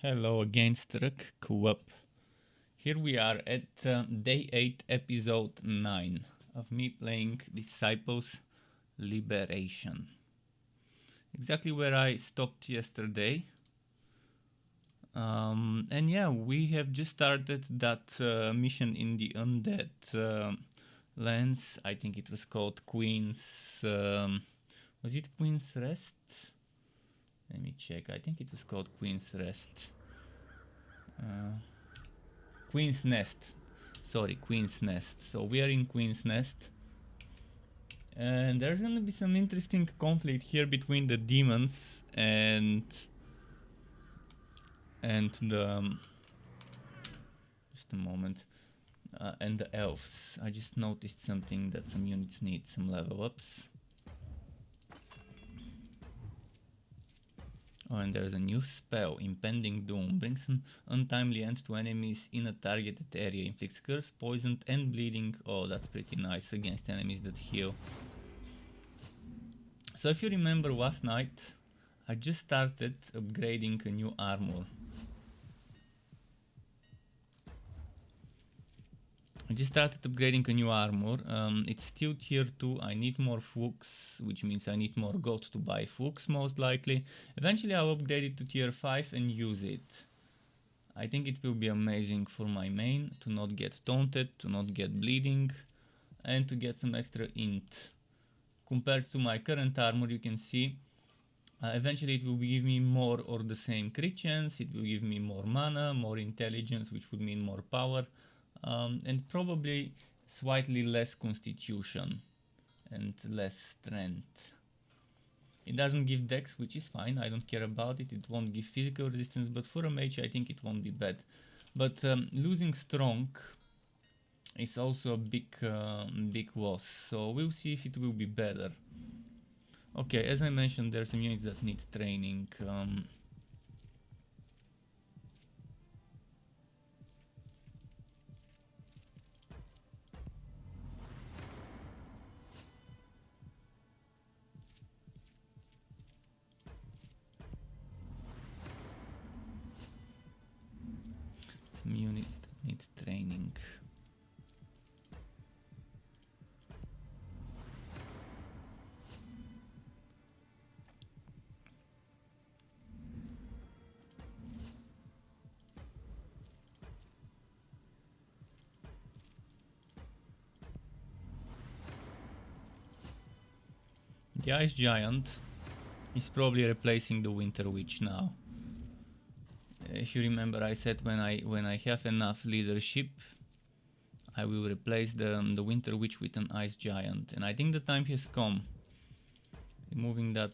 Hello again, Struck Co-op. Here we are at day 8, episode 9 of me playing Disciples Liberation. Exactly where I stopped yesterday. And yeah, we have just started that mission in the undead lands. I think it was called Queen's... was it Queen's Rest? Let me check. I think it was called Queen's Rest. Queen's Nest. Sorry, Queen's Nest. So we are in Queen's Nest. And there's gonna be some interesting conflict here between the demons and the just a moment and the elves. I just noticed something, that some units need some level ups. Oh, and there's a new spell, Impending Doom. Brings an untimely end to enemies in a targeted area. Inflicts curse, poison, and bleeding. Oh, that's pretty nice against enemies that heal. So if you remember last night, I just started upgrading a new armor. It's still tier 2, I need more Fuchs, which means I need more gold to buy Fuchs most likely. Eventually I'll upgrade it to tier 5 and use it. I think it will be amazing for my main, to not get taunted, to not get bleeding, and to get some extra int. Compared to my current armor, you can see eventually it will give me more or the same crit chance, it will give me more mana, more intelligence, which would mean more power, and probably slightly less constitution and less strength. It doesn't give dex, which is fine, I don't care about it. It won't give physical resistance, but for a mage I think it won't be bad. But losing strong is also a big loss, so we'll see if it will be better. Okay, as I mentioned, there are some units that need training. Some units that need training. The Ice Giant is probably replacing the Winter Witch now. If you remember, I said when I have enough leadership, I will replace the Winter Witch with an Ice Giant, and I think the time has come. Removing that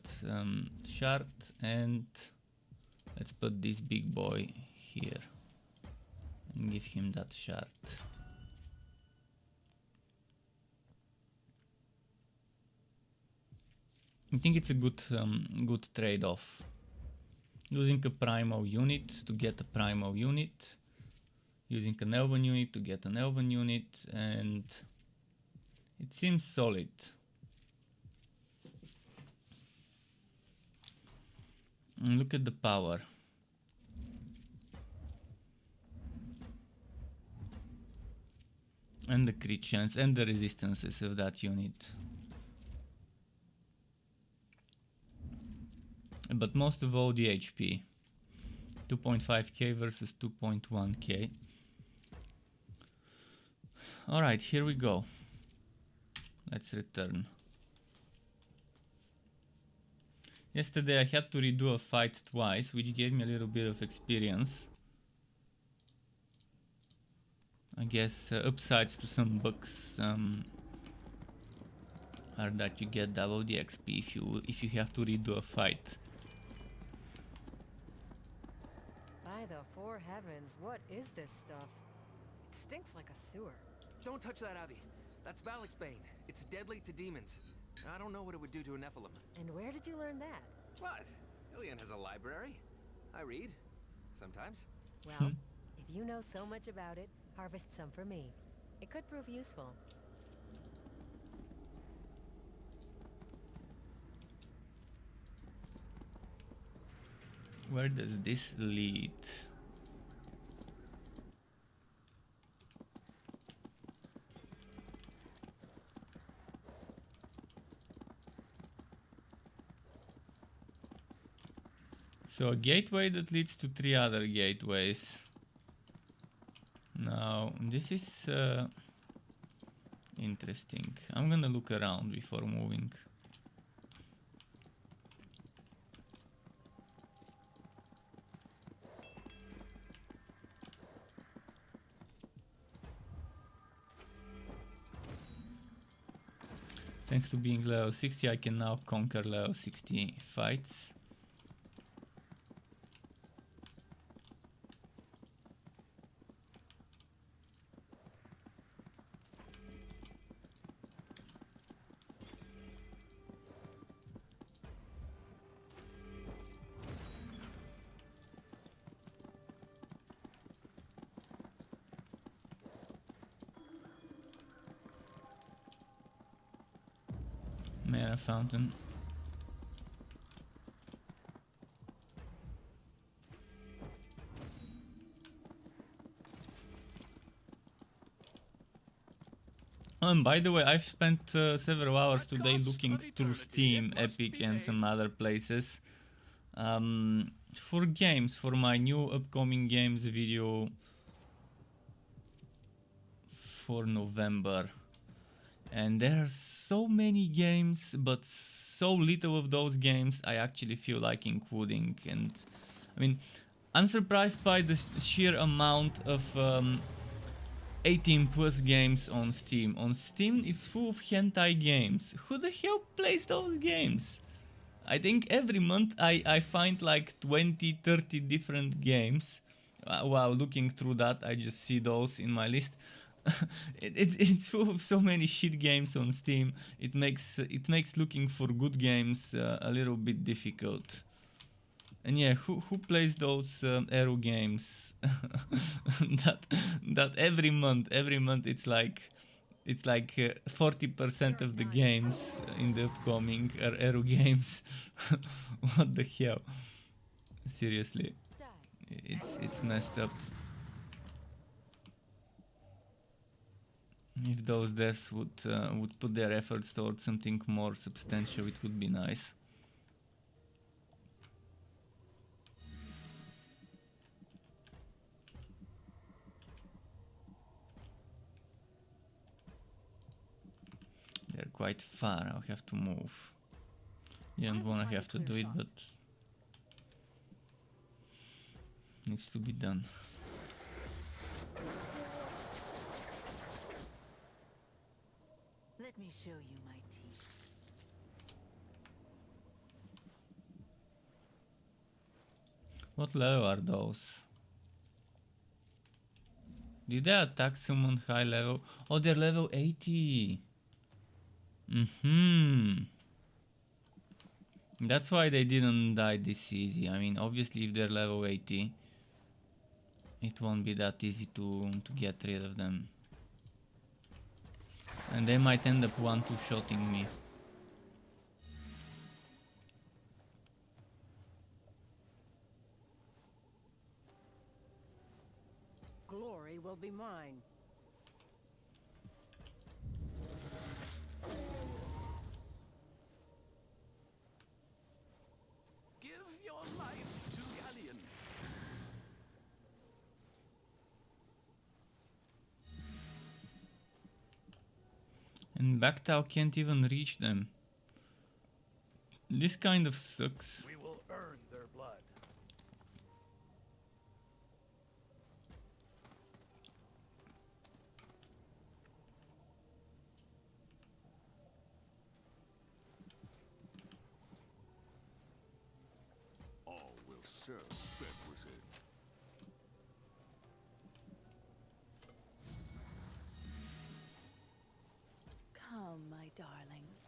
shard, and let's put this big boy here and give him that shard. I think it's a good trade-off. Using a primal unit to get a primal unit, using an elven unit to get an elven unit, and it seems solid. And look at the power. And the crit chance and the resistances of that unit. But most of all the HP. 2.5k versus 2.1k. Alright, here we go. Let's return. Yesterday I had to redo a fight twice, which gave me a little bit of experience. I guess upsides to some bugs are that you get double the XP if you have to redo a fight. By the four heavens, what is this stuff? It stinks like a sewer. Don't touch that, Abby. That's Valak's Bane. It's deadly to demons. I don't know what it would do to a Nephilim. And where did you learn that? What? Ilian has a library. I read. Sometimes. Well, if you know so much about it, harvest some for me. It could prove useful. Where does this lead? So a gateway that leads to 3 other gateways. Now this is interesting. I'm gonna look around before moving. Thanks to being level 60, I can now conquer level 60 fights. Mana fountain. And by the way, I've spent several hours today looking through Steam, Epic and some other places for games, for my new upcoming games video for November. And there are so many games, but so little of those games I actually feel like including. And I mean, I'm surprised by the sheer amount of 18 plus games on Steam. On Steam it's full of hentai games. Who the hell plays those games? I think every month I find like 20-30 different games. While looking through that, I just see those in my list. It's full of so many shit games on Steam. It makes looking for good games a little bit difficult. And yeah, who plays those arrow games? that every month it's like 40% of the games in the upcoming are arrow games. What the hell? Seriously, it's messed up. If those devs would put their efforts towards something more substantial, it would be nice. They're quite far, I'll have to move. You don't wanna have to do it, but needs to be done. Let me show you my teeth. What level are those? Did they attack someone high level? Oh, they're level 80. That's why they didn't die this easy. I mean, obviously if they're level 80, it won't be that easy to get rid of them. And they might end up one-two-shotting me. Glory will be mine. Give your life to Galleon. And Bactau can't even reach them. This kind of sucks. We will earn their blood. All will serve requisite. Come, my darlings.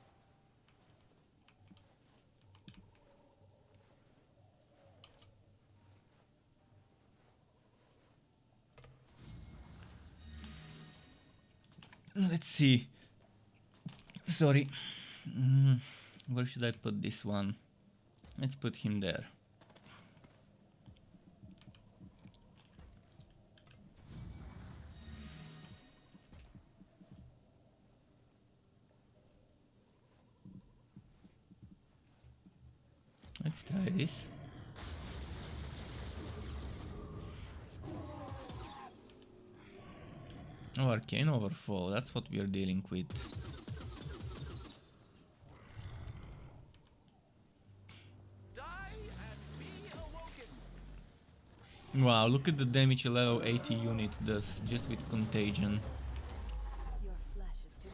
Let's see. Sorry. Where should I put this one? Let's put him there. Let's try this. Oh, arcane overflow, that's what we are dealing with. Wow, look at the damage a level 80 unit does just with contagion. Your flesh is too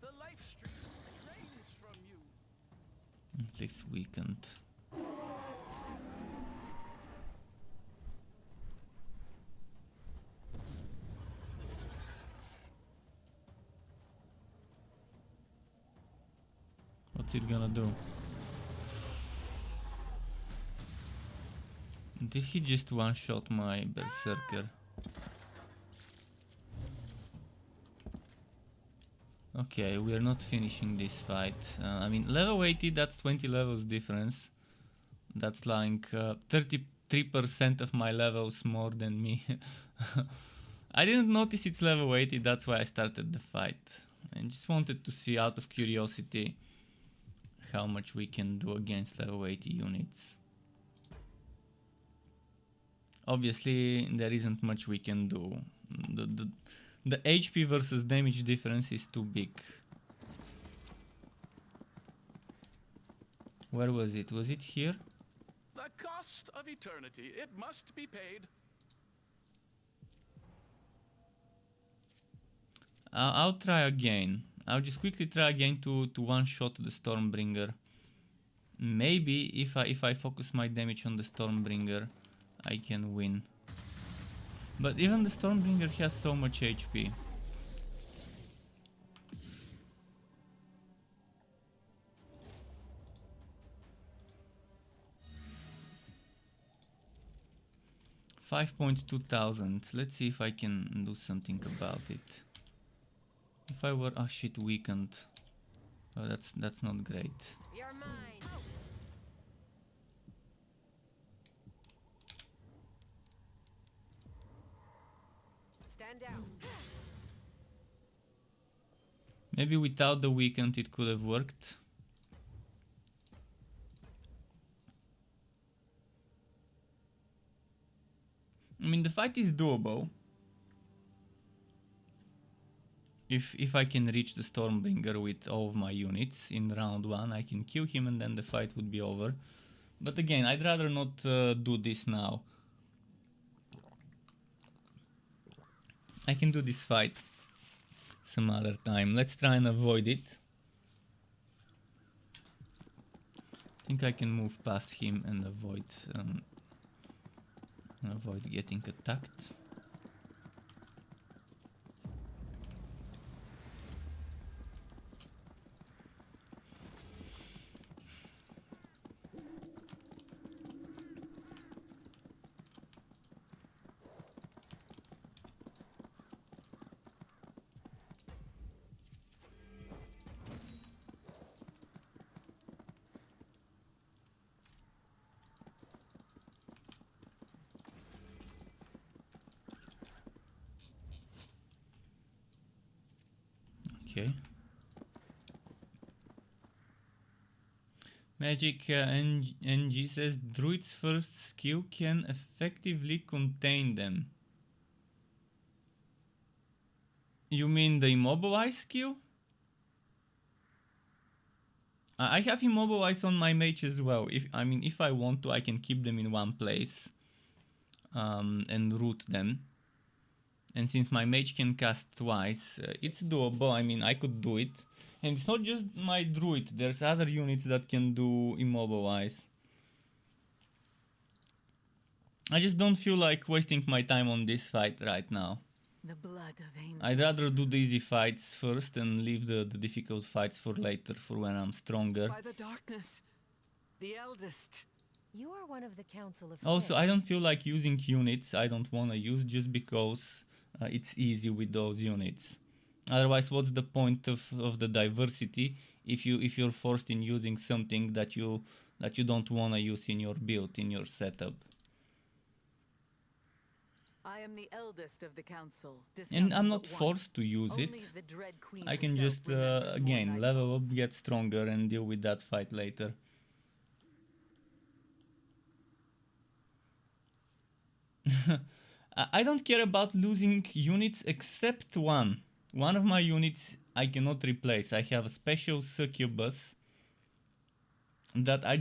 The life stream drains from you. At least weakened. What's it gonna do? Did he just one-shot my berserker? Okay, we are not finishing this fight. I mean, level 80, that's 20 levels difference. That's like 33% of my levels more than me. I didn't notice it's level 80, that's why I started the fight. I just wanted to see out of curiosity how much we can do against level 80 units. Obviously, there isn't much we can do. The HP versus damage difference is too big. Where was it? Was it here? The cost of eternity, it must be paid. I'll try again. I'll just quickly try again to one-shot the Stormbringer. Maybe if I focus my damage on the Stormbringer, I can win. But even the Stormbringer has so much HP. $5,200. Let's see if I can do something about it. If I were, oh shit, weakened. Oh, that's not great. You're mine. Stand down. Maybe without the weakened it could have worked. I mean, the fight is doable. If I can reach the Stormbringer with all of my units in round 1, I can kill him and then the fight would be over. But again, I'd rather not do this now. I can do this fight some other time. Let's try and avoid it. I think I can move past him and avoid getting attacked. Okay. Magic NG says Druid's first skill can effectively contain them. You mean the immobilize skill? I have immobilize on my mage as well. If I want to, I can keep them in one place and root them. And since my mage can cast twice, it's doable. I mean, I could do it. And it's not just my druid, there's other units that can do immobilize. I just don't feel like wasting my time on this fight right now. The blood of angels. I'd rather do the easy fights first and leave the difficult fights for later, for when I'm stronger. By the darkness, the eldest. You are one of the Council of Also, Six. I don't feel like using units I don't want to use just because it's easy with those units. Otherwise, what's the point of the diversity if you're forced in using something that you don't want to use in your build, in your setup? I am the eldest of the council. And I'm discounting not but one. forced to use Only it. the Dread Queen I can herself just, remembers more again, night level up, falls. get stronger, and deal with that fight later. I don't care about losing units except one. One of my units I cannot replace. I have a special succubus that I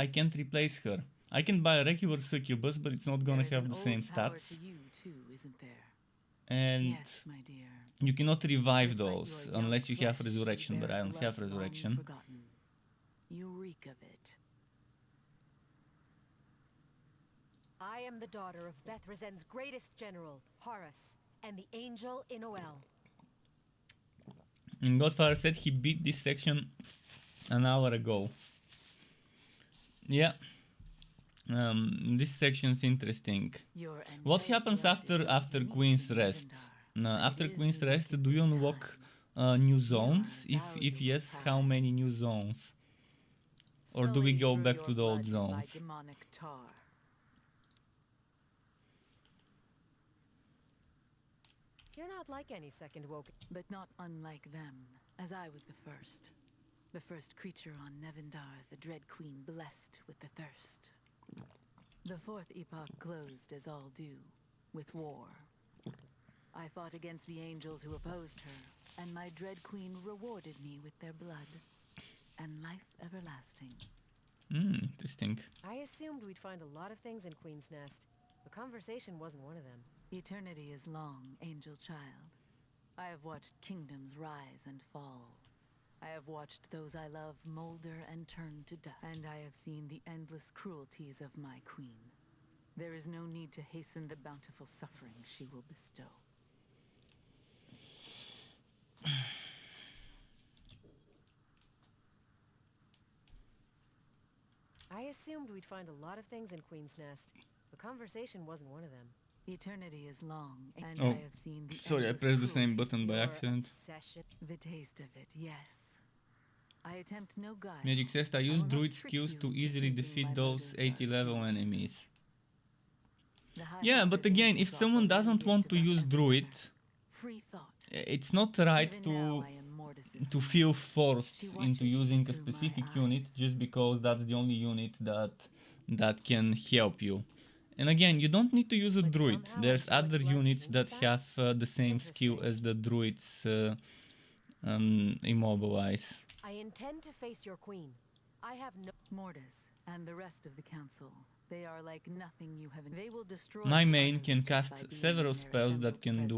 can't replace her. I can buy a regular succubus, but it's not gonna There is have an the same old power stats. to you too, isn't there? And Yes, my dear. you cannot revive Just like those your young unless you have flesh, resurrection, but bear I don't blood have long resurrection. forgotten. You reek of it. I am the daughter of Bethrezen's greatest general, Horus, and the angel Inoel. And Godfather said he beat this section an hour ago. Yeah. This section's interesting. Your What angelic happens blood is after unique Queen's in Rest? Nevendaar, but After it is Queen's unique Rest, at do you this unlock time. new Here zones? are If valuable yes, how many new tags. zones? Or do we Sullied go through back your to the old blood is my zones? demonic tar. You're not like any second woke. But not unlike them, as I was the first. The first creature on Nevendaar, the Dread Queen blessed with the thirst. The fourth epoch closed as all do, with war. I fought against the angels who opposed her, and my Dread Queen rewarded me with their blood and life everlasting. Interesting. I assumed we'd find a lot of things in Queen's Nest. The conversation wasn't one of them. Eternity is long, angel child. I have watched kingdoms rise and fall. I have watched those I love molder and turn to dust. And I have seen the endless cruelties of my queen. There is no need to hasten the bountiful suffering she will bestow. I assumed we'd find a lot of things in Queen's Nest. The conversation wasn't one of them. Eternity is long, and Oh, I have seen the sorry, I endless pressed the same cruelty. button by Your accident. obsession. The taste of it, yes. I attempt no guile. Magic says I I use will not druid trick skills you to into easily thinking defeat my those motives 80 are level pure. enemies. The High Yeah, Father's but again, if angels someone offer doesn't gift want to above use every druid, other. Free thought. it's not right Even now, to I am Mortis's to wife. feel forced She into watches you using a through my specific unit eyes. just because that's the only unit that can help you. And again, you don't need to use a But druid. somehow There's angelic other blood units that changes that? have the same skill Interesting. as the druids immobilize. I intend to face your queen. I have no. Mortis and the rest of the council. They are like nothing you have. They will destroy. My you main utterly can just by cast being several in their spells that assembled presence.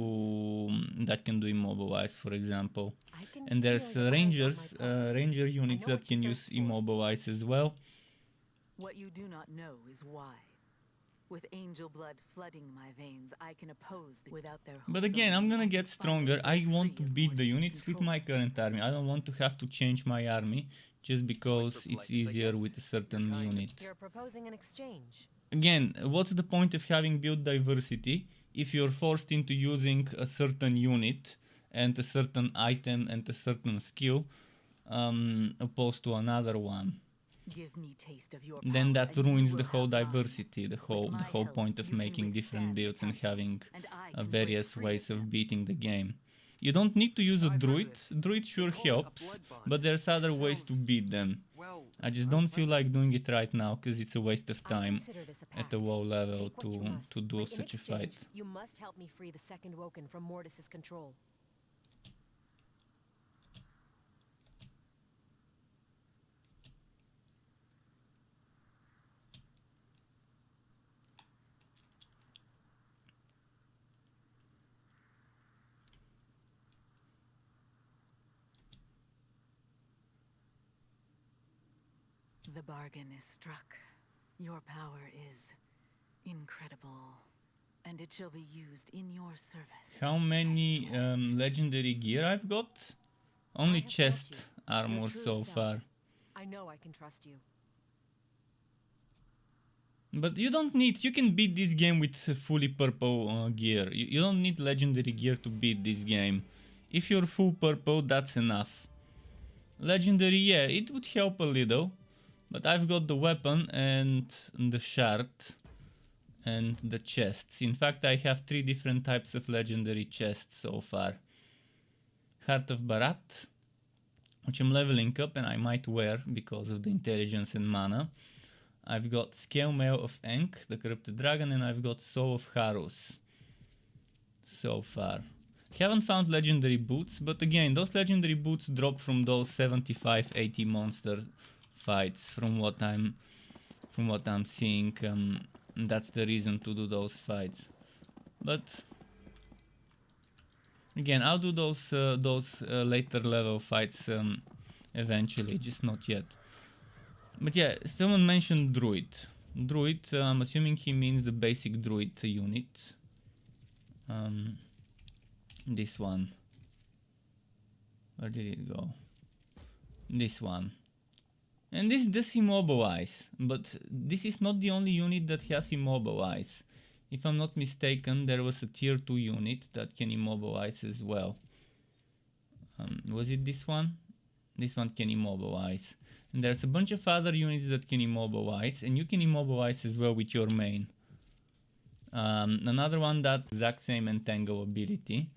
can do immobilize, for example. I can And there's feel your eyes on rangers, my pulse. ranger units know that what you can thirst use for. immobilize as well. What you do not know is why. With angel blood flooding my veins, I can oppose without their. But hold again, on I'm me, gonna I get can stronger. finally I break want to free of beat the Mortis's units with control. my current army. I don't want to have to change my army just because it's politeness, I easier guess. with a certain You're kind. unit. You're proposing an exchange. Again, what's the point of having build diversity if you're forced into using a certain unit and a certain item and a certain skill opposed to another one? Give me taste of your Then power, that and you ruins will the whole have mine. diversity, the whole my help, point of you can making different withstand the builds and council, having and I can break various free ways of of them. beating the game. You don't need to use a I've heard druid. this. Druid sure call it a helps, blood bond. but there's other It ways to sounds, beat them. well, I just don't feel unpleasant. like doing it right now because it's a waste of I time consider this a at pact. a low level Take what you must, to do but in such a exchange, fight. You must help me free the second Woken from Mortis's control. The bargain is struck. Your power is incredible, and it shall be used in your service. How many legendary gear I've got? Only have built chest you, armor your true so self. far. I know I can trust you. But you don't need, you can beat this game with fully purple gear. You don't need legendary gear to beat this game. If you're full purple, that's enough. Legendary, yeah, it would help a little. But I've got the weapon and the shard. and the chests. In fact, I have 3 different types of legendary chests so far. Heart of Barat, which I'm leveling up and I might wear because of the intelligence and mana. I've got Scale Mail of Enk, the Corrupted Dragon, and I've got Soul of Harus so far. Haven't found legendary boots, but again, those legendary boots drop from those 75-80 monster fights from what I'm seeing. That's the reason to do those fights. But again, I'll do those later level fights eventually, just not yet. But yeah, someone mentioned Druid. Druid, I'm assuming he means the basic Druid unit. This one. Where did it go? This one. And this does immobilize, but this is not the only unit that has immobilize. If I'm not mistaken, there was a tier 2 unit that can immobilize as well. Was it this one? This one can immobilize. And there's a bunch of other units that can immobilize, and you can immobilize as well with your main. Another one that exact same entangle ability.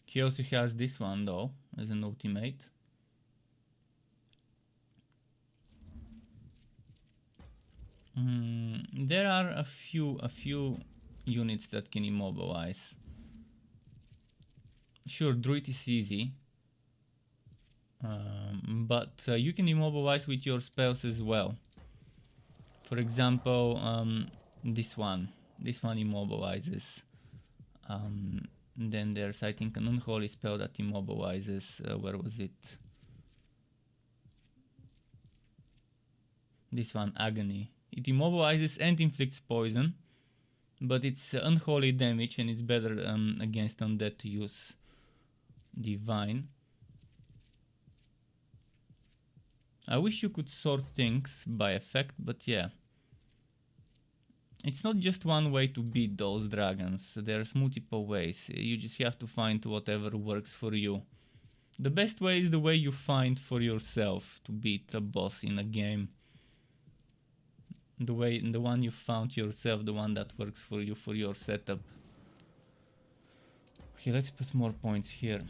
He also has this one though, as an ultimate. There are a few units that can immobilize. Sure, Druid is easy. But you can immobilize with your spells as well. For example, this one immobilizes. Then there's, I think, an unholy spell that immobilizes. Where was it? This one, Agony. It immobilizes and inflicts poison, but it's unholy damage and it's better against undead to use Divine. I wish you could sort things by effect, but yeah. It's not just one way to beat those dragons, there's multiple ways. You just have to find whatever works for you. The best way is the way you find for yourself to beat a boss in a game. The one you found yourself, the one that works for you, for your setup. Okay, let's put more points here.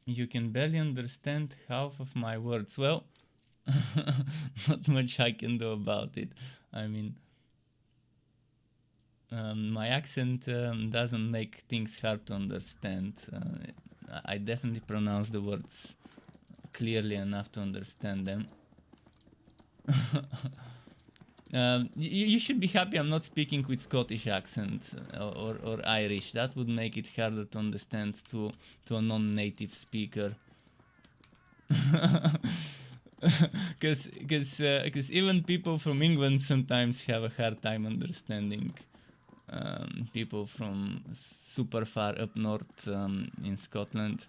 You can barely understand half of my words. Well, not much I can do about it. I mean, my accent doesn't make things hard to understand. I definitely pronounce the words clearly enough to understand them. You should be happy I'm not speaking with Scottish accent or Irish. That would make it harder to understand to a non-native speaker. Because even people from England sometimes have a hard time understanding people from super far up north in Scotland.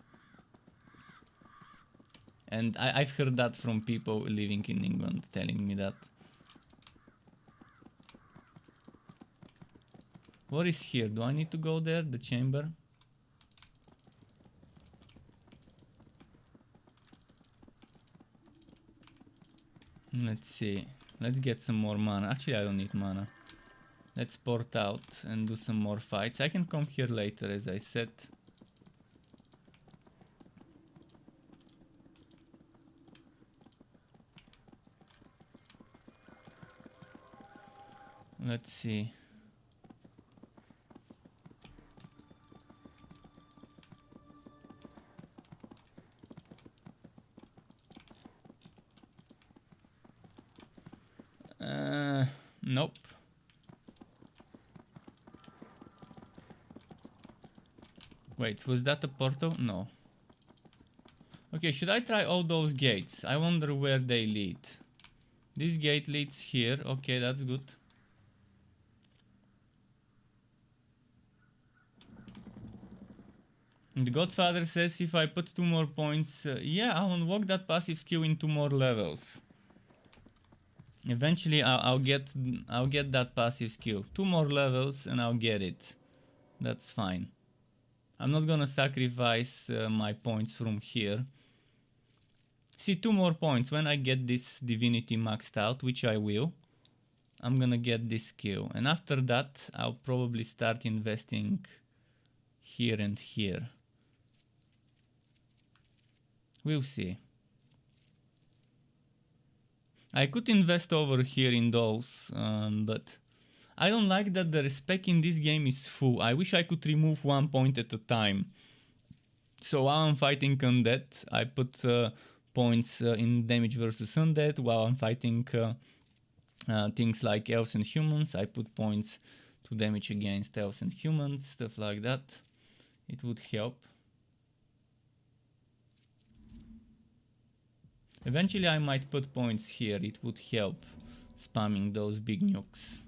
And I've heard that from people living in England telling me that. What is here? Do I need to go there? The chamber? Let's see. Let's get some more mana. Actually, I don't need mana. Let's port out and do some more fights. I can come here later, as I said. Let's see. Nope. Wait, was that a portal? No. Okay, should I try all those gates? I wonder where they lead. This gate leads here. Okay, that's good. The Godfather says if I put 2 more points, yeah, I'll unlock that passive skill in 2 more levels. Eventually, I'll get that passive skill. 2 more levels, and I'll get it. That's fine. I'm not gonna sacrifice my points from here See, 2 more points. When I get this divinity maxed out, which I will, I'm gonna get this skill. And after that, I'll probably start investing here and here. We'll see. I could invest over here in those, but I don't like that the respec in this game is full. I wish I could remove 1 point at a time. So while I'm fighting undead, I put points in damage versus undead. While I'm fighting things like elves and humans, I put points to damage against elves and humans, stuff like that. It would help. Eventually I might put points here, it would help spamming those big nukes.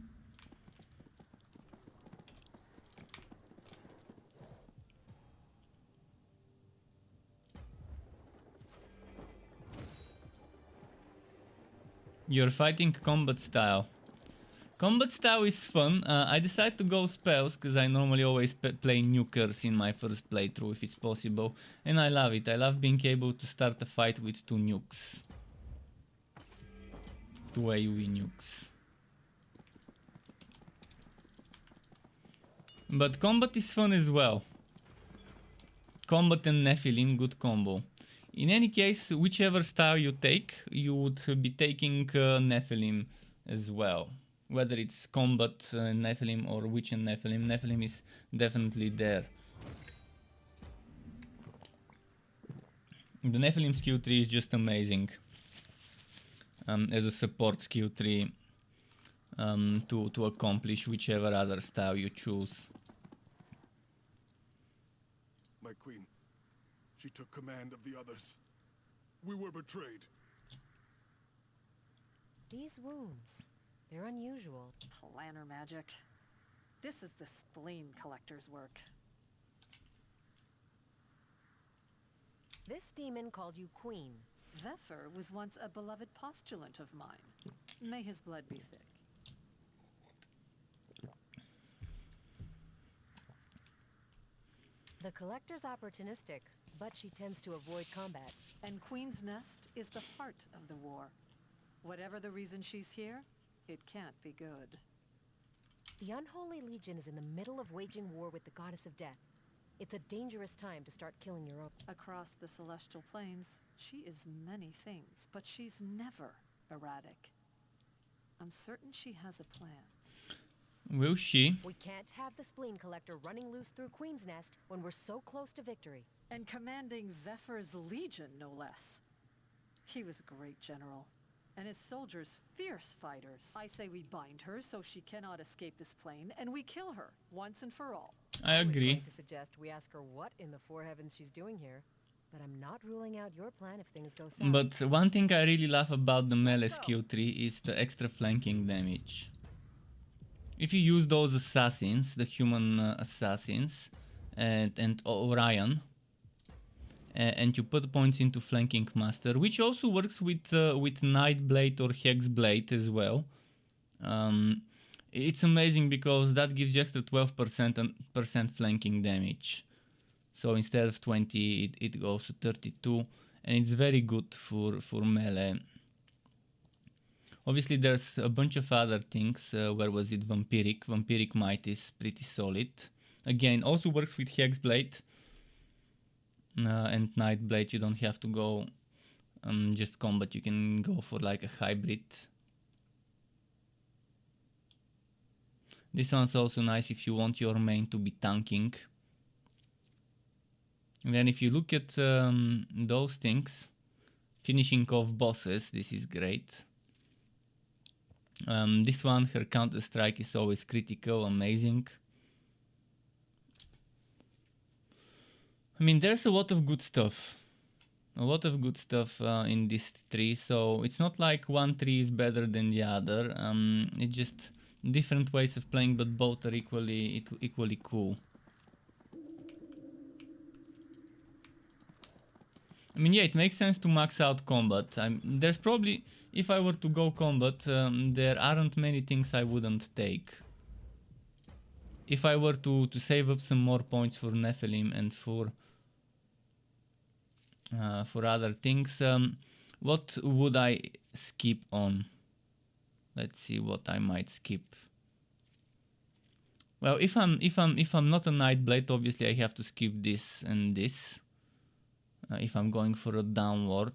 You're fighting combat style. Combat style is fun. I decided to go spells because I normally always play nukers in my first playthrough if it's possible. And I love it. I love being able to start a fight with 2 nukes. 2 AoE nukes. But combat is fun as well. Combat and Nephilim, good combo. In any case, whichever style you take, you would be taking Nephilim as well. Whether it's combat Nephilim or witch and Nephilim, Nephilim is definitely there. The Nephilim skill tree is just amazing as a support skill tree to accomplish whichever other style you choose. My queen, she took command of the others. We were betrayed. These wounds, they're unusual. Planner magic. This is the spleen collector's work. This demon called you queen. Zephyr was once a beloved postulant of mine. May his blood be thick. The collector's opportunistic, but she tends to avoid combat. And Queen's Nest is the heart of the war. Whatever the reason she's here, it can't be good. The Unholy Legion is in the middle of waging war with the Goddess of Death. It's a dangerous time to start killing your own. Across the celestial planes, she is many things, but she's never erratic. I'm certain she has a plan. Will she? We can't have the spleen collector running loose through Queen's Nest when we're so close to victory. And commanding Zephyr's legion, no less. He was a great general, and his soldiers fierce fighters. I say we bind her so she cannot escape this plane, and we kill her, once and for all. I was agree. going to suggest we ask her what in the four heavens she's doing here, but I'm not ruling out your plan if things go south. But one thing I really love about the melee skill tree is the extra flanking damage. If you use those assassins, the human assassins, and Orion, and you put points into flanking master, which also works with Nightblade or Hexblade as well. It's amazing because that gives you extra 12% flanking damage. So instead of 20, it goes to 32, and it's very good for melee. Obviously, there's a bunch of other things. Where was it? Vampiric. Vampiric Might is pretty solid. Again, also works with Hexblade and Nightblade. You don't have to go just combat. You can go for like a hybrid. This one's also nice if you want your main to be tanking. And then if you look at those things, finishing off bosses, this is great. This one, her counter strike is always critical, amazing. I mean, there's a lot of good stuff. A lot of good stuff in this tree, so it's not like one tree is better than the other. It's just different ways of playing, but both are equally cool. I mean, yeah, it makes sense to max out combat. There's probably, if I were to go combat, there aren't many things I wouldn't take. If I were to save up some more points for Nephilim and for other things, What would I skip on? Let's see what I might skip. Well, if I'm not a Nightblade, obviously I have to skip this and this. If I'm going for a downward,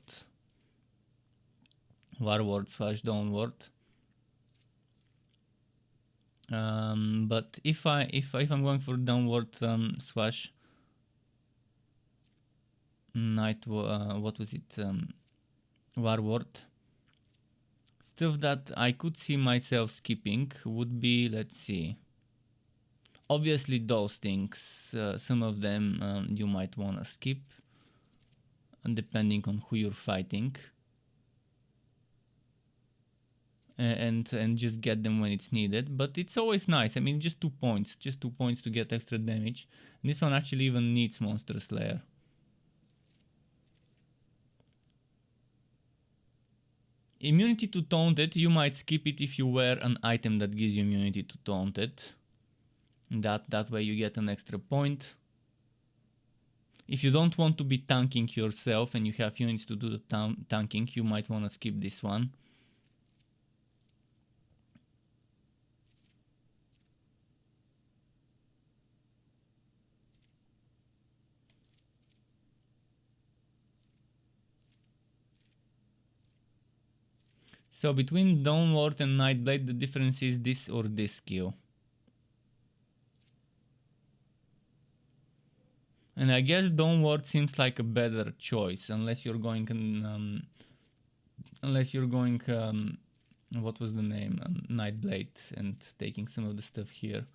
warward / downward. But if I'm going for downward slash night, what was it? Warward. Stuff that I could see myself skipping would be, let's see. Obviously those things, some of them you might wanna skip, depending on who you're fighting. And just get them when it's needed, but it's always nice. I mean, just 2 points to get extra damage. And this one actually even needs Monster Slayer. Immunity to Taunted, you might skip it if you wear an item that gives you immunity to Taunted. That way you get an extra point. If you don't want to be tanking yourself and you have units to do the tanking, you might want to skip this one. So between Downward and Nightblade, the difference is this or this skill. And I guess Downward seems like a better choice, unless you're going, what was the name, Nightblade, and taking some of the stuff here.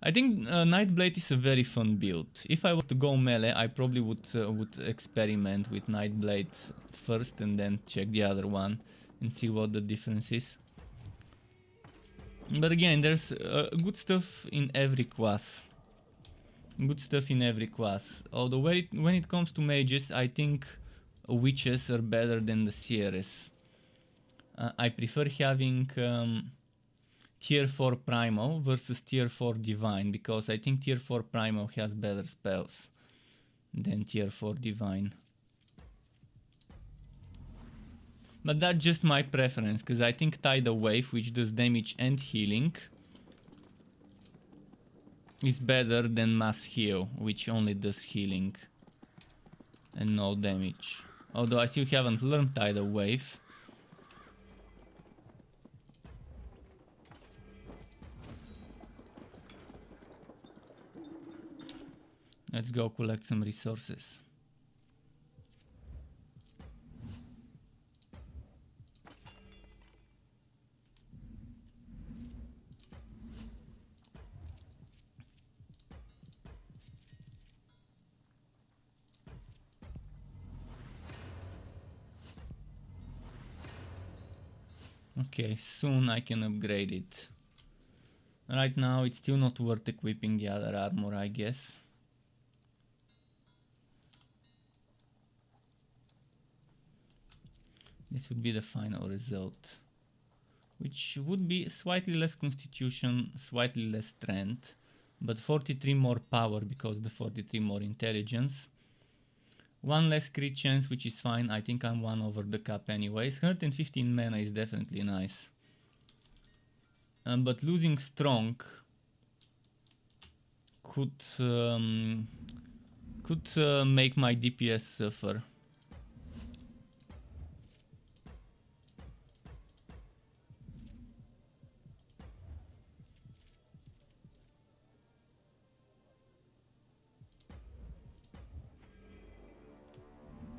I think Nightblade is a very fun build. If I were to go melee, I probably would experiment with Nightblade first and then check the other one and see what the difference is. But again, there's good stuff in every class. Although when it comes to mages, I think witches are better than the seeress. I prefer having tier 4 primal versus tier 4 divine, because I think tier 4 primal has better spells than tier 4 divine. But that's just my preference, because I think Tidal Wave, which does damage and healing, is better than Mass Heal, which only does healing and no damage. Although I still haven't learned Tidal Wave. Let's go collect some resources. Okay, soon I can upgrade it. Right now it's still not worth equipping the other armor, I guess. This would be the final result, which would be slightly less constitution, slightly less strength, but 43 more power because the 43 more intelligence. 1 less crit chance, which is fine. I think I'm 1 over the cap anyways. 115 mana is definitely nice. But losing strong could make my DPS suffer.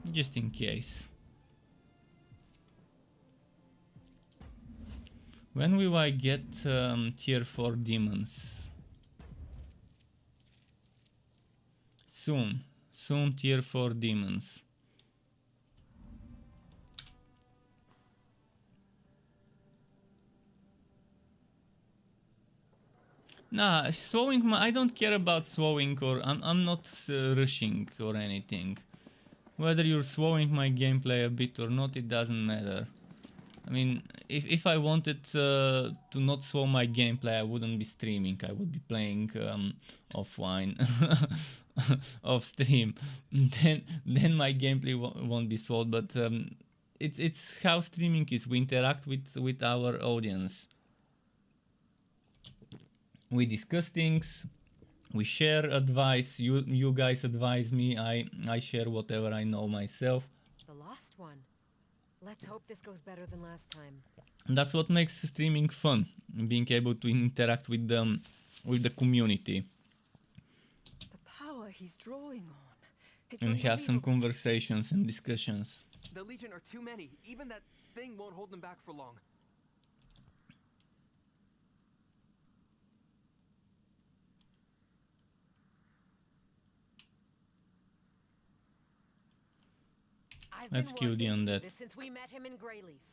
Just in case. When will I get tier 4 demons? Soon. Soon tier 4 demons. Nah, slowing I don't care about slowing, or I'm not rushing or anything. Whether you're slowing my gameplay a bit or not, it doesn't matter. I mean, if I wanted to not slow my gameplay, I wouldn't be streaming. I would be playing offline, off stream. Then my gameplay won't be slowed. But it's how streaming is. We interact with our audience. We discuss things. We share advice. You guys advise me. I share whatever I know myself. The lost one. Let's hope this goes better than last time. That's what makes streaming fun, being able to interact with the community. The power he's drawing on. It's And have some unbelievable. conversations and discussions. The Legion are too many. Even that thing won't hold them back for long. I've Let's been kill the wanting to do undead. this since we met him in Greyleaf.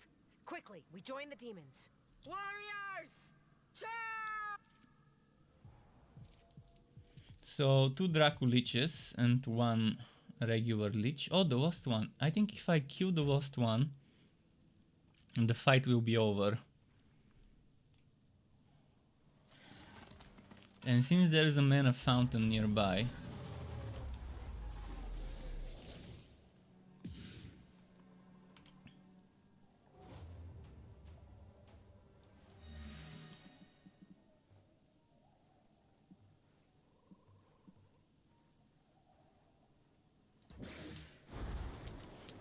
Quickly, we join the demons. Warriors! Charge! So 2 Dracu Liches and 1 regular Lich. Oh, the lost one. I think if I kill the lost one, the fight will be over. And since there's a mana fountain nearby,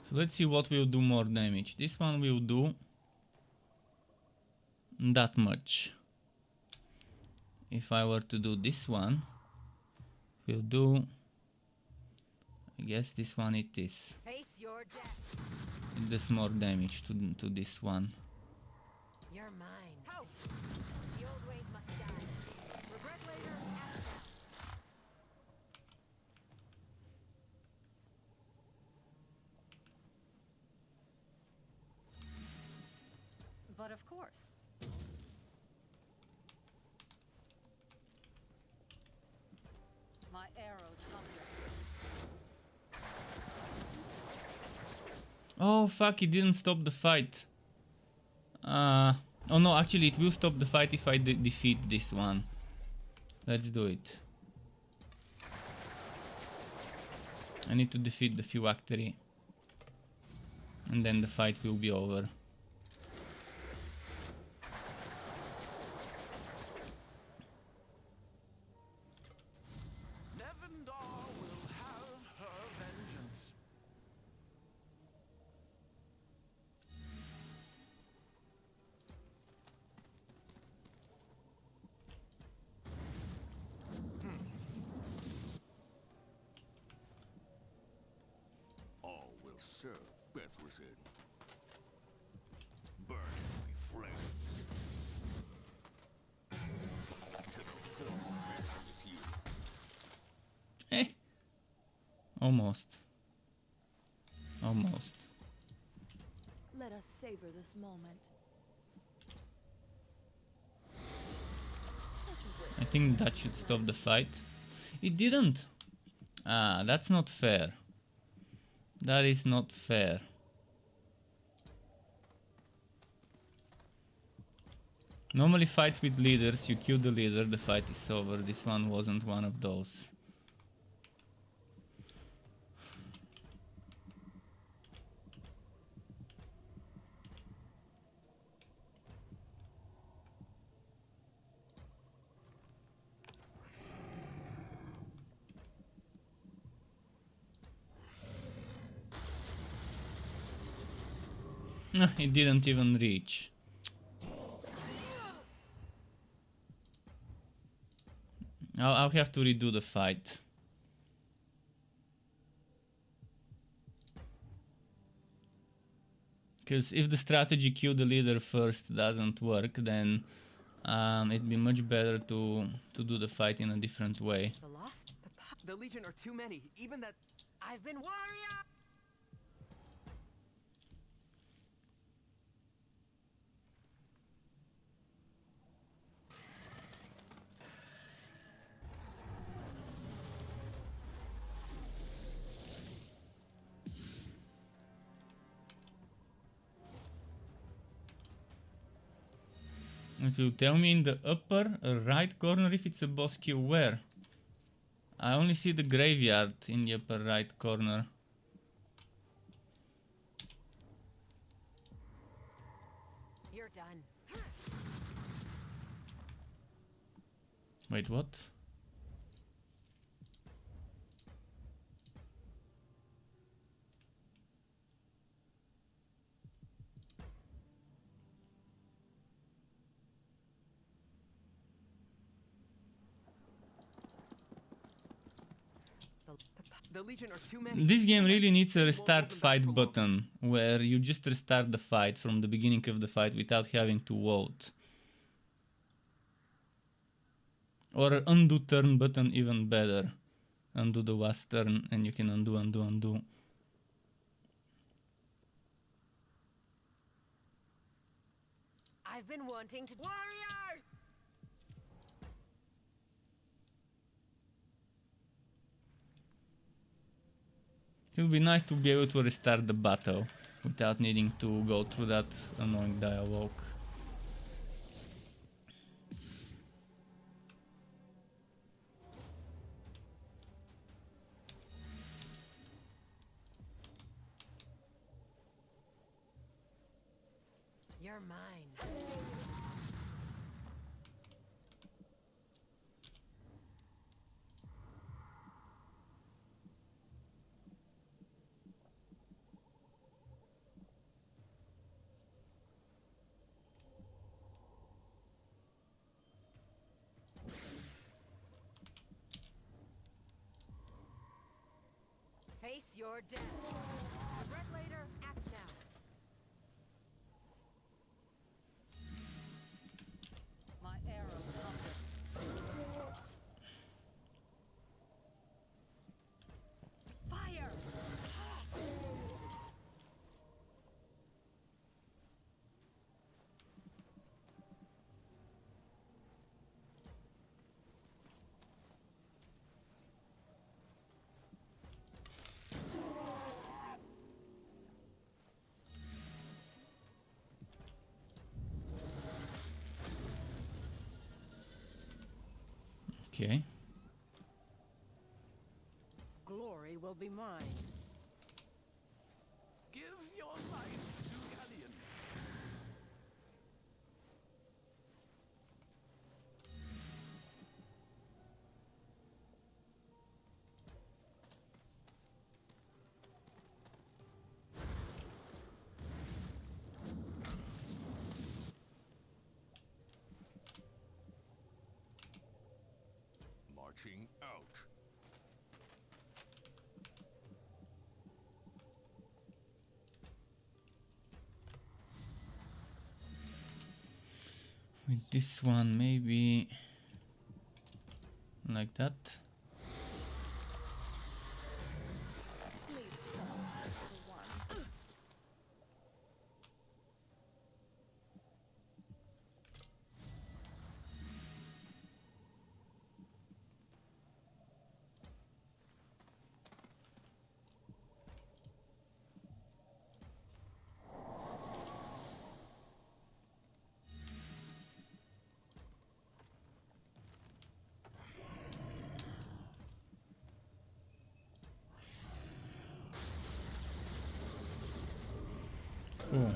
so let's see what will do more damage. This one will do that much. If I were to do this one, will do, I guess this one it is. Face your death. It does more damage to this one. You're mine. Ho! The old ways must die. Regret later, act now. But of course. My arrows hunger. Oh fuck, it didn't stop the fight. Oh no, actually it will stop the fight if I defeat this one. Let's do it. I need to defeat the phylactery. And then the fight will be over. Nevendaar will have her vengeance. All will serve Bethlehem. Burning flames. To fulfill my mission with you. Eh. Almost. Almost. Let us savor this moment. I think that should stop the fight. It didn't. Ah, that's not fair. That is not fair. Normally fights with leaders, you kill the leader, the fight is over. This one wasn't one of those. It didn't even reach. I'll have to redo the fight. Because if the strategy kill the leader first doesn't work, then it'd be much better to do the fight in a different way. The lost? The Legion are too many. Even that... I've been warrior! It will tell me in the upper right corner if it's a boss queue. Where? I only see the graveyard in the upper right corner. You're done. Wait, what? The Legion are too many. This game really needs a restart fight button, where you just restart the fight from the beginning of the fight without having to vote. Or undo turn button, even better. Undo the last turn and you can undo, undo, undo. I've been wanting to. Warriors! It would be nice to be able to restart the battle without needing to go through that annoying dialogue. You're mine. Face your death. Regret later, act now. My arrows hunger. Fire! Okay. Glory will be mine. Give your life to Galleon. Marching out. With this one, maybe like that. Cool.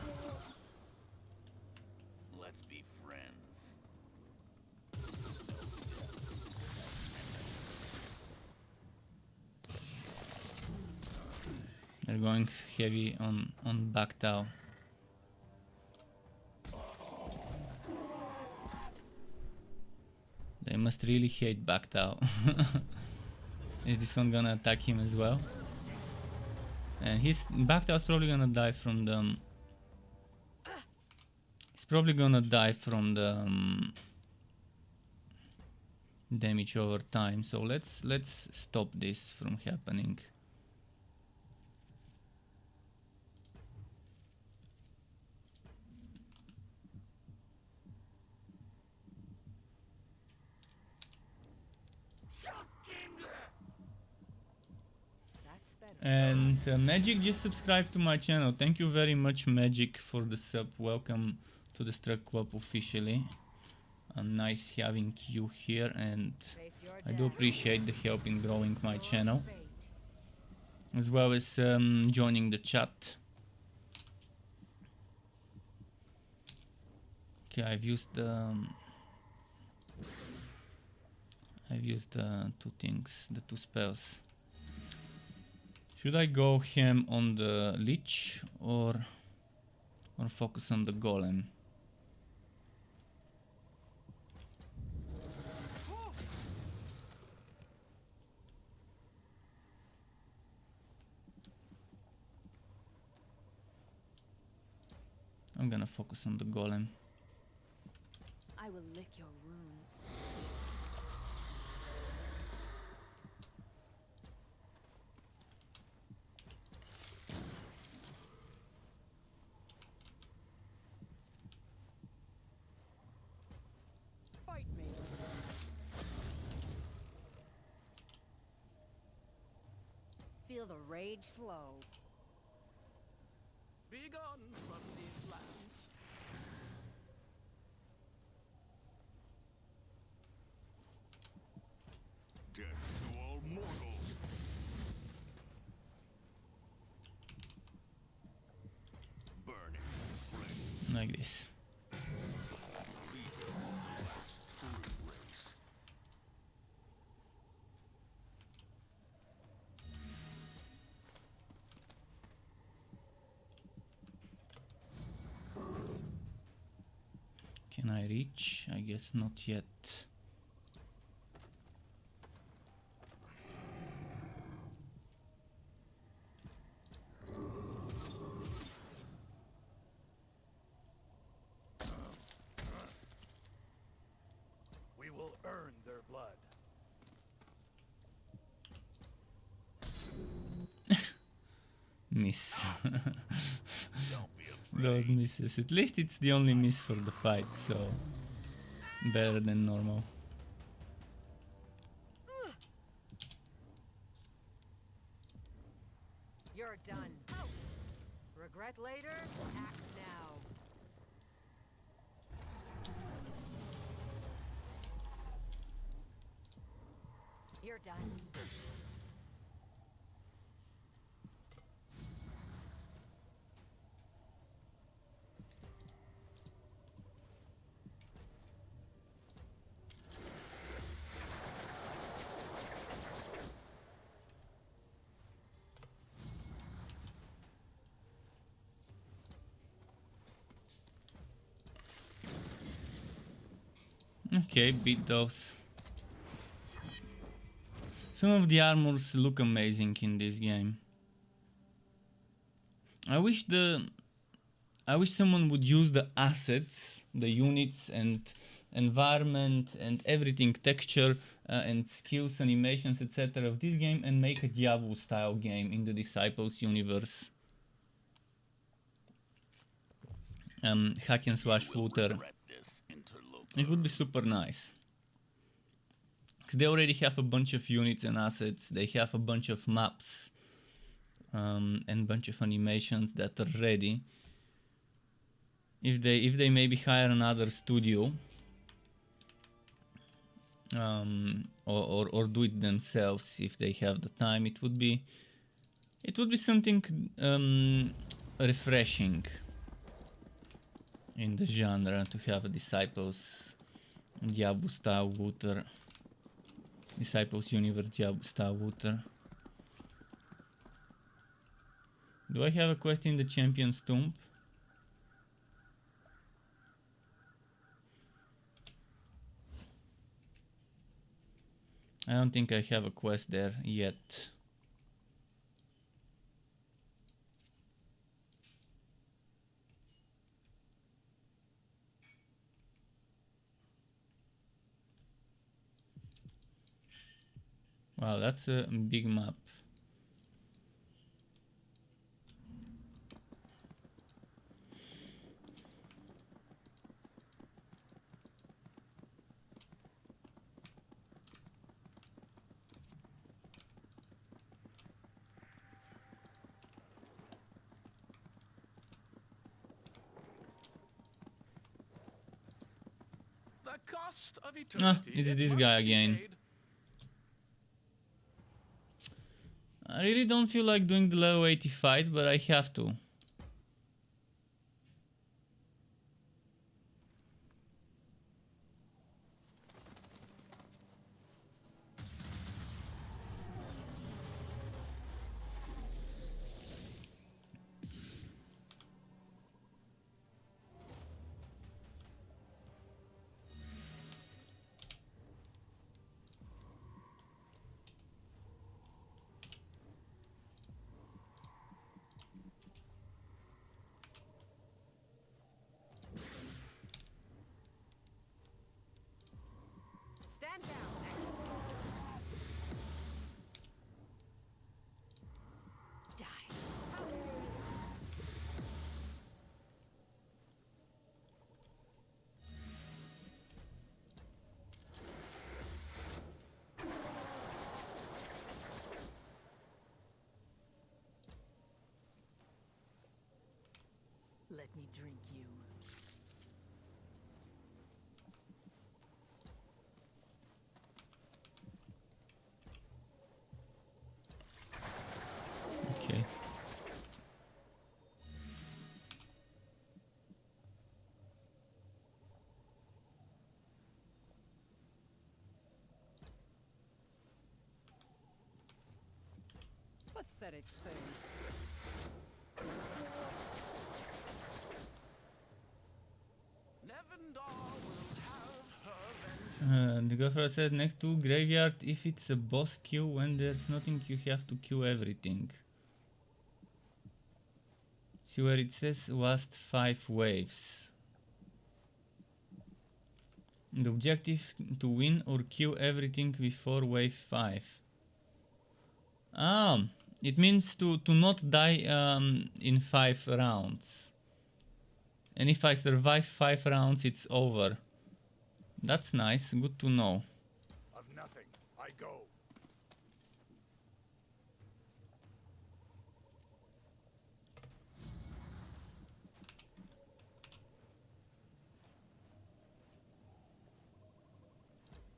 Let's be friends. They're going heavy on Bactao. They must really hate Bactao. Is this one gonna attack him as well? And Bactao's probably gonna die from the. He's probably gonna die from the damage over time. So let's stop this from happening. That's better. And Magic just subscribed to my channel. Thank you very much, Magic, for the sub. Welcome to the Struck Club officially. Nice having you here, and Face your I do death. appreciate the help in growing my Your channel, fate. as well as joining the chat. Okay, I've used the two things, the two spells. Should I go ham on the Lich or focus on the Golem? I'm gonna focus on the Golem. I will lick your wounds. Fight me. Feel the rage flow. Be gone from these lands. Death to all mortals. Burning flame. Like this. Leader of the last true race. Can I reach? I guess not yet. We will earn their blood. Miss. Don't be afraid. Those misses. At least it's the only miss for the fight, so better than normal. You're done. Regret later, act now. You're done. Okay, beat those. Some of the armors look amazing in this game. I wish someone would use the assets, the units and environment and everything, texture and skills, animations, etc. of this game and make a Diablo style game in the Disciples universe. Hack and slash looter. Regret this, interloper. It would be super nice. Because they already have a bunch of units and assets, they have a bunch of maps and bunch of animations that are ready. If they maybe hire another studio or do it themselves if they have the time, it would be something refreshing in the genre to have a Disciples Diablo style looter, Disciples universe Diablo style looter. Do I have a quest in the Champion's Tomb? I don't think I have a quest there yet. Wow, that's a big map. The The cost of eternity. It's it this must guy be again. paid. I really don't feel like doing the level 80 fight, but I have to. Stand down. Die. Let me drink you. Okay. Pathetic thing. Nevendaar will have her vengeance. The gopher said next to graveyard, if it's a boss queue, when there's nothing you have to queue everything. See where it says last 5 waves. The objective to win or queue everything before wave 5. It means to not die in 5 rounds. And if I survive 5 rounds, it's over. That's nice, good to know. Of nothing, I go.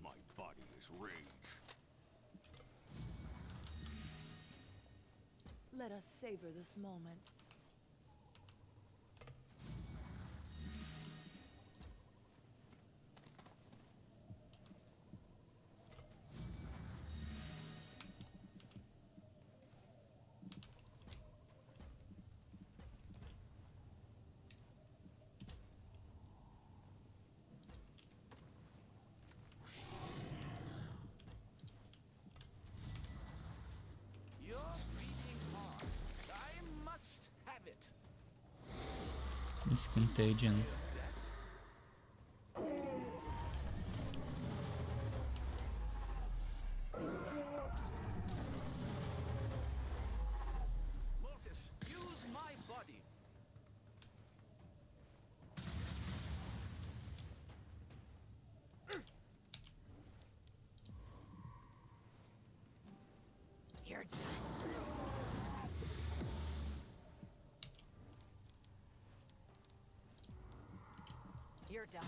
My body is rage. Let us savor this moment. You're beating hard. I must have it. It's contagion. Mortis, use my body. You're done. You're done.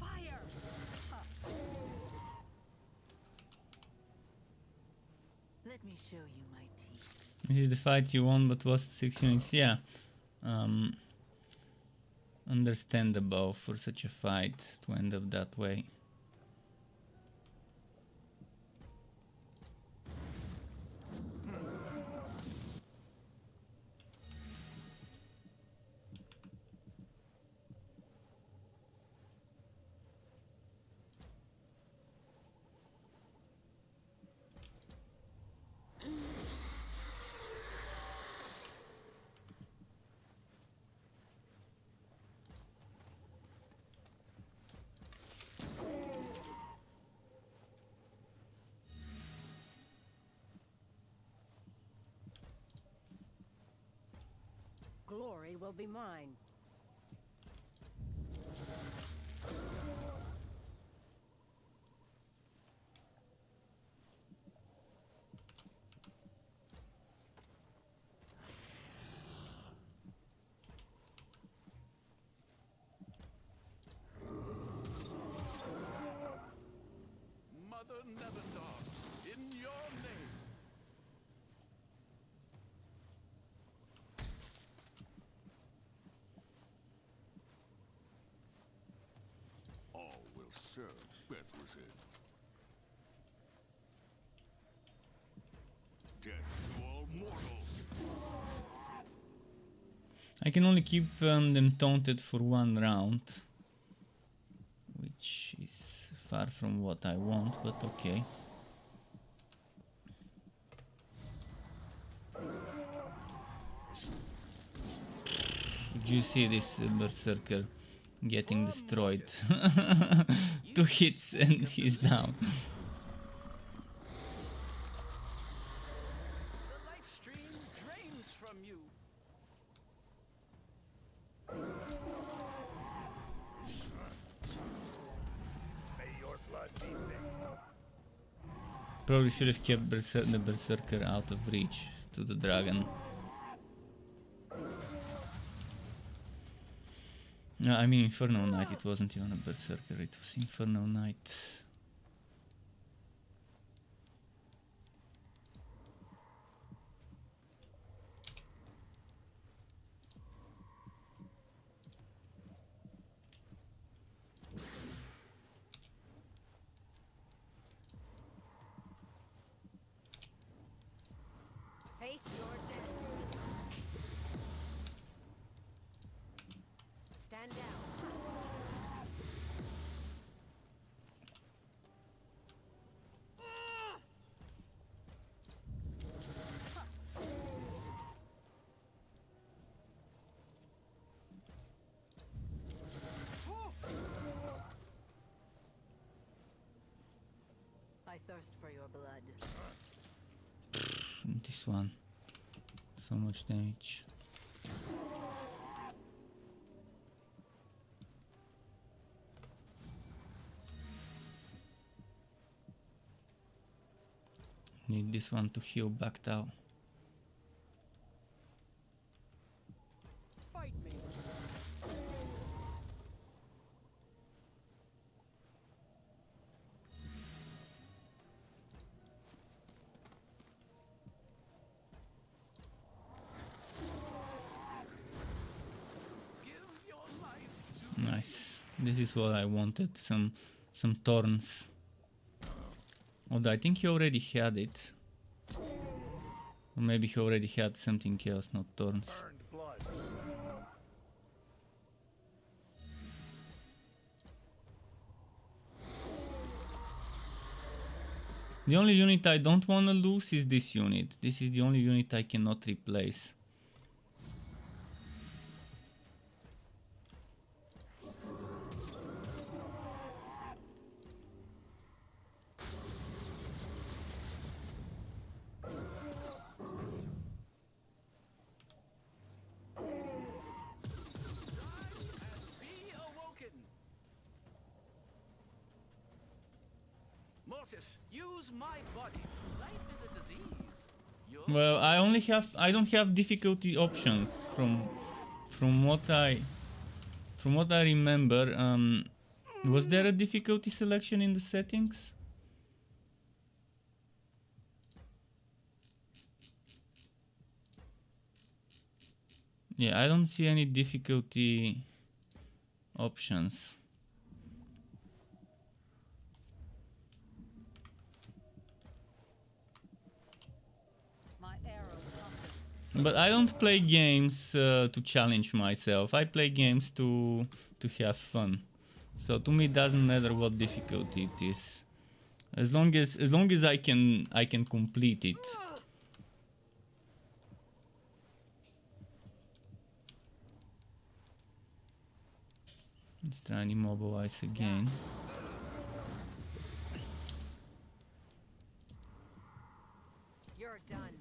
Fire! Let me show you my teeth. This is the fight you won but lost 6 units. Yeah. Understandable for such a fight to end up that way. glory will be mine. Mother Nevendaar, in your name. All will serve Bethlehem. Death to all mortals. I can only keep them taunted for 1 round, which is far from what I want, but okay. Did you see this berserker getting destroyed? 2 hits and he's down. The life stream drains from you. May your blood be thick. Probably should have kept the berserker out of reach to the dragon. No, I mean Inferno Knight, it wasn't even a berserker, it was Inferno Knight. Face your death. Stand down. I thirst for your blood. This one. So much damage. Need this one to heal back down. Fight me. Give your life to Nice. This is what I wanted. Some thorns. Although I think he already had it. Or maybe he already had something else, not thorns. Earned blood. The only unit I don't want to lose is this unit. This is the only unit I cannot replace. be awoken. Mortis, use my body. Life is a disease. Well, I don't have difficulty options from what I remember. Was there a difficulty selection in the settings? Yeah, I don't see any difficulty options. My arrows hunger. But I don't play games to challenge myself. I play games to have fun. So to me, it doesn't matter what difficulty it is, as long as I can complete it. Let's try and immobilize again. You're done.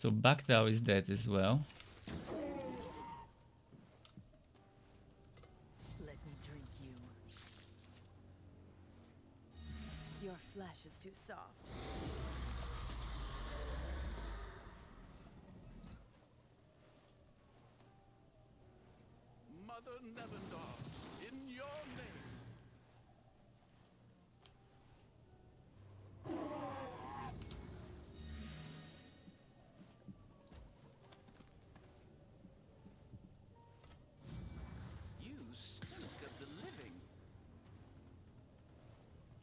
So Baktao is dead as well. Let me drink you. Your flesh is too soft. Mother Nevendaar, in your name. You stink of the living.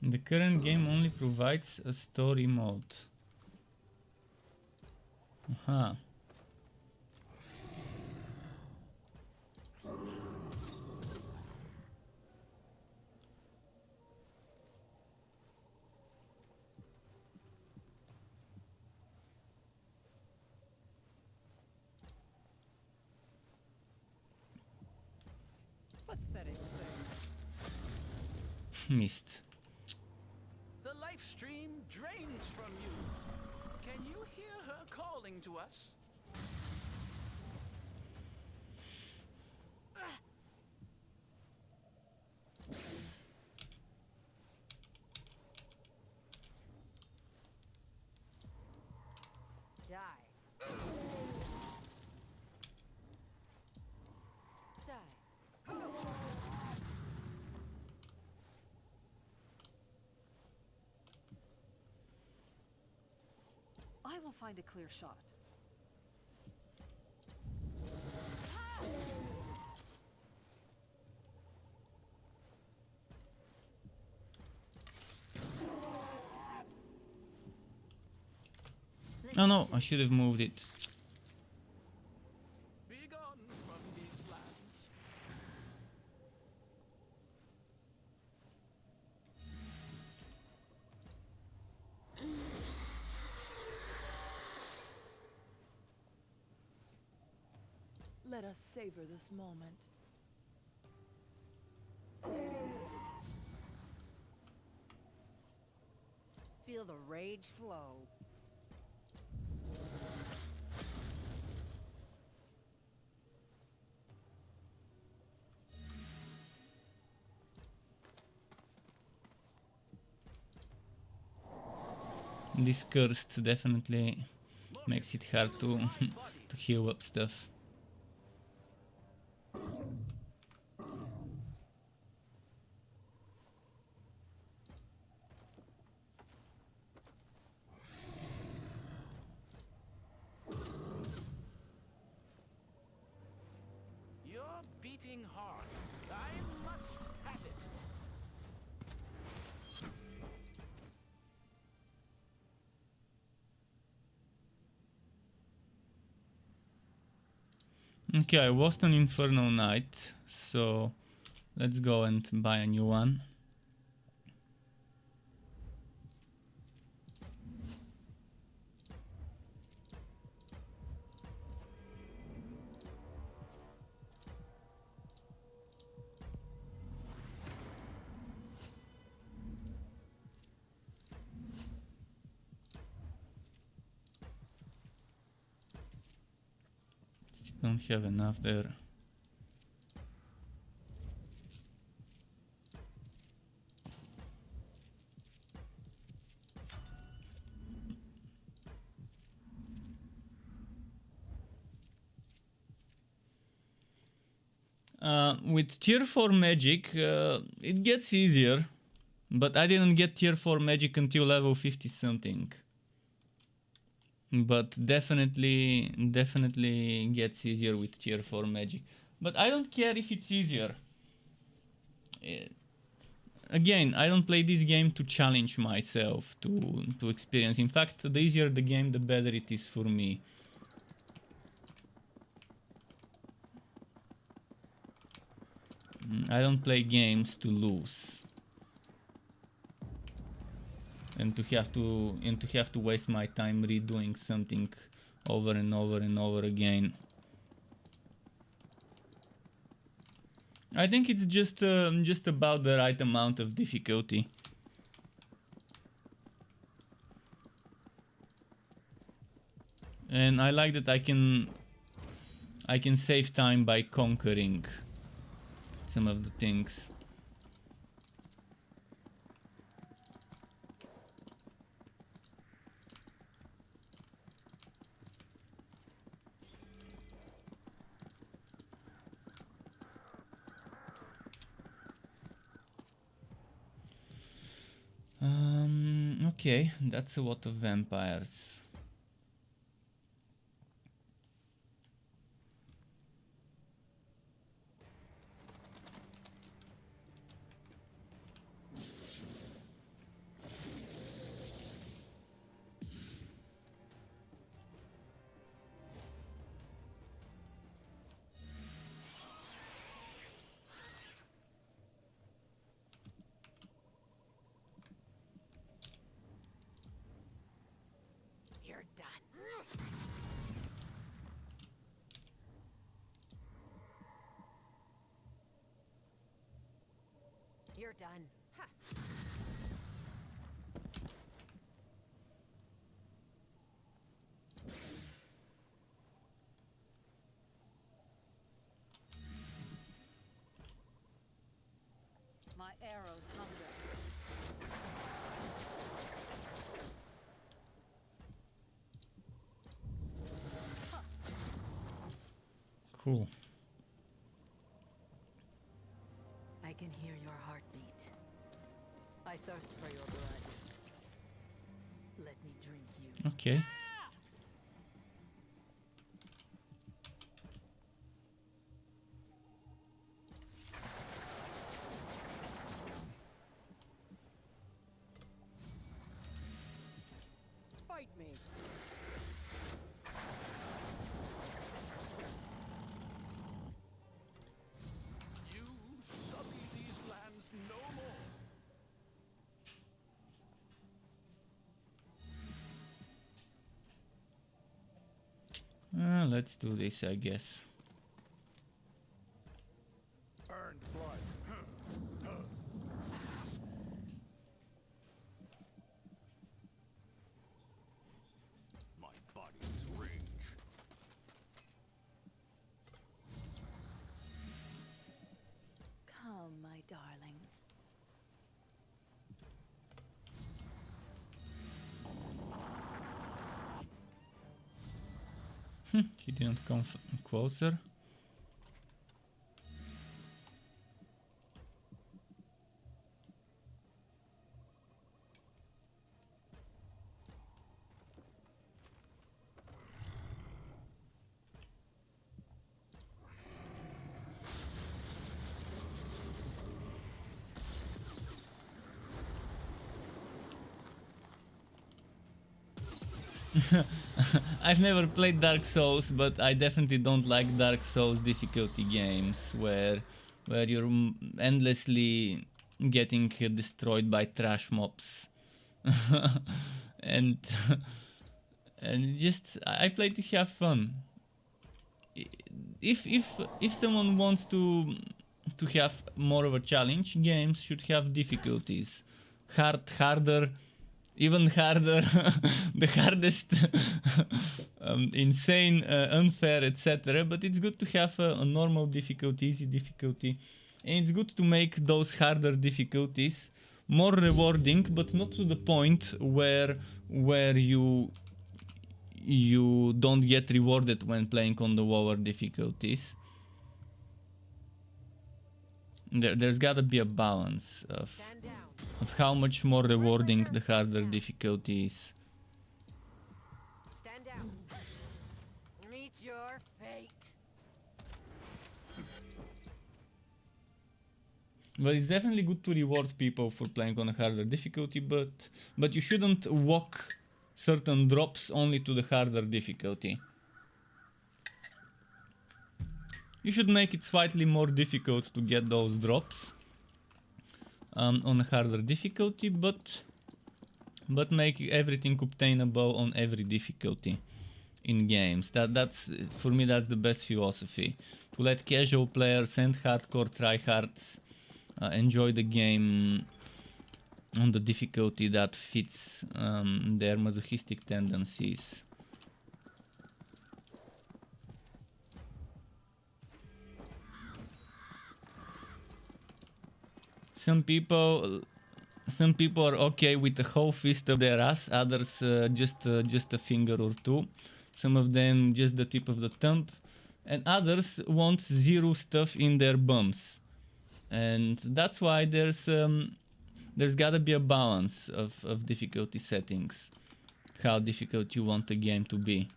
The current game only provides a story mode. Aha. Pathetic thing. Missed. The life stream drains from you. Can you hear her calling to us? Die. Die. I will find a clear shot. Oh no, I should have moved it. Be gone from these lands. Let us savor this moment. Feel the rage flow. This cursed definitely makes it hard to to heal up stuff. Your beating heart. I must have it. Okay, I lost an Inferno Knight, so let's go and buy a new one. Still don't have enough there. With tier 4 magic, it gets easier, but I didn't get tier 4 magic until level 50 something. But definitely gets easier with tier 4 magic. But I don't care if it's easier. Again, I don't play this game to challenge myself to experience. In fact, the easier the game, the better it is for me. I don't play games to lose. And to have to waste my time redoing something over and over and over again. I think it's just about the right amount of difficulty. And I like that I can save time by conquering some of the things. Okay, that's a lot of vampires. You're done. You're done. Ha. My arrows hunger. Cool. I can hear your heartbeat. I thirst for your blood. Let me drink you. Okay. Fight me. You sully these lands no more. Let's do this, I guess. Earned blood. My body's range. Come, my darlings. He didn't come closer. I've never played Dark Souls, but I definitely don't like Dark Souls difficulty games where you're endlessly getting destroyed by trash mobs. and and just I play to have fun. If someone wants to have more of a challenge, games should have difficulties. Harder, even harder, the hardest, insane, unfair, etc. But it's good to have a normal difficulty, easy difficulty, and it's good to make those harder difficulties more rewarding, but not to the point where you don't get rewarded when playing on the lower difficulties. There's gotta be a balance of how much more rewarding the harder difficulty is. Stand down. Meet your fate. But it's definitely good to reward people for playing on a harder difficulty, but you shouldn't walk certain drops only to the harder difficulty. You should make it slightly more difficult to get those drops on a harder difficulty, but make everything obtainable on every difficulty in games. That's for me, that's the best philosophy. To let casual players and hardcore tryhards enjoy the game on the difficulty that fits their masochistic tendencies. Some people are okay with the whole fist of their ass, others just a finger or two. Some of them just the tip of the thumb, and others want zero stuff in their bums. And that's why there's gotta be a balance of difficulty settings, how difficult you want the game to be.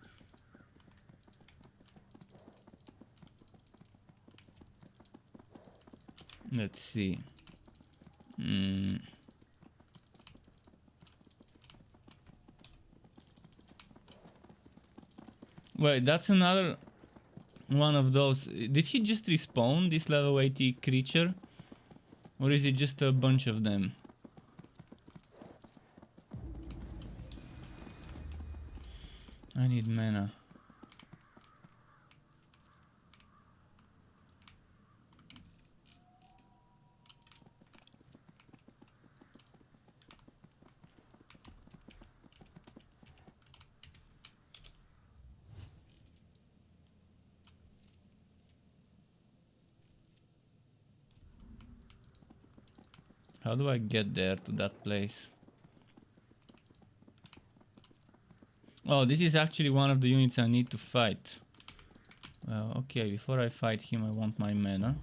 Let's see. Wait, that's another one of those. Did he just respawn, this level 80 creature? Or is it just a bunch of them? I need mana. How do I get there to that place? Oh, this is actually one of the units I need to fight. Well, okay, before I fight him, I want my mana.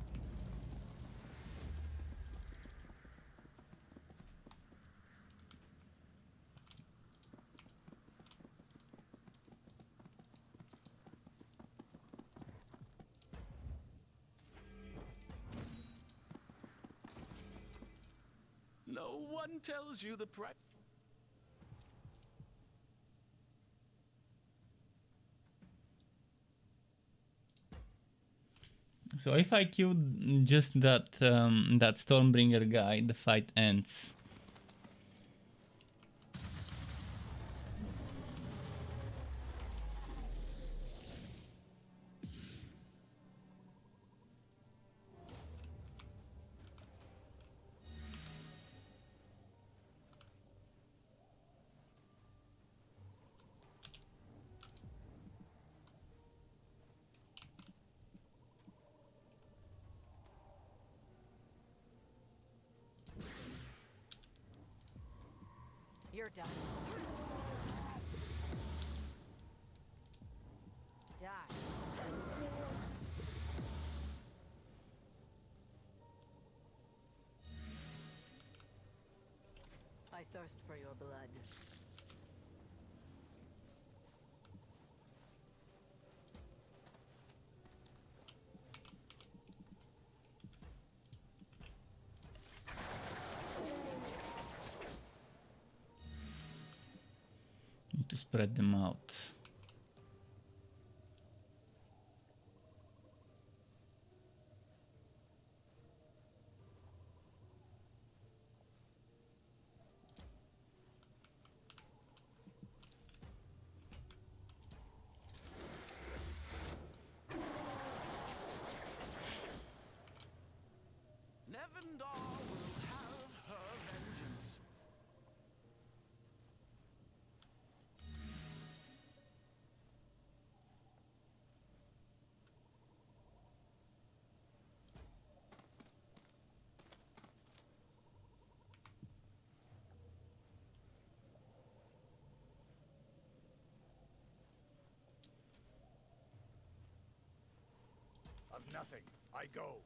No one tells you the price. So if I kill just that that Stormbringer guy, the fight ends. You're done. Die. I thirst for your blood. Need to spread them out. Nevendaar will have her vengeance. Of nothing, I go.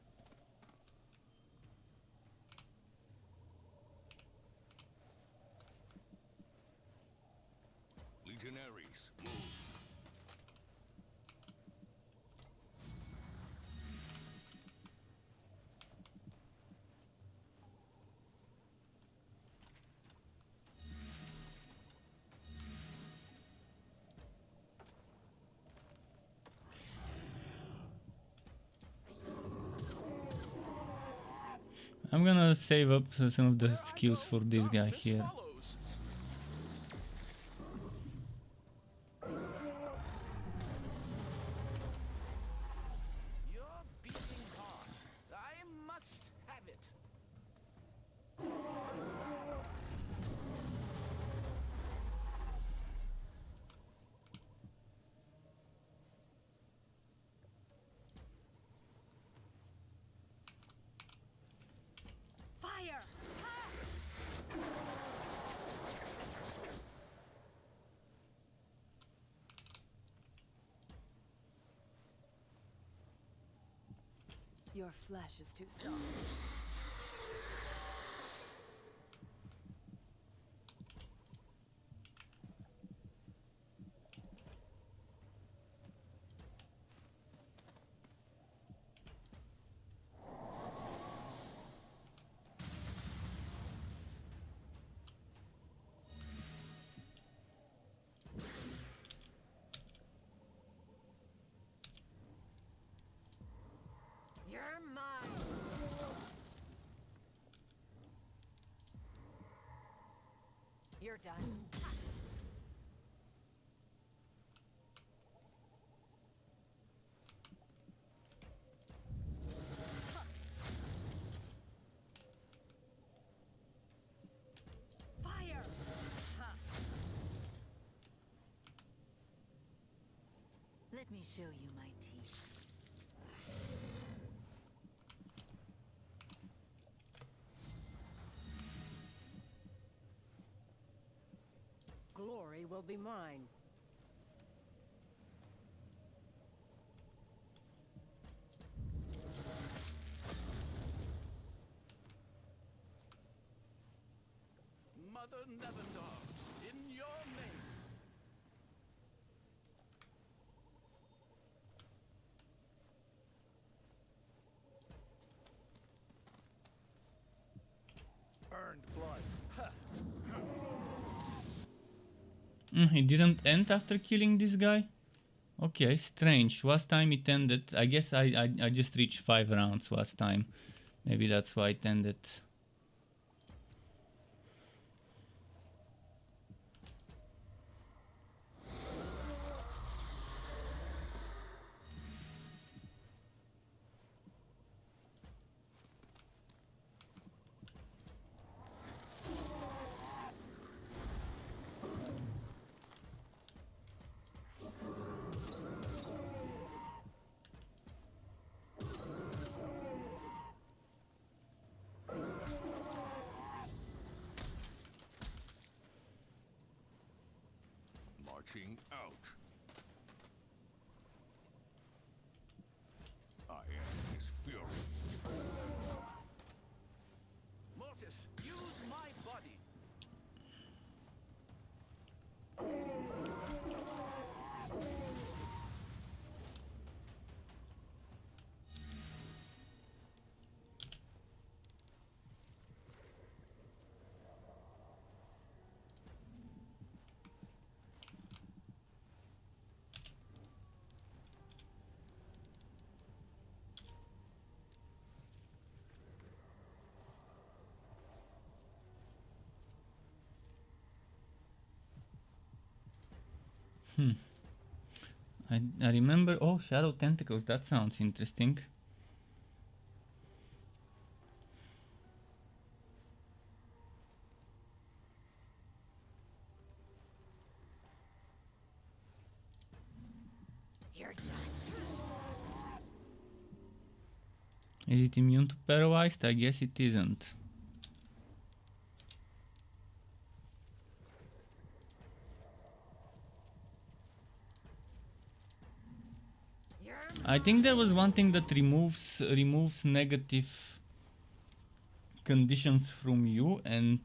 Legionaries, move. I'm gonna save up some of the skills for this guy here. Follows. Your beating heart. I must have it. Fire! Your flesh is too soft. You're mine. You're done. Fire! Let me show you my teeth. Glory will be mine. Mother Nevendaar, in your name. Earned blood. Ha! He didn't end after killing this guy? Okay, strange. Last time it ended. I guess I just reached 5 rounds last time. Maybe that's why it ended. Marching out. I am his fury. Mortis, use my body. I remember. Oh, Shadow Tentacles. That sounds interesting. You're done. Is it immune to paralyzed? I guess it isn't. You're I think there was one thing that removes negative conditions from you and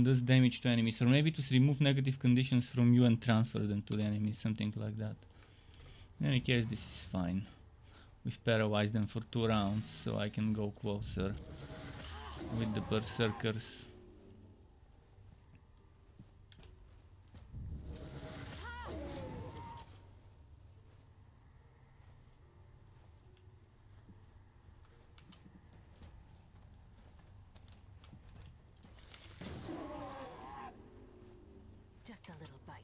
does damage to enemies, or maybe to remove negative conditions from you and transfer them to the enemies, something like that. In any case, this is fine. We've paralyzed them for 2 rounds, so I can go closer with the berserkers. Just a little bite.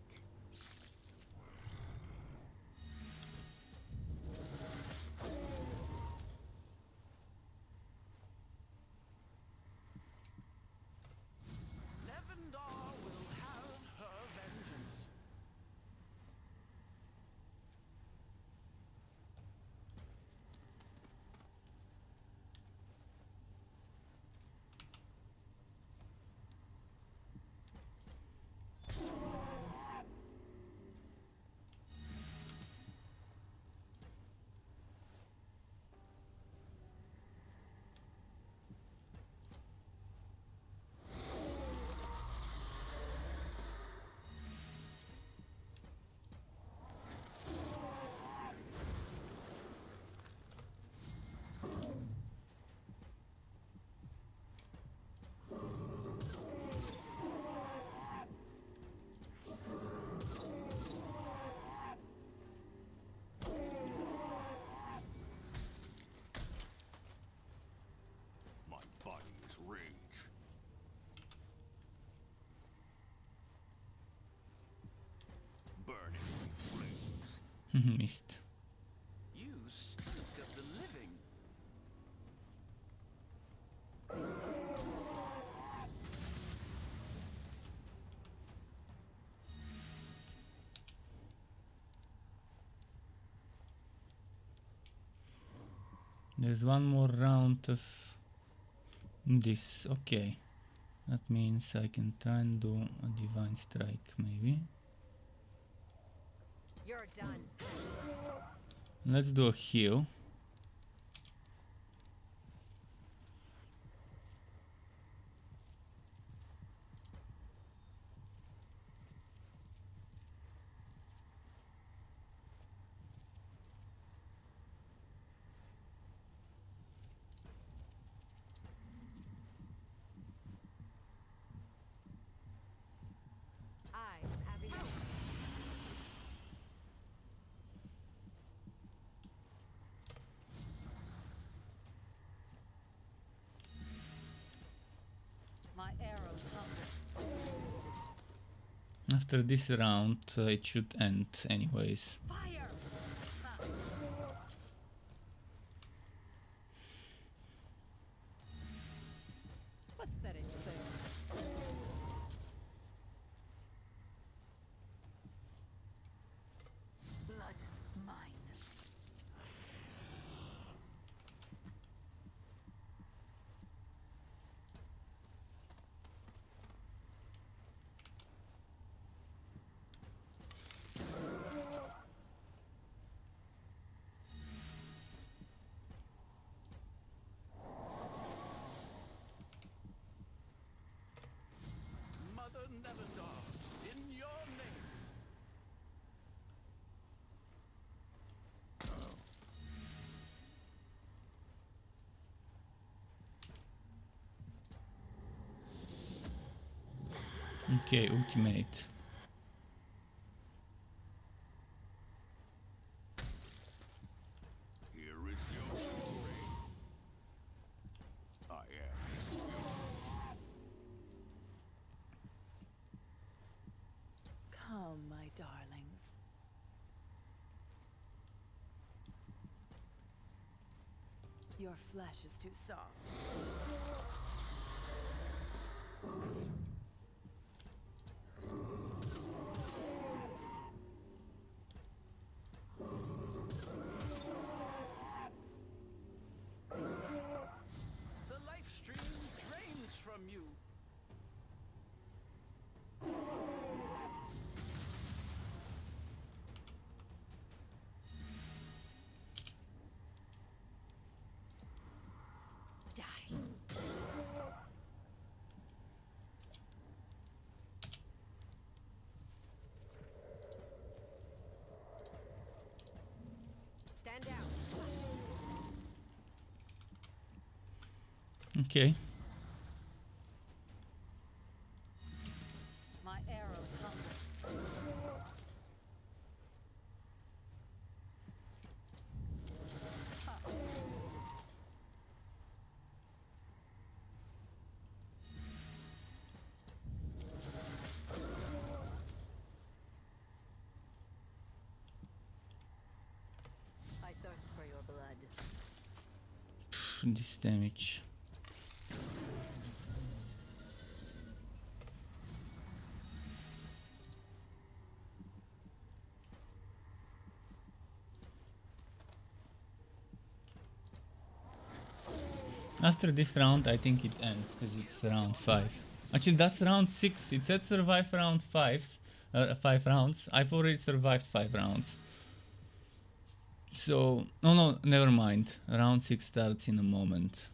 burn it in flames. Missed. You stink of the living. There's one more round of this. Okay. That means I can try and do a divine strike, maybe. You're done. Let's do a heal. I am having a My arrows hunger. After this round, it should end anyways. Fire! Ha. Pathetic thing. Blood mine. Mother Nevendaar, in your name. Okay, ultimate. Here is your glory. I am his fury. Come, my darlings. Your flesh is too soft. The life stream drains from you. die. Stand down. Okay. My arrows hunger. Ha. I thirst for your blood. This damage. After this round, I think it ends because it's round 5. Actually, that's round 6. It said survive round 5s, 5 rounds. I've already survived 5 rounds. So, no, never mind. Round 6 starts in a moment.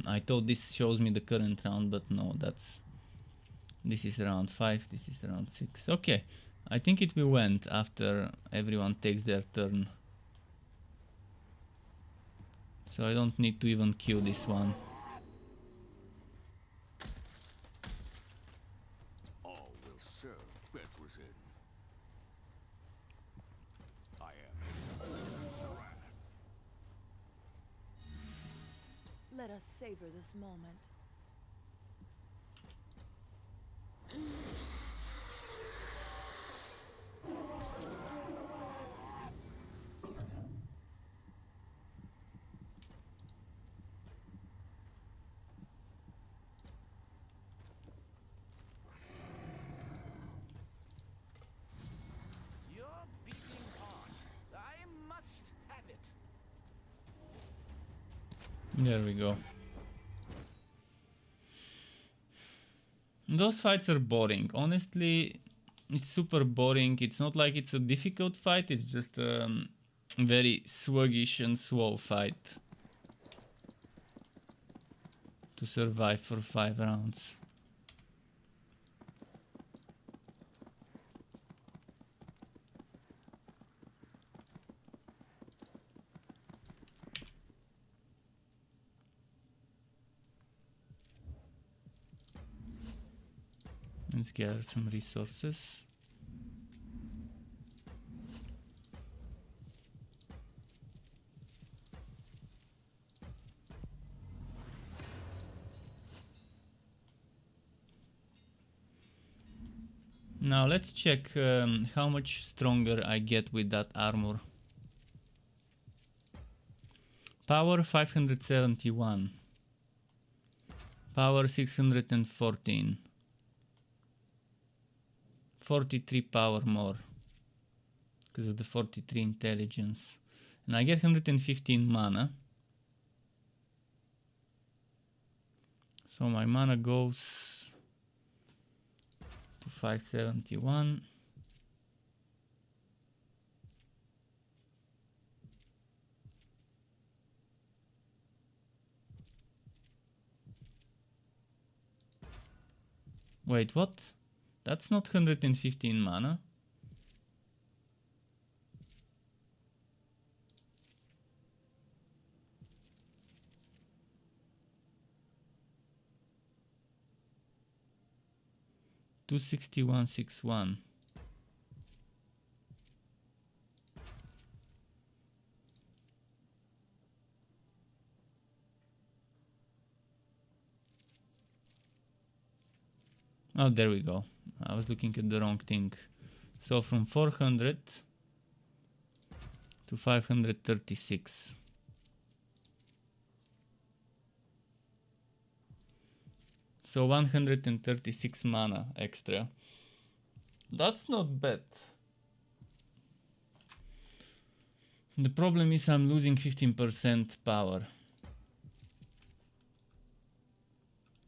I thought this shows me the current round, but no, this is round 5, this is round 6. Okay, I think it will end after everyone takes their turn. So I don't need to even kill this one. All will serve Bethlehem. I am his wrath. Let us savor this moment. There we go. Those fights are boring. Honestly, it's super boring. It's not like it's a difficult fight, it's just a very sluggish and slow fight to survive for 5 rounds. Let's gather some resources. Now let's check how much stronger I get with that armor. Power 571. Power 614. 43 power more because of the 43 intelligence, and I get 115 mana, so my mana goes to 571. Wait, what? That's not 115 mana. Two 6161. Oh, there we go. I was looking at the wrong thing. So from 400 to 536. So 136 mana extra. That's not bad. The problem is I'm losing 15% power,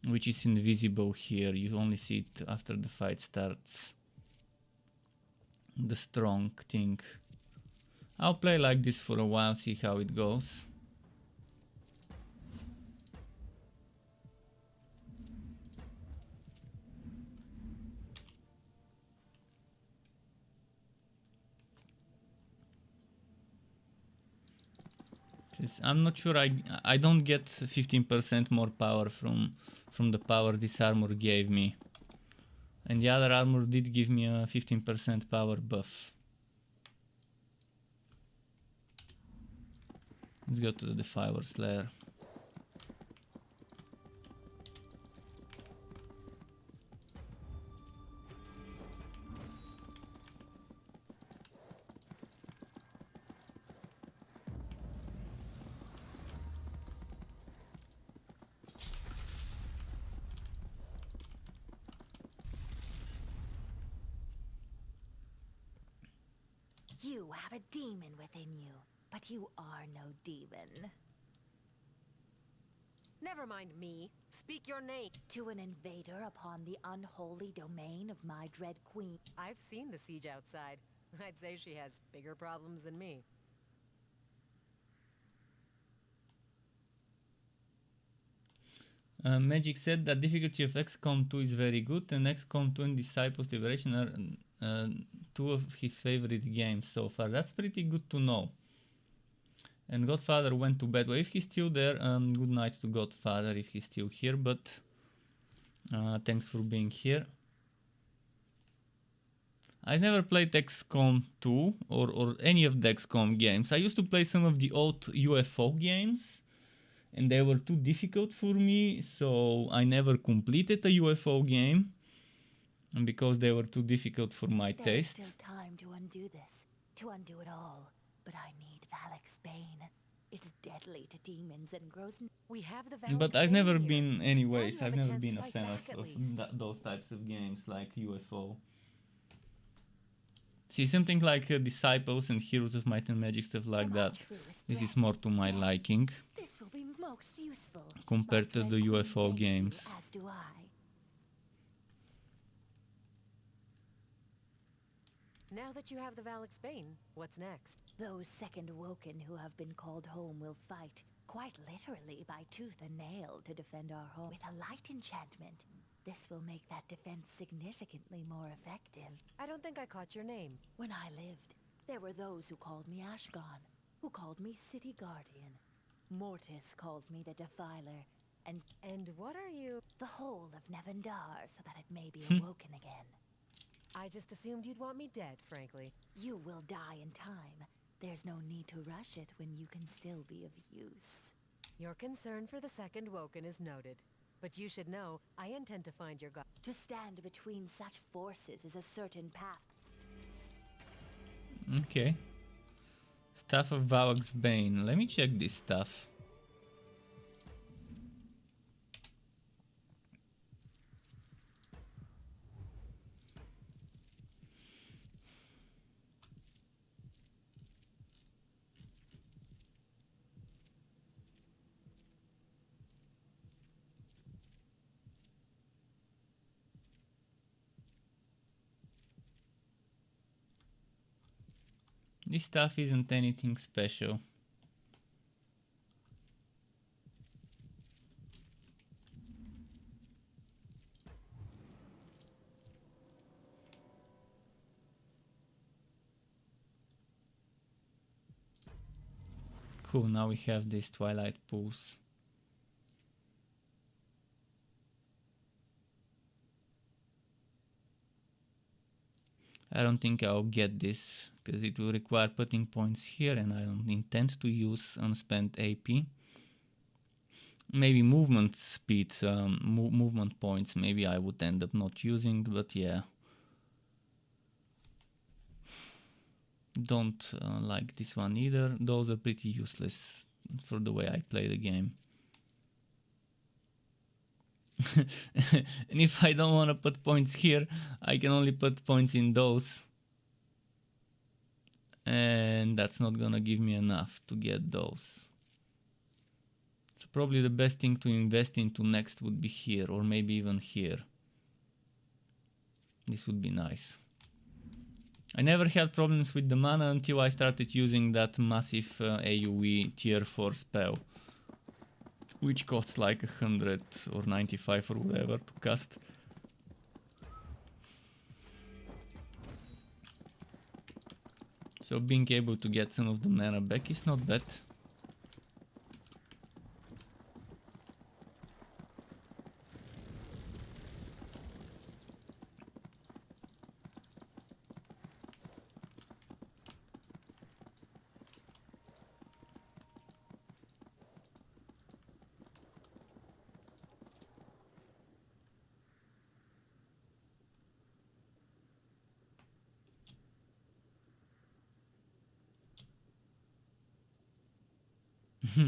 which is invisible here. You only see it after the fight starts. The strong thing. I'll play like this for a while, see how it goes. I'm not sure. I don't get 15% more power from the power this armor gave me, and the other armor did give me a 15% power buff. Let's go to the Defiler Slayer. You have a demon within you, but you are no demon. Never mind me. Speak your name. To an invader upon the unholy domain of my dread queen. I've seen the siege outside. I'd say she has bigger problems than me. Magic said that difficulty of XCOM 2 is very good, and XCOM 2 and Disciples Liberation are two of his favorite games so far. That's pretty good to know. And Godfather went to bed. Well, if he's still there, good night to Godfather if he's still here, but thanks for being here. I never played XCOM 2 or any of the XCOM games. I used to play some of the old UFO games, and they were too difficult for me, so I never completed a UFO game, and because they were too difficult for my taste. There's still time to undo this, to undo it all, but I need Valak's Bane. It's deadly to demons and grows. We have the Valak's But I've Bane never here. been, Now anyways, you have I've a never chance been to a fight fan back at of least. those types of games like UFO. See, something like Disciples and Heroes of Might and Magic, stuff like that. This is more to my liking. This will be Most useful. compared to My the Dread Queen UFO thanks you, games. as do I. Now that you have the Valak's Bane, what's next? Those second Woken who have been called home will fight, quite literally by tooth and nail, to defend our home. With a light enchantment, this will make that defense significantly more effective. I don't think I caught your name. When I lived, there were those who called me Ashgon, who called me City Guardian. Mortis calls me the Defiler, And what are you? the whole of Nevendaar, so that it may be awoken again. I just assumed you'd want me dead, frankly. You will die in time. There's no need to rush it when you can still be of use. Your concern for the second Woken is noted. But you should know, I intend to find your god. To stand between such forces is a certain path. Okay. Staff of Valak's Bane. Let me check this stuff. This stuff isn't anything special. Cool, now we have these twilight pools. I don't think I'll get this because it will require putting points here and I don't intend to use unspent AP. Maybe movement speed, movement points, maybe I would end up not using, but yeah. Don't like this one either. Those are pretty useless for the way I play the game. And if I don't want to put points here, I can only put points in those. And that's not gonna give me enough to get those. So probably the best thing to invest into next would be here, or maybe even here. This would be nice. I never had problems with the mana until I started using that massive AoE tier 4 spell, which costs like 100 or 95 or whatever to cast. So being able to get some of the mana back is not bad. Hmm.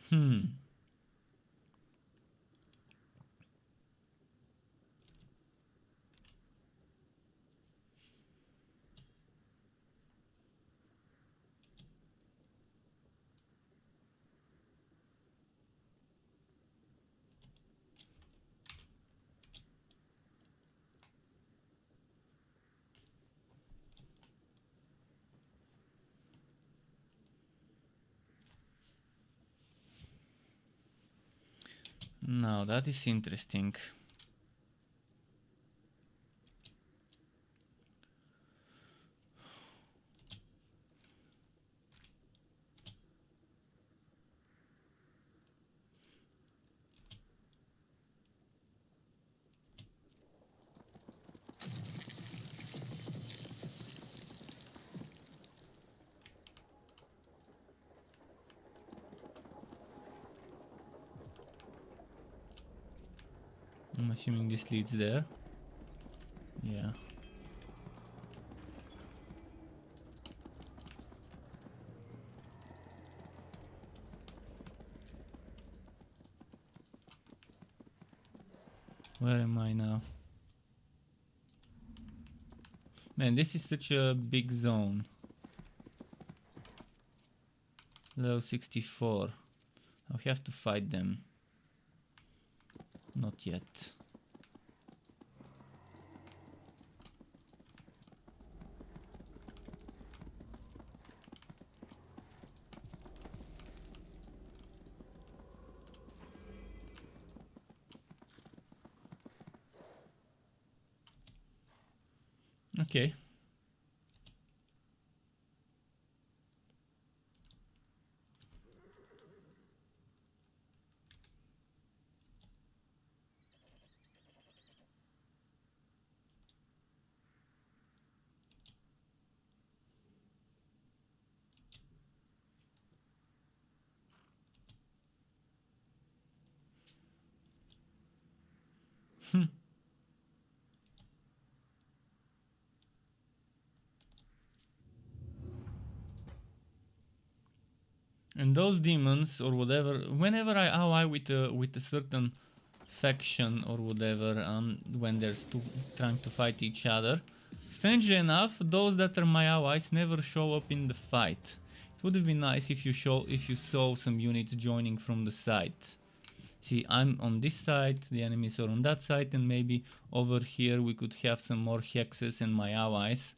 Hmm. Now that is interesting. I'm assuming this leads there. Yeah. Where am I now? Man, this is such a big zone. Level 64. I'll have to fight them. Not yet. Okay. And those demons or whatever, whenever I ally with a certain faction or whatever, when there's two trying to fight each other, strangely enough, those that are my allies never show up in the fight. It would have been nice if you saw some units joining from the side. See, I'm on this side, the enemies are on that side, and maybe over here we could have some more hexes and my allies.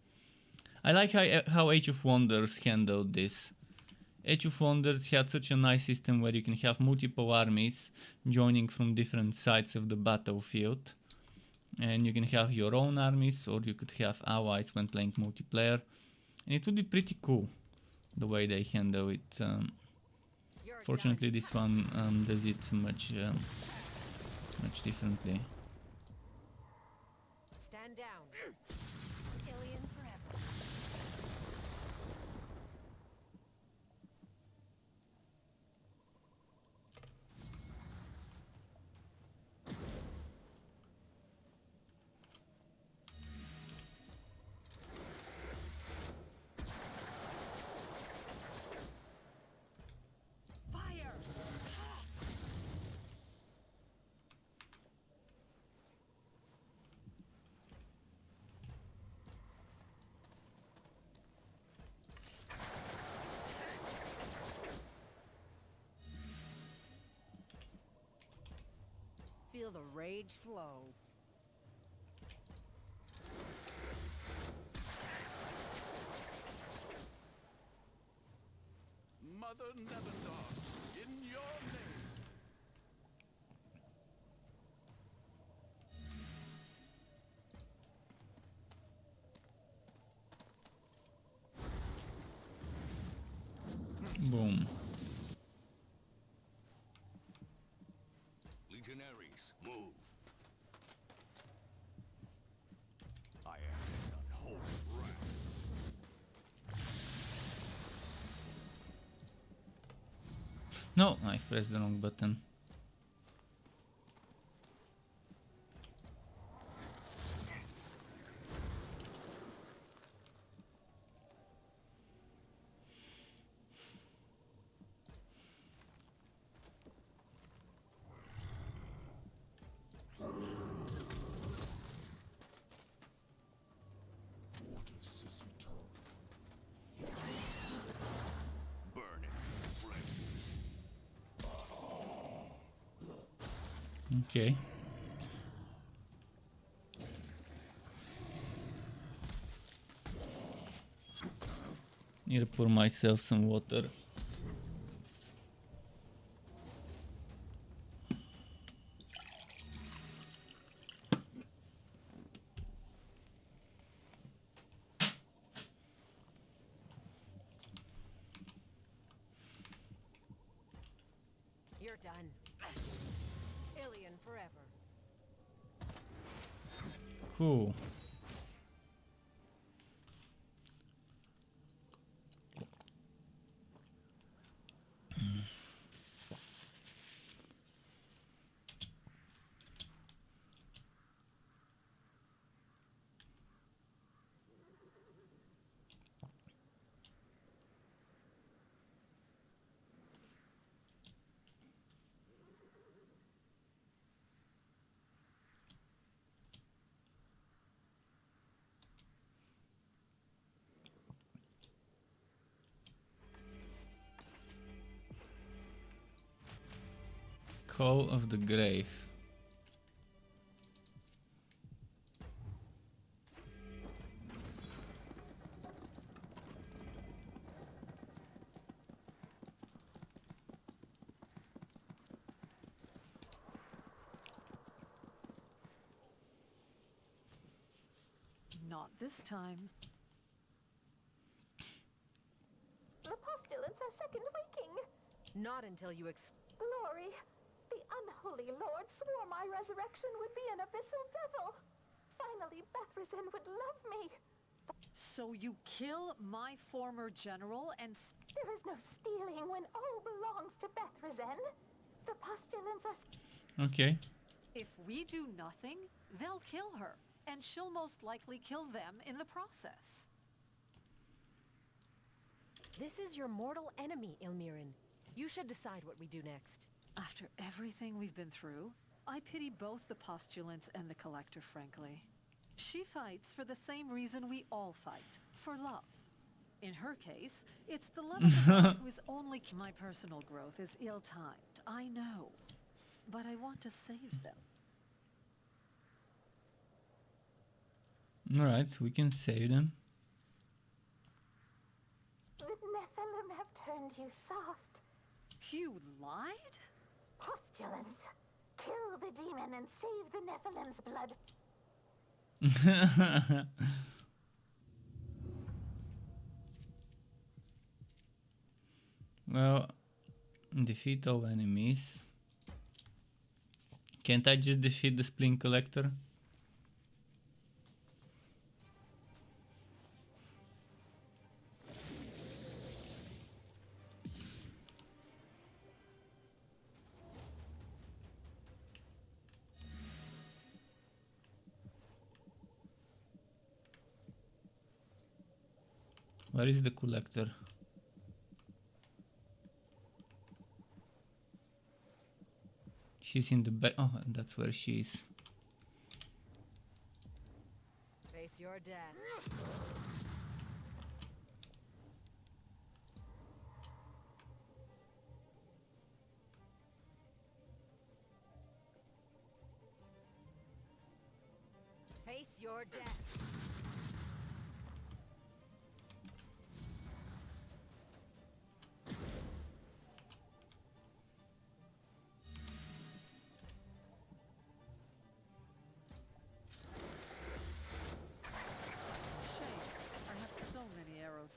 I like how Age of Wonders handled this. Age of Wonders had such a nice system where you can have multiple armies joining from different sides of the battlefield. And you can have your own armies, or you could have allies when playing multiplayer. And it would be pretty cool, the way they handle it. Fortunately, this one does it much differently. Stand down. Alien forever. Feel the rage flow. Mother Nevendaar, in your name. Boom. Legionaries, move. I am his unholy wrath. No, I've pressed the wrong button. Burning flames. Okay. Need to pour myself some water. You're done. Alien forever. Cool. Call of the Grave. Not this time. The postulants are second waking. Not until you Glory. The unholy lord swore my resurrection would be an abyssal devil. Finally, Bethrisen would love me. So you kill my former general and... There is no stealing when all belongs to Bethrisen. The postulants are... Okay. If we do nothing, they'll kill her. And she'll most likely kill them in the process. This is your mortal enemy, Ilmirin. You should decide what we do next. After everything we've been through, I pity both the postulants and the Collector, frankly. She fights for the same reason we all fight, for love. In her case, it's the love of the man who is only... My personal growth is ill-timed, I know. But I want to save them. Alright, so we can save them. The Nephilim have turned you soft. You lied? Postulants, kill the demon and save the Nephilim's blood. Well, defeat all enemies. Can't I just defeat the Splint Collector? Where is the collector? She's in the back. Oh, that's where she is. Face your death. Face your death.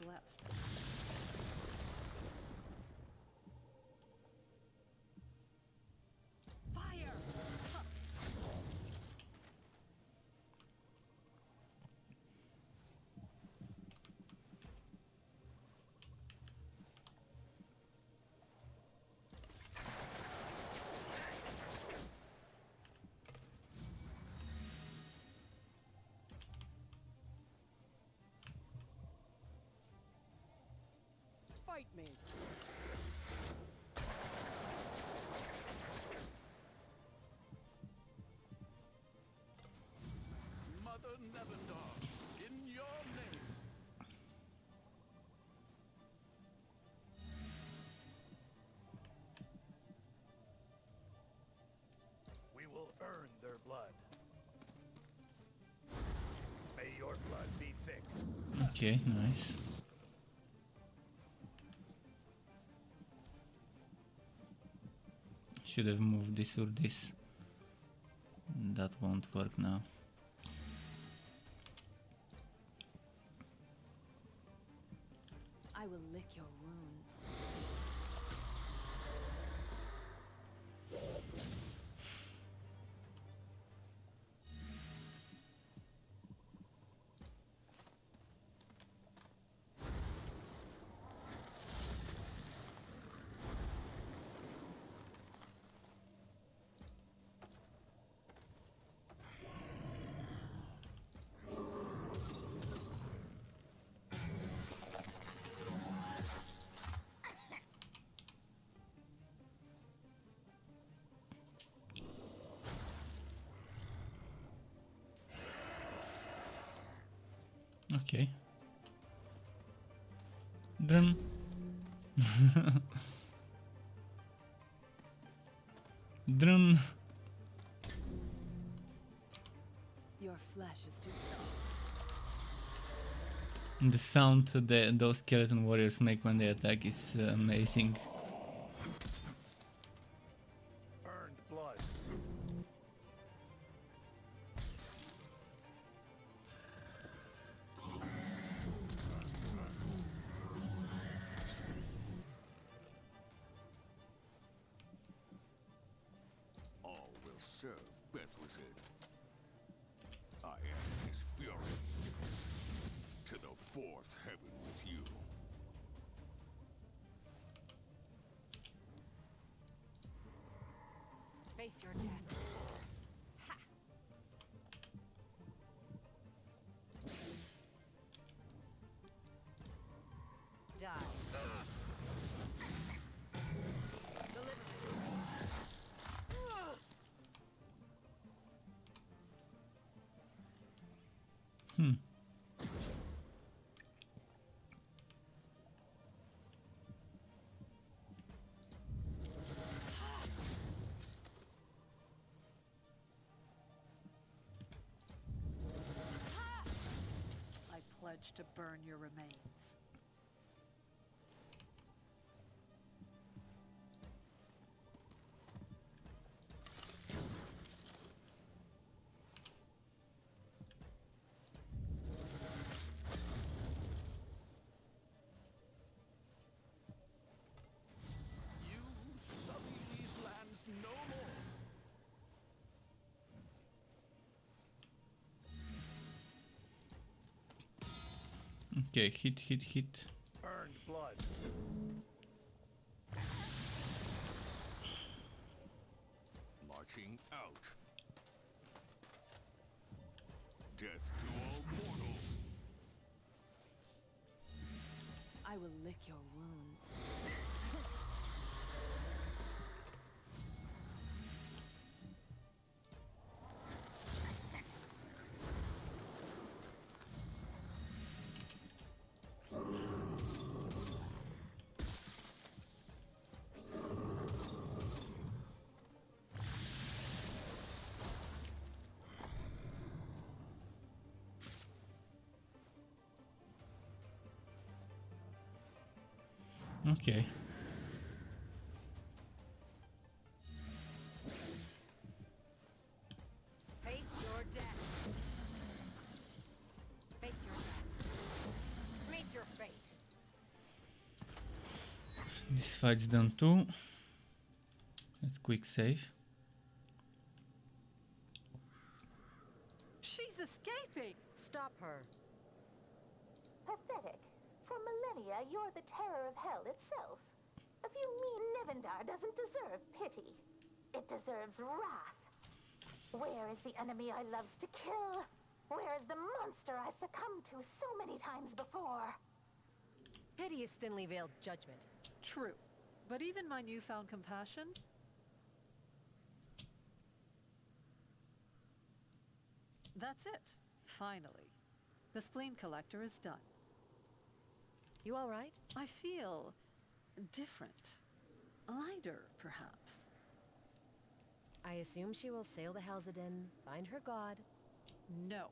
Left. Fire! Fight me. Mother Nevendaar, in your name. We will earn their blood. May your blood be thick. Okay, nice. Should have moved this or this. That won't work now. I will lick your wounds. Okay. Drum. Drun. Your flesh is too soft. The sound that those skeleton warriors make when they attack is amazing. Earned blood. All will serve Bethlehem. I am his fury. To the fourth heaven with you. Face your death. Ha! Die. Hmm. I pledge to burn your remains. You sully these lands no more. Okay, hit. Earned blood. Marching out. Death to all mortals. I will lick your wounds. Okay. Face your death. Face your death. Meet your fate. This fight's done too. Let's quick save. She's escaping! Stop her. Pathetic. For millennia, you're the terror of hell itself. A few mean Nevendaar doesn't deserve pity. It deserves wrath. Where is the enemy I loves to kill? Where is the monster I succumbed to so many times before? Pity is thinly veiled judgment. True. But even my newfound compassion? That's it. Finally. The spleen collector is done. You all right? I feel different. Lighter, perhaps. I assume she will sail the Halzaden, find her god. No.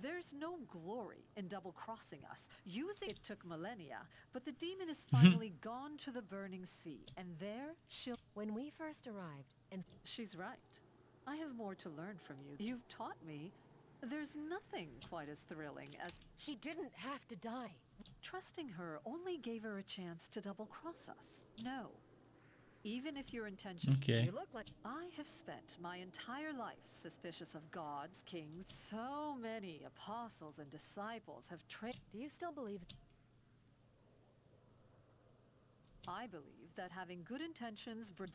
There's no glory in double-crossing us. It took millennia, but the demon is finally gone to the burning sea, and there she'll... When we first arrived, and She's right. I have more to learn from you. You've taught me there's nothing quite as thrilling as... she didn't have to die. Trusting her only gave her a chance to double-cross us. No. Even if your intention... Okay. You look like... I have spent my entire life suspicious of gods, kings. So many apostles and disciples have trained... Do you still believe... I believe that having good intentions, but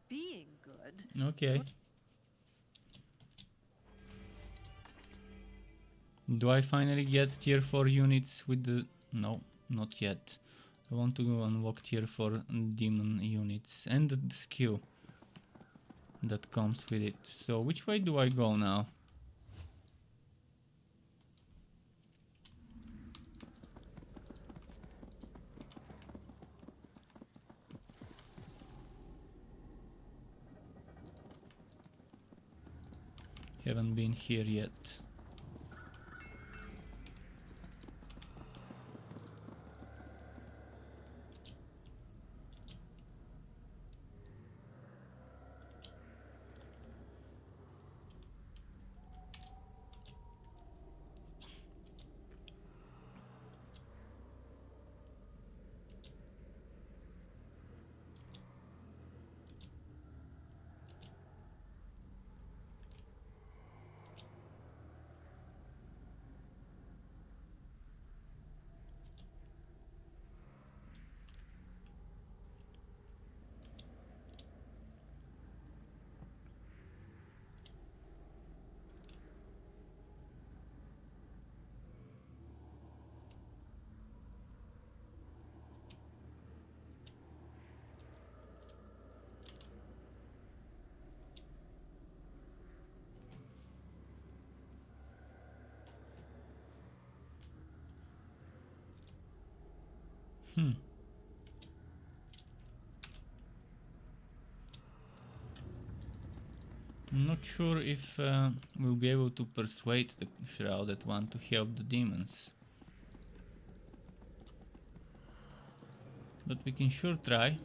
being good... Okay. Do I finally get tier 4 units with the... No, not yet. I want to go unlock tier 4 demon units and the skill that comes with it. So which way do I go now? Haven't been here yet. I'm not sure if we'll be able to persuade the Shrouded One to help the demons. But we can sure try.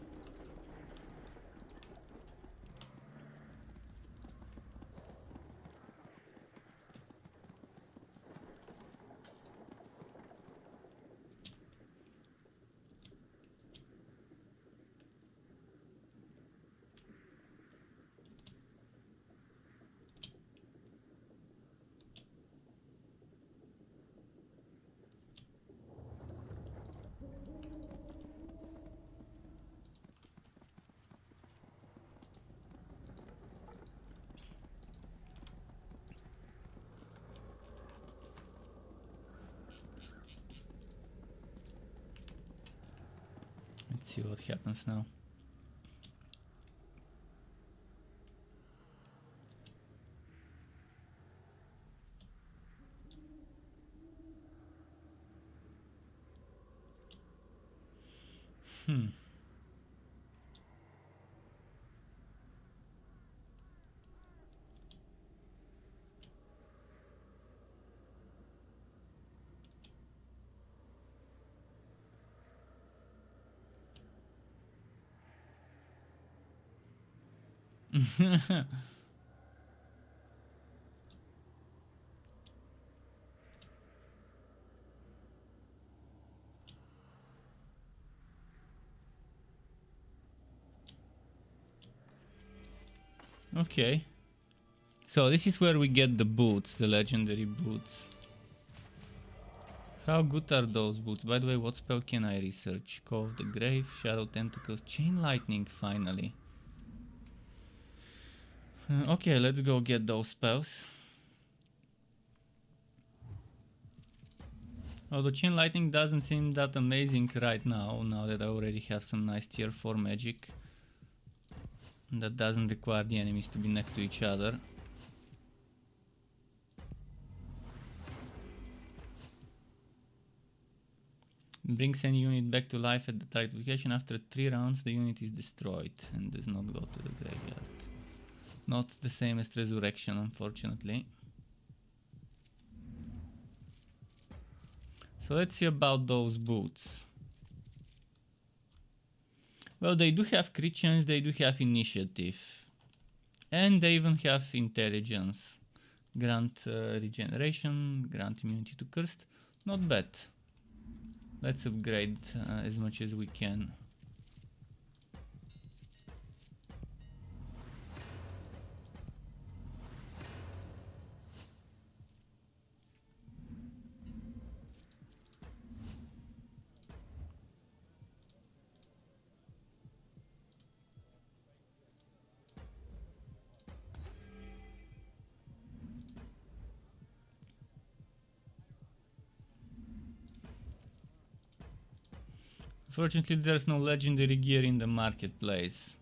Let's see what happens now. Okay. So this is where we get the boots, the legendary boots. How good are those boots? By the way, what spell can I research? Call of the Grave, Shadow Tentacles, Chain Lightning, finally. Okay, let's go get those spells. Although Chain Lightning doesn't seem that amazing right now, now that I already have some nice tier 4 magic. That doesn't require the enemies to be next to each other. Brings any unit back to life at the target location. After 3 rounds, the unit is destroyed and does not go to the graveyard. Not the same as Resurrection, unfortunately. So let's see about those boots. Well, they do have crit chance, they do have initiative. And they even have intelligence. Grant regeneration, grant immunity to cursed. Not bad. Let's upgrade as much as we can. Fortunately, there's no legendary gear in the marketplace.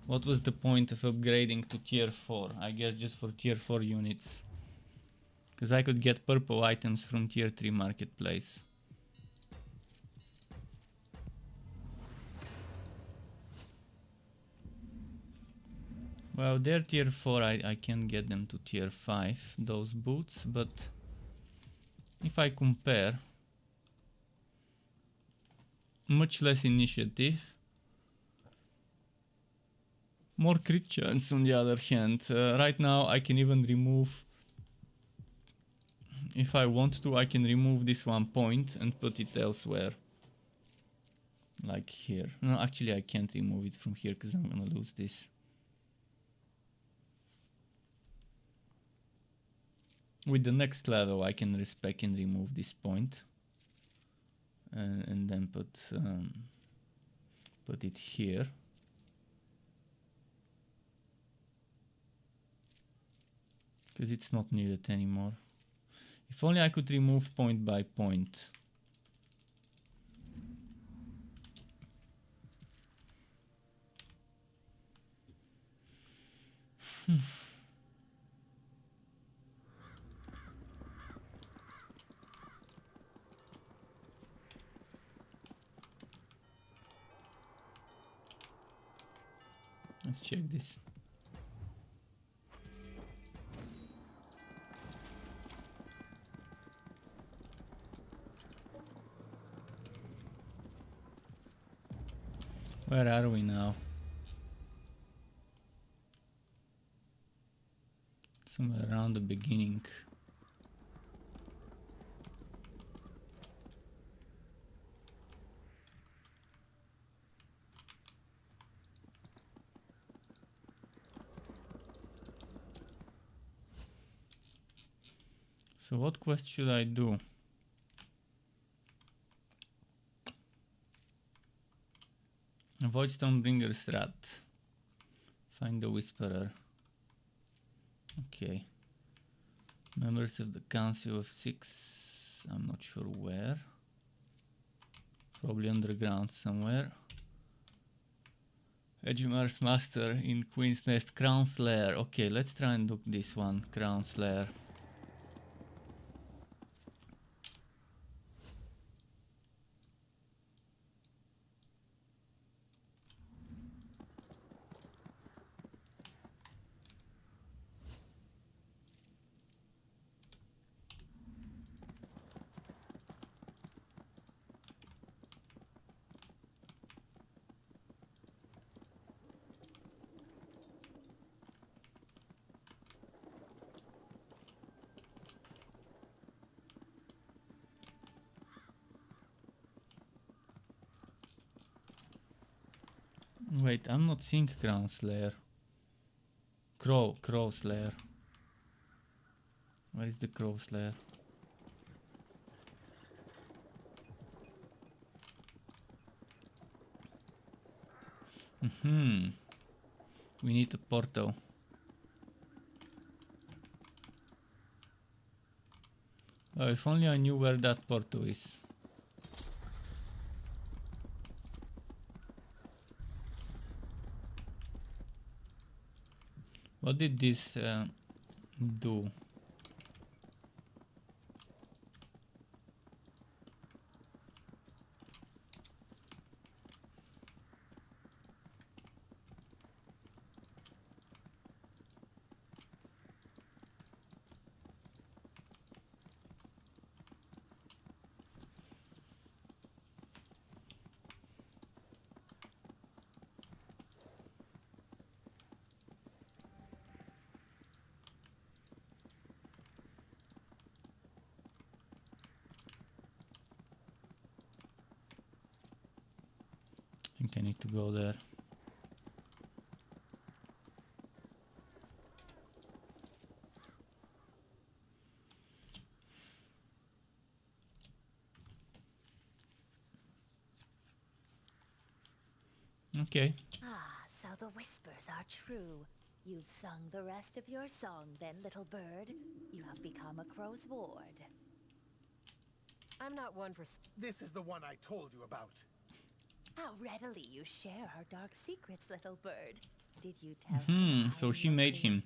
What was the point of upgrading to tier 4? I guess just for tier 4 units. Because I could get purple items from tier 3 marketplace. Well, they're tier 4, I can get them to tier 5, those boots, but if I compare, much less initiative, more crit chance on the other hand. Right now I can even remove, if I want to, I can remove this 1 point and put it elsewhere. Like here. No, actually I can't remove it from here because I'm gonna lose this. With the next level I can respec and remove this point. And then put it here. Because it's not needed anymore. If only I could remove point by point. Let's check this. Where are we now? Somewhere around the beginning. So what quest should I do? Avoid Stonebringer's rat. Find the Whisperer. Okay. Members of the Council of Six. I'm not sure where. Probably underground somewhere. Edgemar's Master in Queen's Nest. Crown Slayer. Okay, let's try and look this one. Crown Slayer. Wait, I'm not seeing Crown Slayer. Crow Slayer. Where is the Crow Slayer? We need a portal. Oh, if only I knew where that portal is. What did this do? I think I need to go there. Okay. Ah, so the whispers are true. You've sung the rest of your song then, little bird. You have become a crow's ward. I'm not one for... This is the one I told you about. How readily you share our dark secrets, little bird. Did you tell her? So she made him.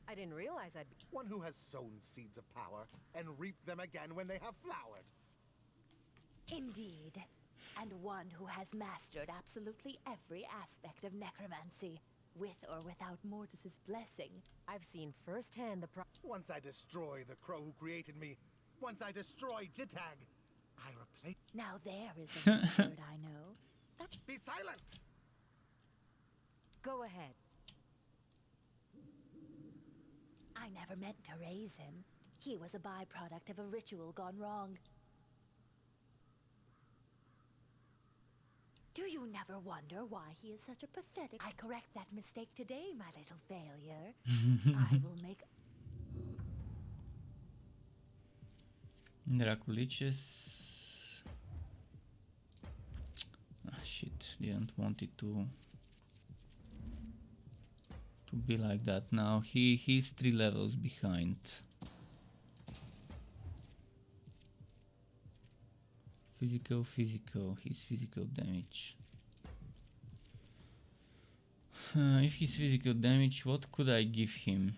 I didn't realize I'd be... One who has sown seeds of power and reaped them again when they have flowered. Indeed. And one who has mastered absolutely every aspect of necromancy. with or without Mortis's blessing. I've seen firsthand the Once I destroy the crow who created me, once I destroy Jitag, I replace... Now there is a word I know. Be silent! Go ahead. I never meant to raise him. He was a byproduct of a ritual gone wrong. Do you never wonder why he is such a pathetic... I correct that mistake today, my little failure. I will make... Draculiches. Ah shit, didn't want it to be like that now. He's 3 levels behind. Physical, his physical damage. If his physical damage, what could I give him?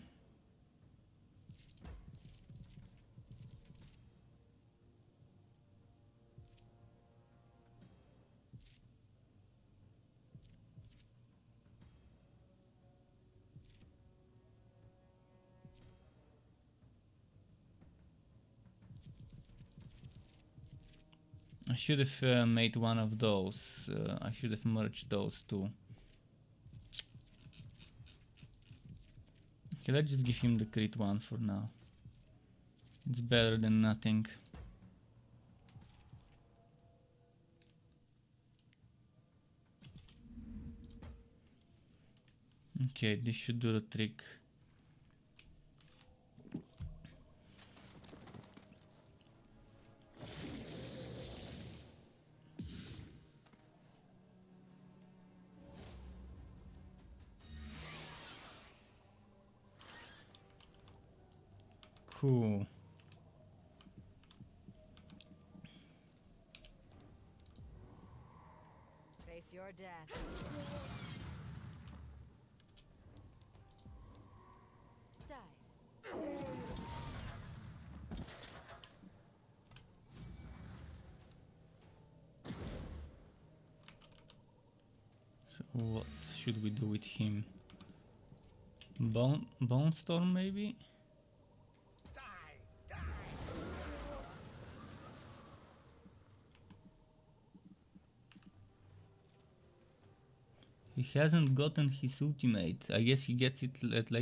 I should have made one of those. I should have merged those two. Okay, let's just give him the crit one for now. It's better than nothing. Okay, this should do the trick. Cool. Face your death. Die. So what should we do with him? Bone Storm maybe? He hasn't gotten his ultimate. I guess he gets it at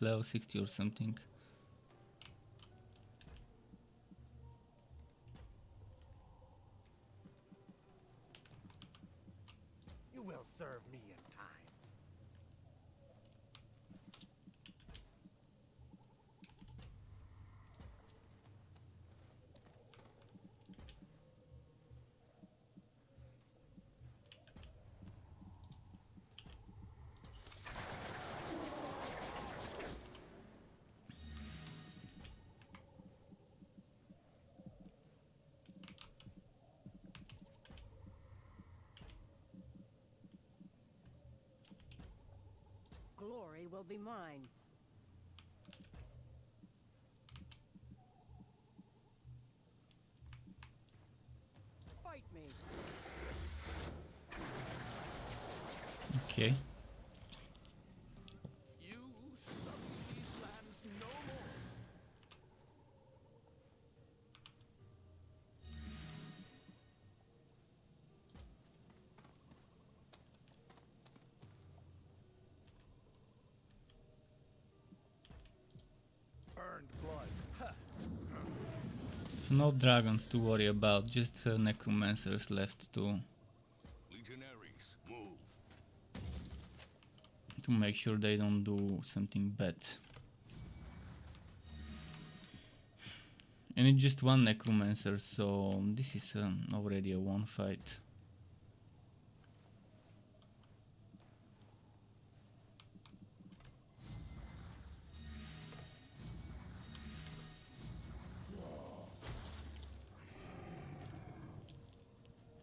level 60 or something. You will serve me in time. Glory will be mine. Fight me. Okay. You suffer these lands no more. Earned blood. So no dragons to worry about, just necromancers left to Legionaries, move. make sure they don't do something bad. And it's just one necromancer, so this is already a one fight.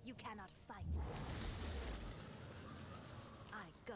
You cannot fight. I go.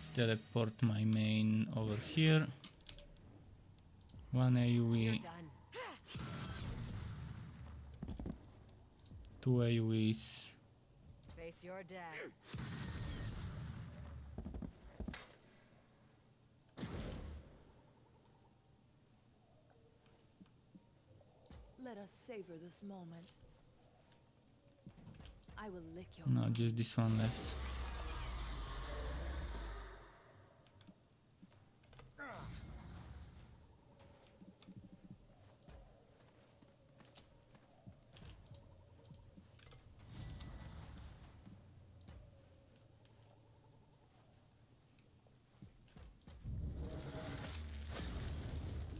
Let's teleport my main over here. One AoE, two AoEs. Face your death. Let us savor this moment. I will lick your No, just this one left.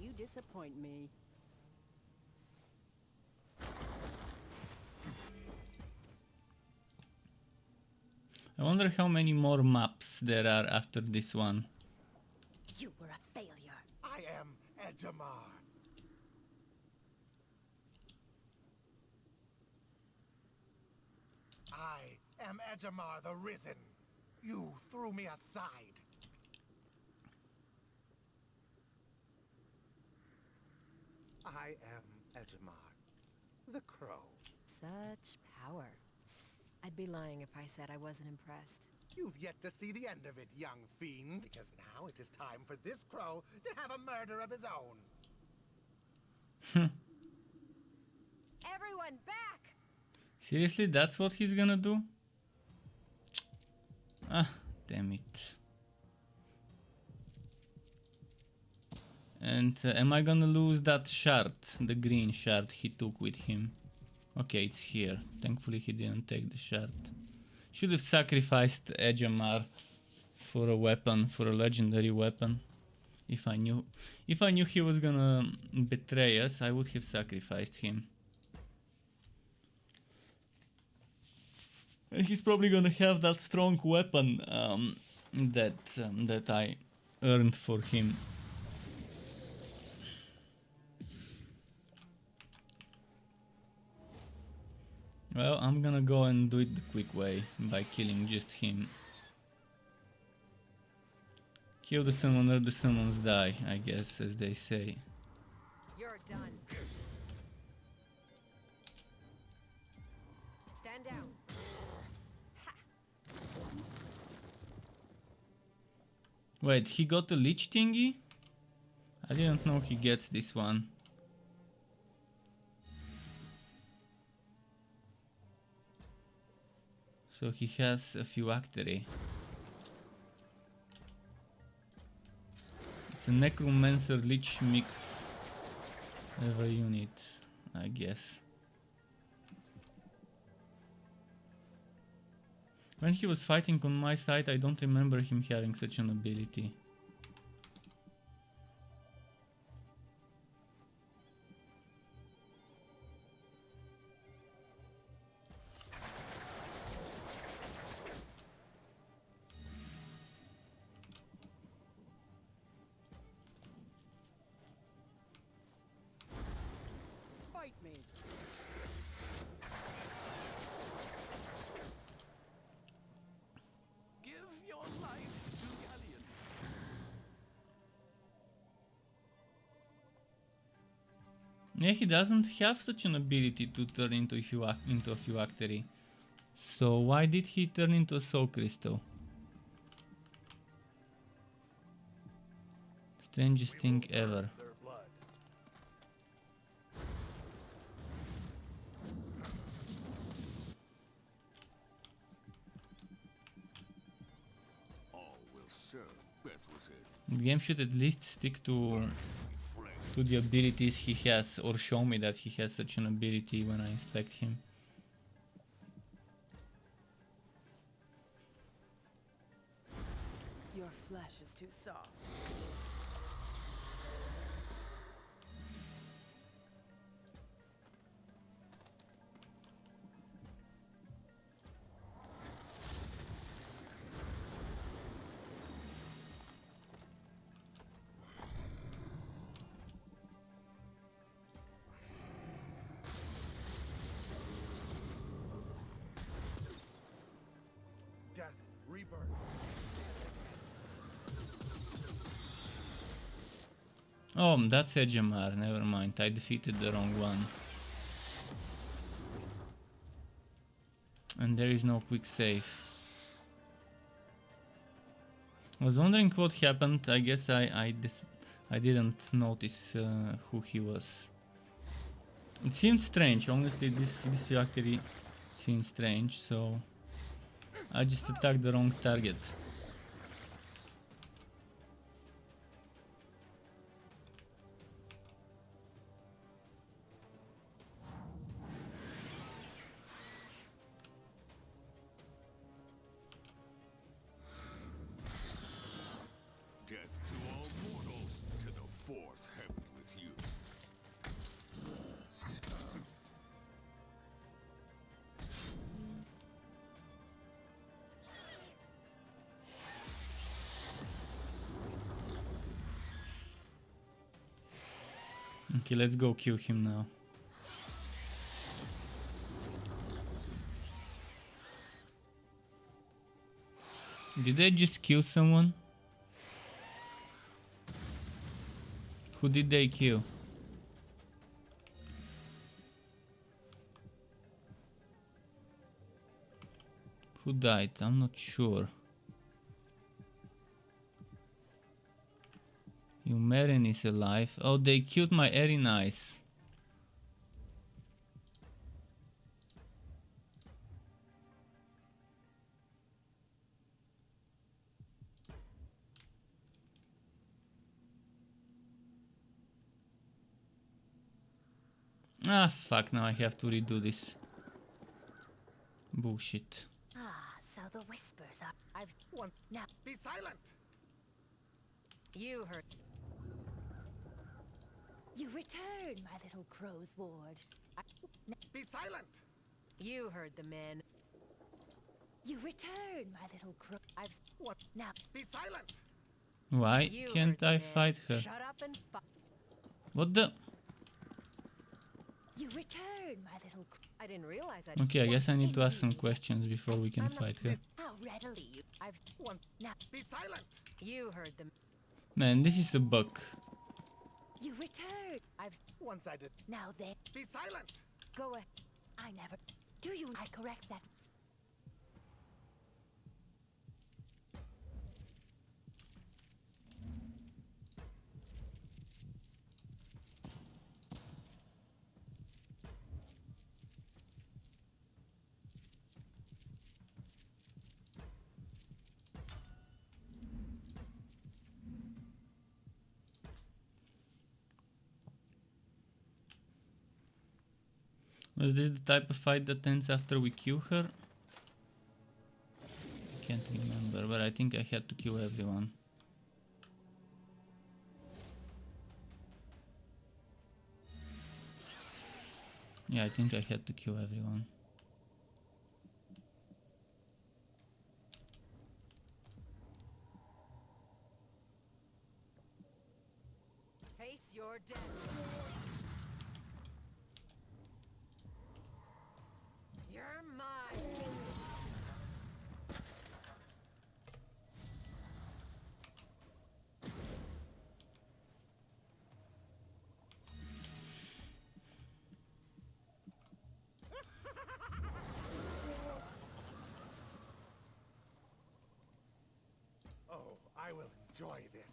You disappoint me. I wonder how many more maps there are after this one. You were a failure. I am Edgemar. I am Edgemar the Risen. You threw me aside. I am Edgemar, the Crow. Such power. I'd be lying if I said I wasn't impressed. You've yet to see the end of it, young fiend. Because now it is time for this crow to have a murder of his own. Everyone back! Seriously, that's what he's gonna do? Ah, damn it. And am I gonna lose that shard, the green shard he took with him? Okay, it's here. Thankfully he didn't take the shard. Should have sacrificed Edgemar for a weapon, for a legendary weapon. If I knew he was gonna betray us, I would have sacrificed him. And he's probably gonna have that strong weapon that I earned for him. Well, I'm gonna go and do it the quick way, by killing just him. Kill the summoner, the summons die, I guess, as they say. You're done. Stand down. Wait, he got the leech thingy? I didn't know he gets this one. So he has a phylactery. It's a necromancer lich mix every unit, I guess. When he was fighting on my side, I don't remember him having such an ability. Fight me. Give your life to Galleon. Yeah, he doesn't have such an ability to turn into a phylactery. So why did he turn into a soul crystal? Strangest thing ever. Their blood. All will serve, Beth was it. The game should at least stick to the abilities he has, or show me that he has such an ability when I inspect him. Your flesh is too soft. Death, rebirth. Oh, that's Ejemar, never mind, I defeated the wrong one. And there is no quick save. I was wondering what happened. I guess I didn't notice who he was. It seemed strange, honestly. This factory seemed strange, so I just attacked the wrong target. Death to all mortals, to the fourth heaven with you. Okay, let's go kill him now. Did they just kill someone? Who did they kill? Who died? I'm not sure. Umeren is alive. Oh, they killed my Erinais. Ah, fuck, now I have to redo this. Bullshit. Ah, so the whispers are... I've one. Now, be silent. You heard. You return, my little crow's ward. Be silent. You heard the man. You return, my little crow. I've what? Now, be silent. Why You can't heard I the man. fight her? Shut up and What the? you return, my little. I didn't realize I. Okay, I guess I need to ask some questions before we can fight her. How readily you. I've One. Now, be silent. You heard them. Man, this is a bug. you return. I've Once I did. Now then, Be silent. go ahead. I never. Do you? I correct that. Was this the type of fight that ends after we kill her? Can't remember, but I think I had to kill everyone. Yeah, I think I had to kill everyone. face your death. You're mine. Oh, I will enjoy this.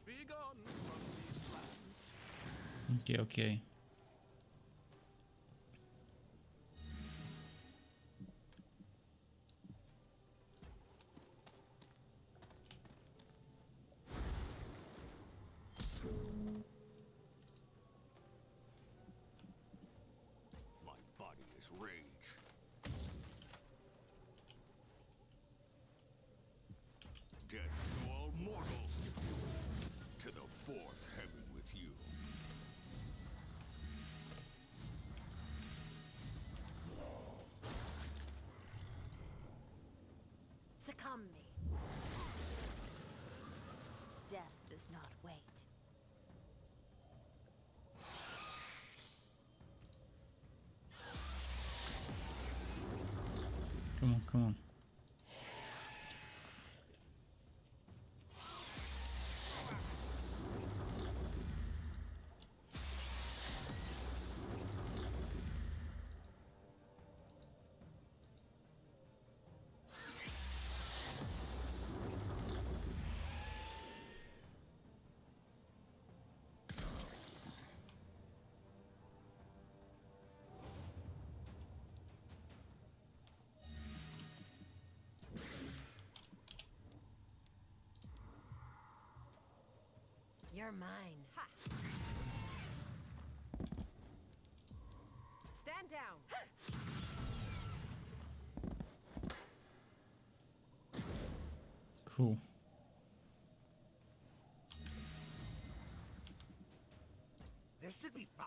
Be gone from these lands. Okay, okay. My body is rage. Death to all mortals. To the fourth heaven with you. Come on, come on. You're mine. Ha! Stand down. Cool. This should be fun.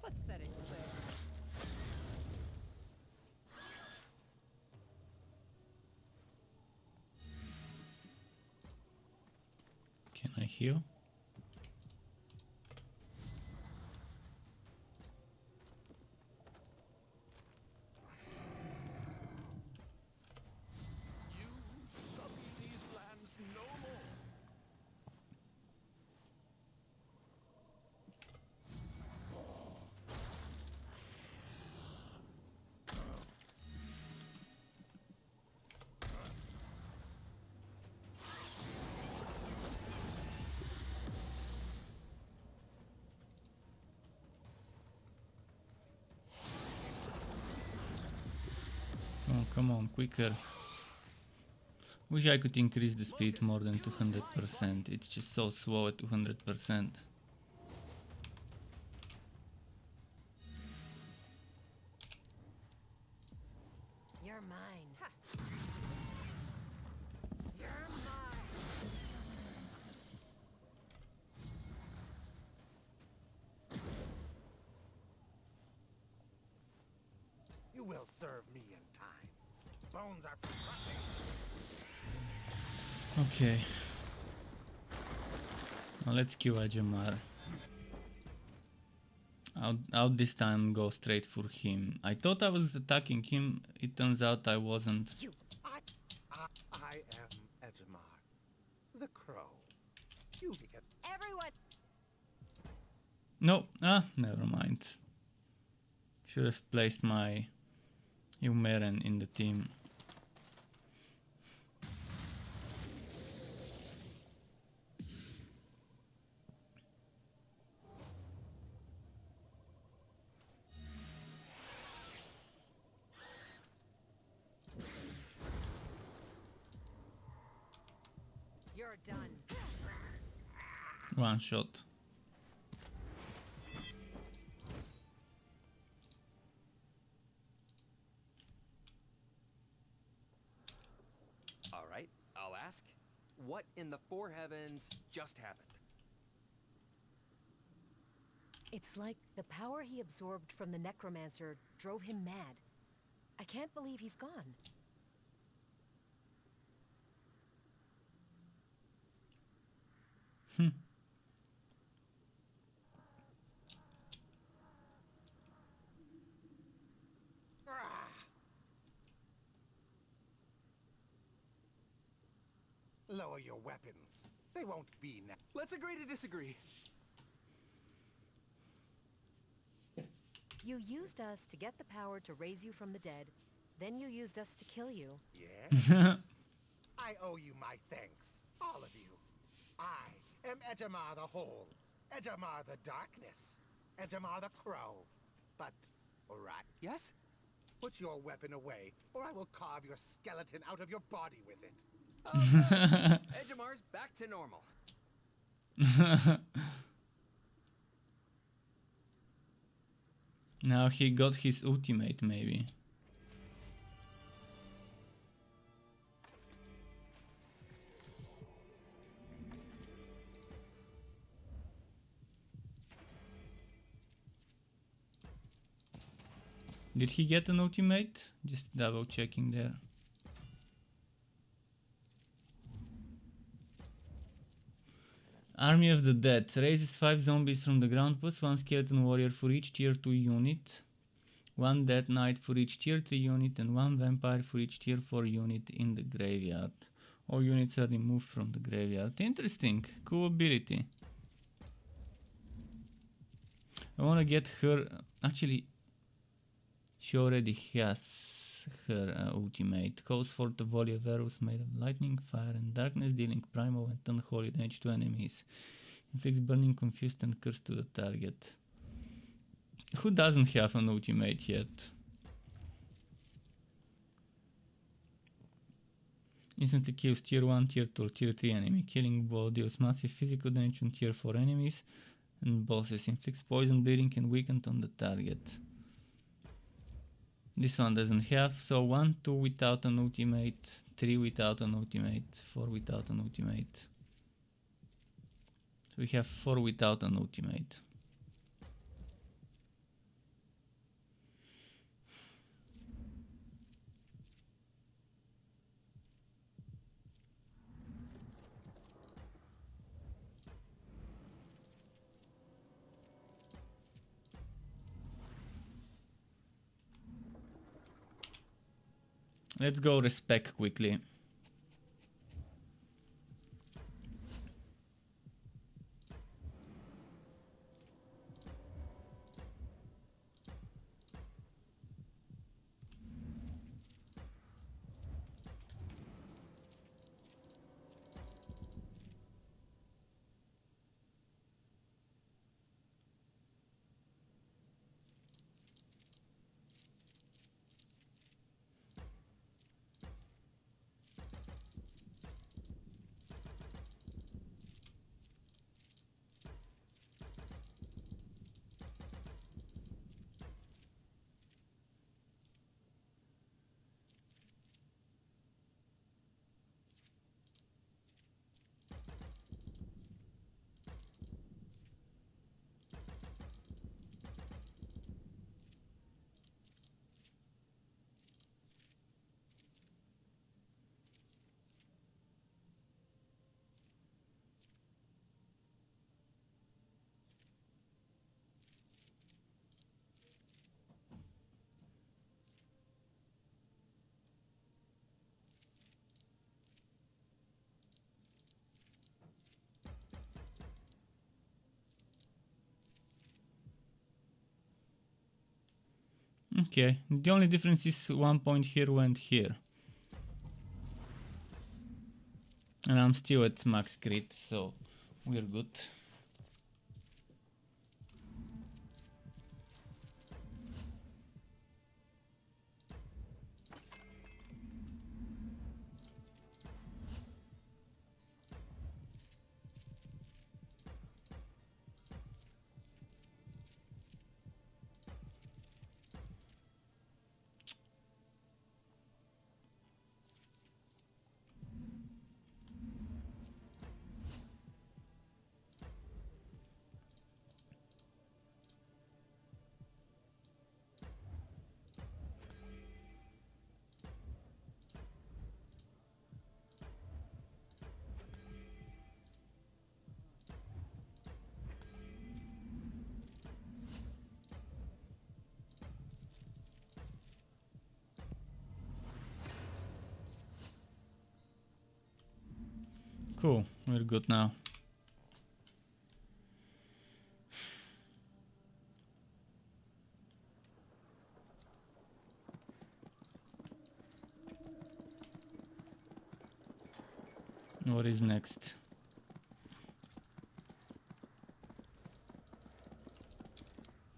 Pathetic thing. Can I heal? You sully these lands no more. Oh, come on, quicker. Wish I could increase the speed more than 200%. It's just so slow at 200%. You're mine. Ha! You're mine. You will serve me in time. Bones are for crushing. Okay. Now let's kill Ajamar. I'll this time go straight for him. I thought I was attacking him. It turns out I wasn't. I am Edgemar, the crow. You get Everyone. No, never mind. Should have placed my Humeren in the team. You're done. One shot. All right, I'll ask. What in the four heavens just happened? It's like the power he absorbed from the necromancer drove him mad. I can't believe he's gone. lower your weapons. They won't be now. Let's agree to disagree. You used us to get the power to raise you from the dead. Then you used us to kill you. Yes. I owe you my thanks, all of you. I am Edgemar the Whole, Edgemar the Darkness, Edgemar the Crow. But, alright. Yes? Put your weapon away, or I will carve your skeleton out of your body with it. Edgemar's back to normal. Now he got his ultimate, maybe. Did he get an ultimate? Just double checking there. Army of the Dead raises 5 zombies from the ground plus 1 skeleton warrior for each tier 2 unit, 1 dead knight for each tier 3 unit, and 1 vampire for each tier 4 unit in the graveyard. All units are removed from the graveyard. Interesting, cool ability. I wanna get her. Actually, she already has her ultimate. Calls forth a volley of arrows made of lightning, fire, and darkness, dealing primal and unholy damage to enemies. Inflicts burning, confused, and curse to the target. Who doesn't have an ultimate yet? Instantly kills tier 1, tier 2, tier 3 enemy. Killing blow deals massive physical damage on tier 4 enemies and bosses. Inflicts poison, bleeding, and weakened on the target. This one doesn't have, so 1, 2 without an ultimate, 3 without an ultimate, 4 without an ultimate. So we have 4 without an ultimate. Let's go respec quickly. Okay, the only difference is 1 point here went here. And I'm still at max crit, so we're good. Cool, we're good now. What is next?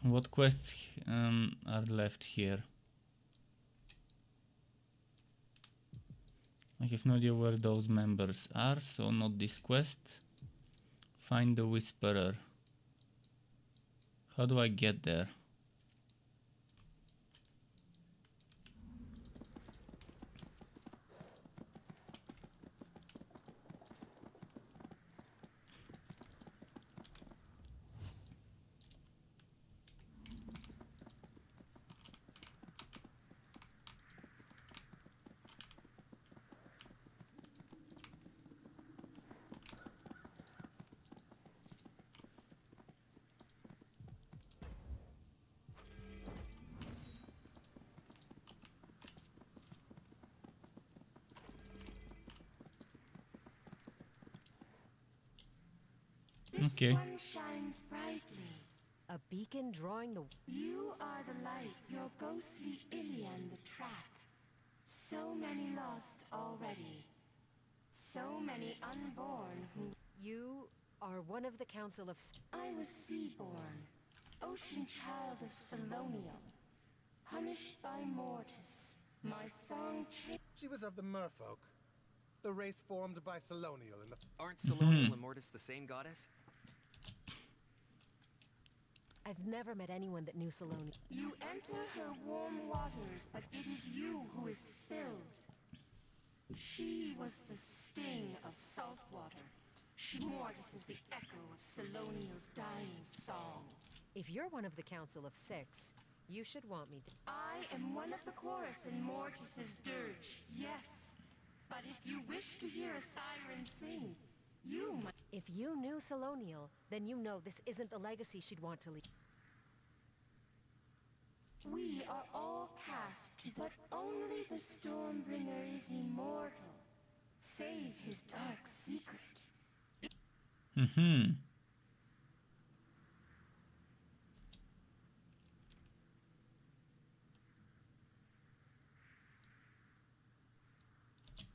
What quests are left here? I have no idea where those members are, so not this quest. Find the Whisperer. How do I get there? Okay. One shines brightly. A beacon drawing the... You are the light, your ghostly Ilian the trap. So many lost already. So many unborn who... You are one of the Council of... I was seaborn, ocean child of Salonial, punished by Mortis. My song She was of the merfolk, the race formed by Salonial in the... Aren't Salonial and Mortis the same goddess? I've never met anyone that knew Saloni. You enter her warm waters, but it is you who is filled. She was the sting of salt water. Mortis is the echo of Salonial's dying song. If you're one of the Council of Six, you should want me to... I am one of the chorus in Mortis's dirge, yes. But if you wish to hear a siren sing, you must... If you knew Salonial, then you know this isn't the legacy she'd want to leave. We are all cast to that only the Stormbringer is immortal. Save his dark secret.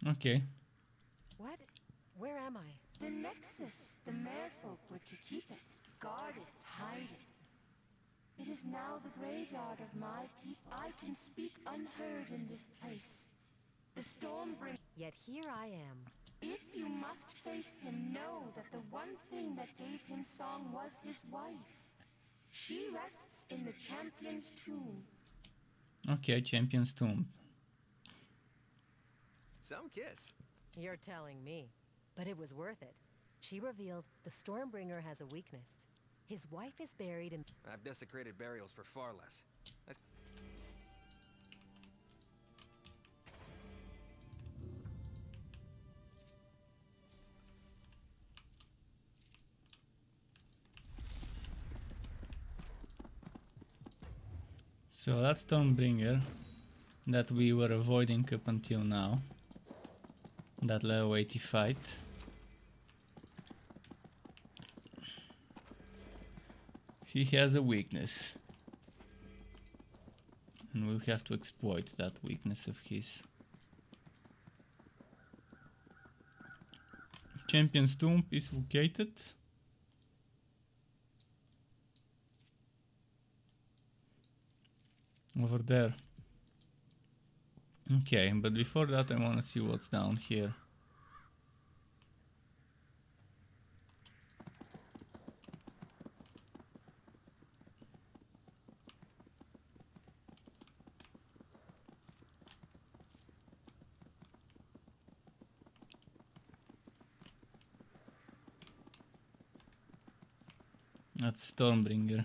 Okay. What? Where am I? The Nexus, the merfolk were to keep it, guard it, hide it. It is now the graveyard of my people. I can speak unheard in this place. The Stormbringer... Yet here I am. If you must face him, know that the one thing that gave him song was his wife. She rests in the Champion's tomb. Okay, Champion's tomb. Some kiss. You're telling me. But it was worth it. She revealed the Stormbringer has a weakness. His wife is buried in... I've desecrated burials for far less. So that's Stormbringer that we were avoiding up until now. That level 80 fight. He has a weakness. And we'll have to exploit that weakness of his. Champion's tomb is located. Over there. Okay, but before that I want to see what's down here. That's Stormbringer.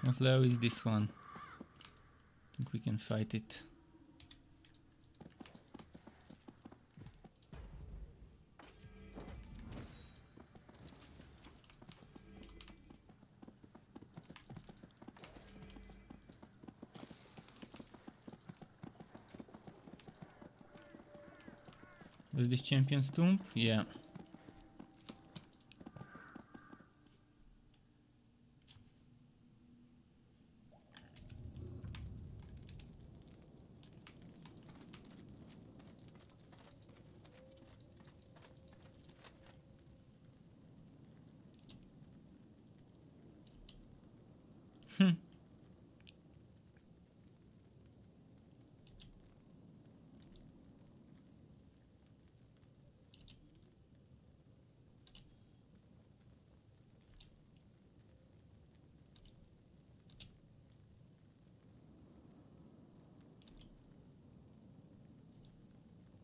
What level is this one? I think we can fight it. Was this Champion's tomb? Yeah.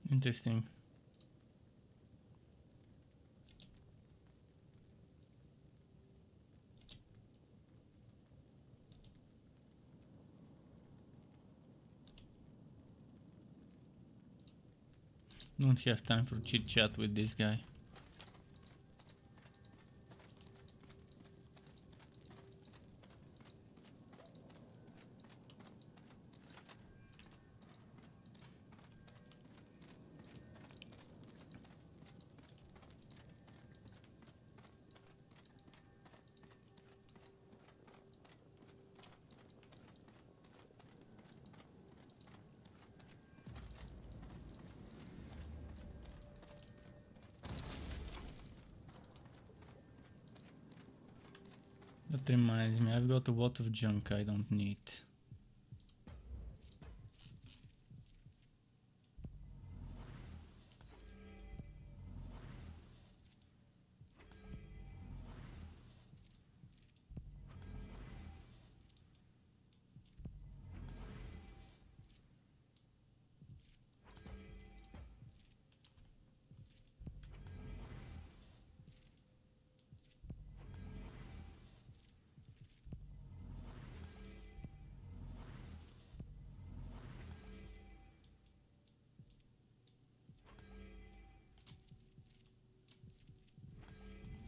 Interesting. Don't have time for chit chat with this guy. That reminds me, I've got a lot of junk I don't need.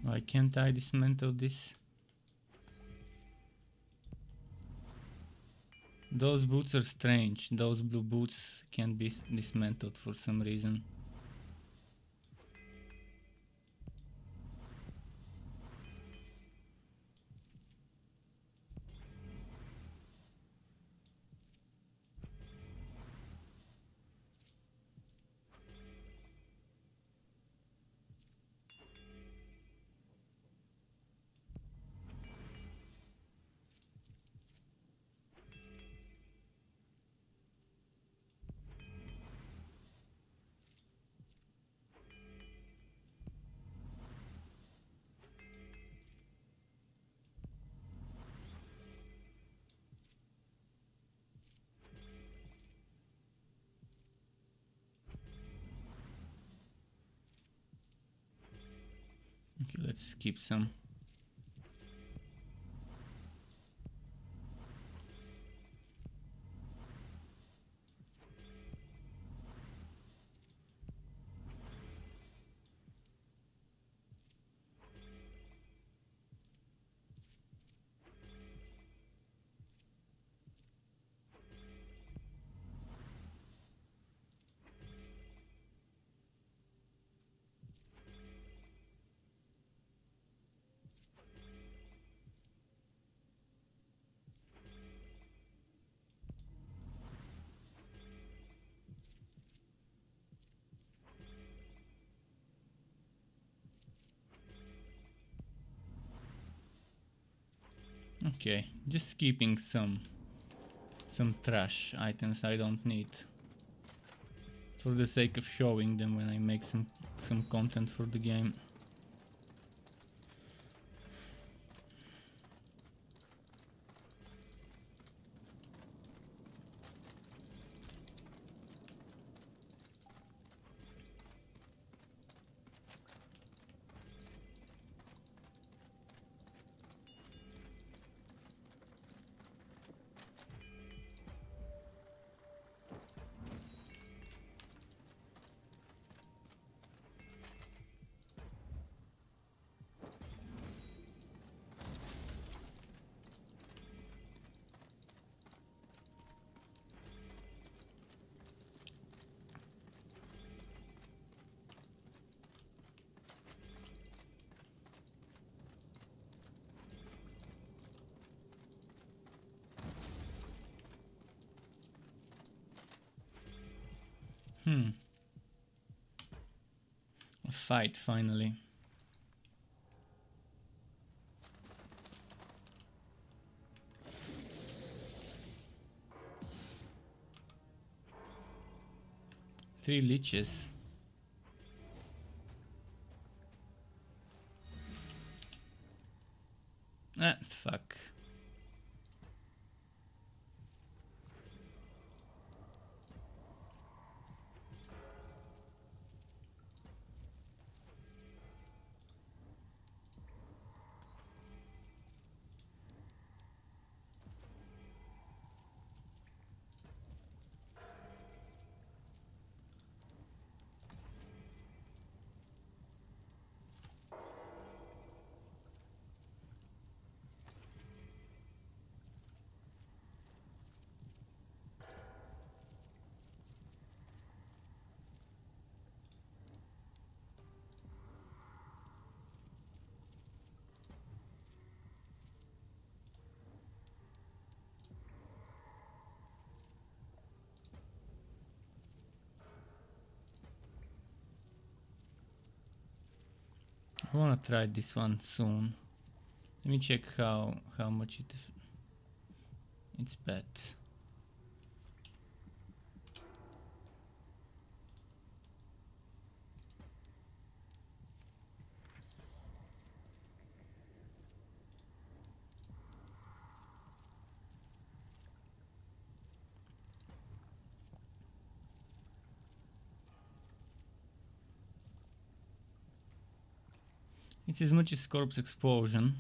Why can't I dismantle this? Those boots are strange. Those blue boots can't be dismantled for some reason. Okay, let's keep some. Okay, just keeping some trash items I don't need for the sake of showing them when I make some content for the game. A fight finally. Three leeches. Ah, fuck. I wanna try this one soon. Let me check how much it's bet. It's as much as Corpse Explosion,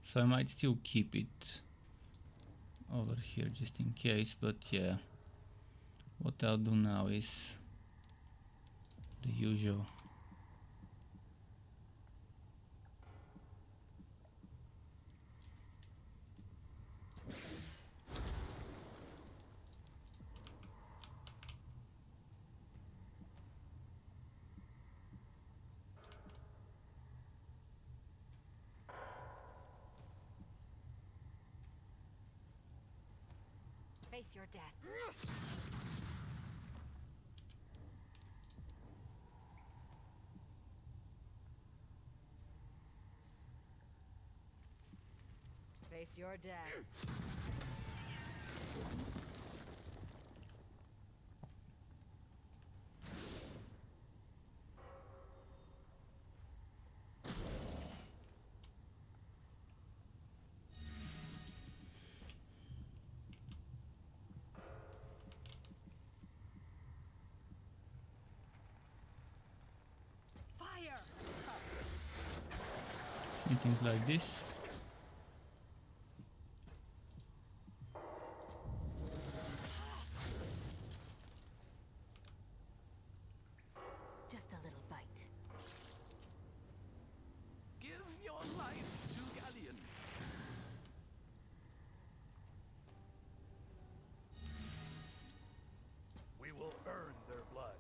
so I might still keep it over here just in case, but yeah. What I'll do now is the usual. Face your death. Face your death. Something like this. Just a little bite. Give your life to Galleon. We will earn their blood.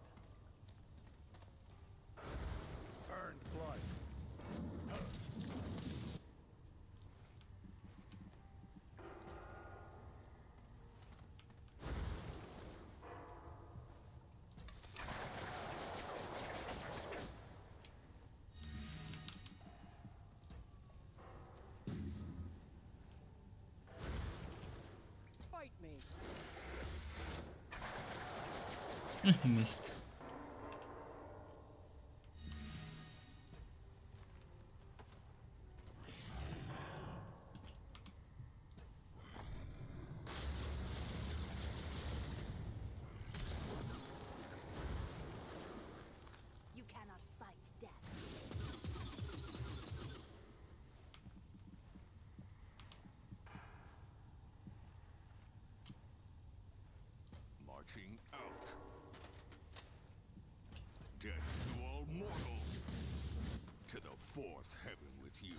Earned blood. Fight me. Missed. You cannot fight death. Marching out. Death to all mortals. To the fourth heaven with you.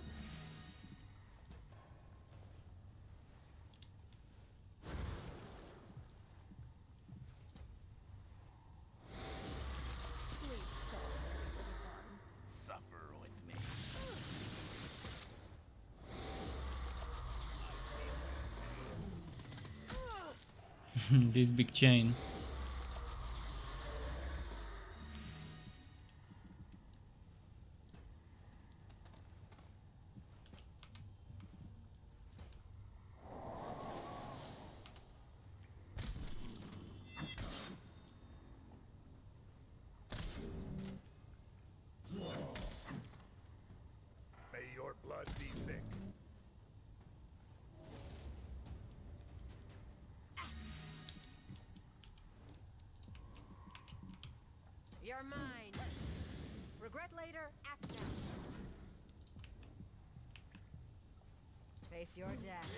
Suffer with me. This big chain. May your blood be thick. You're mine. Regret later, act now. Face your death.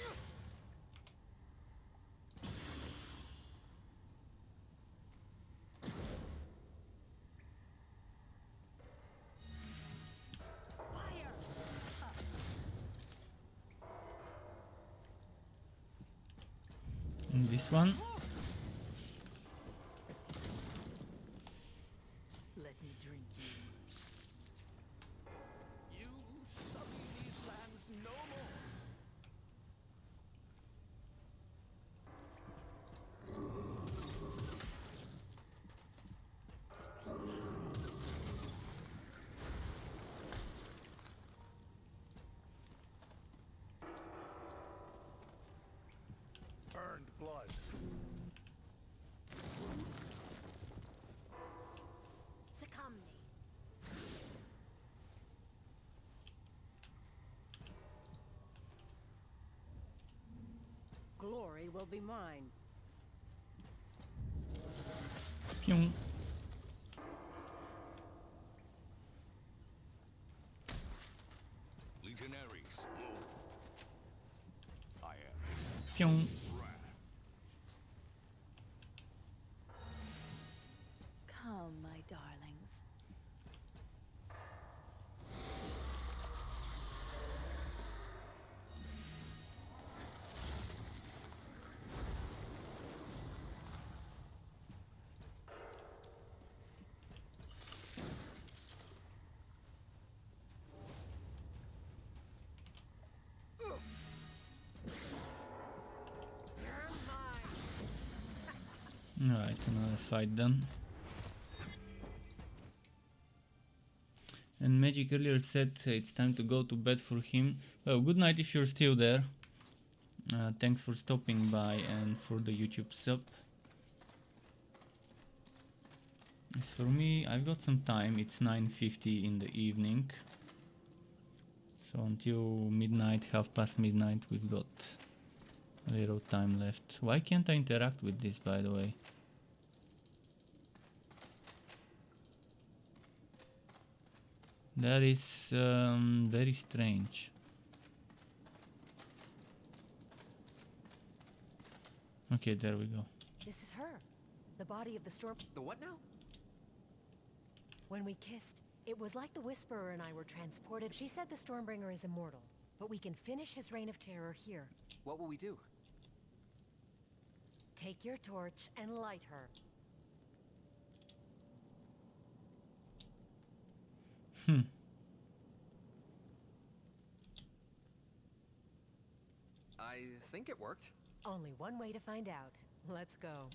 And this one. Let me drink you. You sully these lands no more. blood. Succumni. Glory will be mine. Pium. Legionaries, move. I am his Pium. wrath. Come, my darlings. Alright, another fight then. And Magic earlier said it's time to go to bed for him. Well, good night if you're still there. Thanks for stopping by and for the YouTube sub. As for me, I've got some time. It's 9:50 in the evening. So until midnight, half past midnight, we've got a little time left. Why can't I interact with this, by the way? That is very strange. Okay, there we go. This is her. The body of the storm. The what now? When we kissed, it was like the Whisperer and I were transported. She said the Stormbringer is immortal, but we can finish his reign of terror here. What will we do? Take your torch and light her. I think it worked. Only one way to find out. Let's go.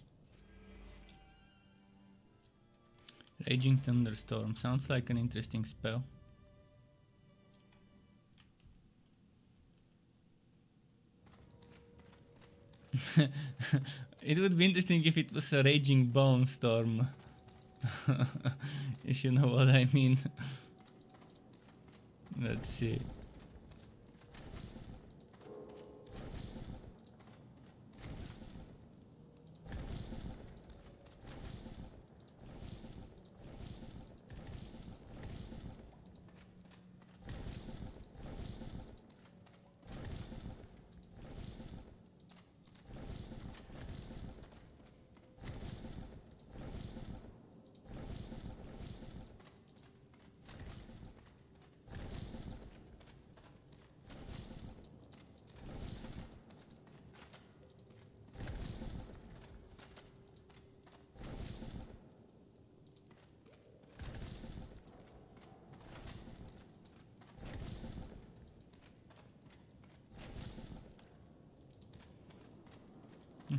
Raging Thunderstorm sounds like an interesting spell. It would be interesting if it was a Raging Bone Storm. If you know what I mean. Let's see.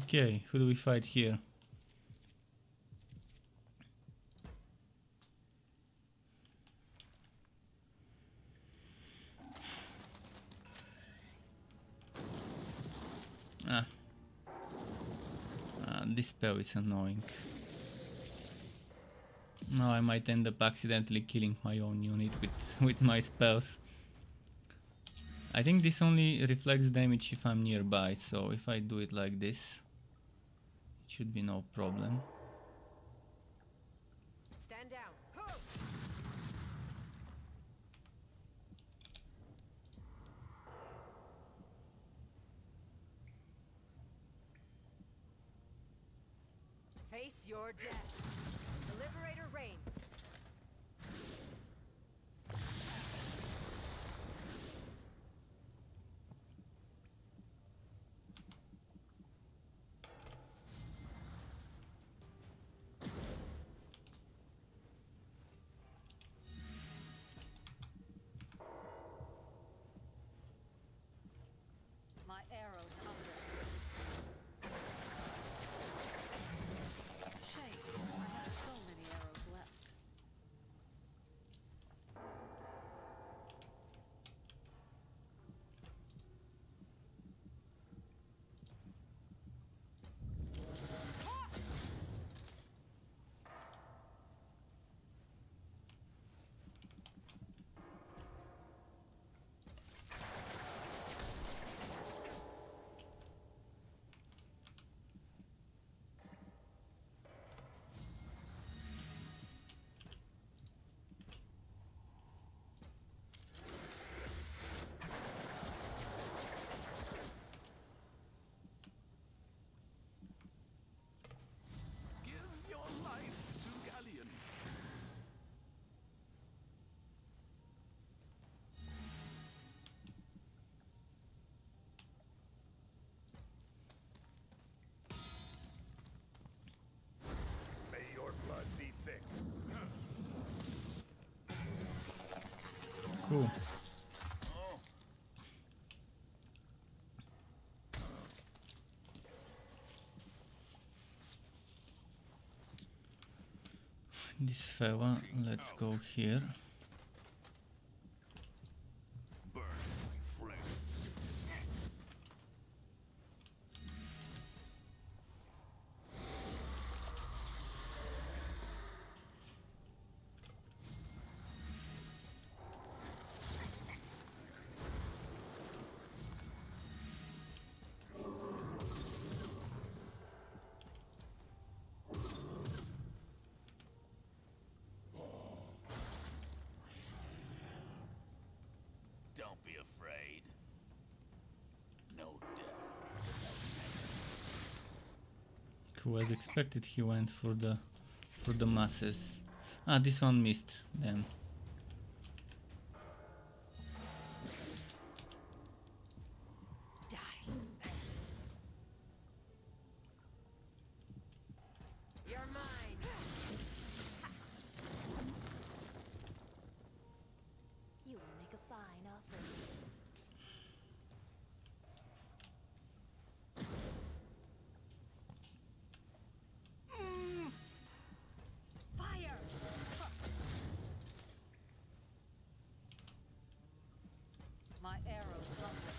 Okay, who do we fight here? This spell is annoying. Now I might end up accidentally killing my own unit with my spells. I think this only reflects damage if I'm nearby, so if I do it like this, it should be no problem. Stand down. Face your death. The Liberator reigns. My arrows under. Shame. I have so many arrows left. Cool. This fella, let's go here. Don't be afraid. No death. Cool, as expected he went for the masses. Ah, this one missed them. You're mine. You will make a fine offering. Fire! My arrows hunger.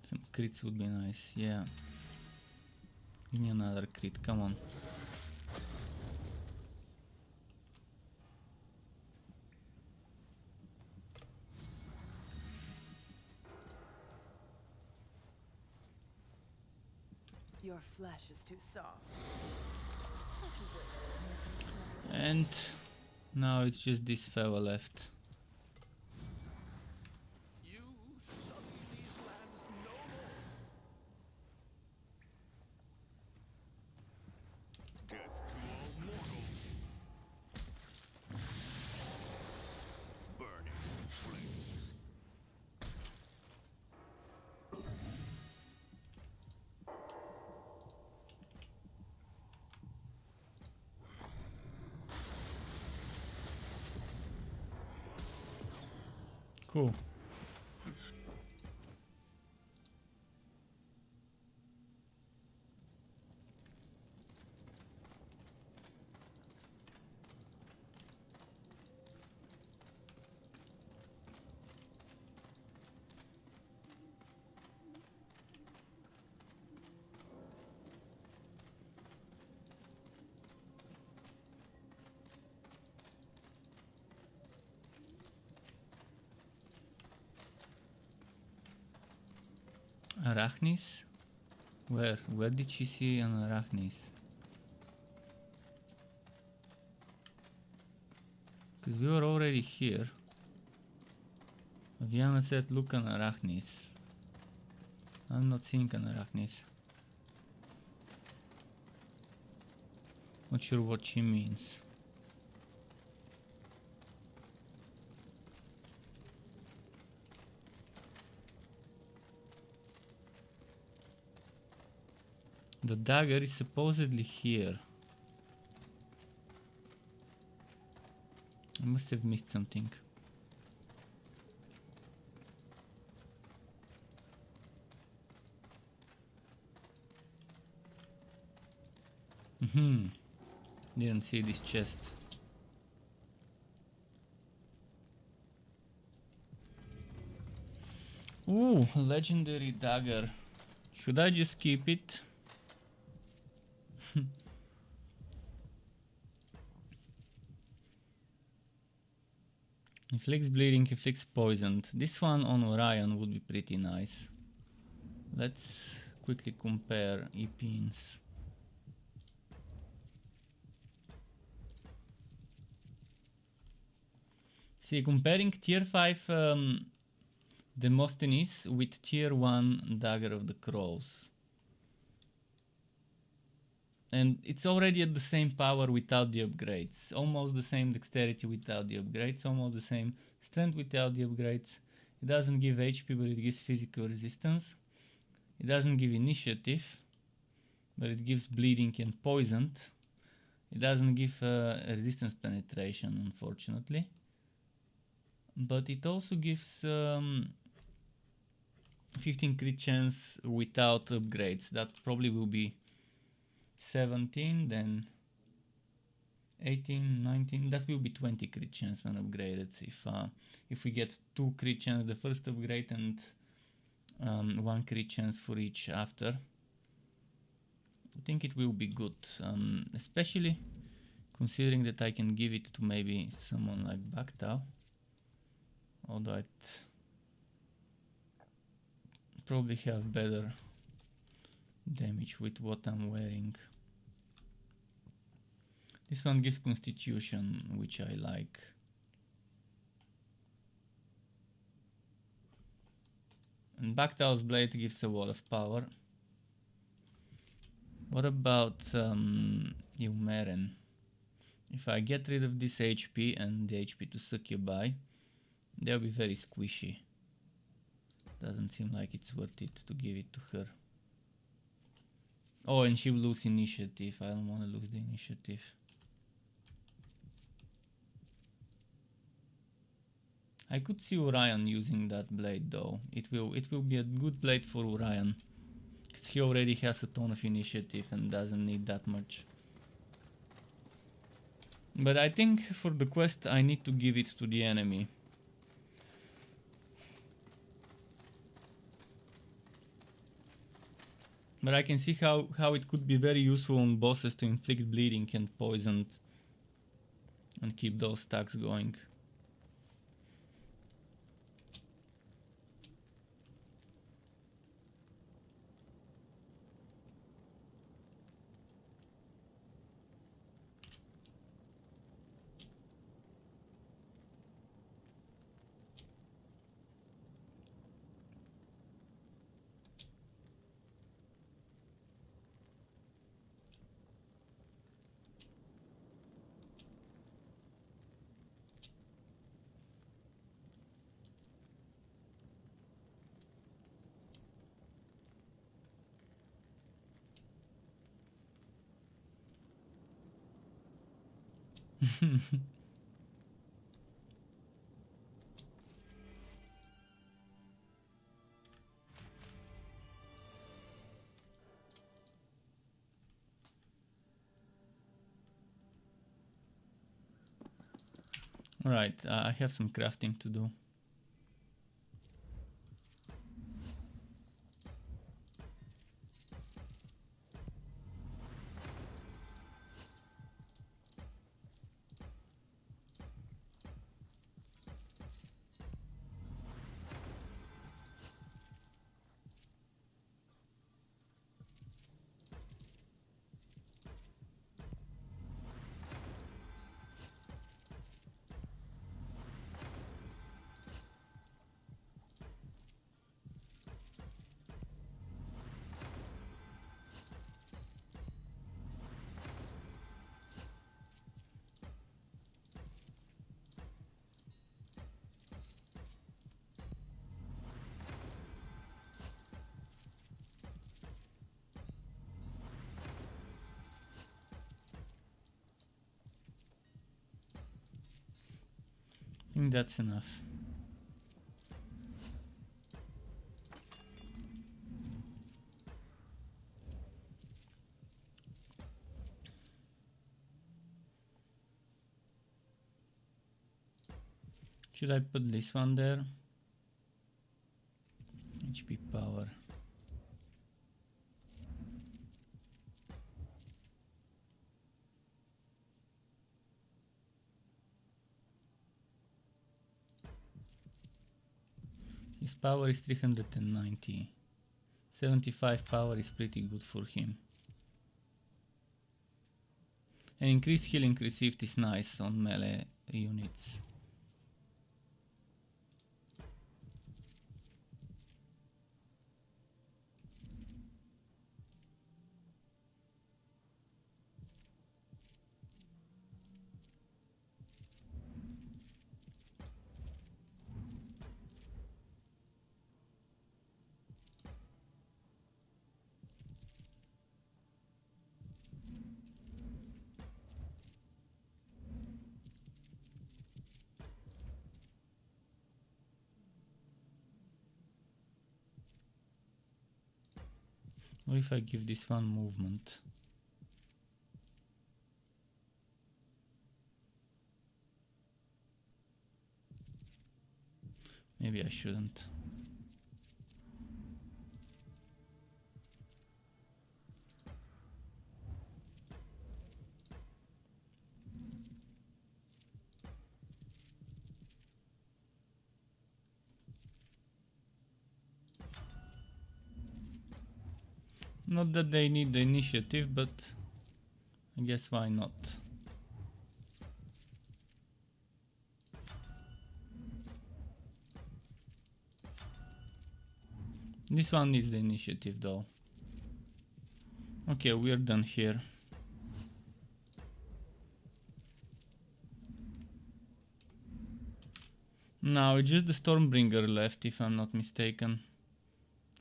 Some crits would be nice, yeah. Give me another crit, come on. Your flesh is too soft. And now it's just this fella left. You sully these lands no more. Death to all mortals. Burning flames. Cool. Arachnis? Where? Where did she see an Arachnis? Because we were already here. Viana said, look, an Arachnis. I'm not seeing an Arachnis. Not sure what she means. The dagger is supposedly here. I must have missed something. Didn't see this chest. Ooh, legendary dagger. Should I just keep it? Inflicts bleeding, inflicts poisoned. This one on Orion would be pretty nice. Let's quickly compare e-pins. See, comparing tier 5 Demosthenes with tier 1 Dagger of the Crows. And it's already at the same power without the upgrades. Almost the same dexterity without the upgrades. Almost the same strength without the upgrades. It doesn't give HP, but it gives physical resistance. It doesn't give initiative, but it gives bleeding and poisoned. It doesn't give resistance penetration, unfortunately. But it also gives 15 crit chance without upgrades. That probably will be 17, then 18, 19. That will be 20 crit chance when upgraded. If we get 2 crit chance the first upgrade and 1 crit chance for each after, I think it will be good, especially considering that I can give it to maybe someone like Baktao, although I'd probably have better damage with what I'm wearing. This one gives Constitution, which I like. And Baktao's blade gives a lot of power. What about Eumeren? If I get rid of this HP and the HP to Succubi, they'll be very squishy. Doesn't seem like it's worth it to give it to her. Oh, and she will lose initiative. I don't want to lose the initiative. I could see Orion using that blade though. It will be a good blade for Orion, because he already has a ton of initiative and doesn't need that much. But I think for the quest I need to give it to the enemy. But I can see how it could be very useful on bosses to inflict bleeding and poison and keep those stacks going. Alright, I have some crafting to do. I think that's enough. Should I put this one there? HP power. His power is 390. 75 power is pretty good for him. And increased healing received is nice on melee units. Or if I give this one movement. Maybe I shouldn't. Not that they need the initiative, but I guess why not? This one needs the initiative though. Okay, we're done here. Now it's just the Stormbringer left, if I'm not mistaken.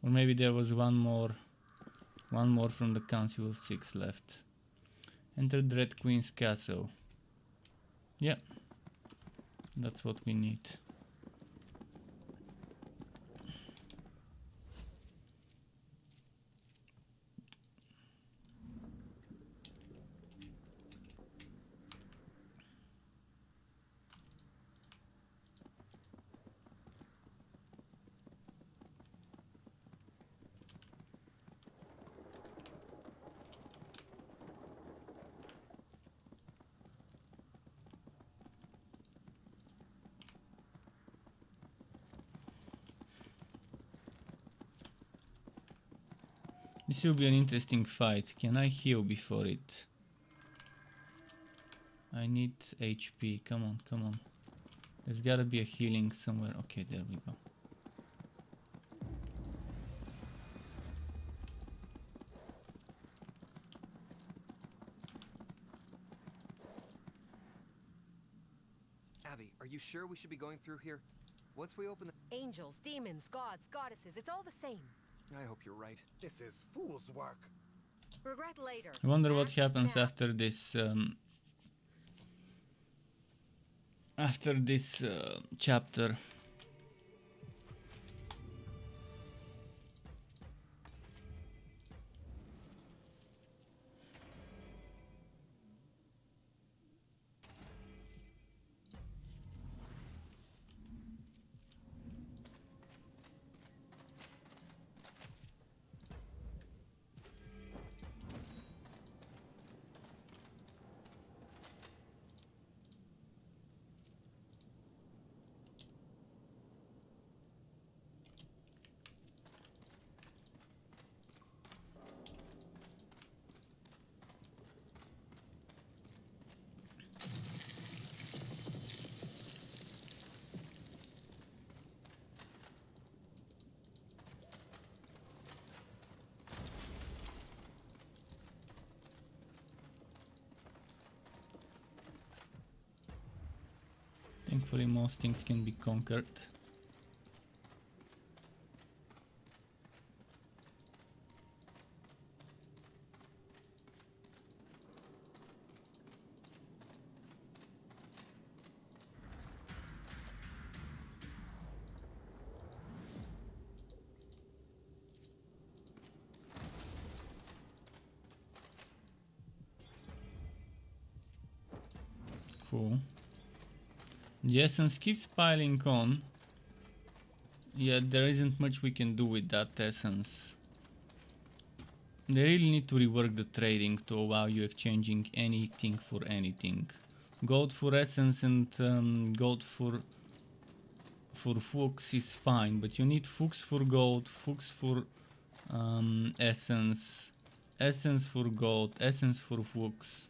Or maybe there was one more from the Council of Six left. Enter the Red Queen's castle. Yeah, that's what we need. This will be an interesting fight. Can I heal before it? I need HP. Come on, come on. There's gotta be a healing somewhere. Okay, there we go. Abby, are you sure we should be going through here? Once we open the... Angels, demons, gods, goddesses, it's all the same. I hope you're right. This is fool's work. Regret later. I wonder what happens after this chapter. Thankfully most things can be conquered. Cool. The essence keeps piling on, yet there isn't much we can do with that essence. They really need to rework the trading to allow you exchanging anything for anything. Gold for essence and gold for Fuchs is fine, but you need Fuchs for gold, Fuchs for essence, essence for gold, essence for Fuchs.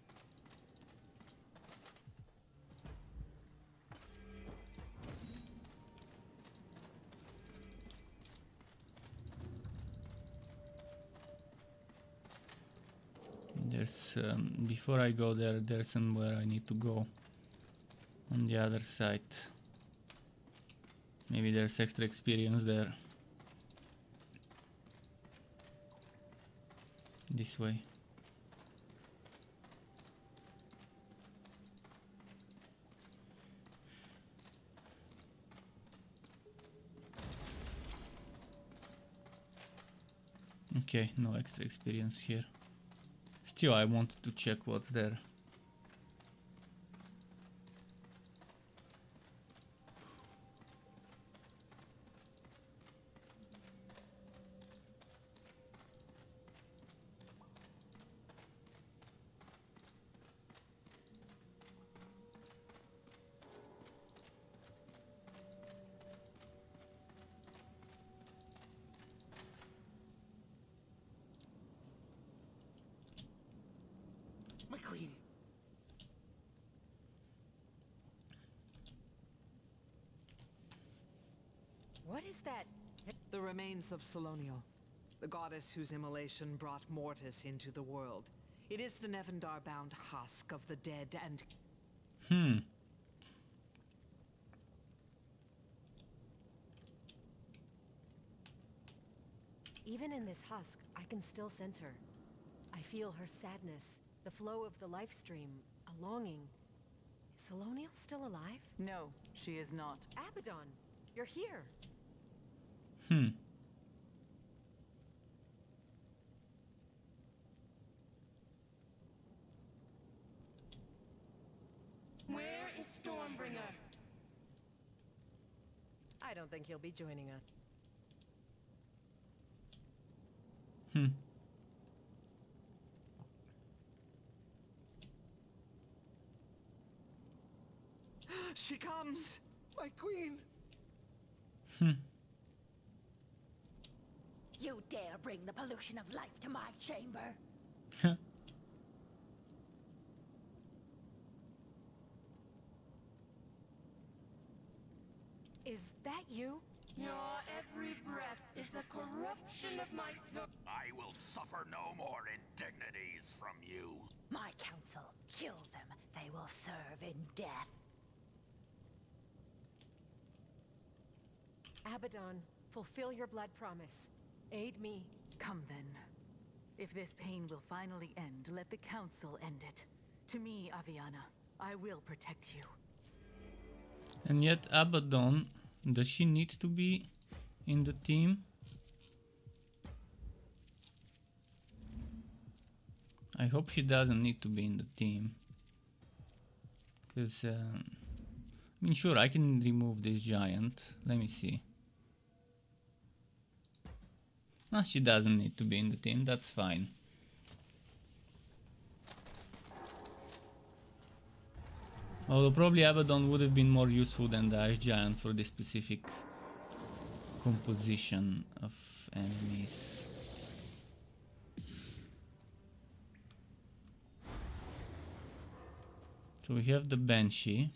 There's before I go there, there's somewhere I need to go on the other side. Maybe there's extra experience there. This way. Okay, no extra experience here. Still, I wanted to check what's there. My queen. What is that? The remains of Solonial, the goddess whose immolation brought Mortis into the world. It is the Nevendaar-bound husk of the dead and... Even in this husk, I can still sense her. I feel her sadness, the flow of the life stream, a longing. Is Solonial still alive? No, she is not. Abaddon, you're here. Where is Stormbringer? I don't think he'll be joining us. She comes! My queen! You dare bring the pollution of life to my chamber? Is that you? Your every breath is a corruption of my I will suffer no more indignities from you. My counsel, kill them. They will serve in death. Abaddon, fulfill your blood promise. Aid me. Come then. If this pain will finally end, let the council end it. To me, Aviana, I will protect you. And yet Abaddon, does she need to be in the team? I hope she doesn't need to be in the team. Because, I mean, sure, I can remove this giant. Let me see. No, she doesn't need to be in the team, that's fine. Although probably Abaddon would have been more useful than the Ice Giant for this specific composition of enemies. So we have the Banshee.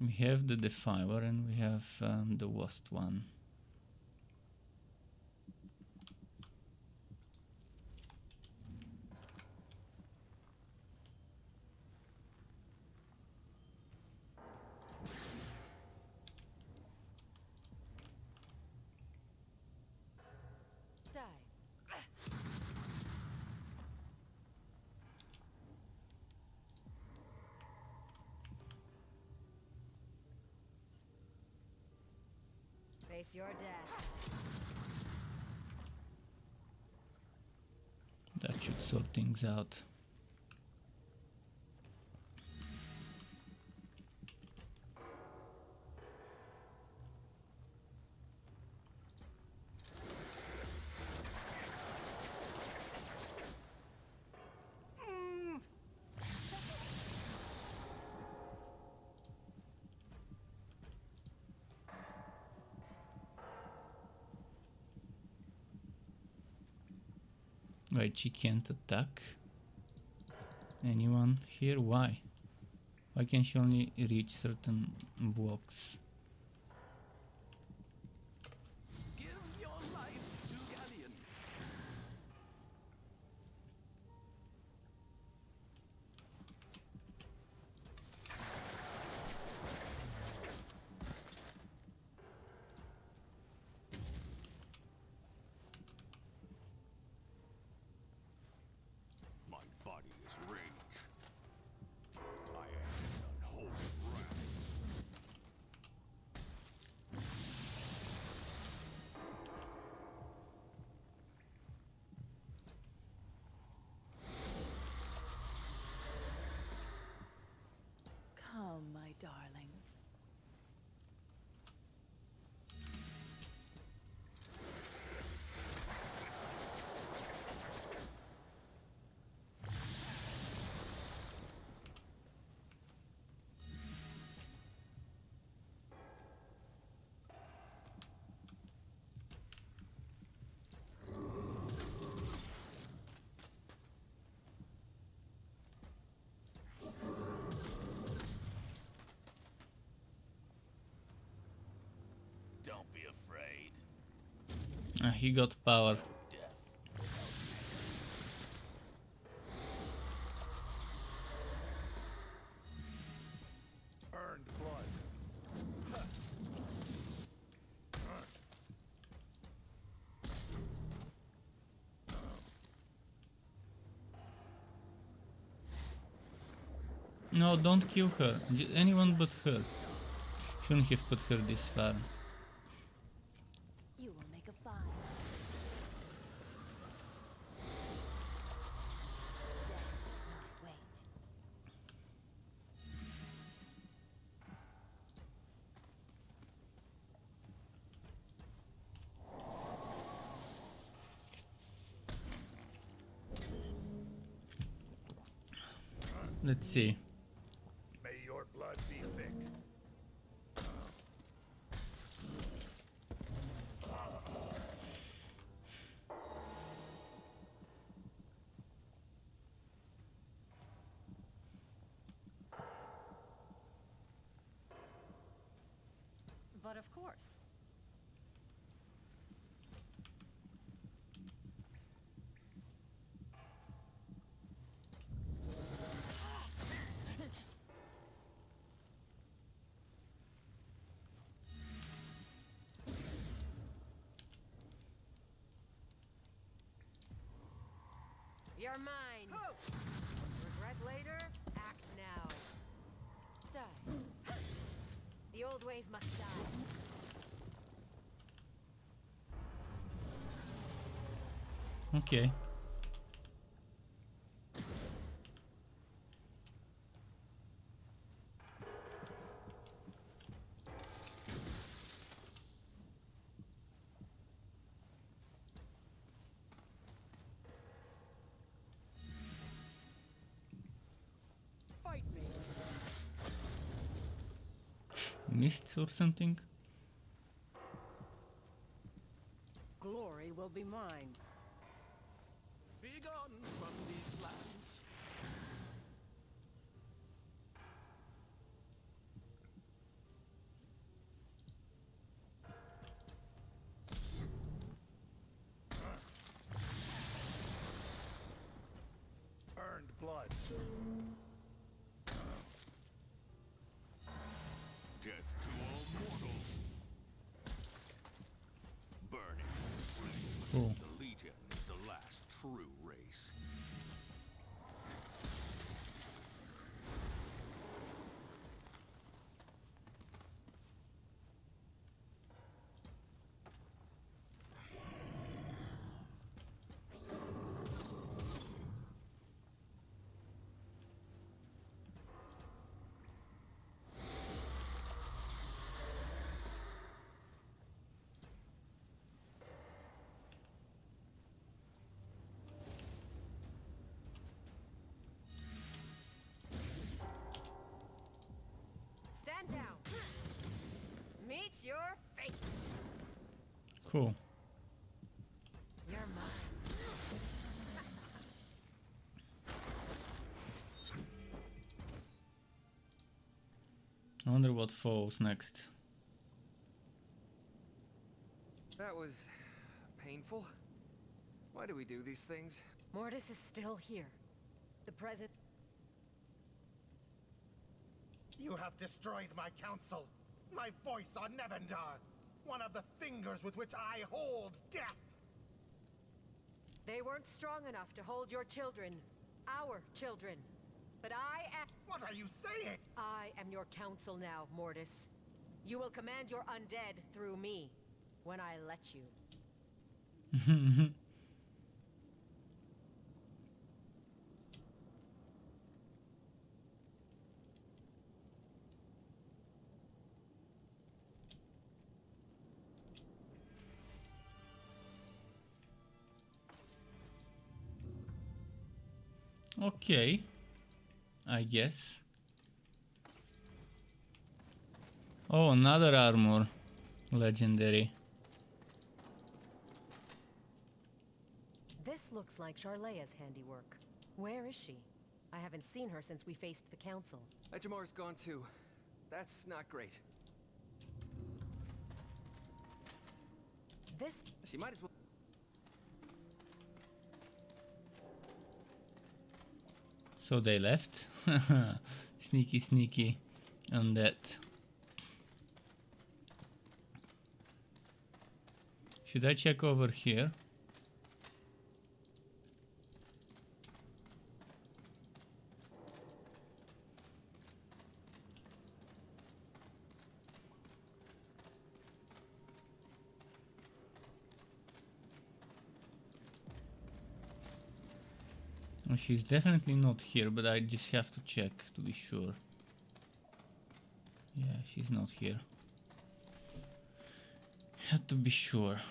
We have the Defiler and we have the Worst one. Face your death. That should sort things out. Right, she can't attack anyone here. Why? Why can she only reach certain blocks? Give your life to Galleon. My body is rage. I am his unholy wrath. He got power. Earned blood. No, don't kill her. Anyone but her. Shouldn't have put her this far. You will make a fire. Death does not wait. Let's see. May your blood be thick. But of course. You're mine. Regret later, act now. Die. The old ways must die. Okay. Fight me. Missed or something? Glory will be mine. Be gone from these lands. Earned blood. Death to all mortals. Burning flame. Cool. The Legion is the last true race. Stand down. Meet your fate. Cool. You're mine. I wonder what falls next. That was painful. Why do we do these things? Mortis is still here. The present. You have destroyed my council, my voice on Nevendaar, one of the fingers with which I hold death. They weren't strong enough to hold your children. Our children. But I am... What are you saying? I am your counsel now, Mortis. You will command your undead through me, when I let you. Okay. I guess. Oh, another armor. Legendary. This looks like Charlea's handiwork. Where is she? I haven't seen her since we faced the council. Ejamar's gone too. That's not great. This... She might as well... So they left. Sneaky, sneaky on that. Should I check over here? Oh, she's definitely not here, but I just have to check to be sure. Yeah, she's not here. Have to be sure.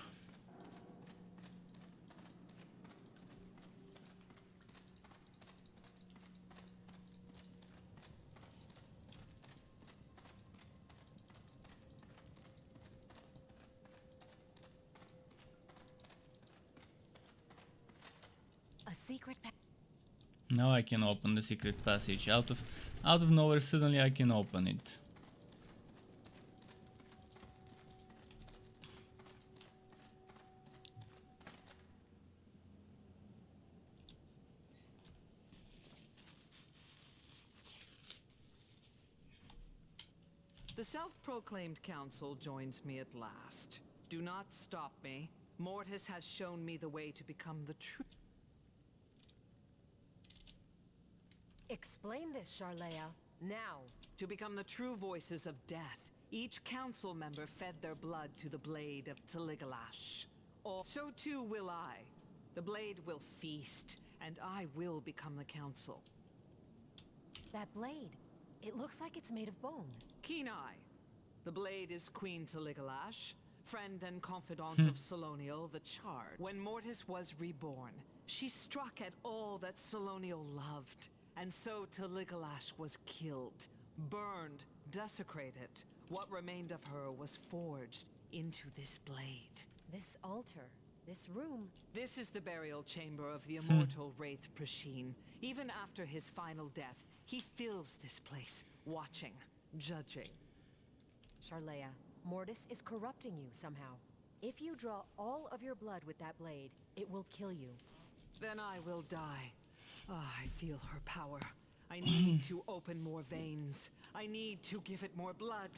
A secret Now I can open the secret passage. Out of nowhere, suddenly I can open it. The self-proclaimed council joins me at last. Do not stop me. Mortis has shown me the way to become the true... Explain this, Charlea. Now. To become the true voices of death, each council member fed their blood to the blade of Taligalash. So too will I. The blade will feast, and I will become the council. That blade. It looks like it's made of bone. Keen eye. The blade is Queen Taligalash, friend and confidant of Solonial the Charred. When Mortis was reborn, she struck at all that Solonial loved. And so Taligalash was killed, burned, desecrated. What remained of her was forged into this blade. This altar, this room. This is the burial chamber of the immortal Wraith Prasheen. Even after his final death, he fills this place, watching, judging. Charlea, Mortis is corrupting you somehow. If you draw all of your blood with that blade, it will kill you. Then I will die. I feel her power. I need to open more veins. I need to give it more blood.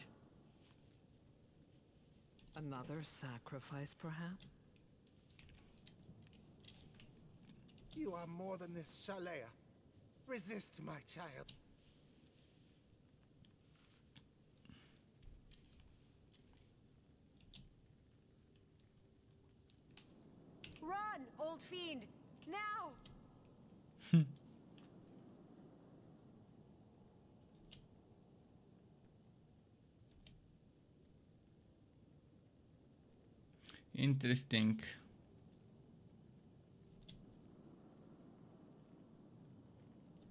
Another sacrifice, perhaps? You are more than this, Charlea. Resist, my child. Run, old fiend! Now! Interesting.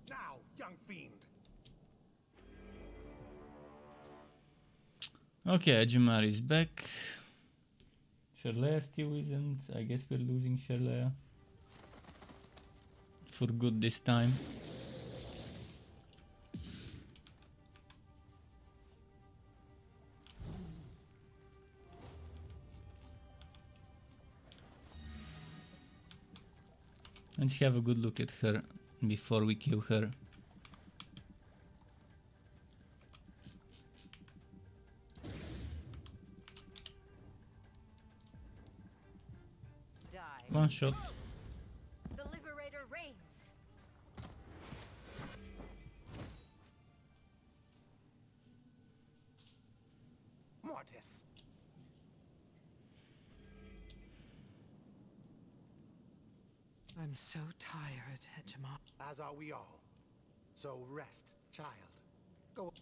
Now, young fiend. Okay, Ajumar is back. Charlea still isn't. I guess we're losing Charlea. For good this time. Let's have a good look at her before we kill her. Die. One shot. The Liberator reigns. Mortis. I'm so tired, Hedgemar. As are we all. So rest, child. Go.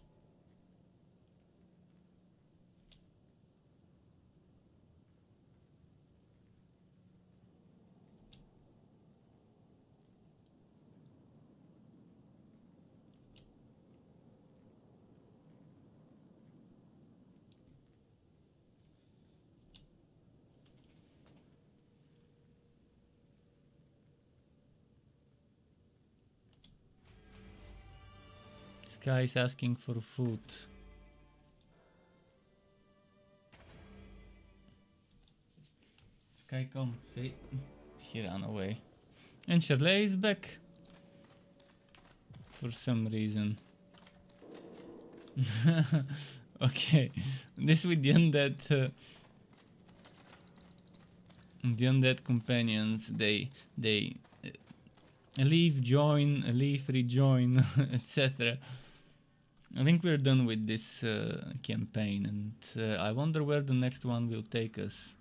This guy is asking for food. This guy come, see? He ran away. And Charlea is back. for some reason. Okay, this with the undead companions, they leave, join, leave, rejoin, etc. I think we're done with this campaign, and I wonder where the next one will take us.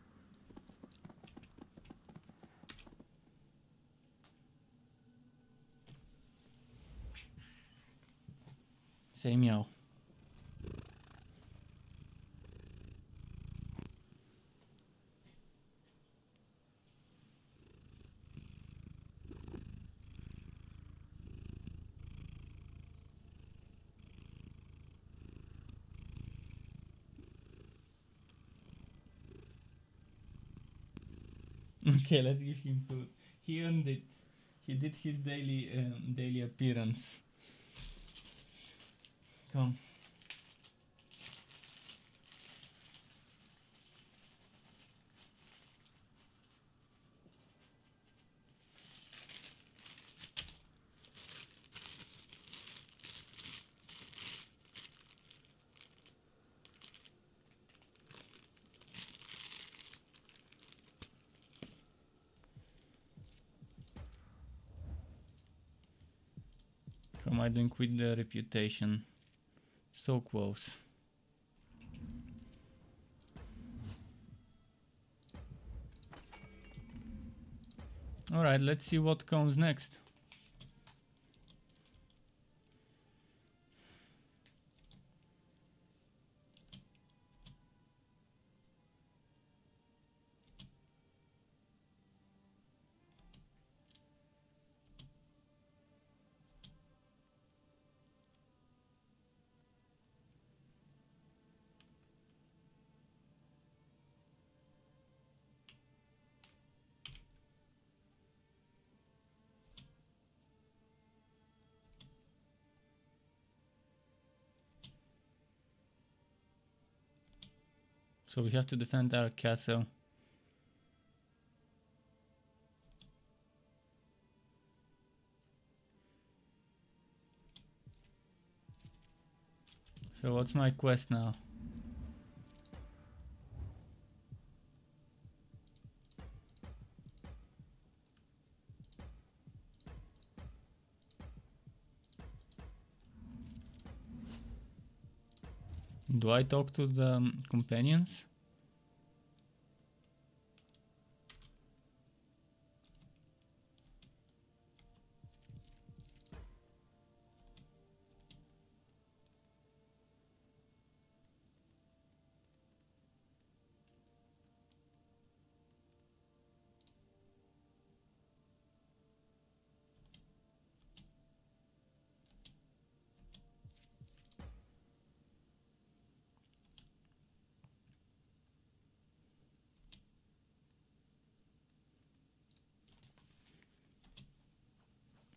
Say meow. Okay, let's give him food. He earned it. He did his daily appearance. Come. How am I doing with the reputation? So close. Alright, let's see what comes next. So we have to defend our castle. So what's my quest now? Do I talk to the companions?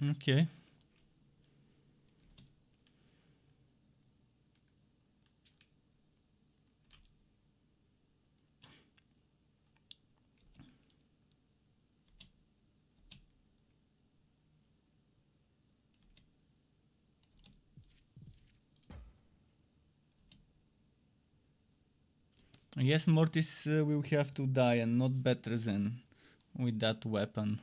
Okay. I guess Mortis will have to die, and not better than with that weapon.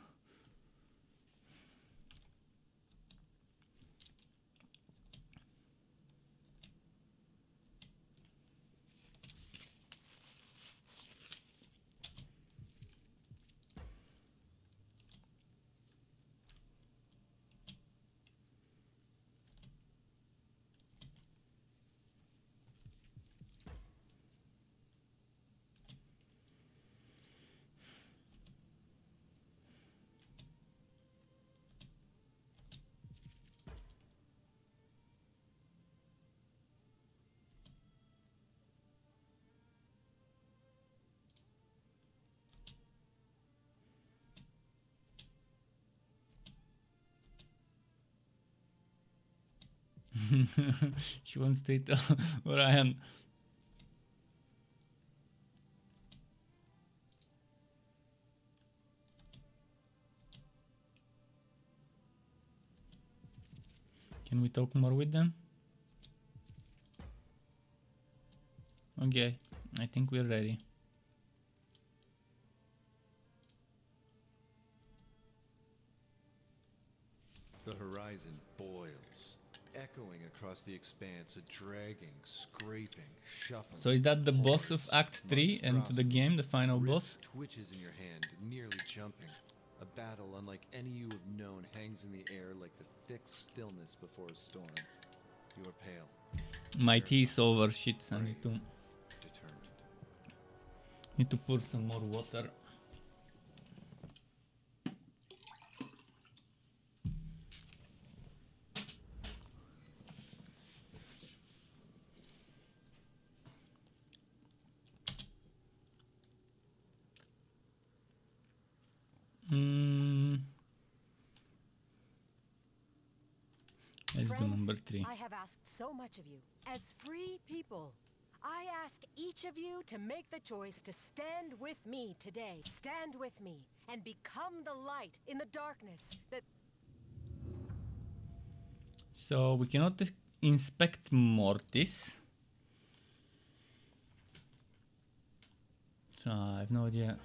She wants to eat Orion. Can we talk more with them? Okay, I think we're ready. The horizon boils, echoing across the expanse, a dragging, scraping, shuffling. So is that the boss of Act 3 and the game, the final boss? Twitches in your hand, nearly jumping. A battle unlike any you have known hangs in the air like the thick stillness before a storm. You are pale. My tea is over, shit, I need to... Determined. Need to pour some more water. Let's do number 3. I have asked so much of you. As free people, I ask each of you to make the choice to stand with me today. Stand with me and become the light in the darkness that... So we cannot inspect Mortis. So I have no idea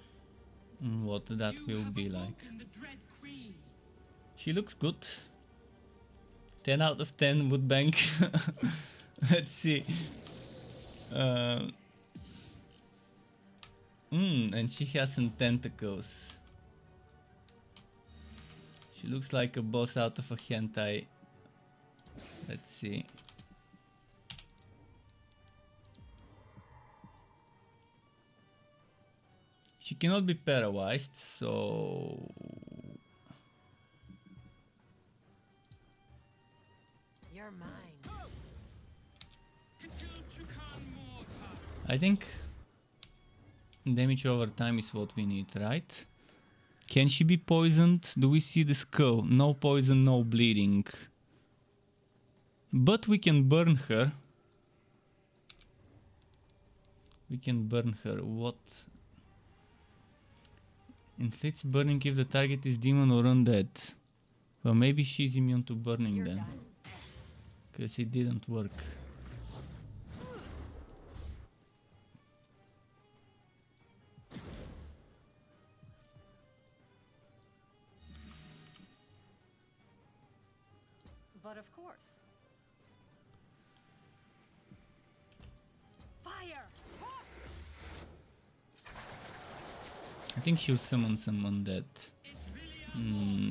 what that will be like. She looks good. 10 out of 10 would bank. Let's see. And she has some tentacles. She looks like a boss out of a hentai. Let's see. She cannot be paralyzed, so... You're mine. I think damage over time is what we need, right? Can she be poisoned? Do we see the skull? No poison, no bleeding. But we can burn her. We can burn her. What? Inflicts burning if the target is demon or undead. Well, maybe she's immune to burning then. Because it didn't work. But of course. Fire! I think she'll summon some undead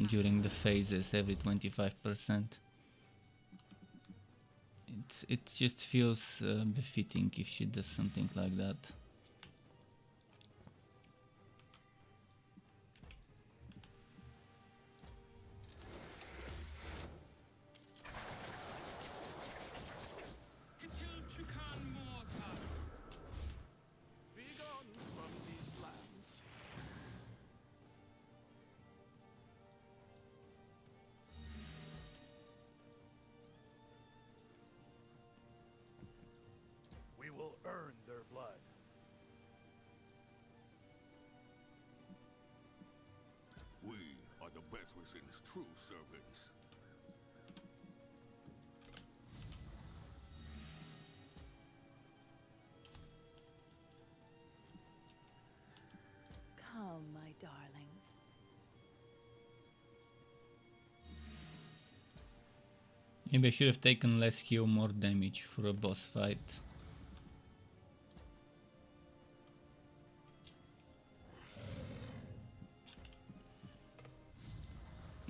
during the phases every 25%. It just feels befitting if she does something like that. Earn their blood. We are the Bethlesem's true servants. Come, my darlings. Maybe I should have taken less heal, more damage for a boss fight.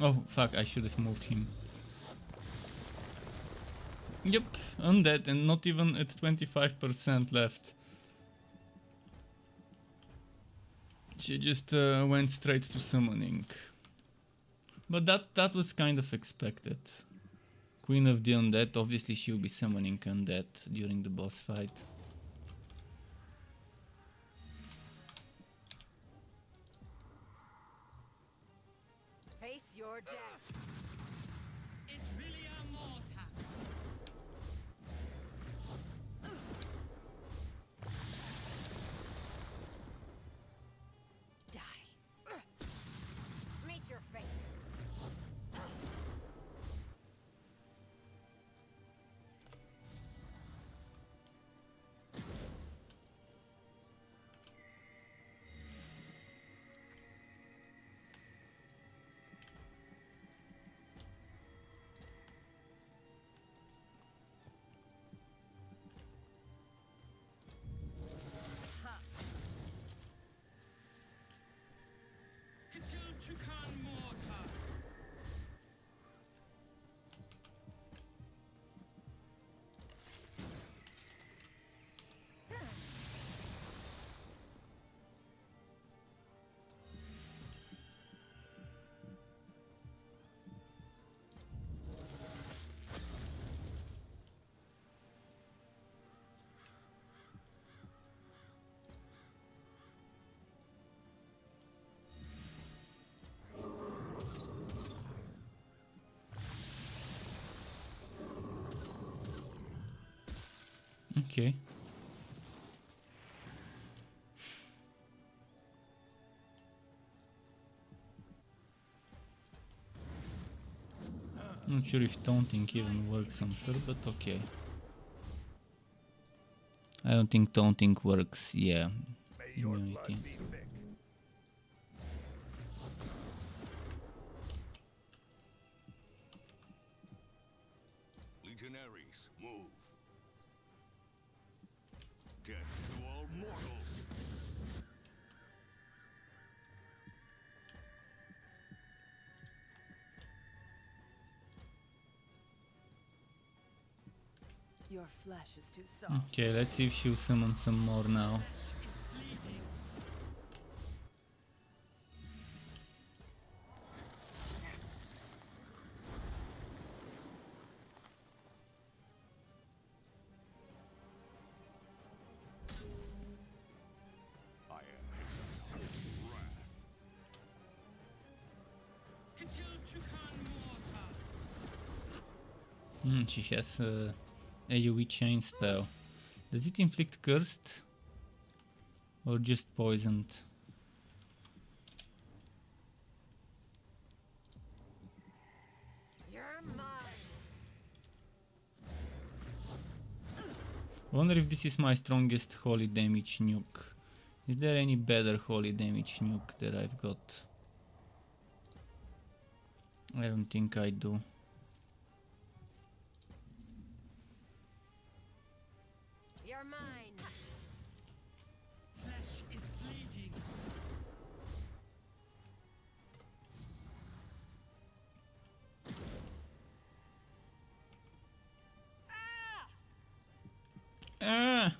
Oh fuck, I should have moved him. Yep, undead and not even at 25% left. She just went straight to summoning. But that was kind of expected. Queen of the Undead, obviously she'll be summoning undead during the boss fight. Face your death. Okay. Not sure if taunting even works on her, but okay. I don't think taunting works, yeah. Immunity. Legionaries, move. Death to all mortals. Your flesh is too soft. Okay, let's see if she'll summon some more now. I am his unholy wrath. She has AoE chain spell. Does it inflict cursed? Or just poisoned? You're mine. Wonder if this is my strongest holy damage nuke. Is there any better holy damage nuke that I've got? I don't think I do. You're mine. Flesh is fleeting. Ah!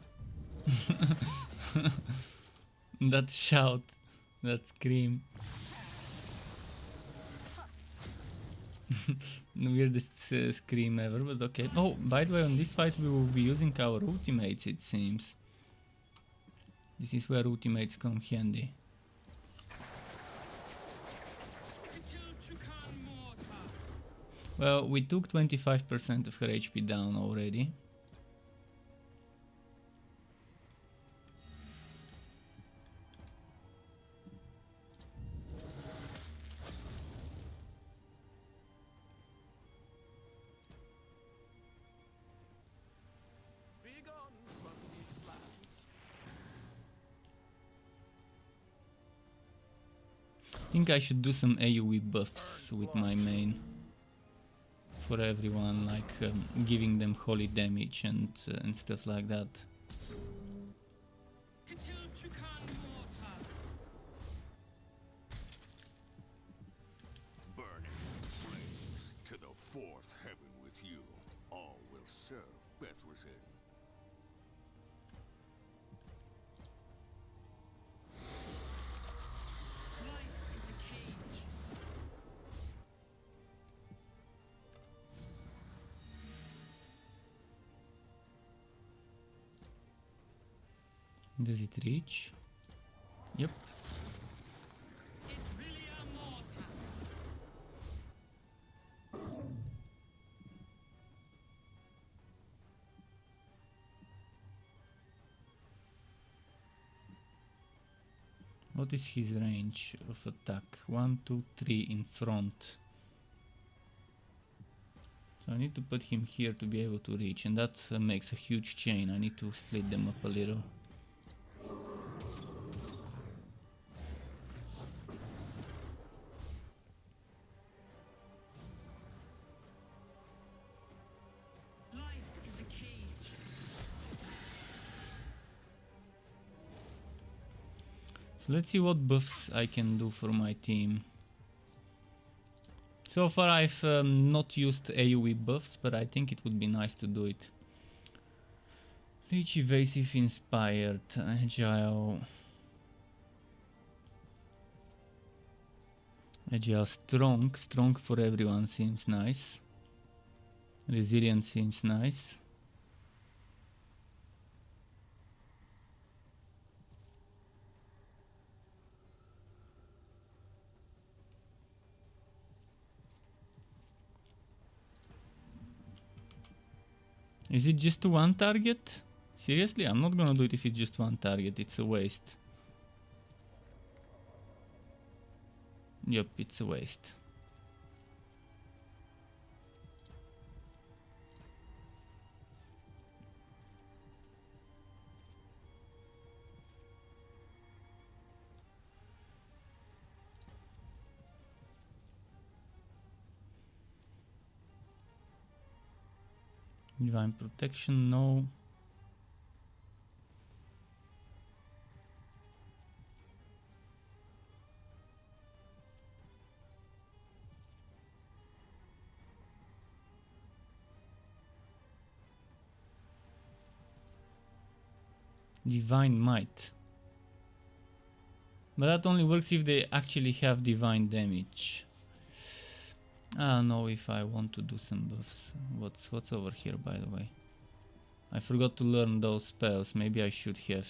That shout, that scream. The weirdest scream ever, but okay. Oh, by the way, on this fight we will be using our ultimates, it seems. This is where ultimates come handy. Well, we took 25% of her HP down already. I think I should do some AoE buffs with my main for everyone, like giving them holy damage and stuff like that. Burning flames to the fourth heaven with you. All will serve Bethresin. Does it reach? Yep. What is his range of attack? 1, 2, 3 in front. So I need to put him here to be able to reach, and that makes a huge chain. I need to split them up a little. So let's see what buffs I can do for my team. So far I've not used AoE buffs, but I think it would be nice to do it. Leech, evasive, inspired, agile. Agile, strong. Strong for everyone seems nice. Resilient seems nice. Is it just to one target? Seriously, I'm not gonna do it if it's just one target, it's a waste. Yep, it's a waste. Divine protection, no. Divine might. But that only works if they actually have divine damage. I don't know if I want to do some buffs. What's over here, by the way? I forgot to learn those spells. Maybe I should have.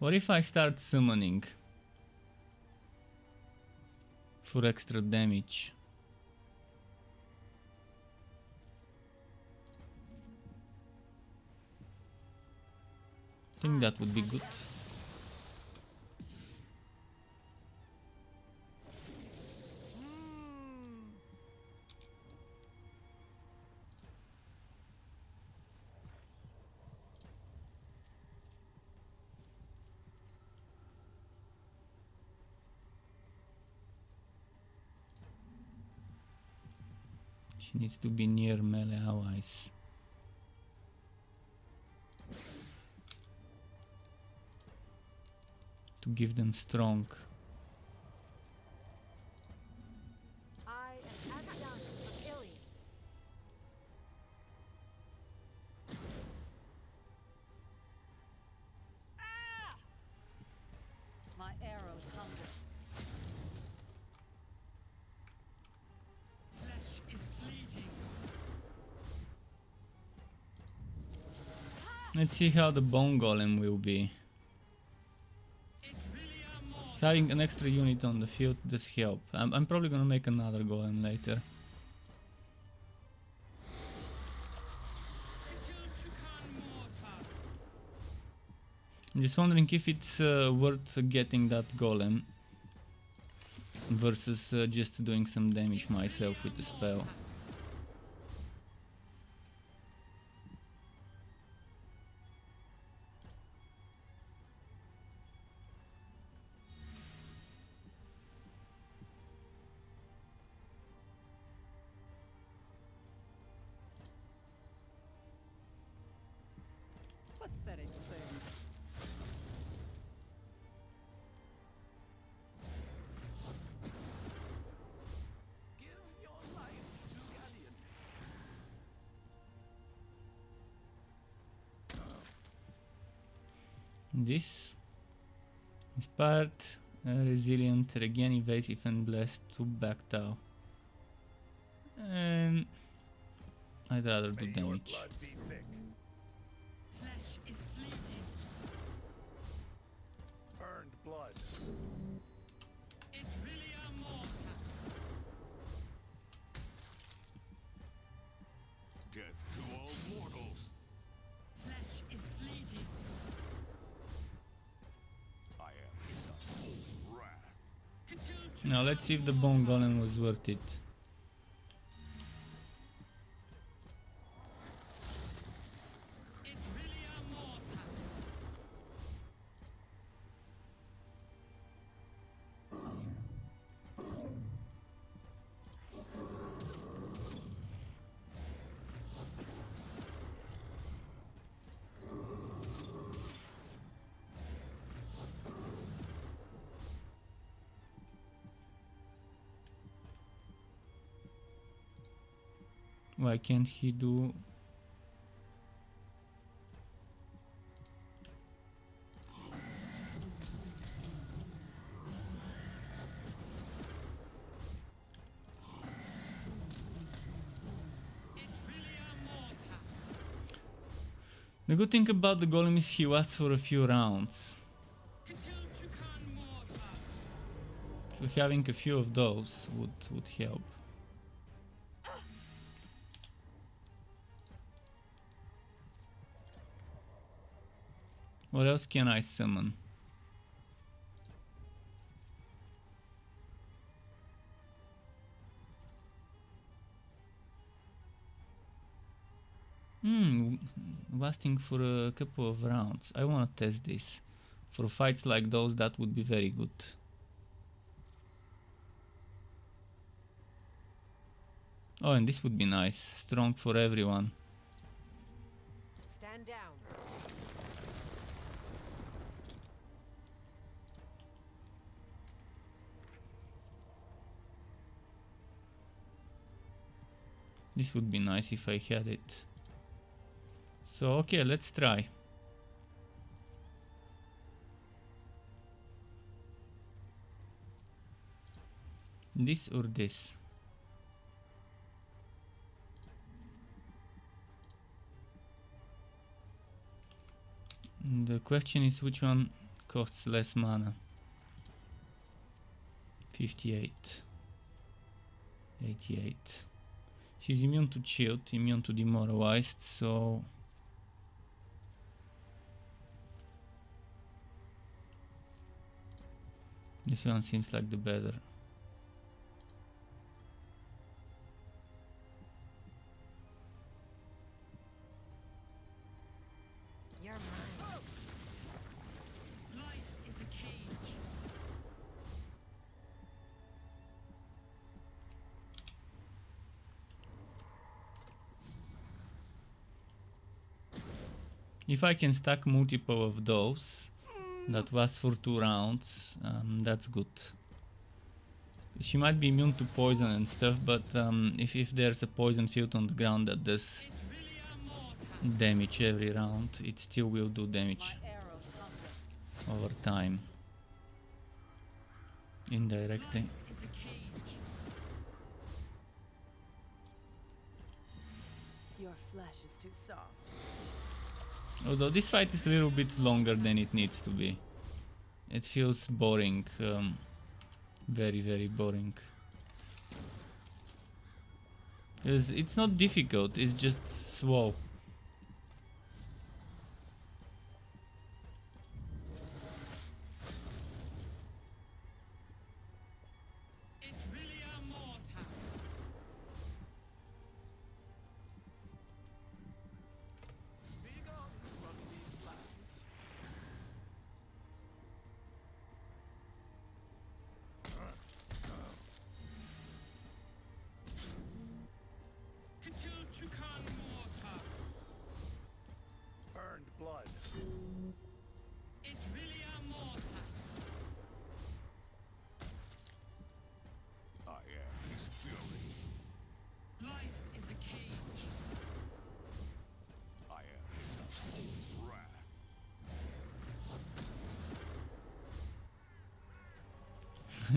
What if I start summoning for extra damage? I think that would be good. She needs to be near melee allies. To give them strong. I am Absalom of Ilion. My arrows hunger. Flesh is fleeting. Let's see how the bone golem will be. Having an extra unit on the field does help. I'm probably gonna make another golem later. I'm just wondering if it's worth getting that golem versus just doing some damage myself with the spell. Pathetic thing. Give your life to Galleon. This inspired, resilient, regain evasive and blessed to back Tau. I'd rather do damage. Flesh is fleeting. Earned blood. Et relia morta. Death to all mortals. Flesh is fleeting. I am his unholy wrath. Now let's see if the bone golem was worth it. Et relia morta. Why can't he do... The good thing about the golem is he lasts for a few rounds. So having a few of those would help. What else can I summon? Lasting for a couple of rounds. I want to test this. For fights like those, that would be very good. Oh, and this would be nice. Strong for everyone. Stand down. This would be nice if I had it. So, okay, let's try. This or this? The question is which one costs less mana. 58. 88. She's immune to shield, immune to demoralized, so... This one seems like the better. You're mine. Life is a cage. If I can stack multiple of those that lasts for 2 rounds, that's good. She might be immune to poison and stuff, but if there's a poison field on the ground that does damage every round, it still will do damage over time. Indirectly. Your flesh is too soft. Although this fight is a little bit longer than it needs to be. It feels boring. Very, very boring. It's not difficult, it's just slow. Burned blood. I am his fury. Life is a cage. I am his wrath.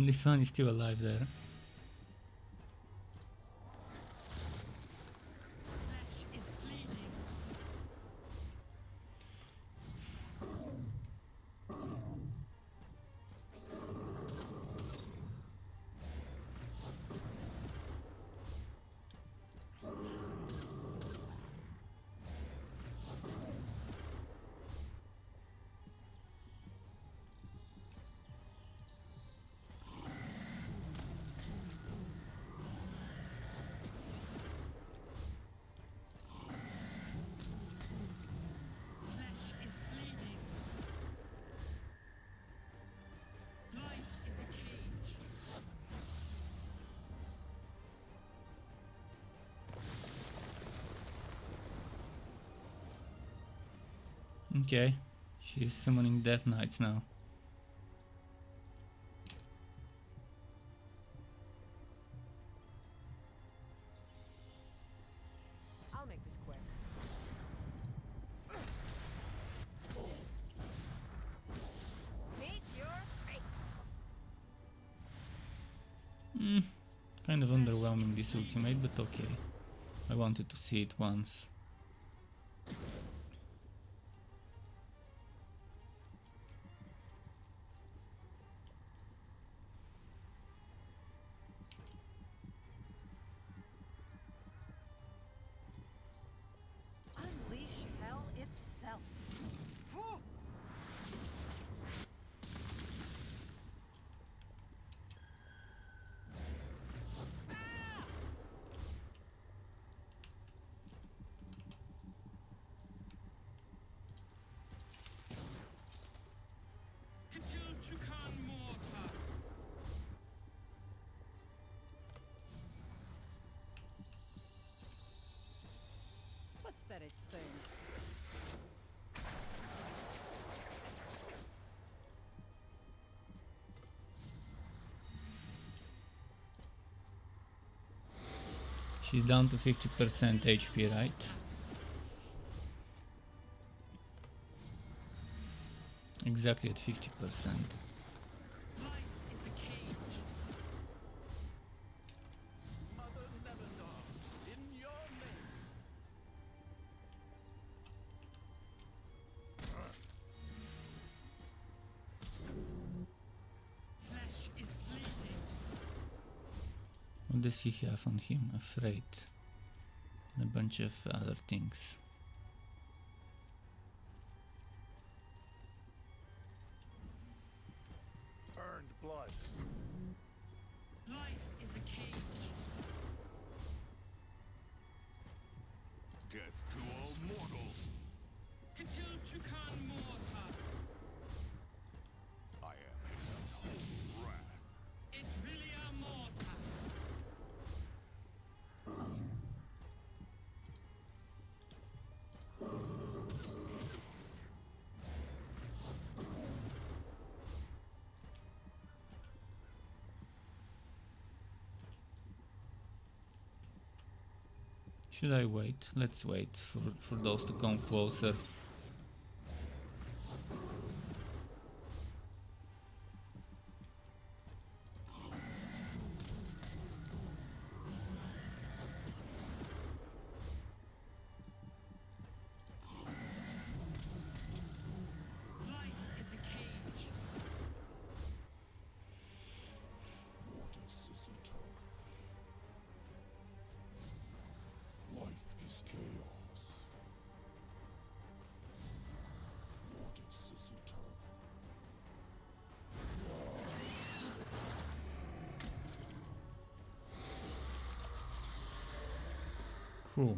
This one is still alive there. Flesh is bleeding. Flesh is bleeding. Life is a cage. Okay, she's summoning Death Knights now. I'll make this quick. Meet your fate. Kind of underwhelming this ultimate, but okay. I wanted to see it once. Unleash hell itself. pathetic thing. She's down to 50% HP, right? Exactly at 50%. Mother Nevendaar, in your name. Flesh is fleeting. What does he have on him? Afraid. And a bunch of other things. Earned blood. Life is a cage. Death to all mortals. Katil Chukan Mortar. I am his unholy wrath. It Rilia Mortar. Should I wait? Let's wait for those to come closer. Life is a cage. Mortis is eternal. Life is chaos. Mortis is eternal. Cool.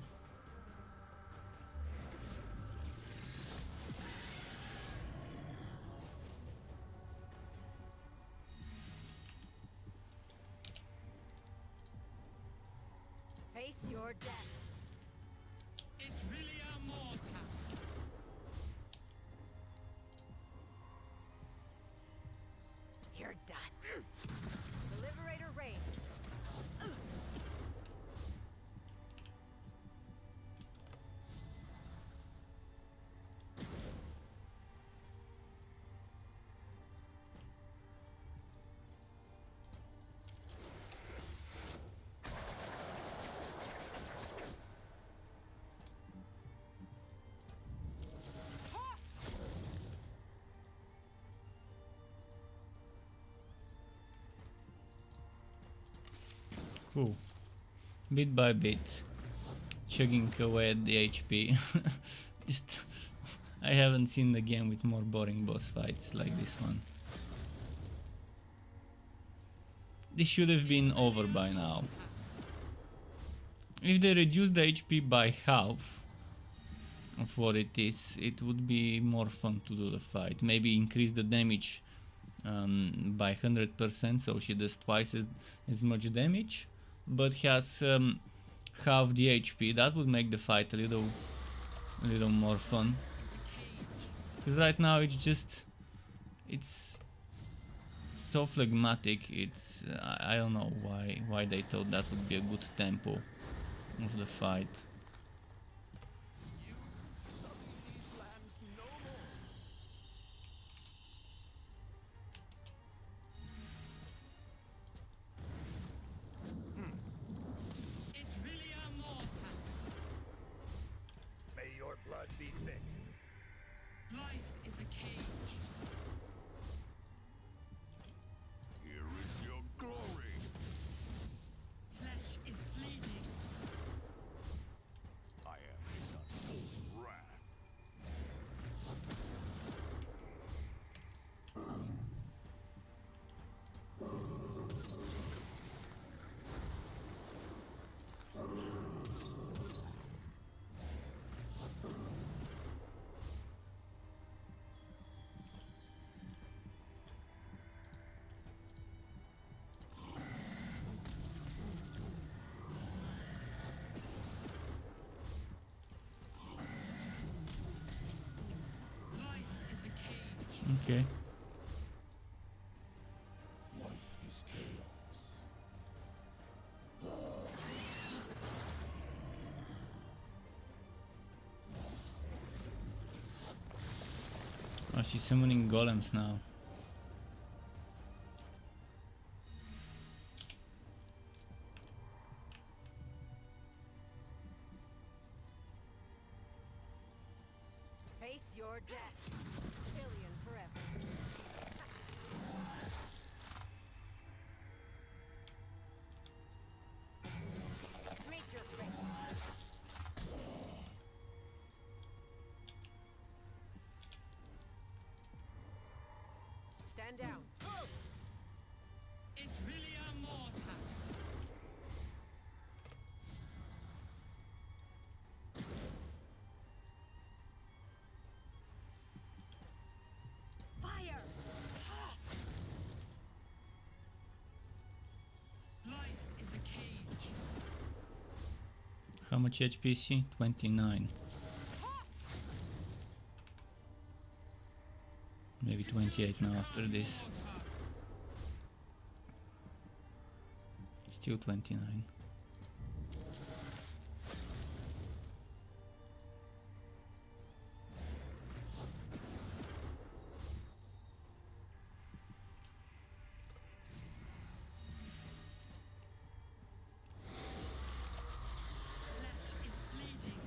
Face your death. It Rilia Mortar. You're done. The Liberator reigns. Cool. Bit by bit, chugging away at the HP. Just, I haven't seen the game with more boring boss fights like this one. This should have been over by now. If they reduce the HP by half of what it is, it would be more fun to do the fight. Maybe increase the damage by 100%, so she does twice as much damage, but has half the HP. That would make the fight a little more fun. Because right now it's so phlegmatic. It's I don't know why they thought that would be a good tempo of the fight. It Rilia Mortar. May your blood be thick. Life is a cage. Here is your glory. Flesh is fleeting. Okay. Life is chaos. Oh, she's summoning golems now. Face your death. Alien forever. Meet your fate. Stand down. It's really a mortar. Fire! Life is a cage. How much HP is she? 29. Maybe 28 now after this. Still 29. Flesh is bleeding.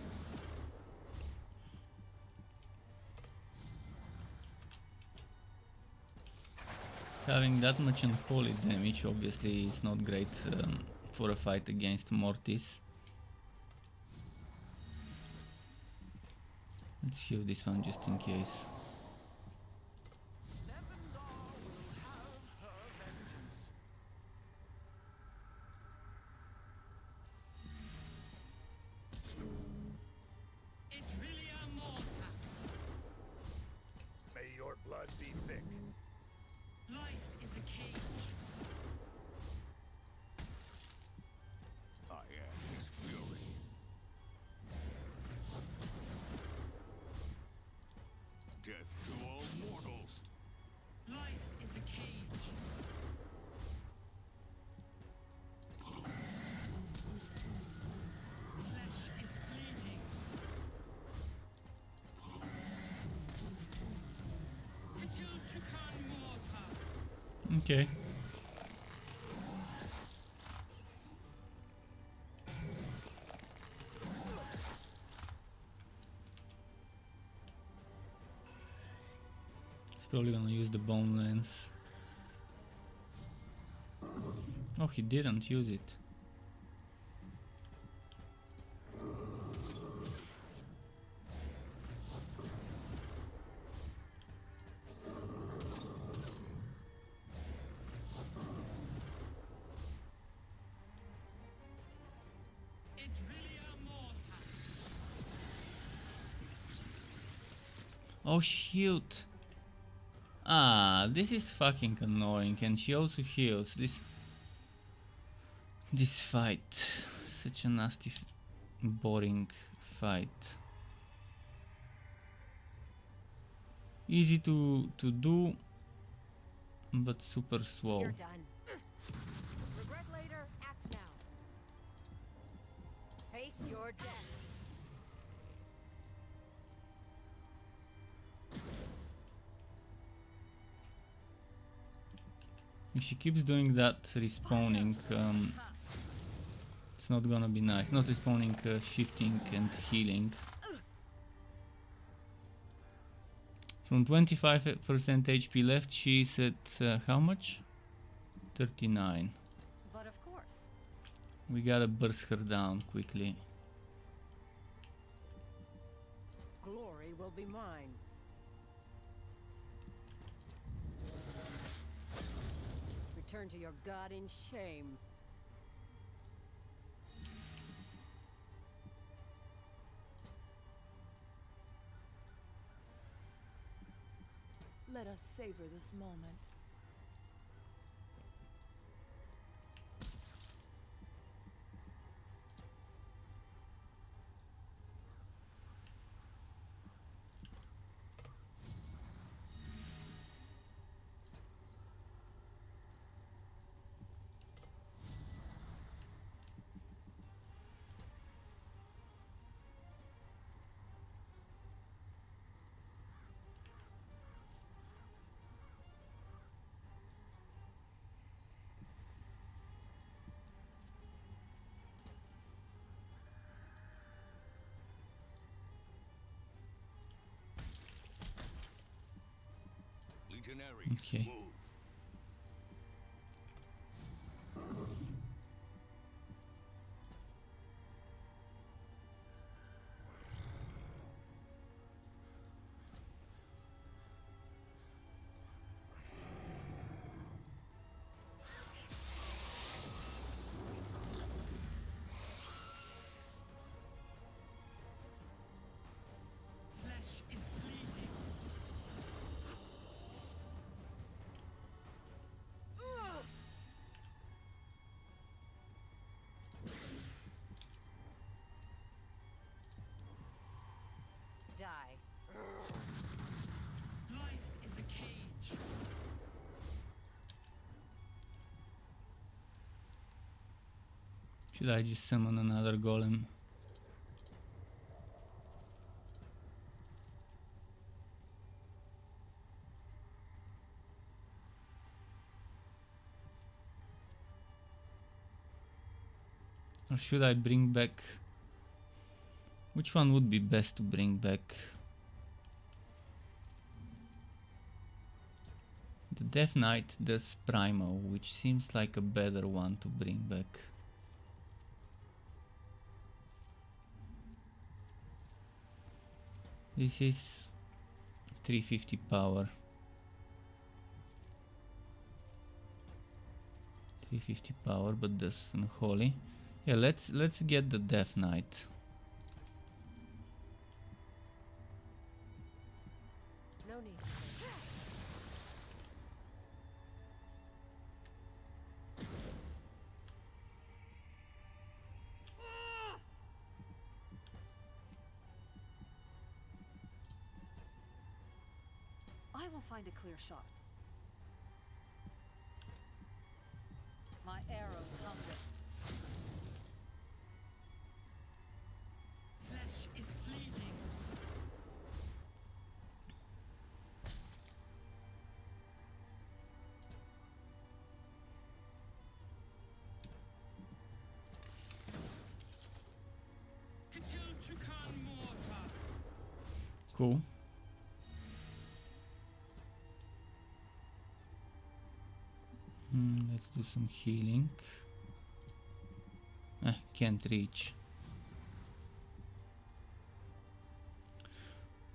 Having that much unholy damage obviously is not great for a fight against Mortis. Let's heal this one just in case. Nevendaar will have her vengeance. It's really a mortar. May your blood be thick. Life is a cage. I am his fury. Death to all mortals. Life is a cage. Flesh is bleeding. Until Chukan mortar. Okay. He's probably gonna use the bone lance. Oh, he didn't use it. It's really a mortar. Oh, shield. Ah, this is fucking annoying, and she also heals. This fight, such a nasty, boring fight. Easy to do, but super slow. You're done. Regret later, act now. Face your death. If she keeps doing that respawning, it's not gonna be nice. Not respawning, shifting and healing. From 25% HP left, she's at how much? 39. But of course. We gotta burst her down quickly. Glory will be mine. Return to your god in shame. Let us savor this moment. Okay. Flesh is fleeting. Die. Life is a cage. Should I just summon another golem? Or should I bring back... Which one would be best to bring back? The Death Knight does Primo, which seems like a better one to bring back. This is 350 power. 350 power, but does unholy. Yeah, let's get the Death Knight. No need to. I will find a clear shot. My arrows hunger. Flesh is fleeting. Cool. Let's do some healing. Can't reach.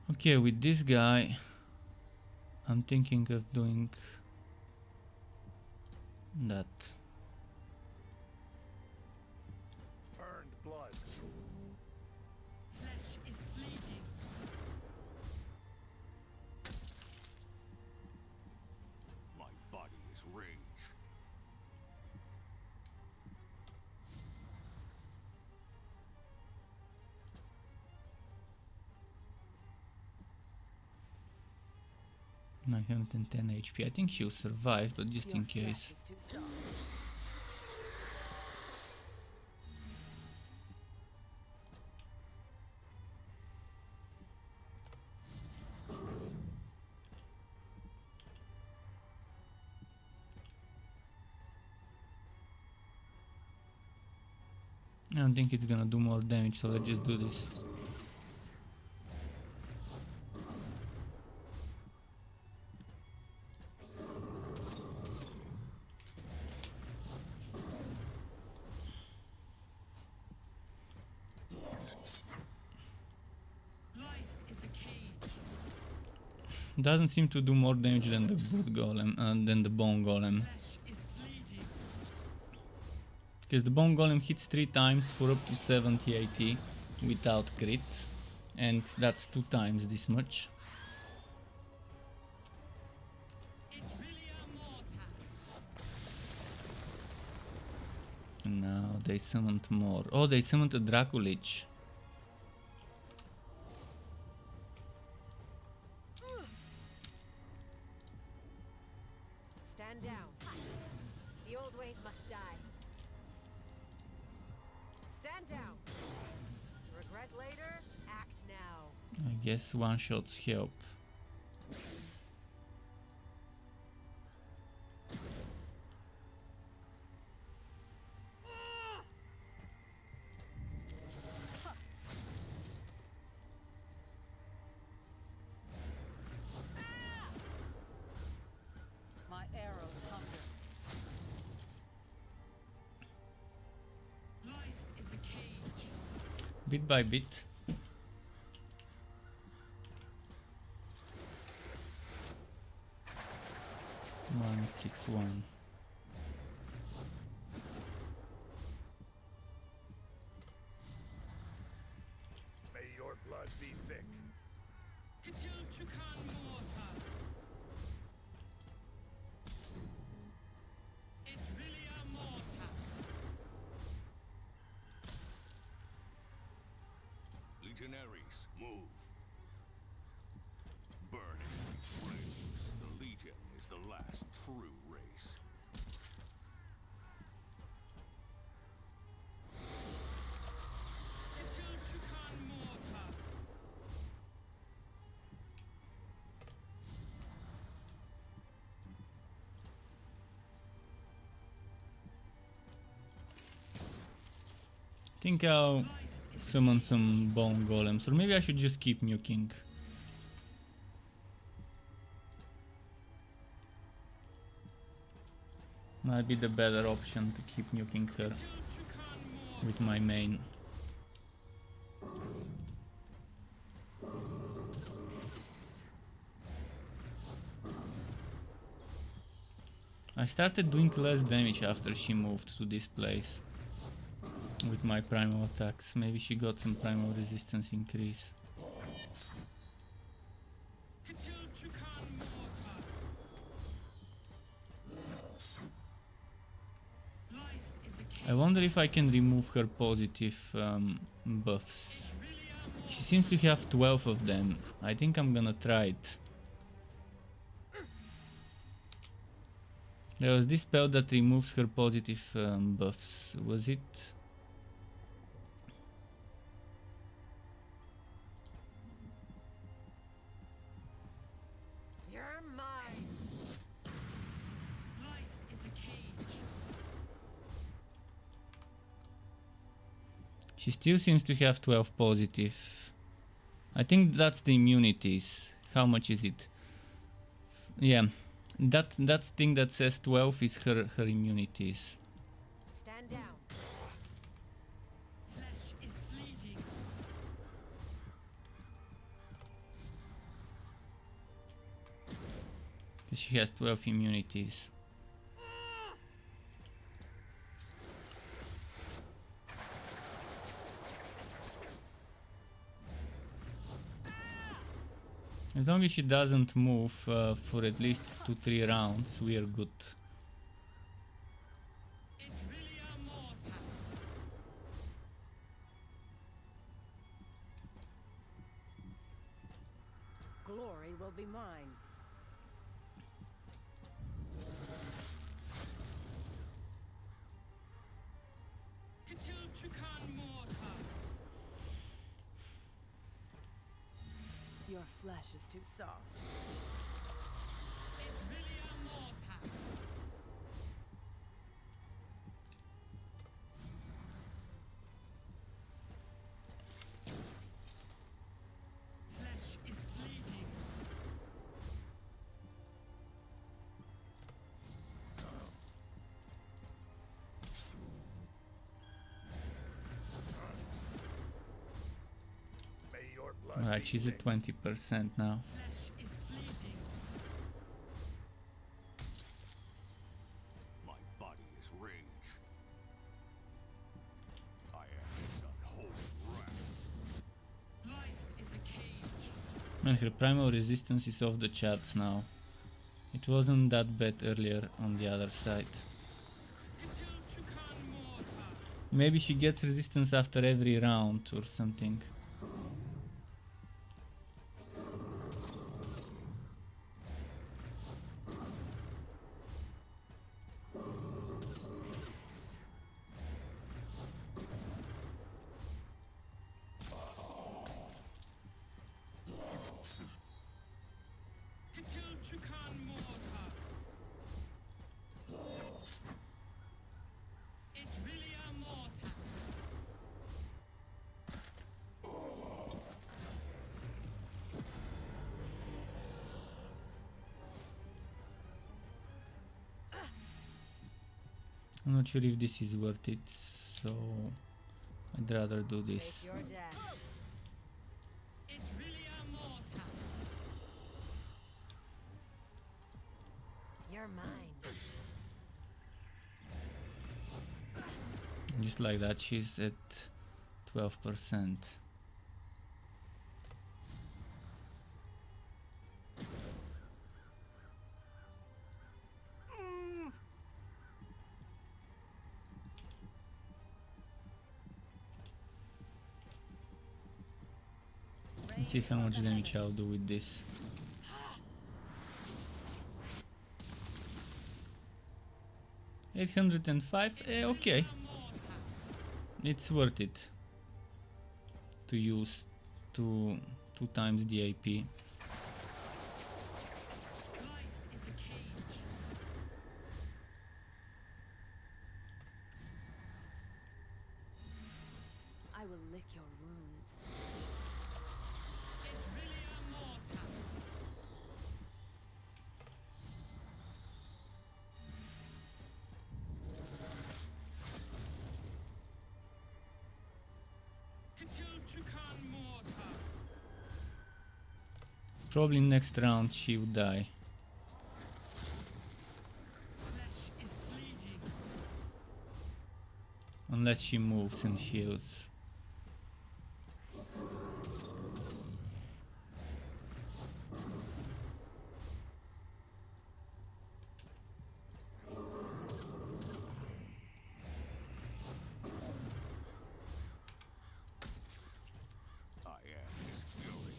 Okay, with this guy, I'm thinking of doing that. Earned blood. Flesh is fleeting. My body is rage. I have 10 HP. I think she'll survive, but just in case. I don't think it's gonna do more damage, so let's just do this. Doesn't seem to do more damage than the good golem, than the bone golem. Because the bone golem hits 3 times for up to 70 AT without crit, and that's 2 times this much. And now they summoned more. Oh, they summoned a Draculich. Stand down. The old ways must die. Stand down. Regret later, act now. I guess one shots help. bit by bit. One, 6, 1. May your blood be thick. Legionaries, move. Burning in flames, the Legion is the last true race. I think I'll summon some bone golems, or maybe I should just keep nuking. Might be the better option to keep nuking her with my main. I started doing less damage after she moved to this place with my primal attacks. Maybe she got some primal resistance increase. I wonder if I can remove her positive buffs. She seems to have 12 of them. I think I'm gonna try it. There was this spell that removes her positive buffs. Was it? You're mine. Life is a cage. She still seems to have 12 positive. I think that's the immunities. How much is it? Yeah, that thing that says 12 is her immunities. Stand down. Flesh is fleeting. Because she has 12 immunities. As long as she doesn't move for at least 2-3 rounds, we are good. Glory will be mine. Your flesh is too soft. Flesh is fleeting. May your blood Alright, be she's at thick. 20% now. Flesh is fleeting. My body is rage. I am his unholy wrath. Life is a cage. And her primal resistance is off the charts now. It wasn't that bad earlier on the other side. Maybe she gets resistance after every round or something. I'm not sure if this is worth it, so I'd rather do this. Take your death. You're mine. Just like that, she's at 12%. Let's see how much damage I'll do with this. $805. Okay. It's worth it to use two times the AP. I will lick your wounds. Probably next round she would die. Unless she moves and heals. I am his fury.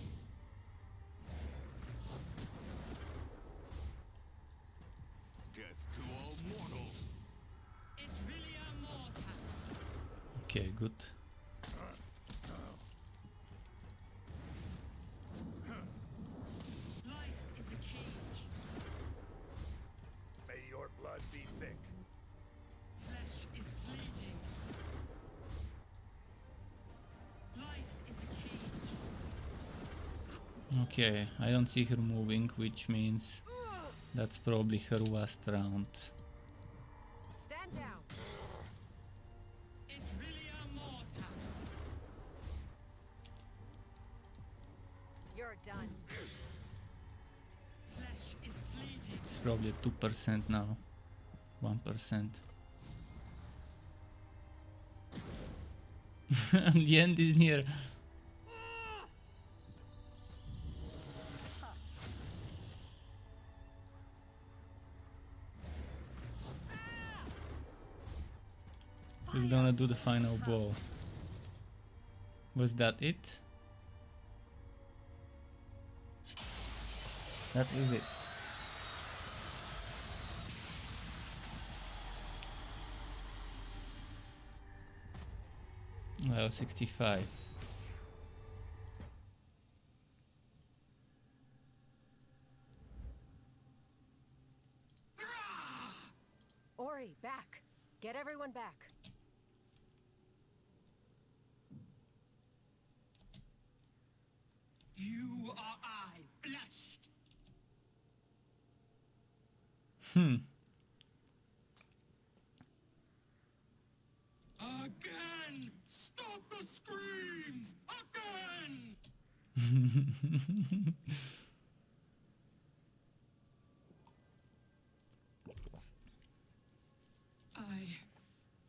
Death to all mortals. Okay, good. May your blood be thick. Okay, I don't see her moving, which means that's probably her last round. Stand down. You're done. It's probably at 2% now. 1%. The end is near. Who's gonna do the final blow? Was that it? That is it. Well, 65. Ori, back. Get everyone back. You are I, flashed. Again! Stop the screams! Again!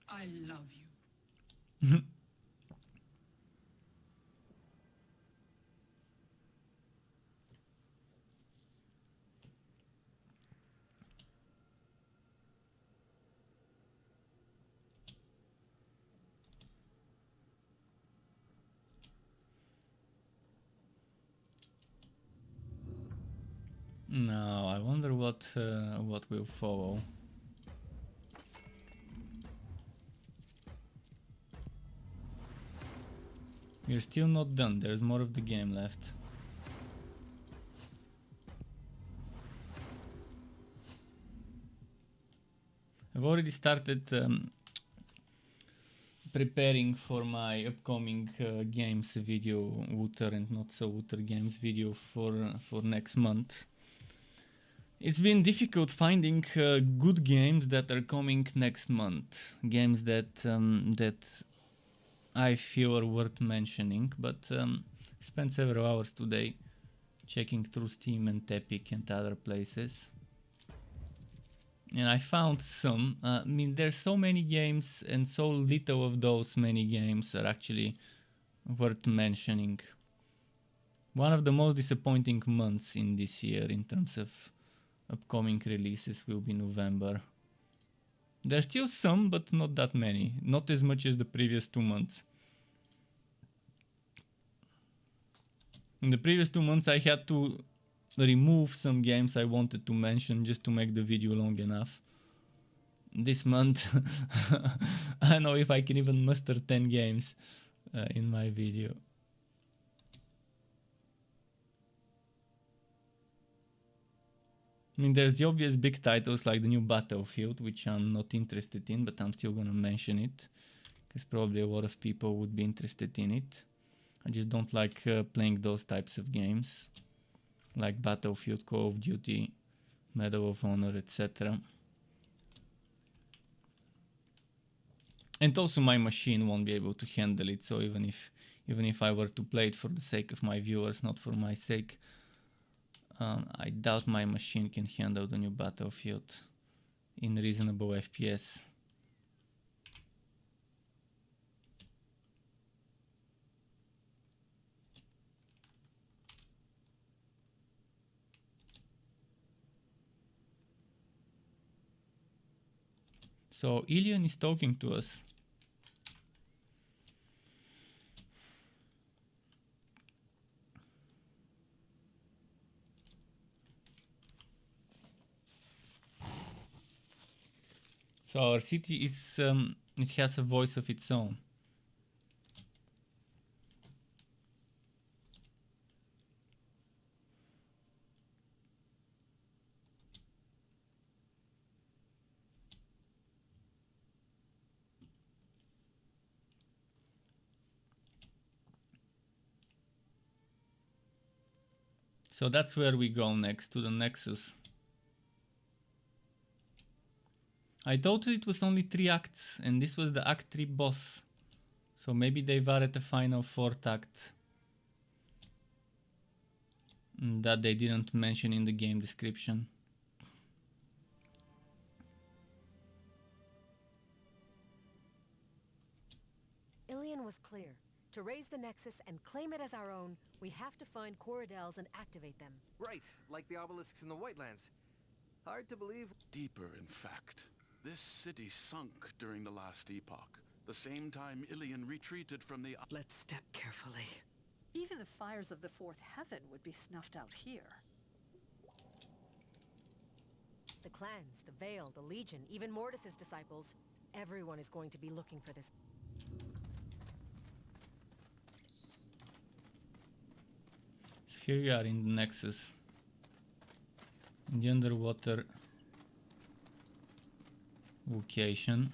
I love you. Now I wonder what will follow. We're still not done. There's more of the game left. I've already started preparing for my upcoming games video, Wooter and not so Wooter games video for next month. It's been difficult finding good games that are coming next month. Games that I feel are worth mentioning, but spent several hours today checking through Steam and Epic and other places. And I found some. I mean, there's so many games, and so little of those many games are actually worth mentioning. One of the most disappointing months in this year in terms of upcoming releases will be November. There's still some, but not that many. Not as much as the previous 2 months. In the previous 2 months, I had to remove some games I wanted to mention just to make the video long enough. This month, I don't know if I can even muster 10 games in my video. I mean, there's the obvious big titles like the new Battlefield, which I'm not interested in, but I'm still gonna mention it, because probably a lot of people would be interested in it. I just don't like playing those types of games, like Battlefield, Call of Duty, Medal of Honor, etc. And also my machine won't be able to handle it, so even if I were to play it for the sake of my viewers, not for my sake, I doubt my machine can handle the new Battlefield in reasonable FPS. So Ilian is talking to us. So our city is, it has a voice of its own. So that's where we go next, to the Nexus. I thought it was only 3 acts, and this was the Act 3 boss. So maybe they've added a final 4th act that they didn't mention in the game description. Ilian was clear. To raise the Nexus and claim it as our own, we have to find Corridels and activate them. Right, like the obelisks in the Whitelands. Hard to believe. Deeper, in fact. This city sunk during the last epoch, the same time Ilian retreated from the... Let's step carefully. Even the fires of the fourth heaven would be snuffed out here. The clans, the Veil, the Legion, even Mortis's disciples. Everyone is going to be looking for this. So here we are in the Nexus. In the underwater location.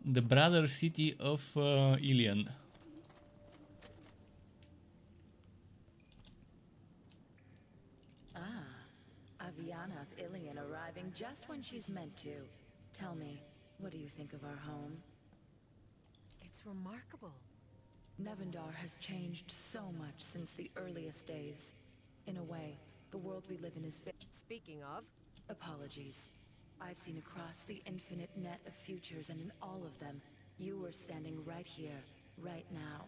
The brother city of Ilian. Aviana of Ilian arriving just when she's meant to. Tell me, what do you think of our home? It's remarkable. Nevendaar has changed so much since the earliest days. In a way, the world we live in is Speaking of... Apologies. I've seen across the infinite net of futures, and in all of them, you were standing right here, right now.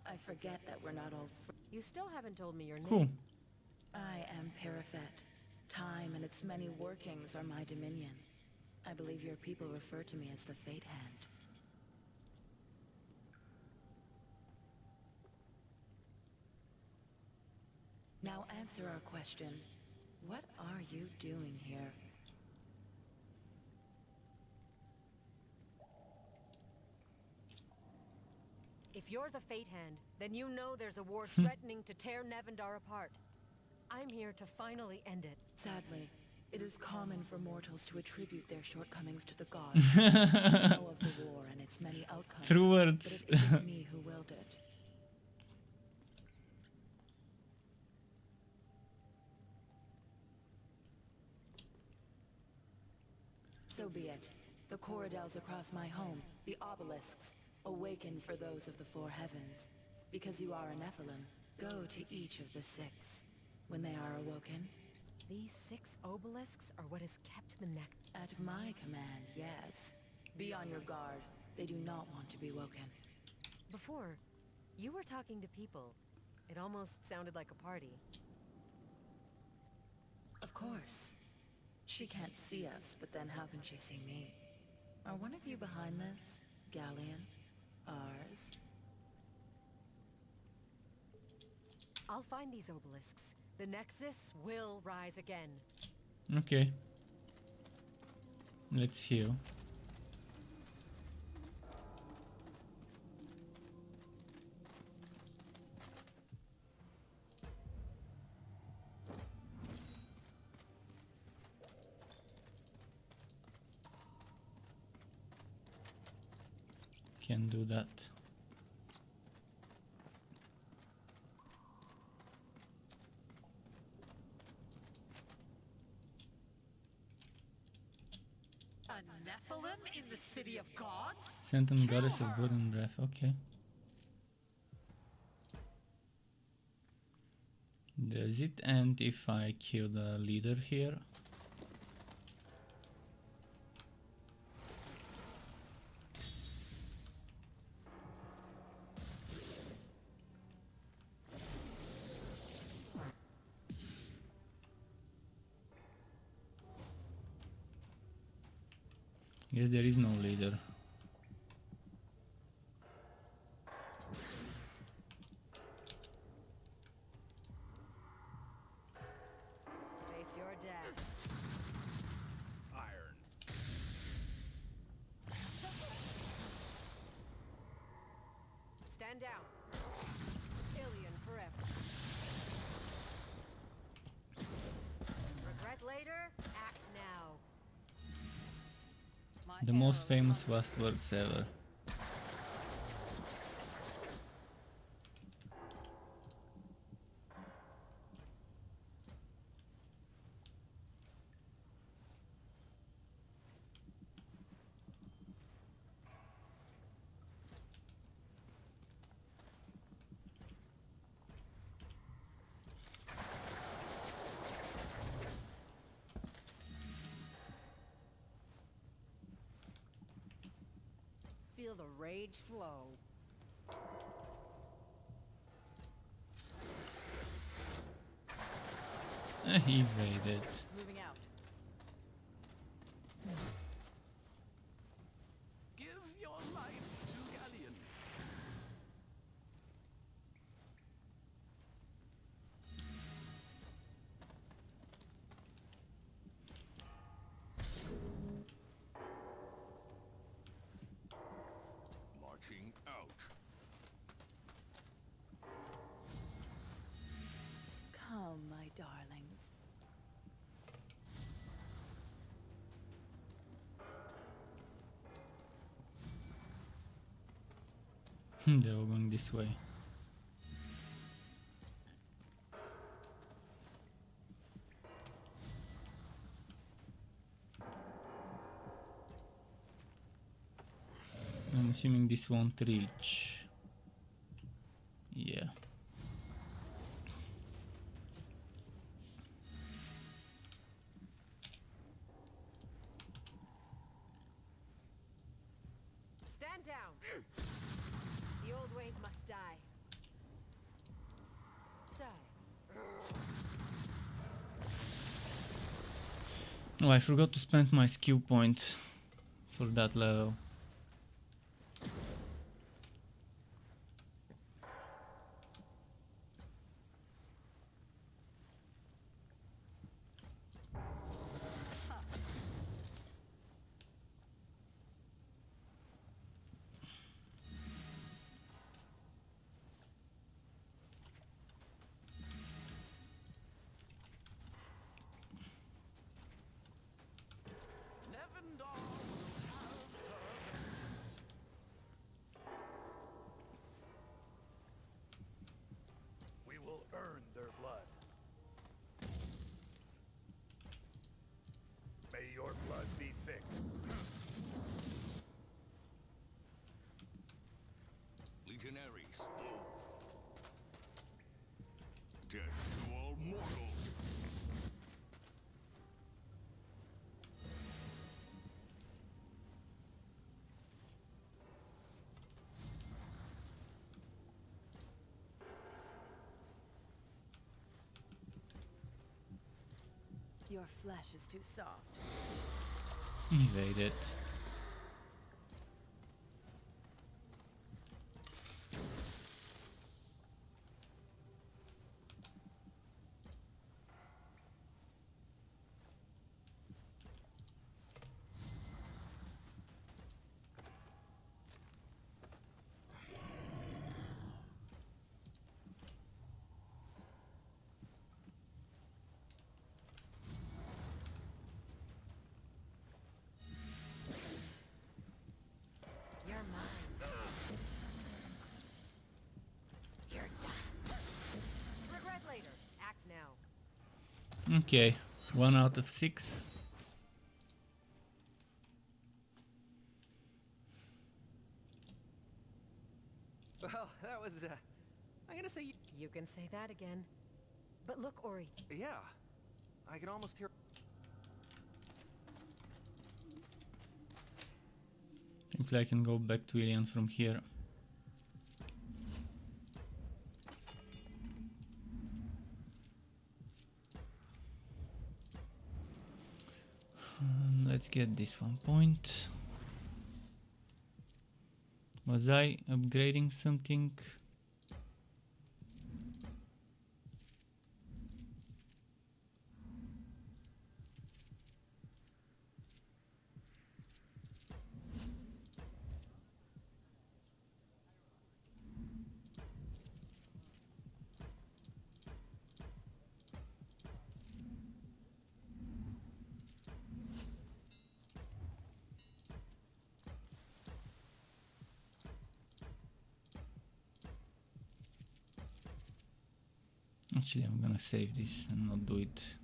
I forget that we're not all You still haven't told me your name. Cool. I am Parafet. Time and its many workings are my dominion. I believe your people refer to me as the Fate Hand. Now answer our question. What are you doing here? If you're the Fate Hand, then you know there's a war threatening to tear Nevendaar apart. I'm here to finally end it. Sadly, it is common for mortals to attribute their shortcomings to the gods. I know of the war and its many outcomes, True words. but it isn't me who willed it. So be it. The corridors across my home, the obelisks, awaken for those of the four heavens. Because you are a Nephilim, go to each of the six. When they are awoken... These 6 obelisks are what has kept the neck. At my command, yes. Be on your guard. They do not want to be woken. Before, you were talking to people. It almost sounded like a party. Of course. She can't see us, but then how can she see me? Are one of you behind this? Galleon? Ours? I'll find these obelisks. The Nexus will rise again. Okay. Let's heal. Can do that. A Nephilim in the city of gods? Phantom Goddess of Blood and Breath, okay. Does it end if I kill the leader here? Yes, there is no leader. Face your death. Iron. Stand down. Ilian forever. Regret later, act now. The most famous last words ever. Feel the rage flow. Evaded. Moving out. Give your life to Galleon. Marching out. Come, my darlings. They're all going this way. I'm assuming this won't reach. Yeah. Stand down. The old ways must die. Die. Oh, I forgot to spend my skill point for that level. Nevendaar will have her mercenaries, move. Death to all mortals. Your flesh is too soft. Evade it. You're mine. You're done. Regret later. Act now. Okay, 1 out of 6. Well, that was, I'm gonna say... You can say that again. But look, Ori. Yeah. I can almost hear... If I can go back to Ilian from here. Let's get this 1 point. Was I upgrading something? Actually, I'm gonna save this and not do it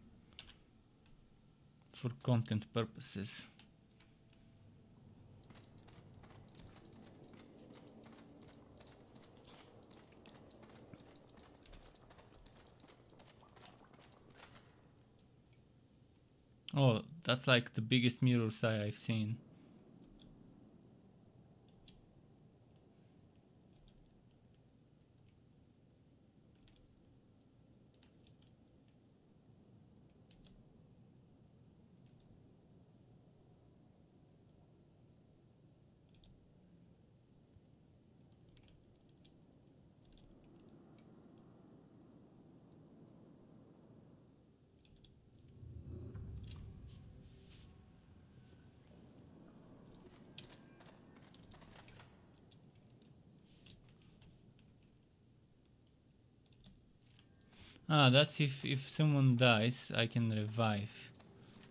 for content purposes. Oh, that's like the biggest mirror's eye I've seen. Ah, that's if someone dies, I can revive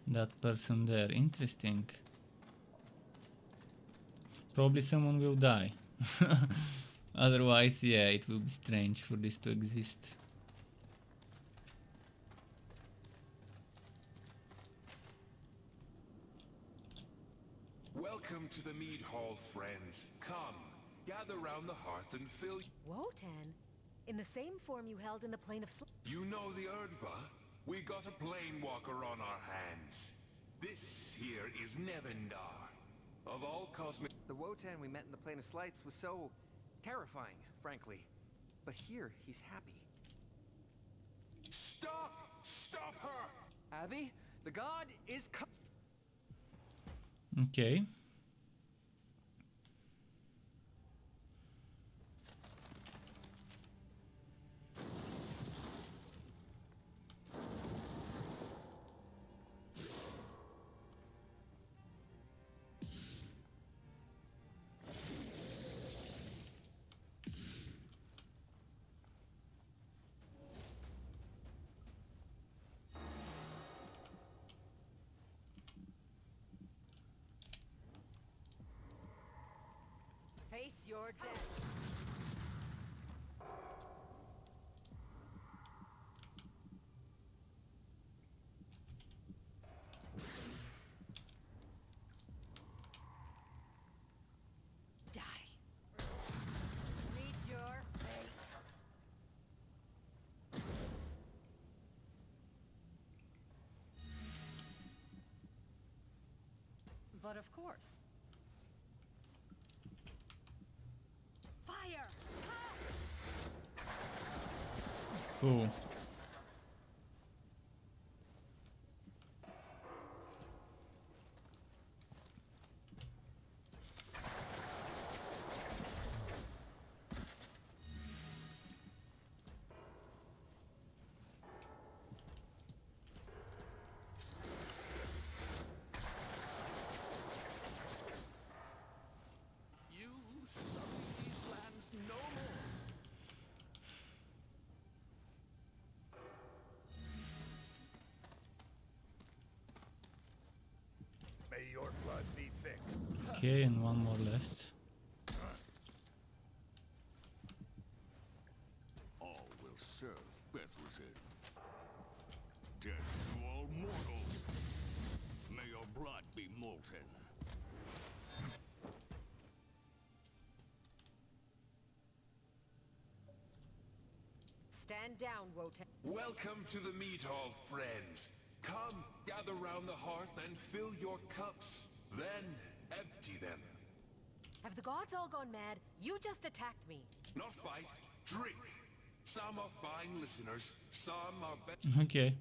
that person there. Interesting. Probably someone will die. Otherwise, yeah, it will be strange for this to exist. Welcome to the mead hall, friends. Come, gather round the hearth and fill... Wotan? In the same form you held in the plane of You know the Erdva? We got a planewalker on our hands. This here is Nevendaar. Of all cosmic... The Wotan we met in the Plane of Slights was so terrifying, frankly. But here, he's happy. Stop! Stop her! Avi, the god is Okay. Face your death. Die. Meet but of course. Fire! Cool. You sully these lands no more. May your blood be thick. Okay, and one more left. All will serve Bethlehem. Death to all mortals. May your blood be molten. Stand down, Wotan. Welcome to the meat hall, friends. Come, gather round the hearth and fill your cups. Then empty them. Have the gods all gone mad? You just attacked me. Not fight, drink. Some are fine listeners, some are better. Okay.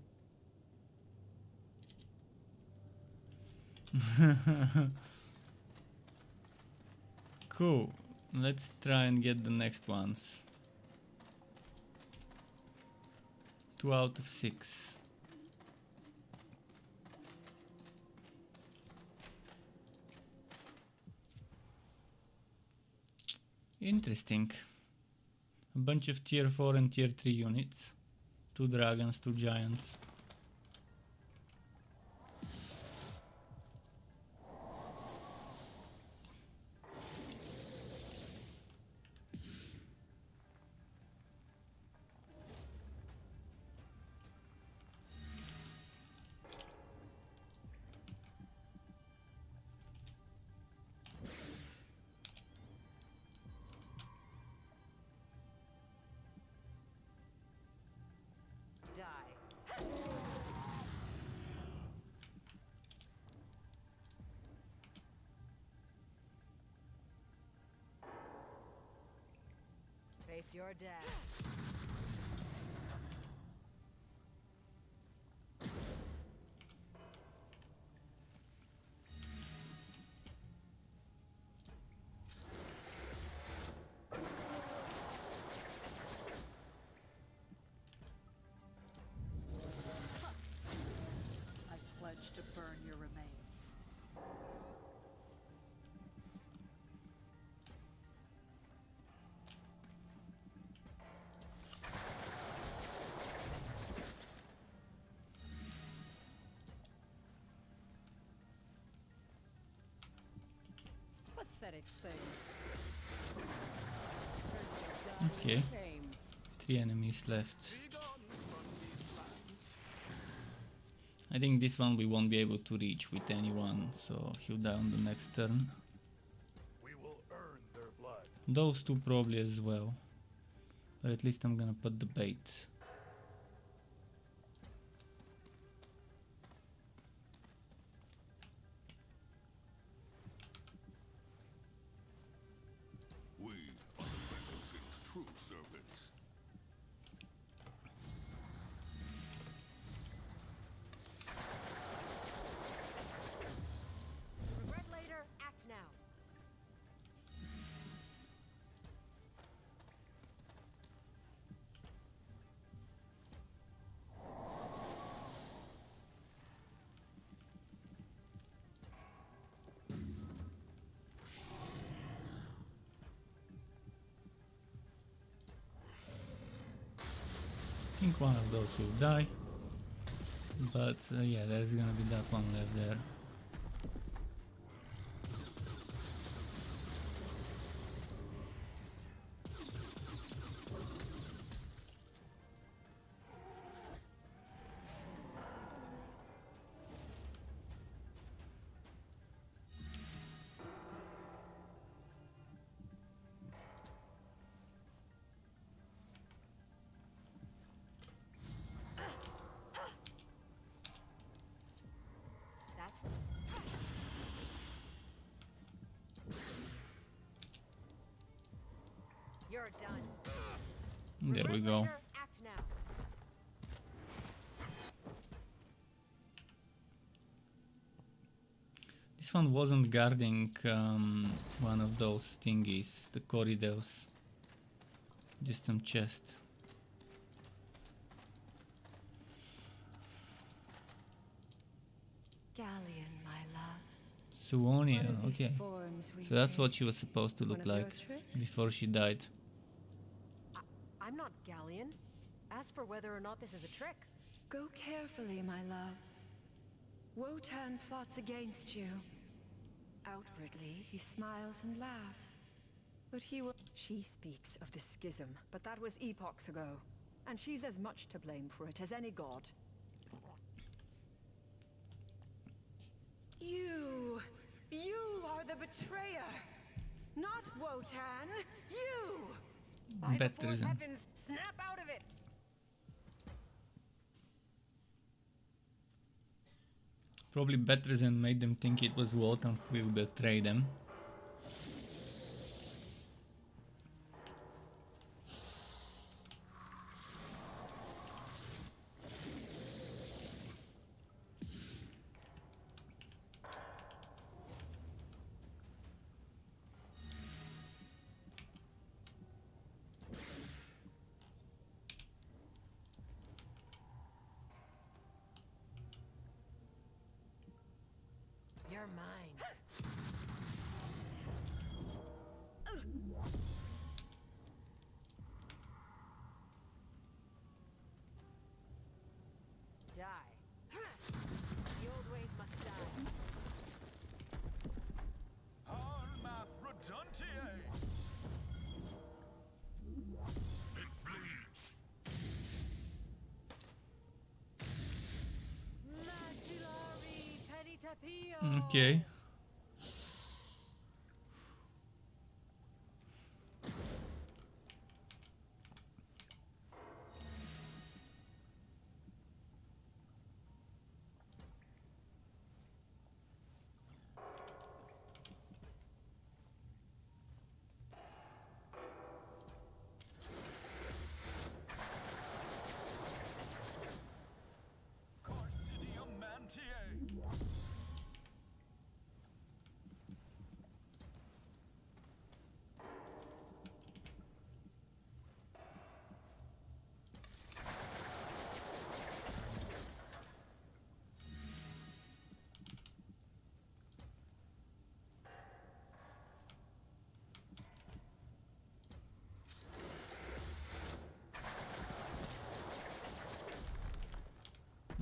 Cool. Let's try and get the next ones. 2 out of 6. Interesting. A bunch of tier 4 and tier 3 units. 2 dragons, 2 giants. Face your death. I pledge to burn your remains. Pathetic thing. Okay. 3 enemies left. I think this one we won't be able to reach with anyone, so he'll die on the next turn. We will earn their blood. Those two probably as well. But at least I'm gonna put the bait. We are the Bethlesem's true servants. Regret later, act now. I think one of those will die. But yeah, there's gonna be that one left there. You're done. There we go. Liberator, act now. This one wasn't guarding one of those thingies, the corridors. Just some chest. Galleon, my love. Suonia, What are these okay. forms we So that's take? what she was supposed to One look of your like tricks? before she died. I'm not Galleon. As for whether or not this is a trick, Go carefully, my love. Wotan plots against you. Outwardly, he smiles and laughs. But he will... She speaks of the schism, but that was epochs ago. And she's as much to blame for it as any god. You are the betrayer! Not Wotan! You! by the Better fourth than- heavens, snap out of it! Probably better than made them think it was Wotan who will betray them. You're mine. Die. The old ways must die. Harmath Reduntiae! It bleeds. Macellari penitapio. Okay. Carcidium Mantiae!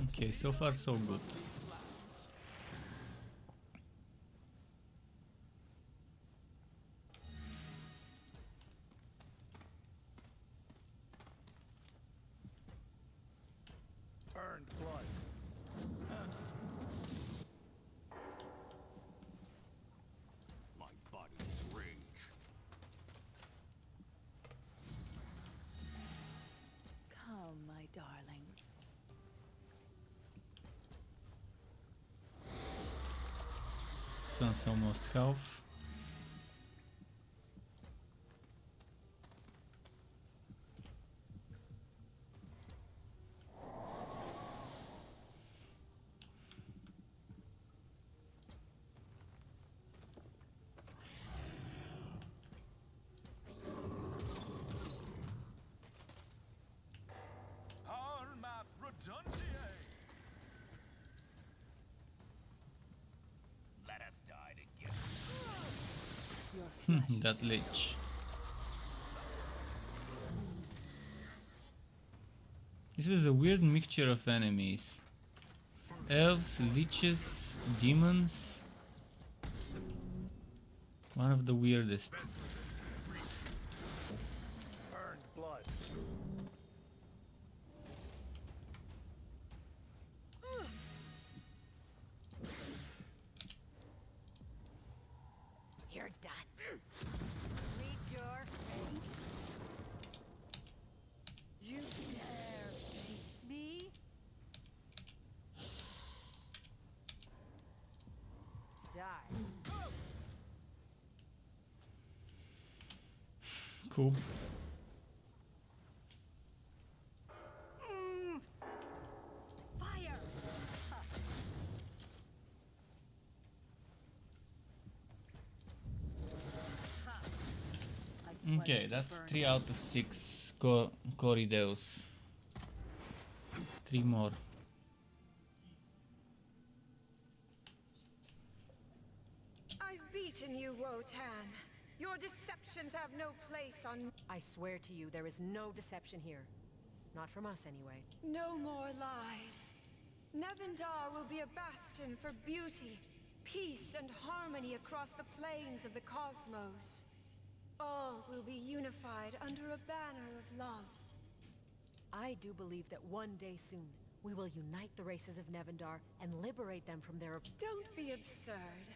Okay, so far so good. Earned blood. My body is rage. Come, my darlings. Sun's almost half. Harmath Reduntiae! Let us die together. That lich. This was a weird mixture of enemies. Elves, liches, demons. One of the weirdest. Earned blood. You're done. Meet your fate. You dare face me? Die. Cool. Okay, that's 3 out of 6 corridors. 3 more. I've beaten you, Wotan. Your deceptions have no place on... I swear to you, there is no deception here. Not from us, anyway. No more lies. Nevendar will be a bastion for beauty, peace, and harmony across the plains of the cosmos. All will be unified under a banner of love. I do believe that one day soon, we will unite the races of Nevendar and liberate them from their... Don't be absurd.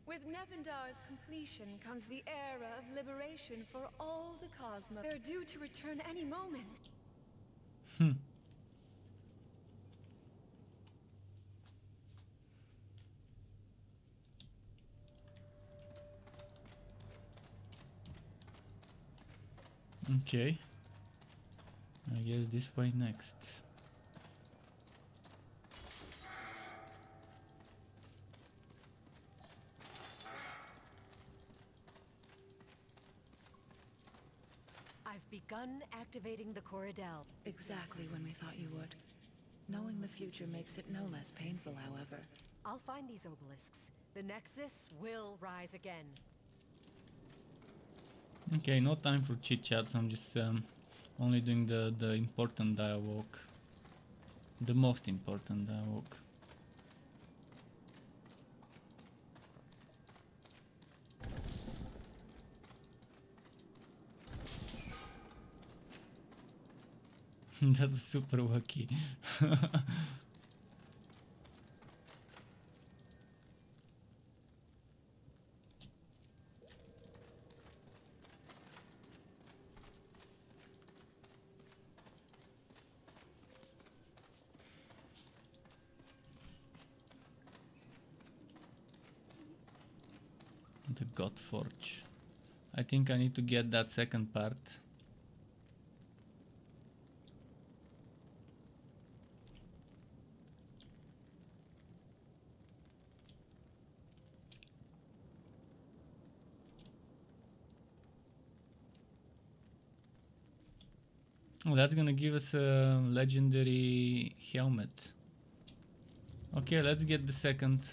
With Nevendar's completion comes the era of liberation for all the cosmos. They're due to return any moment. Okay. I guess this way next. I've begun activating the Corridel. Exactly when we thought you would. Knowing the future makes it no less painful, however. I'll find these obelisks. The Nexus will rise again. Okay, no time for chit chat. I'm just only doing the important dialogue. The most important dialogue. That was super wacky. The God Forge. I think I need to get that second part. Oh, that's gonna give us a legendary helmet. Okay, let's get the second,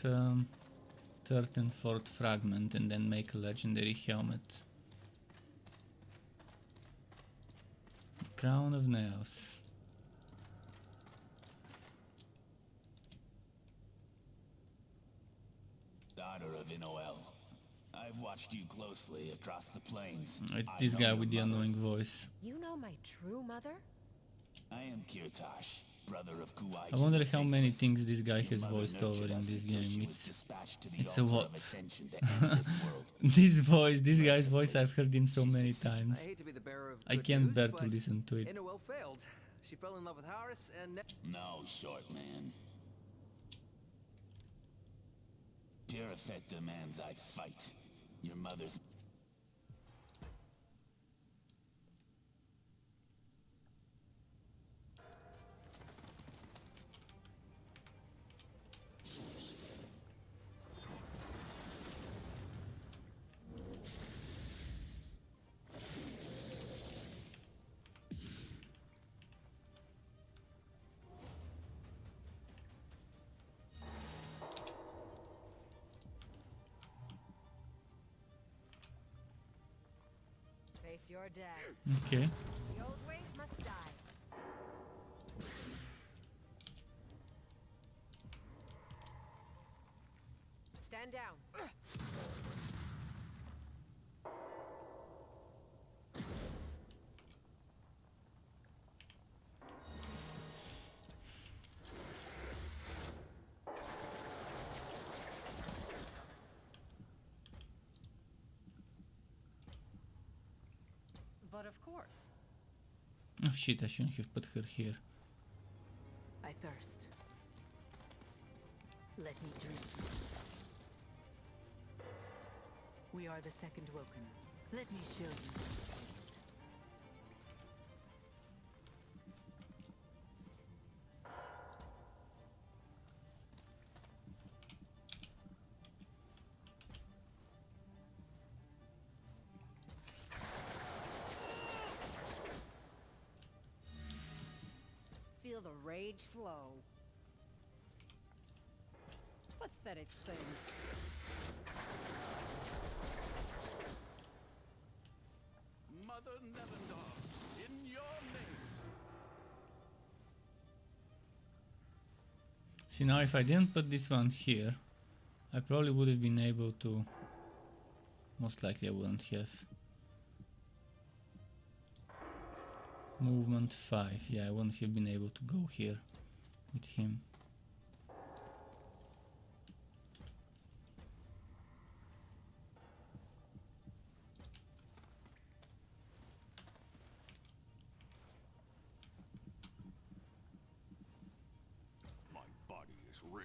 third and fourth fragment and then make a legendary helmet. Crown of Nails. Daughter of Inoel, I've watched you closely across the plains. It's this guy with the annoying voice. You know my true mother? I am Kirtash, brother of Kuai. I wonder how many things this guy has voiced over in this game. It's a lot. This guy's voice, I've heard him so many times. I hate to be the bearer of I good can't news, bear to but listen to it. Inoel failed. She fell in love with Harris and... No, short man. Purifet demands I fight. Your mother's... Face your death. Okay. The old ways must die. Stand down. But of course. Oh shit, I shouldn't have put her here. I thirst. Let me drink. We are the second woken. Let me show you. feel the rage flow. Pathetic thing. Mother Nevendaar, in your name. See, now if I didn't put this one here, I probably would have been able to... Most likely I wouldn't have. Movement 5. Yeah, I wouldn't have been able to go here with him. My body is rage.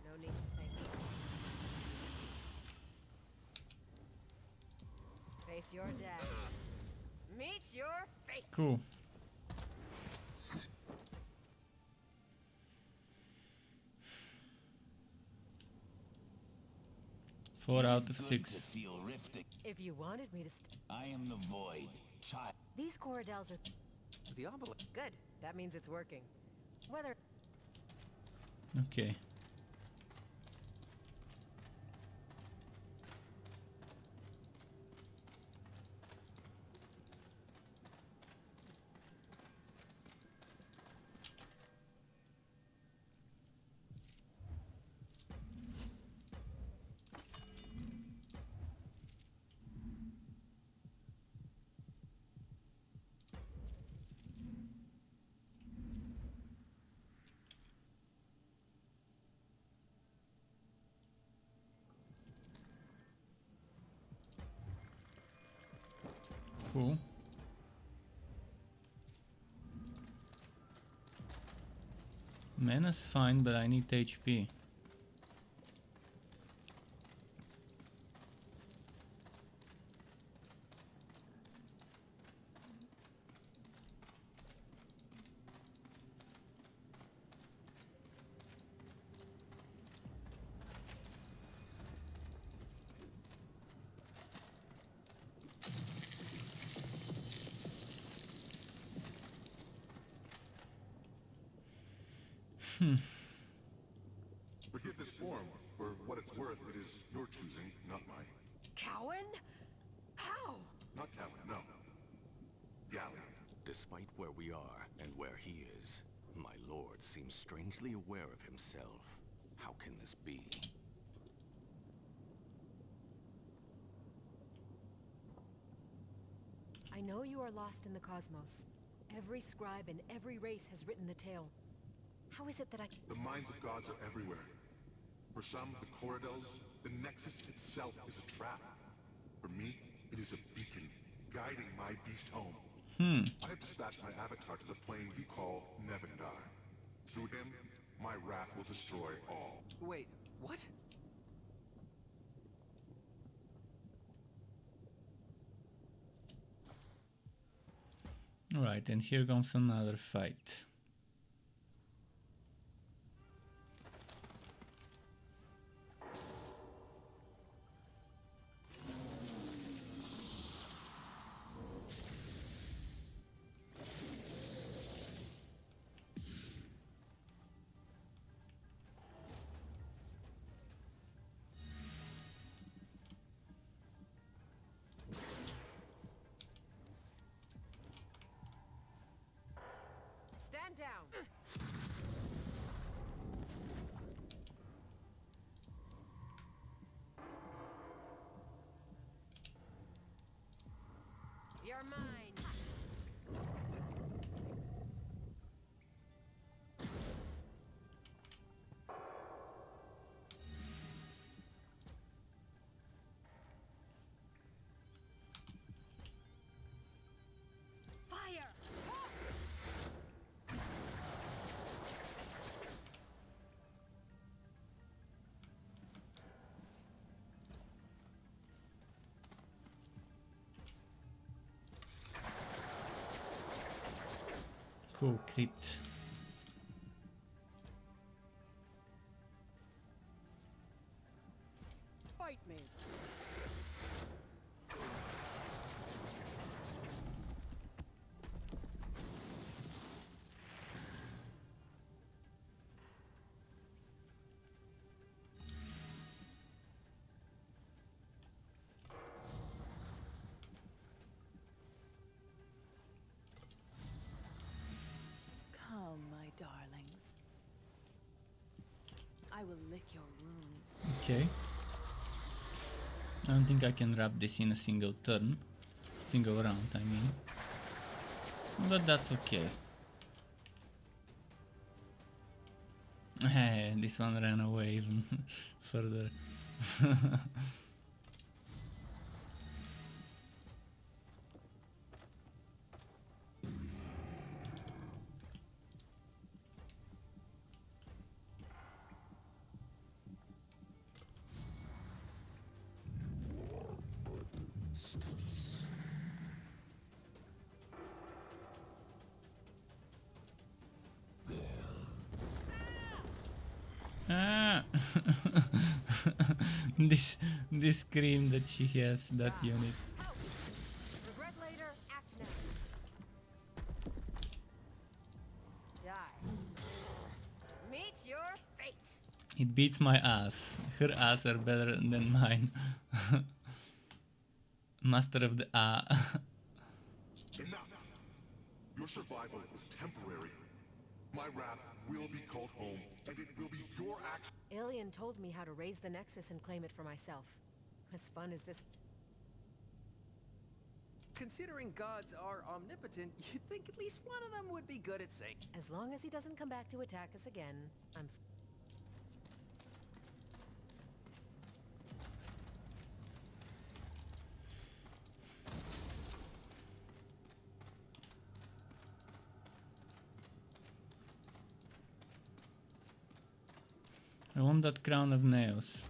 No need to thank me. Face your death. Meet your fate. Cool. Four out of 6. If you wanted me to I am the void. Child. These Corridels are The obelisk. good. That means it's working. Whether Okay. Cool. Mana's fine, but I need HP. Forget this form. For what it's worth, it is your choosing, not mine. Cowan? How? Not Cowan, no. Galleon. Despite where we are and where he is, my lord seems strangely aware of himself. How can this be? I know you are lost in the cosmos. Every scribe in every race has written the tale. How is it that I... The minds of gods are everywhere. For some, the Corridels, the Nexus itself is a trap. For me, it is a beacon, guiding my beast home. I have dispatched my avatar to the plane you call Nevendaar. Through him, my wrath will destroy all. Wait, what? Alright, and here comes another fight. Stand Oh, crit. Fight me. Come, my darlings. I will lick your wounds. Okay. I don't think I can wrap this in a single turn. Single round, I mean. But that's okay. Hey, this one ran away even further. Ah. this scream that she has, that unit. Regret later, act now. Die. Meet your fate. It beats my ass. Her ass are better than mine. Master of the Enough! Your survival is temporary. My wrath will be called home, and it will be your act. Alien told me how to raise the Nexus and claim it for myself. As fun as this... Considering gods are omnipotent, you'd think at least one of them would be good at saying. As long as he doesn't come back to attack us again, I'm... I want that crown of nails.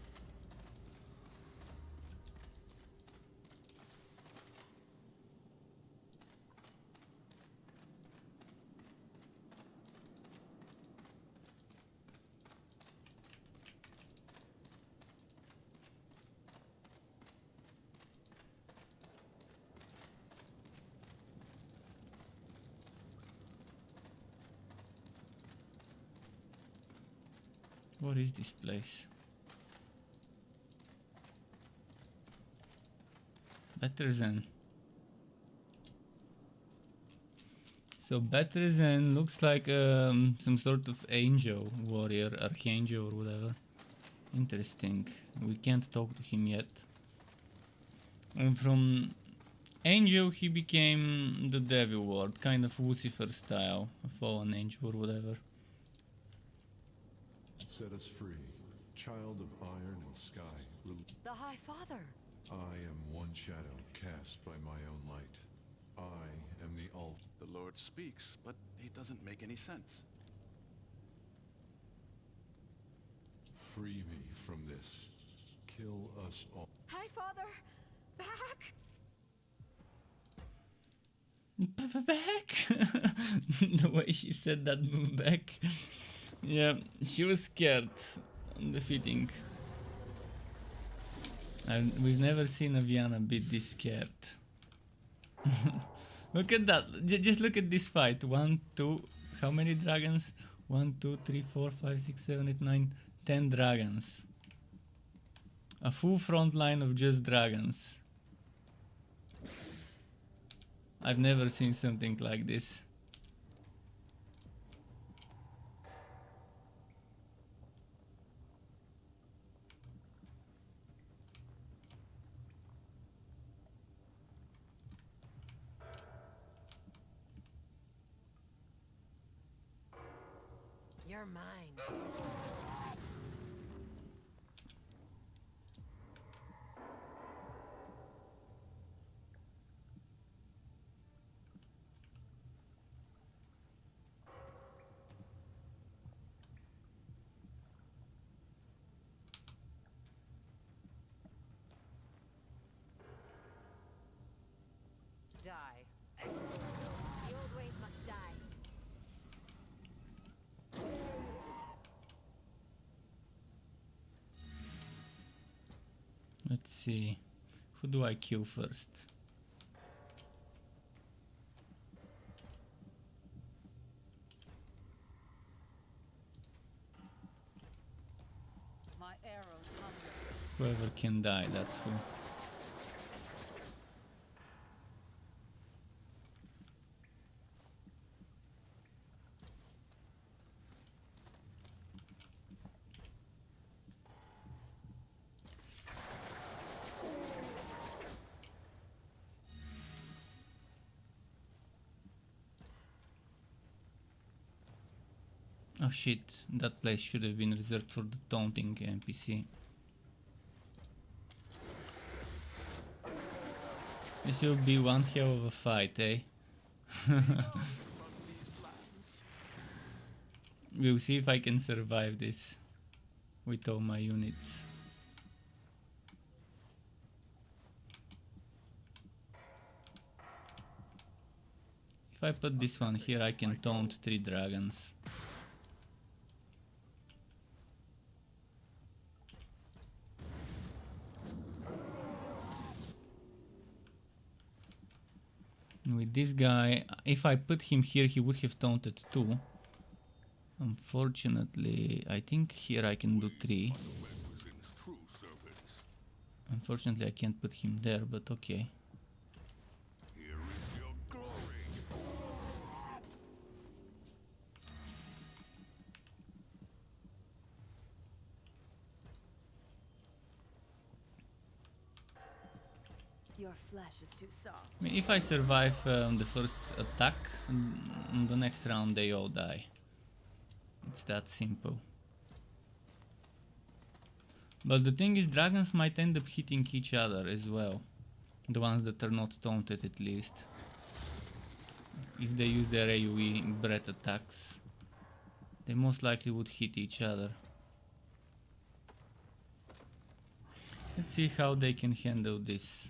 What is this place? Better than. So better than looks like some sort of angel, warrior, archangel or whatever. Interesting. We can't talk to him yet. And from angel he became the devil lord, kind of Lucifer style, a fallen angel or whatever. Set us free, child of iron and sky. The High Father! I am one shadow cast by my own light. I am the Ulf. The Lord speaks, but it doesn't make any sense. Free me from this. Kill us all. High Father! Back! Back? The way she said that, back. Yeah, she was scared. Defeating. We've never seen a Viana be this scared. Look at that. Just look at this fight. 1, 2. How many dragons? 1, 2, 3, 4, 5, 6, 7, 8, 9, 10 dragons. A full front line of just dragons. I've never seen something like this. You're mine. Die. The old ways must die. Let's see. Who do I kill first? My arrows hunger. Whoever can die, that's who. Oh shit, that place should have been reserved for the taunting NPC. This will be one hell of a fight, eh? We'll see if I can survive this with all my units. If I put this one here, I can taunt 3 dragons. With this guy, if I put him here, he would have taunted 2. Unfortunately, I think here I can do 3. Unfortunately, I can't put him there, but okay. Your flesh is too soft. I mean, if I survive the first attack, in the next round they all die. It's that simple. But the thing is, dragons might end up hitting each other as well. The ones that are not taunted, at least. If they use their AoE breath attacks, they most likely would hit each other. Let's see how they can handle this.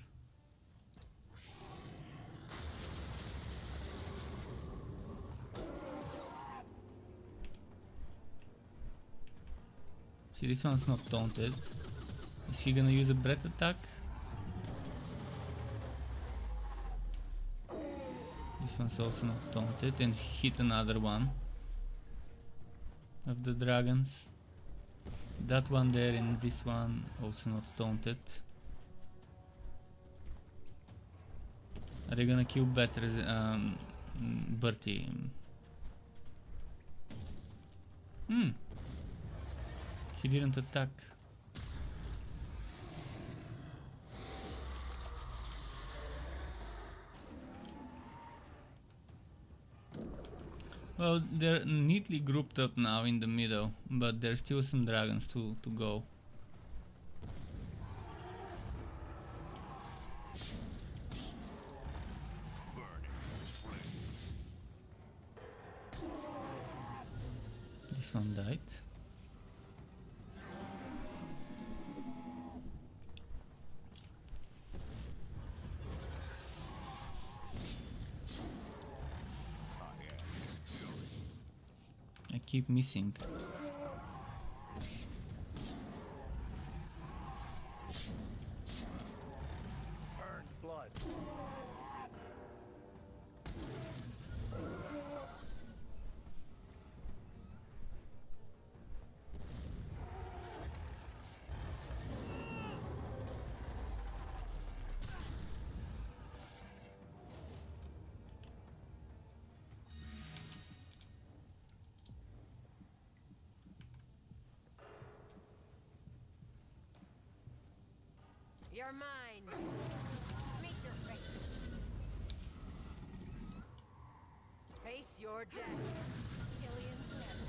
See, this one's not taunted. Is he gonna use a breath attack? This one's also not taunted, and he hit another one of the dragons. That one there and this one also not taunted. Are they gonna kill better Bertie? He didn't attack. Well, they're neatly grouped up now in the middle, but there's still some dragons to go. This one died. I keep missing. Earned blood. You're mine. Meet your fate. Face your death. Alien threat.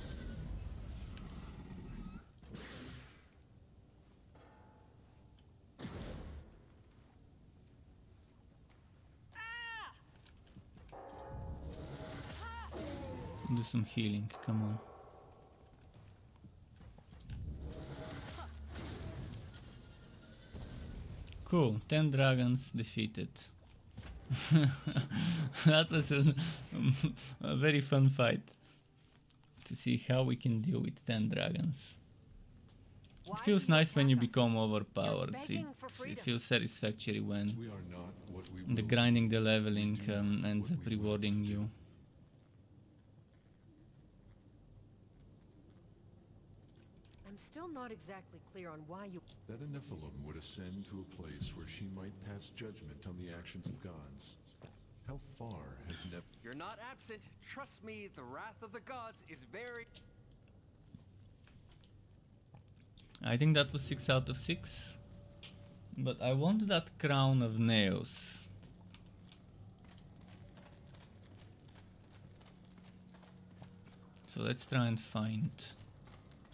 Do some healing, come on. Cool, 10 dragons defeated. That was a very fun fight. To see how we can deal with 10 dragons. It feels nice when you become overpowered. It feels satisfactory when the grinding, the leveling ends up rewarding you. I'm still not exactly clear on why you... That a Nephilim would ascend to a place where she might pass judgment on the actions of gods. How far has You're not absent. Trust me, the wrath of the gods is very... I think that was 6 out of 6. But I want that crown of nails. So let's try and find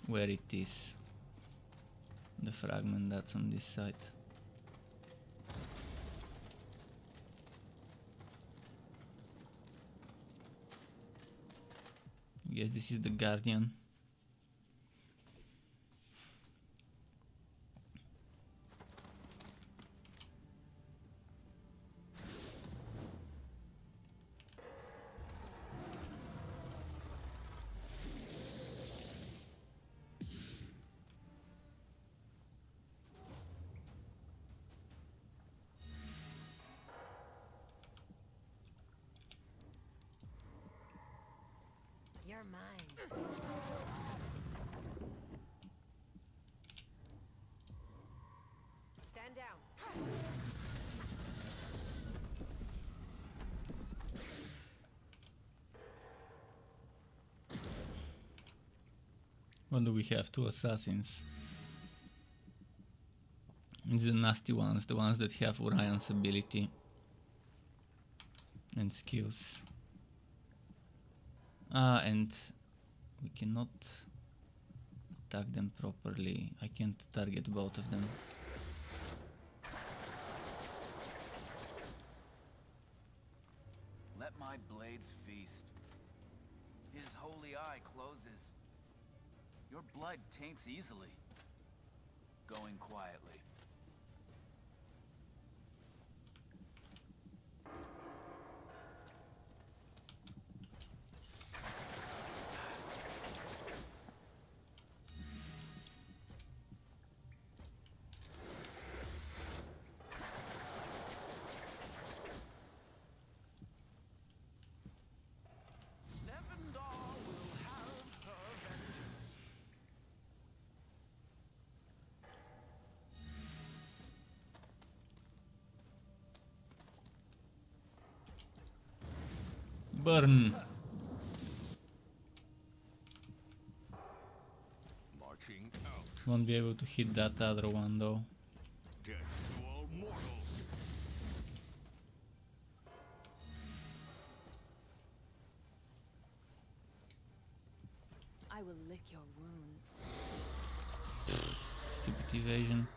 where it is. The fragment that's on this side. Yes, this is the Guardian. You're mine. Stand down. What do we have? 2 assassins. It's the nasty ones, the ones that have Orion's ability and skills. Ah, and we cannot attack them properly. I can't target both of them. Let my blades feast. His holy eye closes. Your blood taints easily. Going quietly. Nevendaar will have her vengeance. Burn! Marching out. Won't be able to hit that other one though. Death to all mortals. I will lick your wounds. Stupid evasion.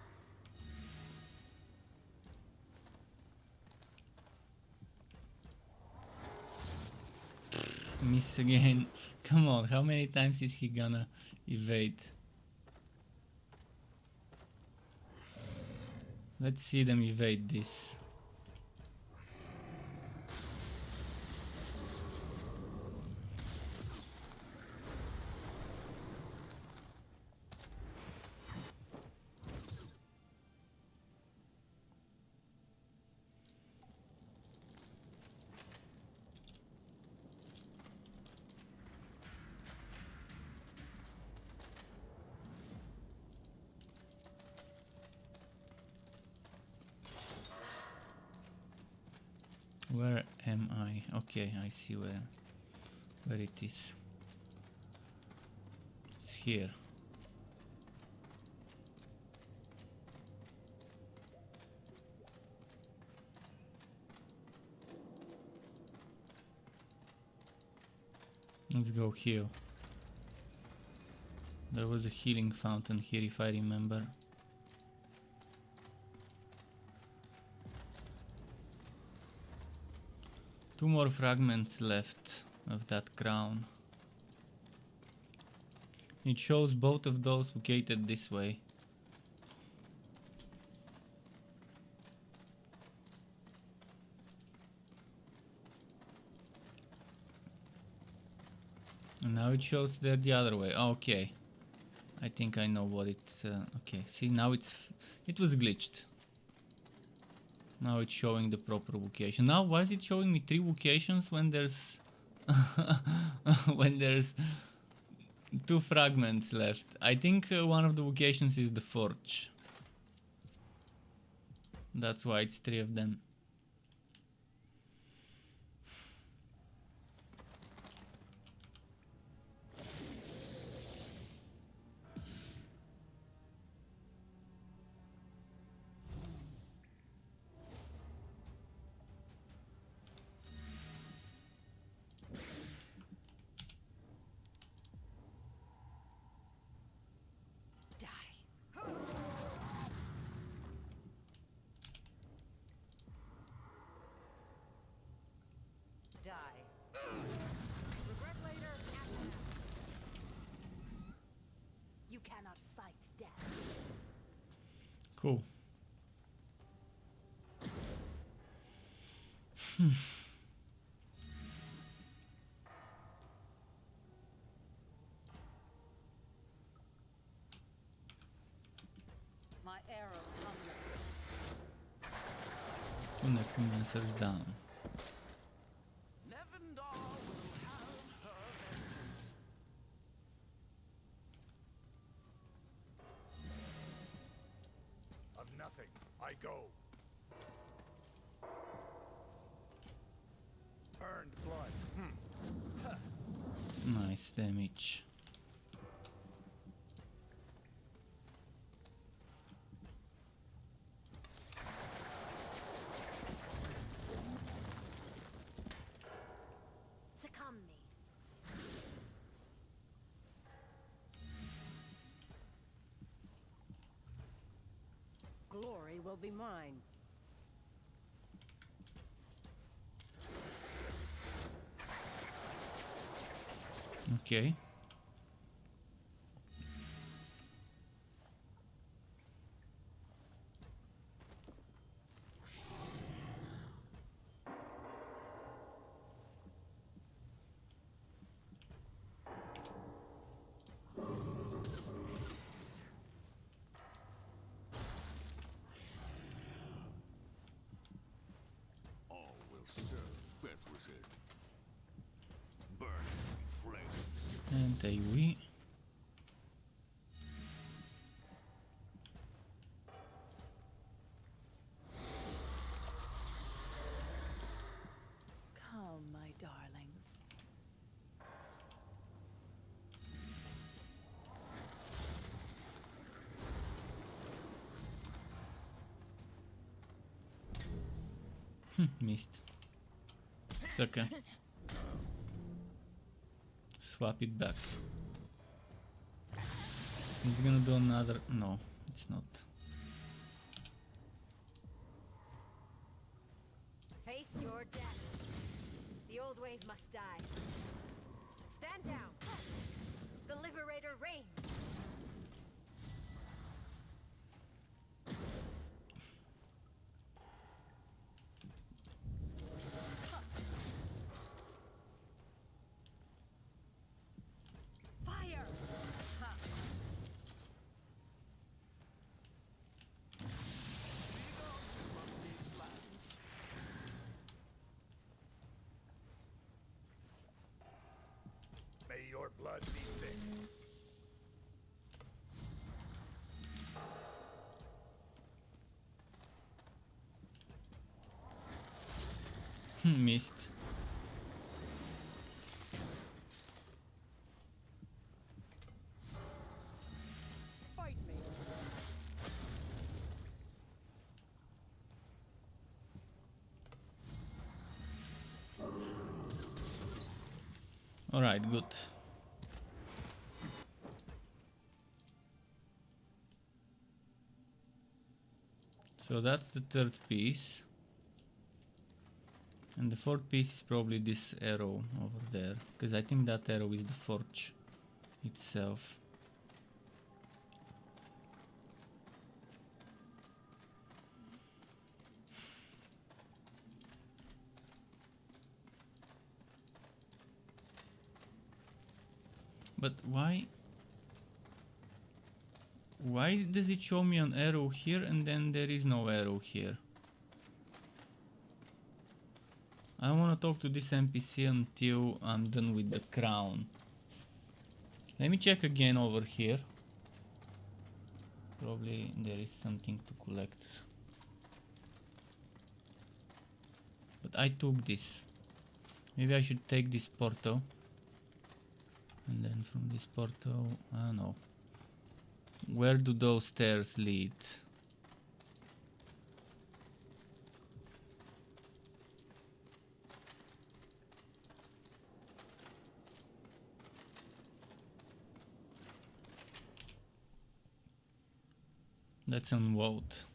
Miss again. Come on, how many times is he gonna evade? Let's see them evade this. Where am I? Okay, I see where it is. It's here. Let's go here. There was a healing fountain here if I remember. Two more fragments left of that crown. It shows both of those located this way. And now it shows they're the other way. Okay. I think I know what it... okay, see, now it was glitched. Now it's showing the proper vocation. Now, why is it showing me 3 vocations when there's... when there's 2 fragments left? I think one of the vocations is the forge. That's why it's 3 of them. Regret later, after now. You cannot fight death. Cool. My arrows hunger. 2 necromancers down. Nevendaar will have her vengeance. Of nothing, I go. Earned blood. Nice damage. Succumb me. Glory will be mine. Okay. All will serve Bethlehem. Burning flames. And AoE. Come, my darlings. Missed. It's okay. Swap it back. He's gonna do another... No, it's not. Face your death. The old ways must die. Stand down. The Liberator reigns. Fire! May your blood be thick. Missed. Fight me. Alright, good. So that's the 3rd piece. And the 4th piece is probably this arrow over there, because I think that arrow is the forge itself. But why? Why does it show me an arrow here and then there is no arrow here? I want to talk to this NPC until I'm done with the crown. Let me check again over here. Probably there is something to collect. But I took this. Maybe I should take this portal. And then from this portal, I don't know. Where do those stairs lead? That's unwalled.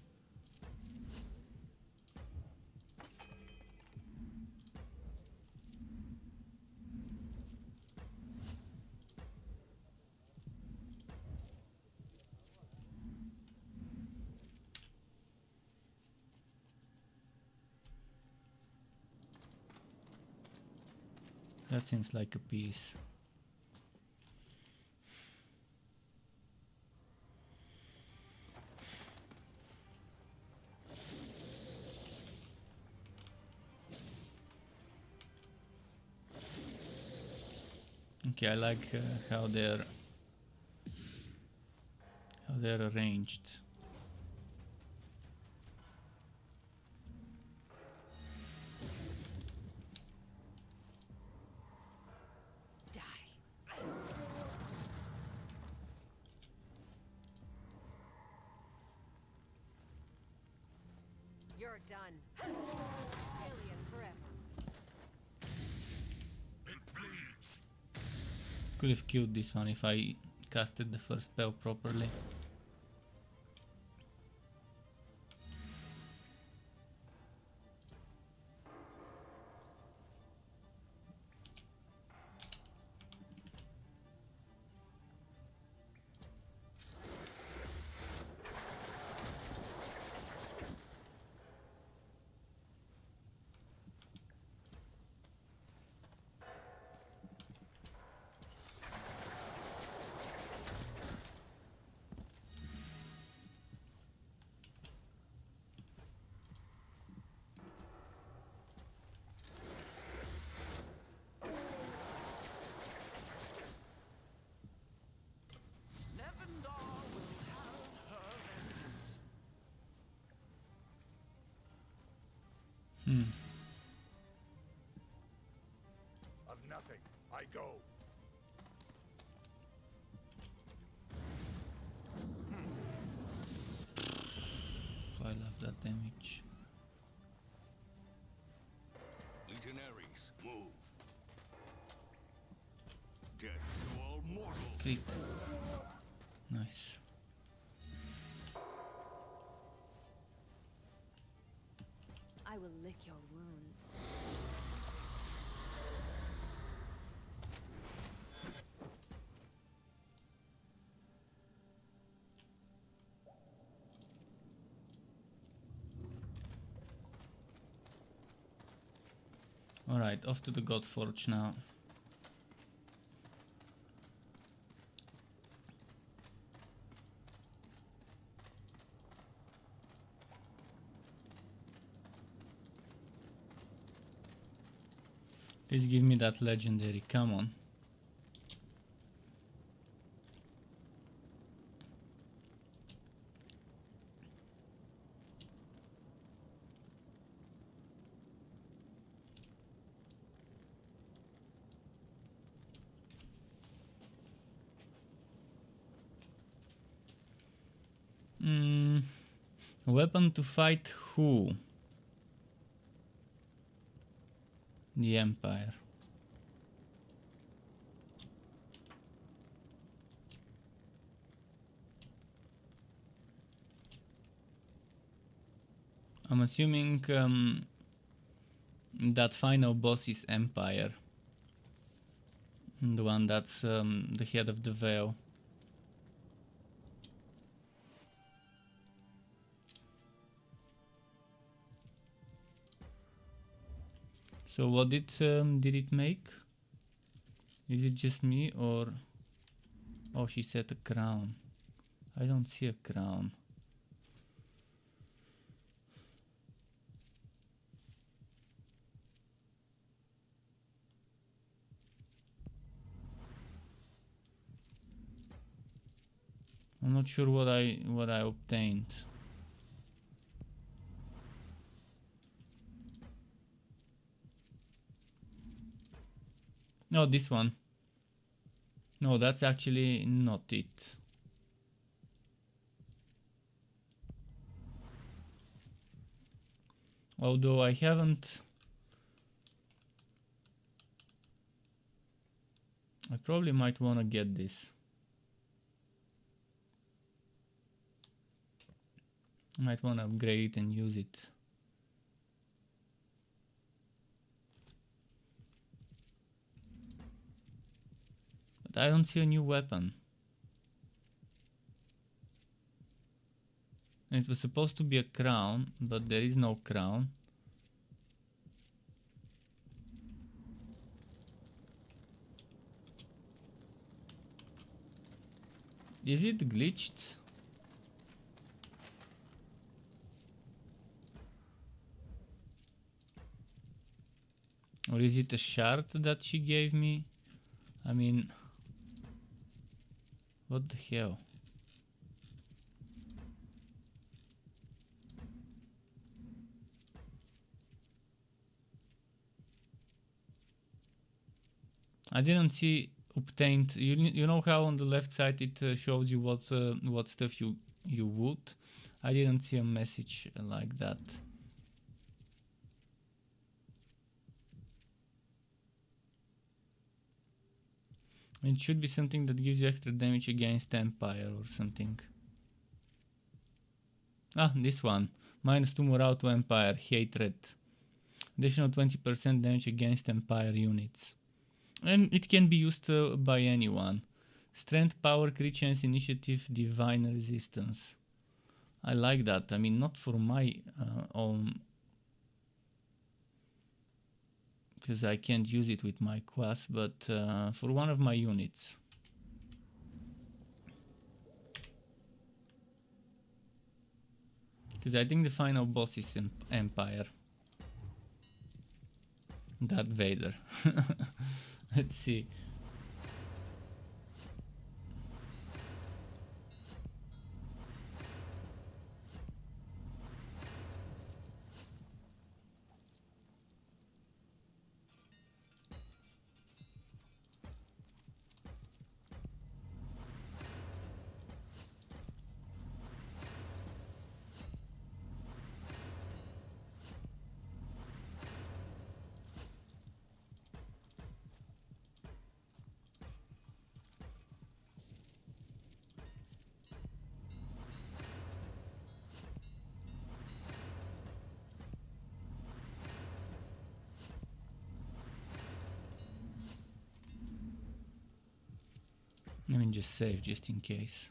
That seems like a piece. Okay, I like how they're arranged. You're done. Alien forever. Could have killed this one if I casted the first spell properly. Nevendaar will have her vengeance. Of nothing, I go. I love that damage. Legionaries, move. Death to all mortals. Crit. Nice. I will lick your wounds. Alright, off to the Godforge now. Please give me that legendary, come on. Weapon to fight who? The Empire. I'm assuming that final boss is Empire. The one that's the head of the veil. So what did it make? Is it just me or... Oh, she said a crown. I don't see a crown. I'm not sure what I obtained. No, this one. No, that's actually not it. Although I haven't... I probably might want to get this. I might want to upgrade it and use it. But I don't see a new weapon. And it was supposed to be a crown, but there is no crown. Is it glitched? Or is it a shard that she gave me? I mean, what the hell? I didn't see obtained. You know how on the left side it shows you what stuff you would. I didn't see a message like that. It should be something that gives you extra damage against Empire or something. Ah, this one. -2 morale to Empire. Hatred. Additional 20% damage against Empire units. And it can be used by anyone. Strength, power, crit chance, initiative, divine resistance. I like that. I mean, not for my own... because I can't use it with my class, but for one of my units. Because I think the final boss is Empire. Darth Vader. Let's see. Let me just save just in case.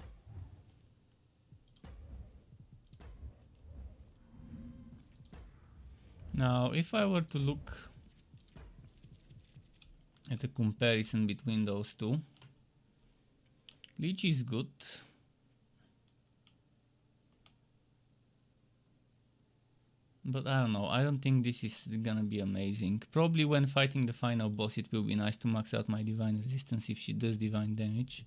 Now, if I were to look at a comparison between those two, Leech is good. But I don't know, I don't think this is gonna be amazing. Probably when fighting the final boss it will be nice to max out my divine resistance if she does divine damage.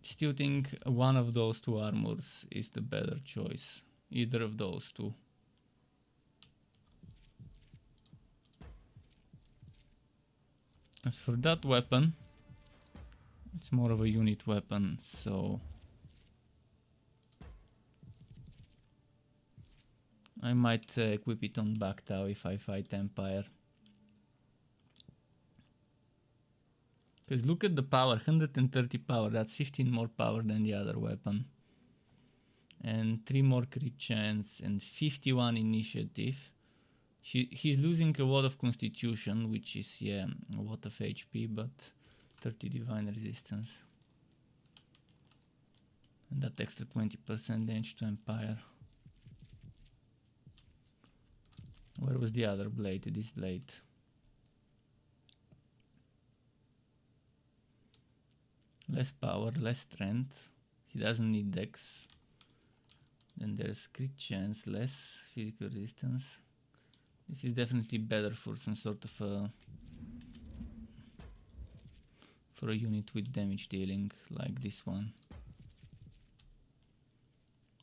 Still think one of those two armors is the better choice. Either of those two. As for that weapon, it's more of a unit weapon, so... I might equip it on Baktao if I fight Empire. Because look at the power, 130 power, that's 15 more power than the other weapon. And 3 more crit chance and 51 initiative. He's losing a lot of constitution, which is, yeah, a lot of HP, but 30 divine resistance. And that extra 20% damage to Empire. Where was the other blade? This blade. Less power, less strength. He doesn't need dex. Then there's crit chance, less physical resistance. This is definitely better for some sort of for a unit with damage dealing like this one.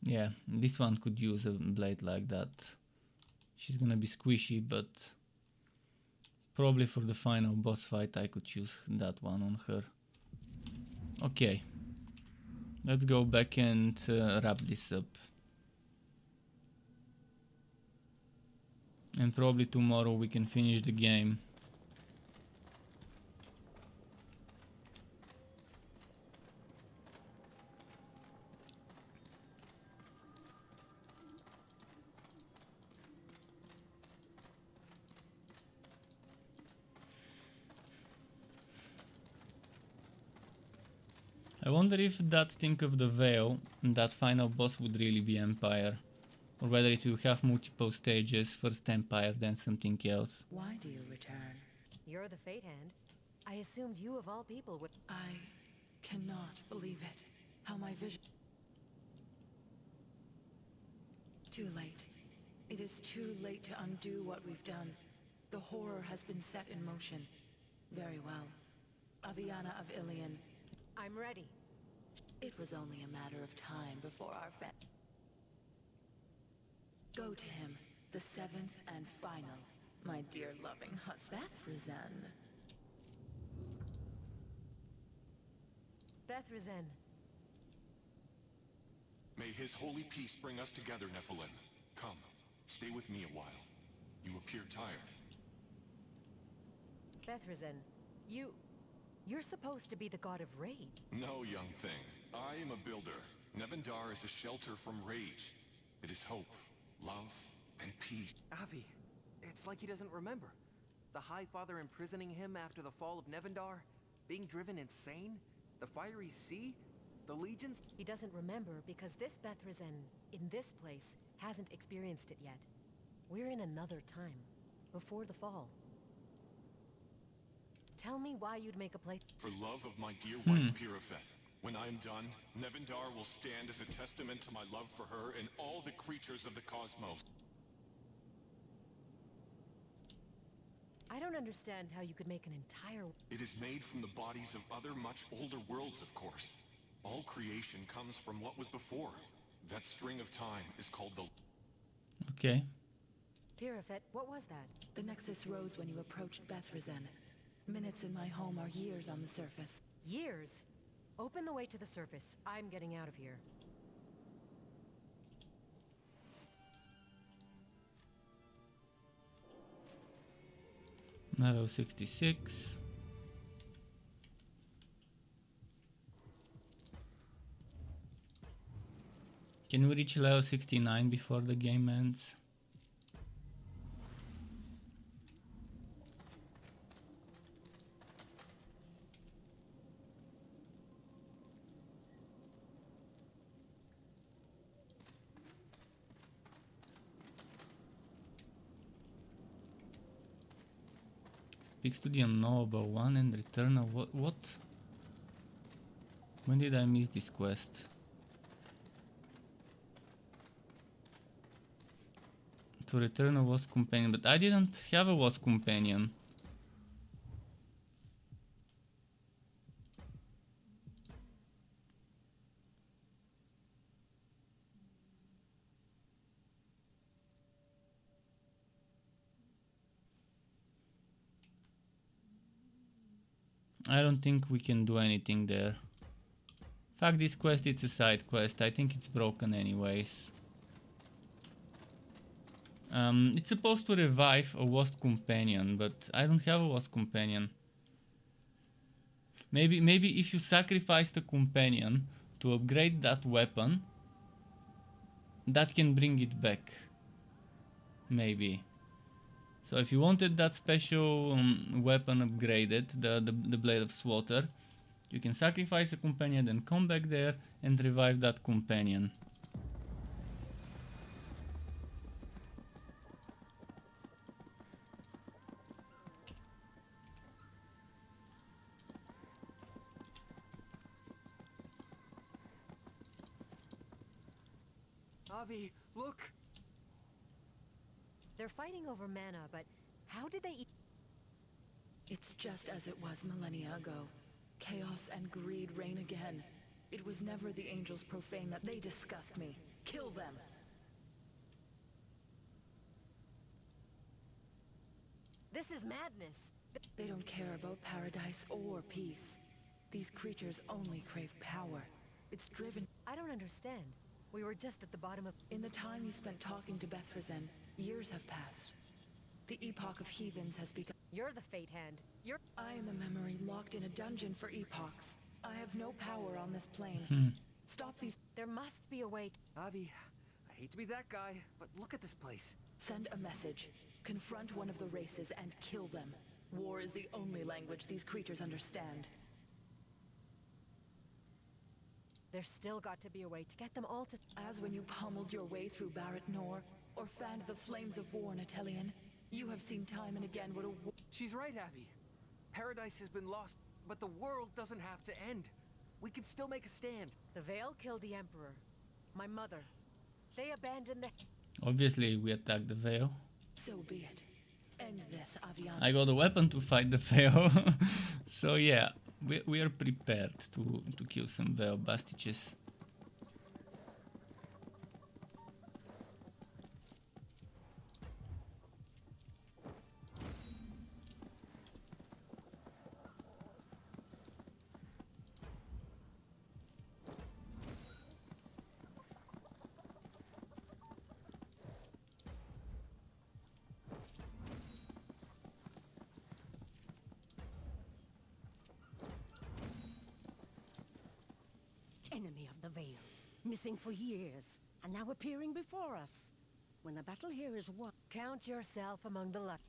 Yeah, this one could use a blade like that. She's gonna be squishy, but probably for the final boss fight I could use that one on her. Okay, let's go back and wrap this up. And probably tomorrow we can finish the game. I wonder if that thing of the veil and that final boss would really be Empire. Or whether it will have multiple stages, first Empire, then something else. Why do you return? You're the Fate Hand. I assumed you of all people would... I cannot believe it. How my vision... Too late. It is too late to undo what we've done. The horror has been set in motion. Very well. Aviana of Ilion. I'm ready. It was only a matter of time before our Go to him, the seventh and final, my dear loving husband. Bethrezen. Bethrezen. May his holy peace bring us together, Nephilim. Come, stay with me a while. You appear tired. Bethrezen, you're supposed to be the god of rage. No, young thing. I am a builder. Nevendaar is a shelter from rage. It is hope, love, and peace. Avi, it's like he doesn't remember. The High Father imprisoning him after the fall of Nevendaar? Being driven insane? The fiery sea? The legions? He doesn't remember because this Bethrezen, in this place, hasn't experienced it yet. We're in another time, before the fall. Tell me why you'd make a place... For love of my dear wife, Pirafet. When I am done, Nevendaar will stand as a testament to my love for her and all the creatures of the cosmos. I don't understand how you could make an entire... It is made from the bodies of other much older worlds, of course. All creation comes from what was before. That string of time is called the... Okay. Pirafet, what was that? The Nexus rose when you approached Bethrezen. Minutes in my home are years on the surface. Years? Open the way to the surface. I'm getting out of here. Level 66. Can we reach level 69 before the game ends? Speaks to the unknowable one and return a what? When did I miss this quest? To return a wasp companion, but I didn't have a wasp companion. I don't think we can do anything there. Fuck this quest, it's a side quest. I think it's broken anyways. It's supposed to revive a wasp companion, but I don't have a wasp companion. Maybe if you sacrifice the companion to upgrade that weapon, that can bring it back. Maybe. So if you wanted that special weapon upgraded, the Blade of Slaughter, you can sacrifice a companion, then come back there and revive that companion. Avi, look! They're fighting over mana, but how did they... It's just as it was millennia ago. Chaos and greed reign again. It was never the angels profane that they disgust me. Kill them! This is madness. They don't care about paradise or peace. These creatures only crave power. It's driven... I don't understand. We were just at the bottom of... In the time you spent talking to Bethresen, years have passed. The epoch of heathens has begun. You're the fate hand. You're... I am a memory locked in a dungeon for epochs. I have no power on this plane. Stop these... There must be a way Avi, I hate to be that guy, but look at this place. Send a message. Confront one of the races and kill them. War is the only language these creatures understand. There's still got to be a way to get them all to... As when you pummeled your way through Barret Nor, or fanned the flames of war in Atelian, you have seen time and again what a... She's right, Avi. Paradise has been lost, but the world doesn't have to end. We can still make a stand. The Veil killed the Emperor. My mother. They abandoned the... Obviously, we attack the Veil. So be it. End this, Aviana. I got a weapon to fight the Veil. So yeah, we are prepared to kill some Veil bastages. Enemy of the Veil, missing for years, and now appearing before us. When the battle here is won, count yourself among the lucky.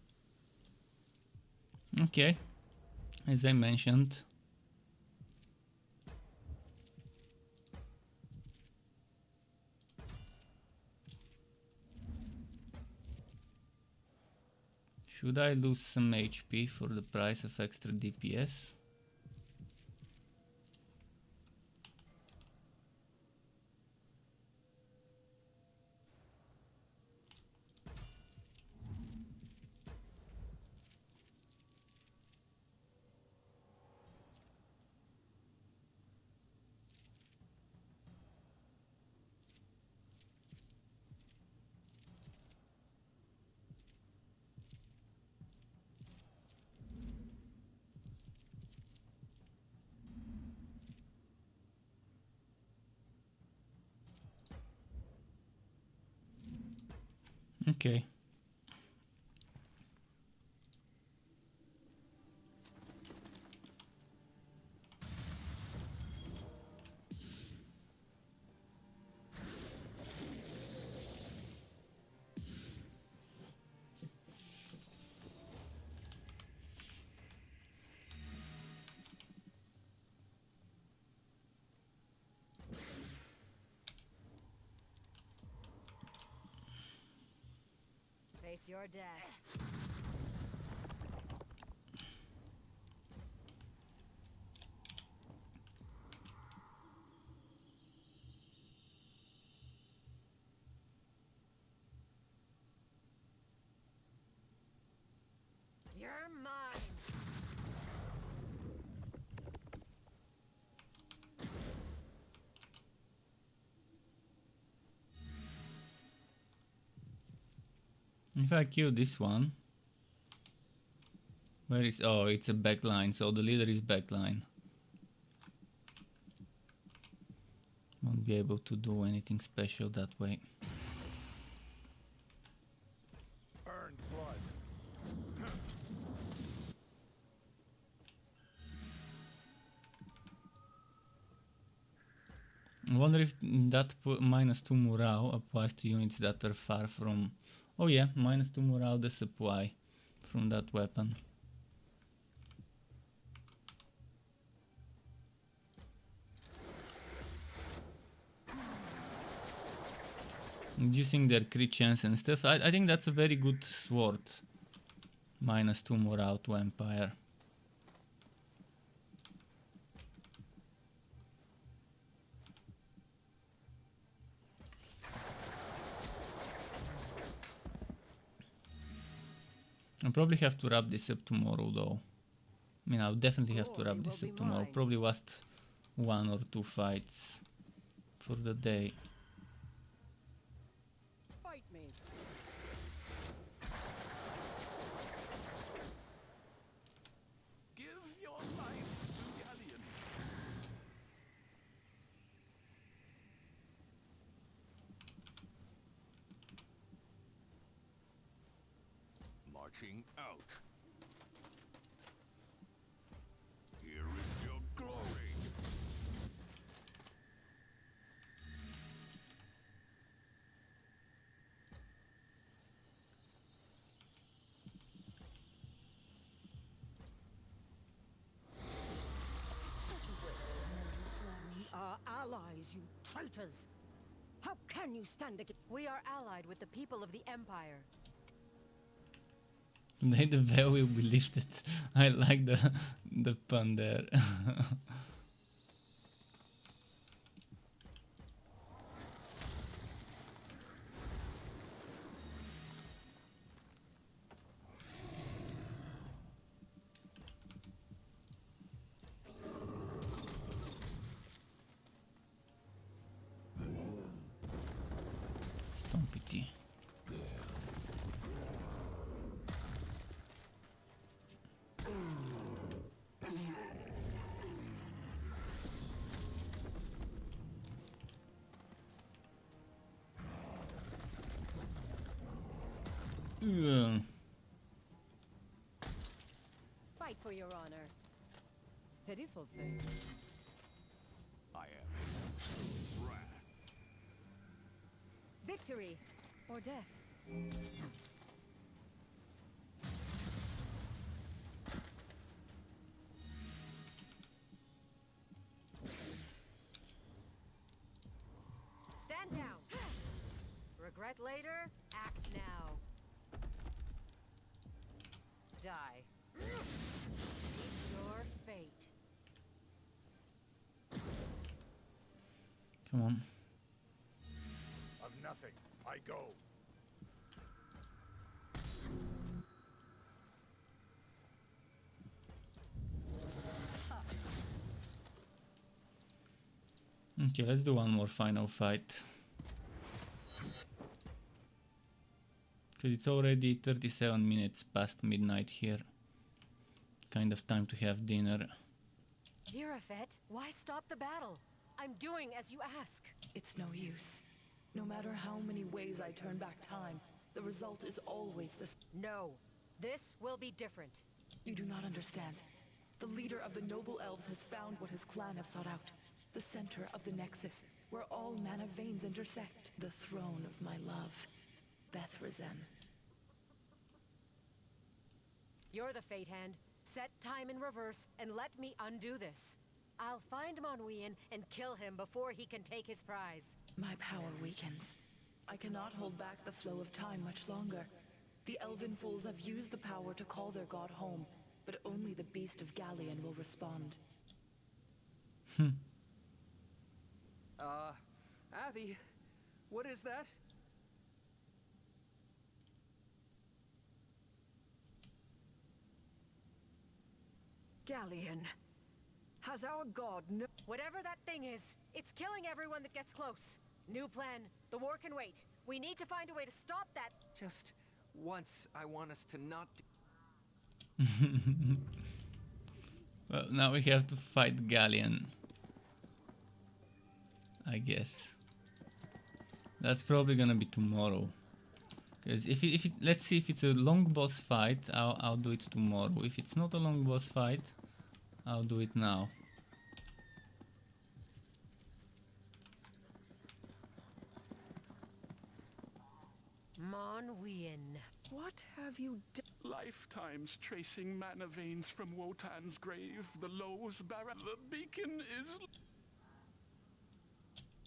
Okay, as I mentioned. Should I lose some HP for the price of extra DPS? Okay. Face your death. You're mine. If I kill this one, where is... oh, it's a backline, so the leader is backline. Won't be able to do anything special that way. Earned blood. I wonder if that -2 morale applies to units that are far from... oh yeah, -2 morale the supply from that weapon. Reducing their crit chance and stuff. I think that's a very good sword. -2 morale to Empire. I'll probably have to wrap this up tomorrow though. I mean, I'll definitely have to wrap this up tomorrow. Probably last 1 or 2 fights for the day. Fight me. Give your life to Galleon. Marching out. Here is your glory. We are allies, you traitors. How can you stand against? We are allied with the people of the Empire. Today the veil will be lifted. I like the pun there. Stompity. Fight for your honor. Pitiful thing. I am his wrath. Victory or death. Stand down. Regret later, act now. Die. Meet your fate. Come on. Of nothing, I go. Okay, let's do one more final fight. Because it's already 37 minutes past midnight here. Kind of time to have dinner. Irafet, why stop the battle? I'm doing as you ask. It's no use. No matter how many ways I turn back time, the result is always the same. No, this will be different. You do not understand. The leader of the noble elves has found what his clan have sought out. The center of the Nexus, where all mana veins intersect. The throne of my love, Bethrezen. You're the fate hand. Set time in reverse and let me undo this. I'll find Monwian and kill him before he can take his prize. My power weakens. I cannot hold back the flow of time much longer. The elven fools have used the power to call their god home, but only the beast of Galleon will respond. Avi, what is that? Galleon. Has our god no— Whatever that thing is, it's killing everyone that gets close. New plan. The war can wait. We need to find a way to stop that. Just once, I want us to not do— Well, now we have to fight Galleon. I guess. That's probably gonna be tomorrow. Because if it, let's see if it's a long boss fight, I'll do it tomorrow. If it's not a long boss fight, I'll do it now. Monwian. What have you done? Lifetimes tracing mana veins from Wotan's grave, the Lowe's Barra. The beacon is...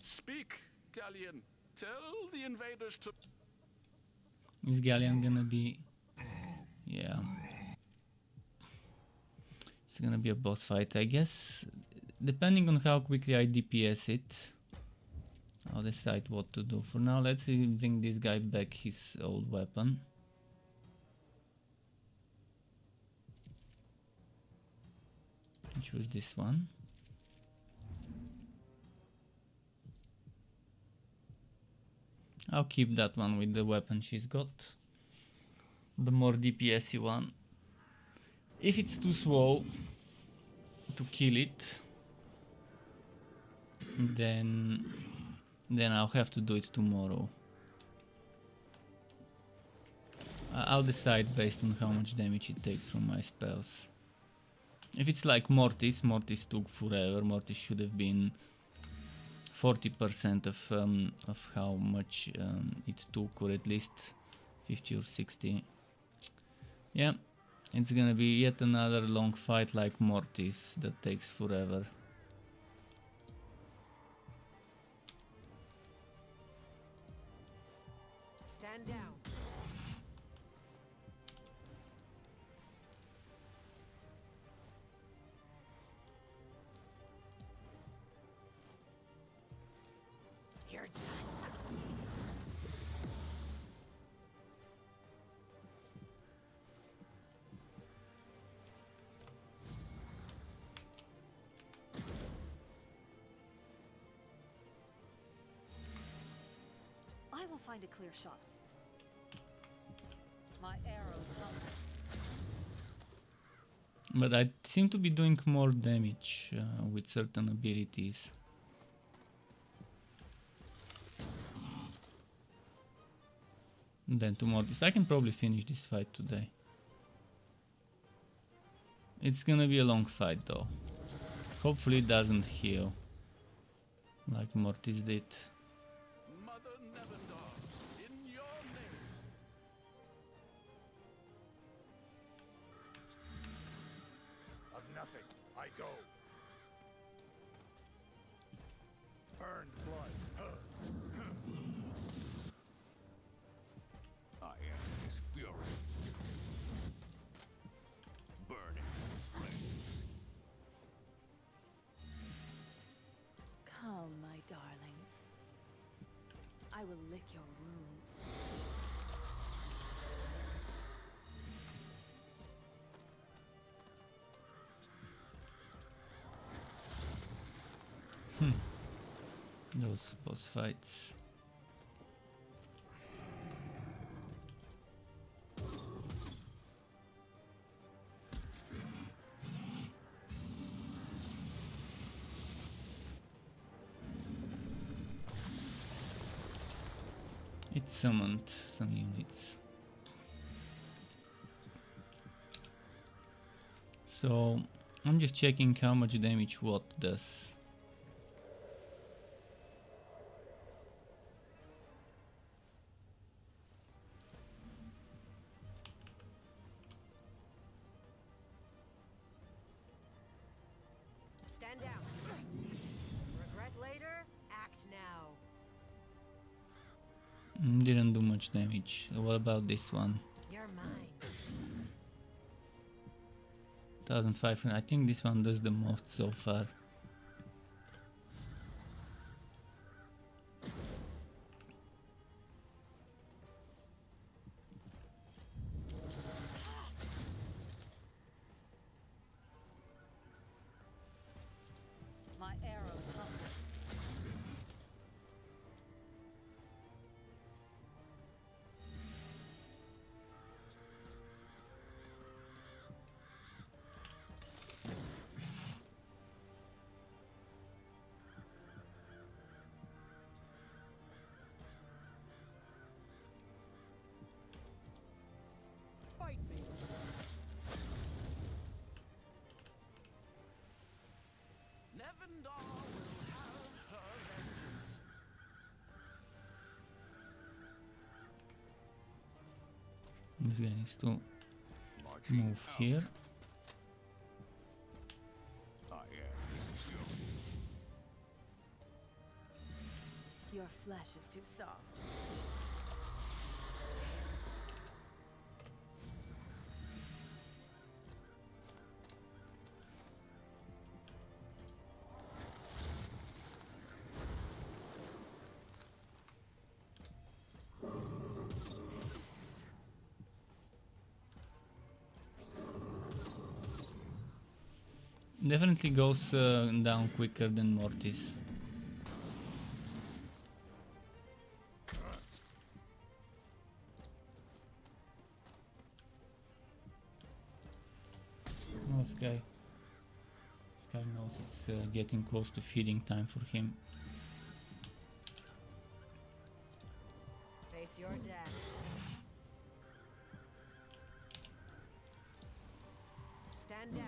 Speak, Galleon. Tell the invaders to... Is Galleon gonna be... Yeah. It's gonna be a boss fight, I guess. Depending on how quickly I DPS it, I'll decide what to do. For now, let's bring this guy back his old weapon. which was this one. I'll keep that one with the weapon she's got. The more DPSy one. If it's too slow to kill it, then I'll have to do it tomorrow. I'll decide based on how much damage it takes from my spells. If it's like Mortis took forever. Mortis should have been 40% of how much it took, or at least 50 or 60. Yeah, it's gonna be yet another long fight like Mortis that takes forever. Stand down. You're done. I will find a clear shot. My arrows hunger. But I seem to be doing more damage with certain abilities. Than to Mortis. I can probably finish this fight today. It's gonna be a long fight though. Hopefully it doesn't heal like Mortis did. Mother Nevendaar, in your name. Of nothing, I go. Burned blood. I am his fury. Burning flames. Come, my darlings. I will lick your wounds. Those boss fights. It summoned some units. So I'm just checking how much damage what does. Stand down. Regret later, act now. Didn't do much damage. What about this one? You're mine. 1500. I think this one does the most so far. My arrows hunger. Fight me. Nevendaar will have her vengeance. This guy needs to move here. I am his fury. Your flesh is too soft. Definitely goes down quicker than Mortis. Oh, this guy knows it's getting close to feeding time for him. Face your death. Stand down.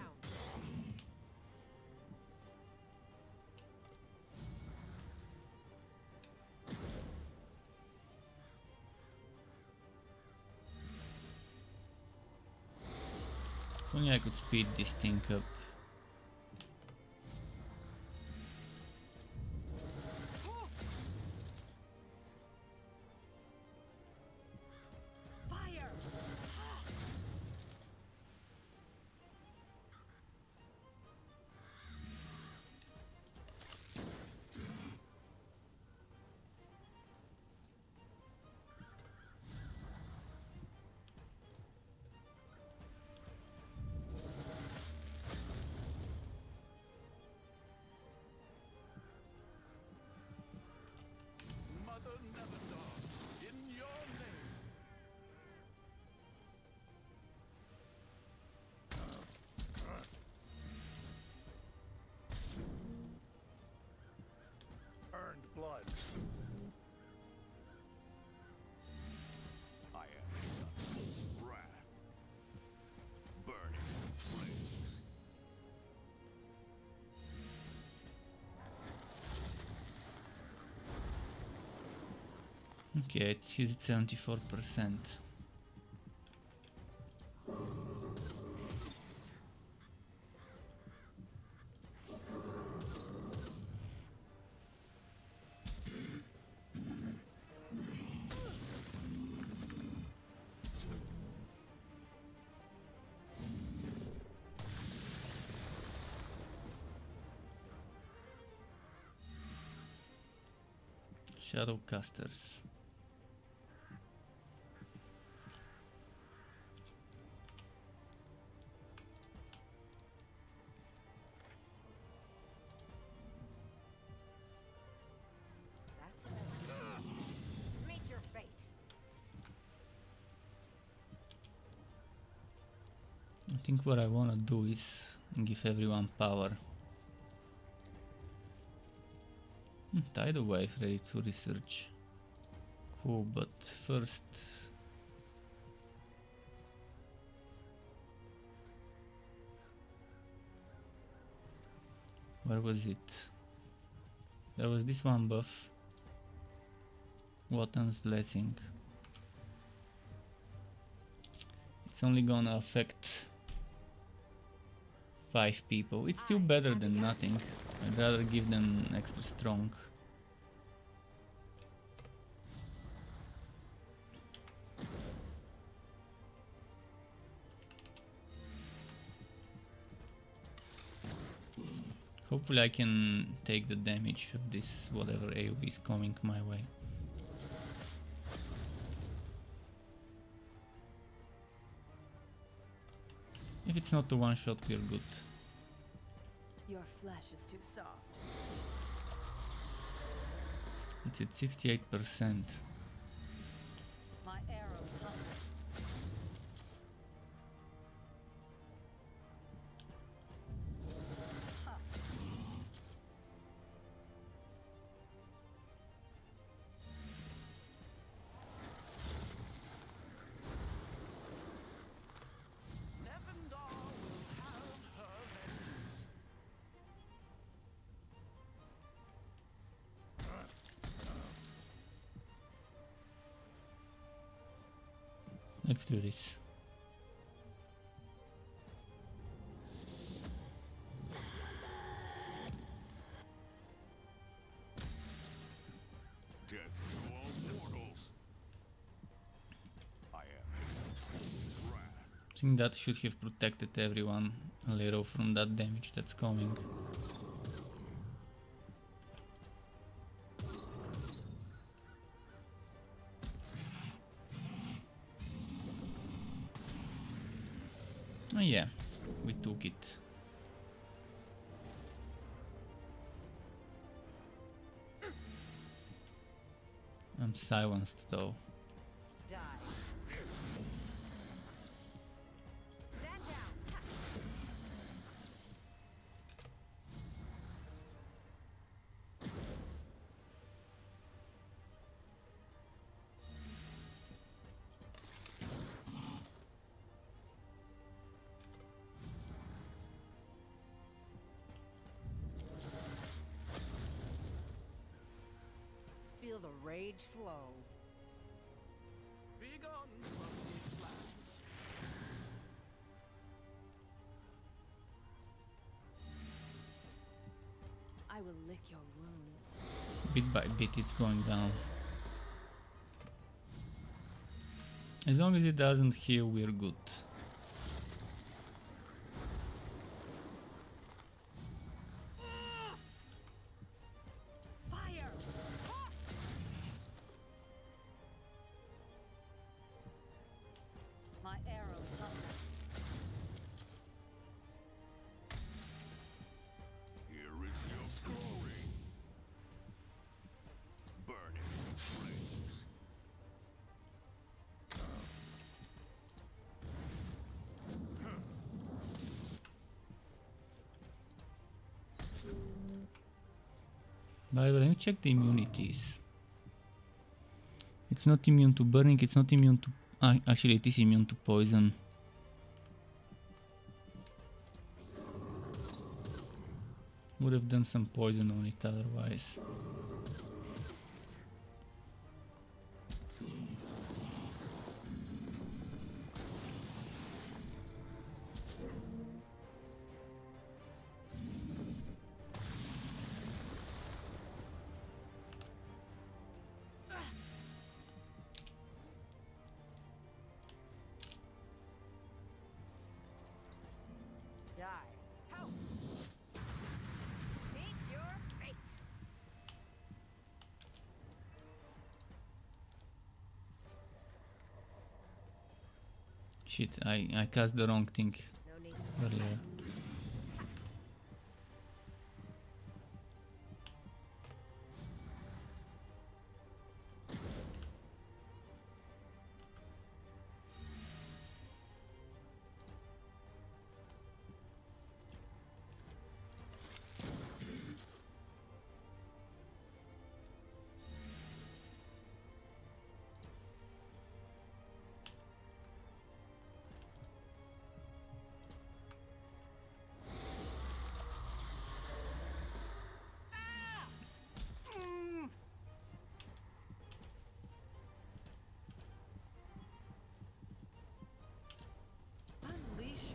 If only I could speed this thing up. Fire! Mother Nevendaar, in your name. Earned blood. I am his unholy wrath. Burning flames. Okay, he's at 74%. Shadowcasters. That's meet your fate. I think what I wanna do is give everyone power. Tidal wave ready to research. Cool, but first... Where was it? There was this one buff. Wotan's Blessing. It's only gonna affect 5 people. It's still better than nothing. I'd rather give them extra strong. Hopefully I can take the damage of this whatever AoE is coming my way. If it's not a one shot, we're good. Your flesh is too soft. It's at 68%. My arrows hunger. Nevendaar will have her vengeance. Let's do this. Death to all mortals. I am his unholy wrath. I think that should have protected everyone a little from that damage that's coming. Oh yeah, we took it. I'm silenced though. Die. Stand down. Feel the rage flow. Be gone from these lands. I will lick your wounds. Bit by bit it's going down. As long as it doesn't heal, we're good. Fire! My arrows hunger. Here is your glory. Burning flames. By the way, let me check the immunities. It's not immune to burning, it's not immune to... actually it is immune to poison. Would have done some poison on it otherwise. Die. Help! Meet your fate! Shit, I cast the wrong thing No need to earlier.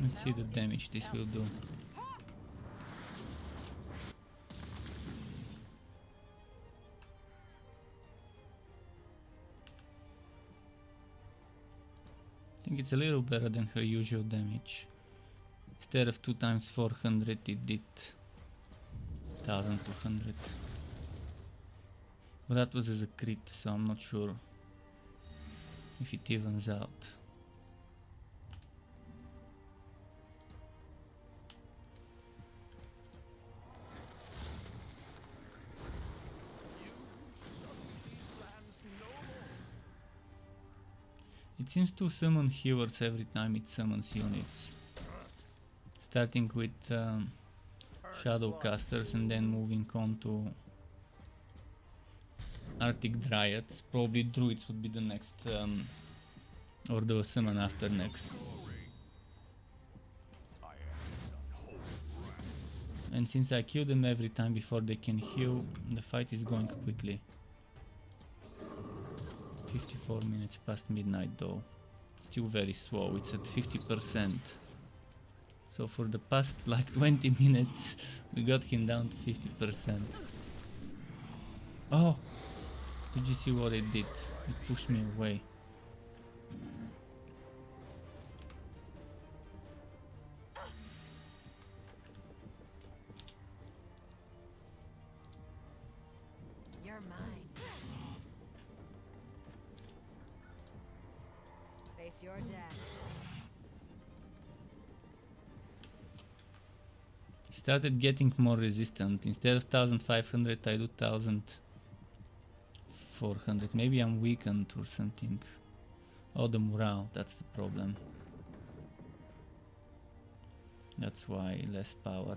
Let's see the damage this will do. I think it's a little better than her usual damage. Instead of 2 times 400 it did 1200. But that was as a crit, so I'm not sure if it evens out. It seems to summon healers every time it summons units. Starting with shadow casters and then moving on to Arctic Dryads. Probably druids would be the next, or the summon after next. And since I kill them every time before they can heal, the fight is going quickly. 54 minutes past midnight though. Still very slow, it's at 50%. So for the past like 20 minutes we got him down to 50%. Oh! Did you see what it did? It pushed me away. You're mine. Face your death. Started getting more resistant. Instead of 1500 I do 1400 400. Maybe I'm weakened or something. Oh, the morale, that's the problem. That's why less power.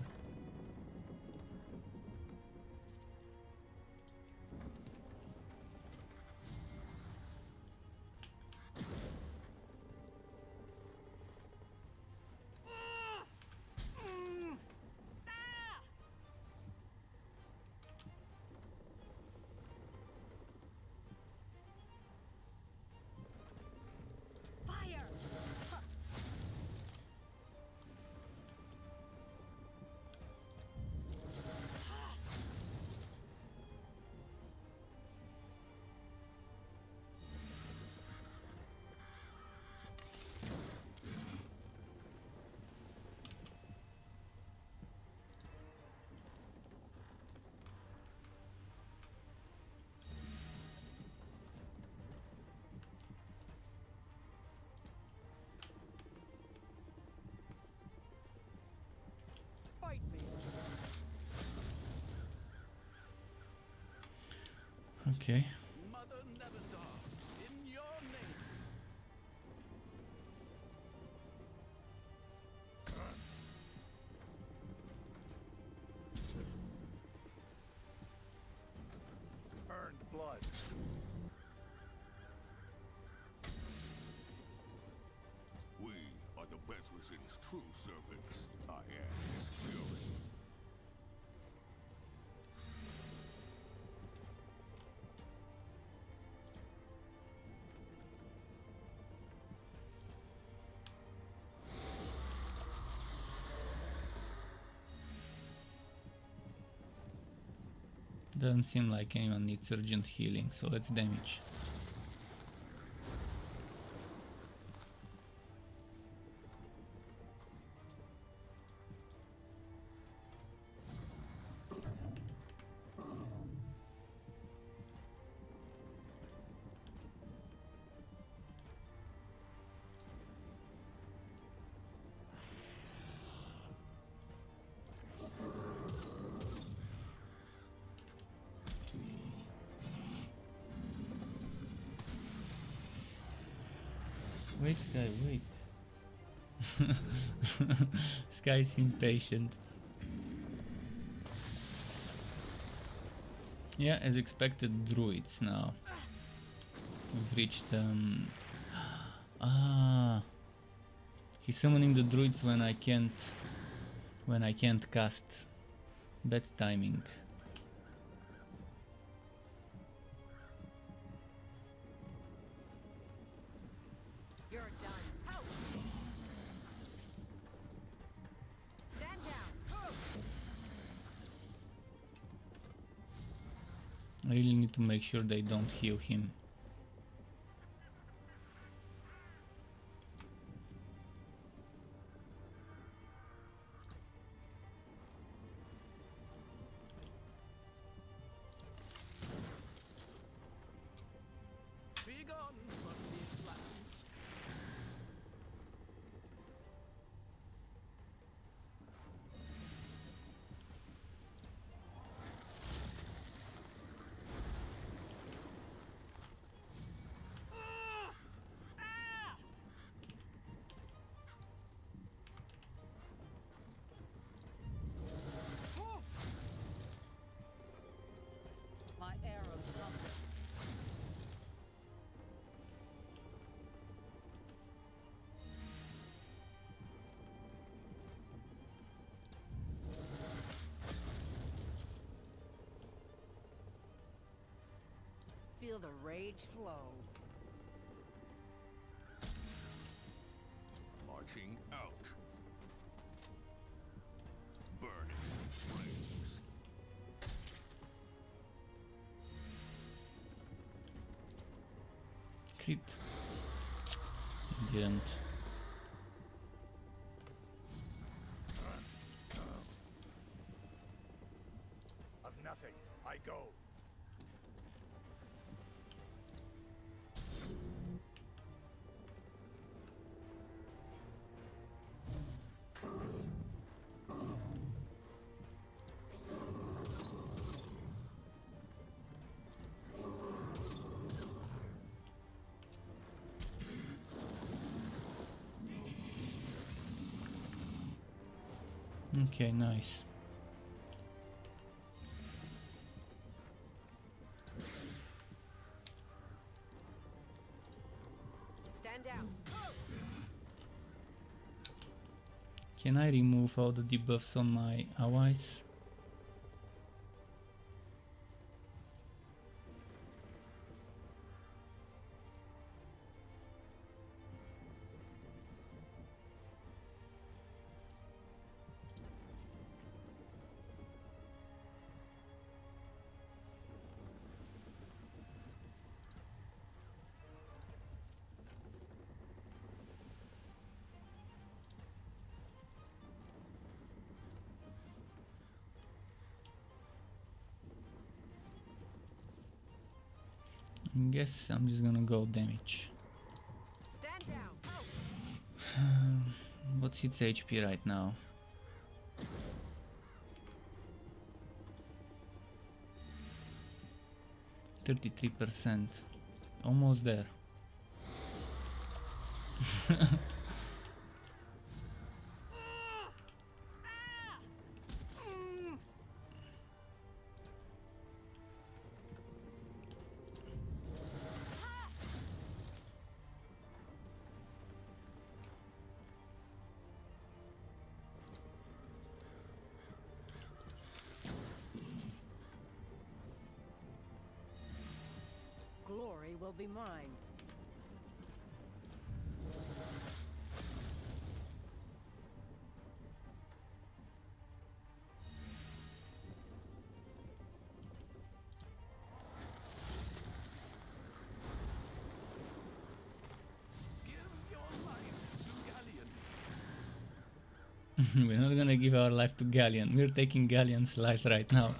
Okay. Mother Nevendaar, in your name. Earned blood. We are the Bethlesem's true servants. I am his fury. Doesn't seem like anyone needs urgent healing, so let's damage. Wait, Sky, wait. Sky's impatient. Yeah, as expected, druids now. We've reached he's summoning the druids when I can't cast. Bad timing. I really need to make sure they don't heal him. Be gone from these lands. My arrows humble. Feel the rage flow. Marching out. Burning in flames. Crit. Didn't. Of nothing, I go. Okay, nice. Stand down. Can I remove all the debuffs on my allies? I guess I'm just gonna go damage. Stand down. What's its HP right now? 33%. Almost there. Glory will be mine. We're not gonna give our life to Galleon. We're taking Galleon's life right now.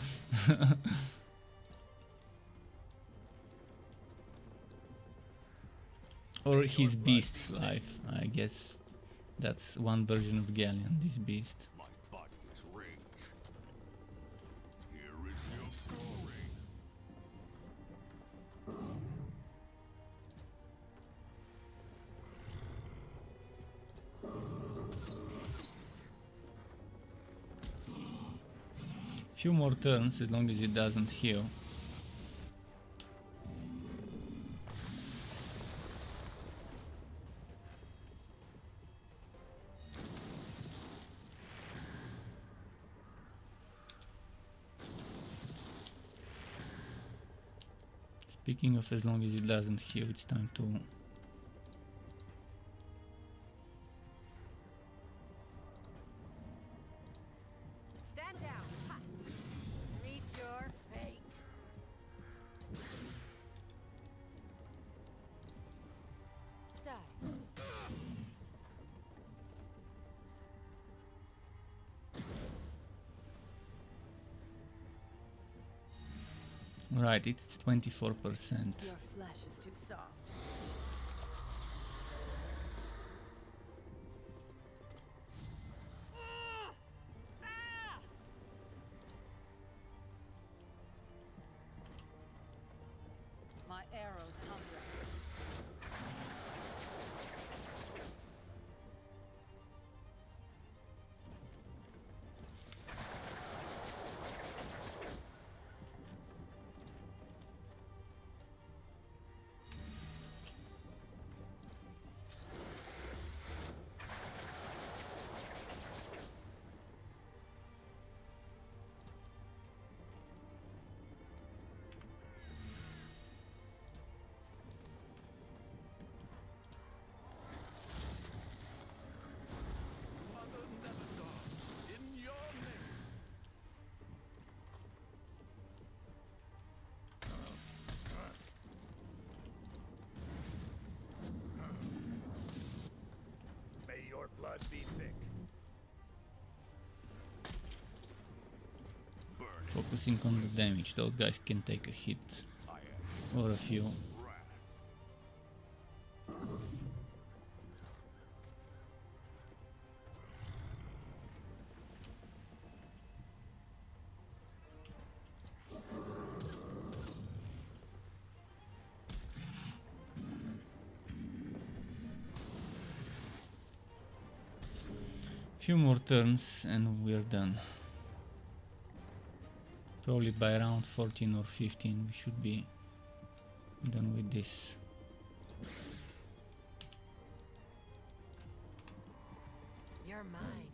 Or his beast's life. I guess that's one version of Galleon, this beast. My body is rage. Here is your story. Few more turns as long as it doesn't heal. Speaking of as long as it doesn't heal, it's time to Stand down. Ha. Meet your fate. Die. right, it's 24%. Your flesh is too soft. My arrows hunger. Mother Nevendaar, in your name. May your blood be thick. Focusing on the damage, those guys can take a hit or a few. Few more turns and we're done. Probably by around 14 or 15 we should be done with this. You're mine.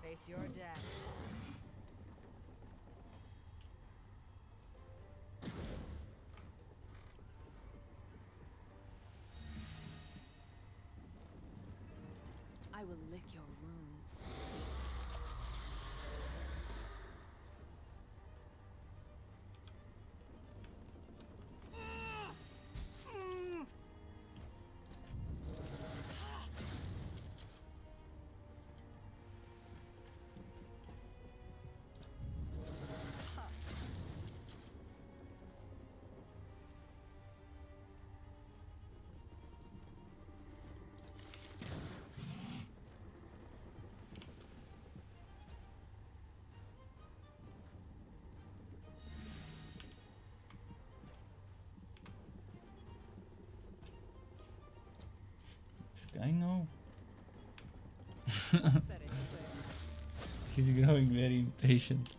Face your death. I will lick your wounds. Sky, no. He's growing very impatient.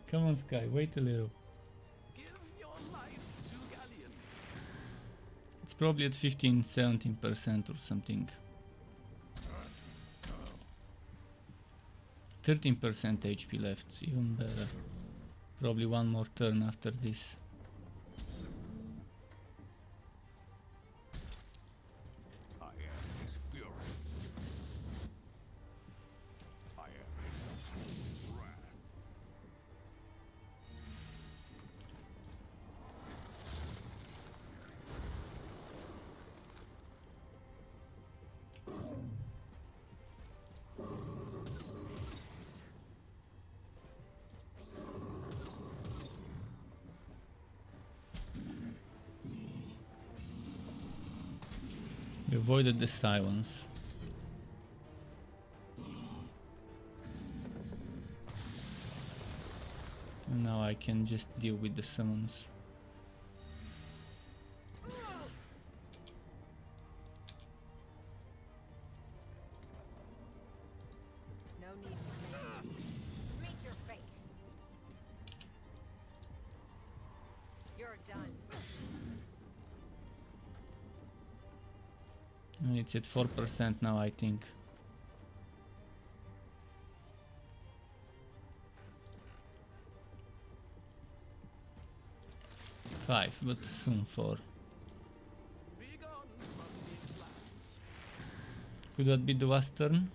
Come on, Sky, wait a little. Give your life to Galleon. It's probably at 15-17% or something. 13% HP left, even better. Probably one more turn after this. I am his fury. I am his wrath. We avoided the silence. And now I can just deal with the summons. No need to meet your fate. You're done. And it's at 4% now, I think. Five, but soon 4. Could that be the last turn?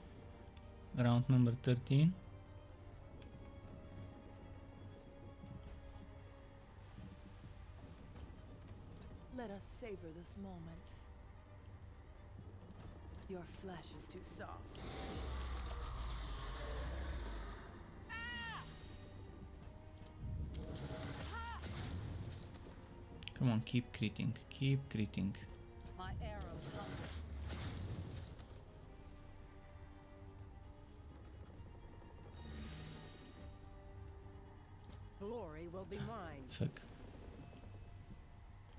Round number 13. Let us savor this moment. Your flesh is too soft. Come on, keep critting, keep critting. My arrows hunger. Glory will be mine. Fuck.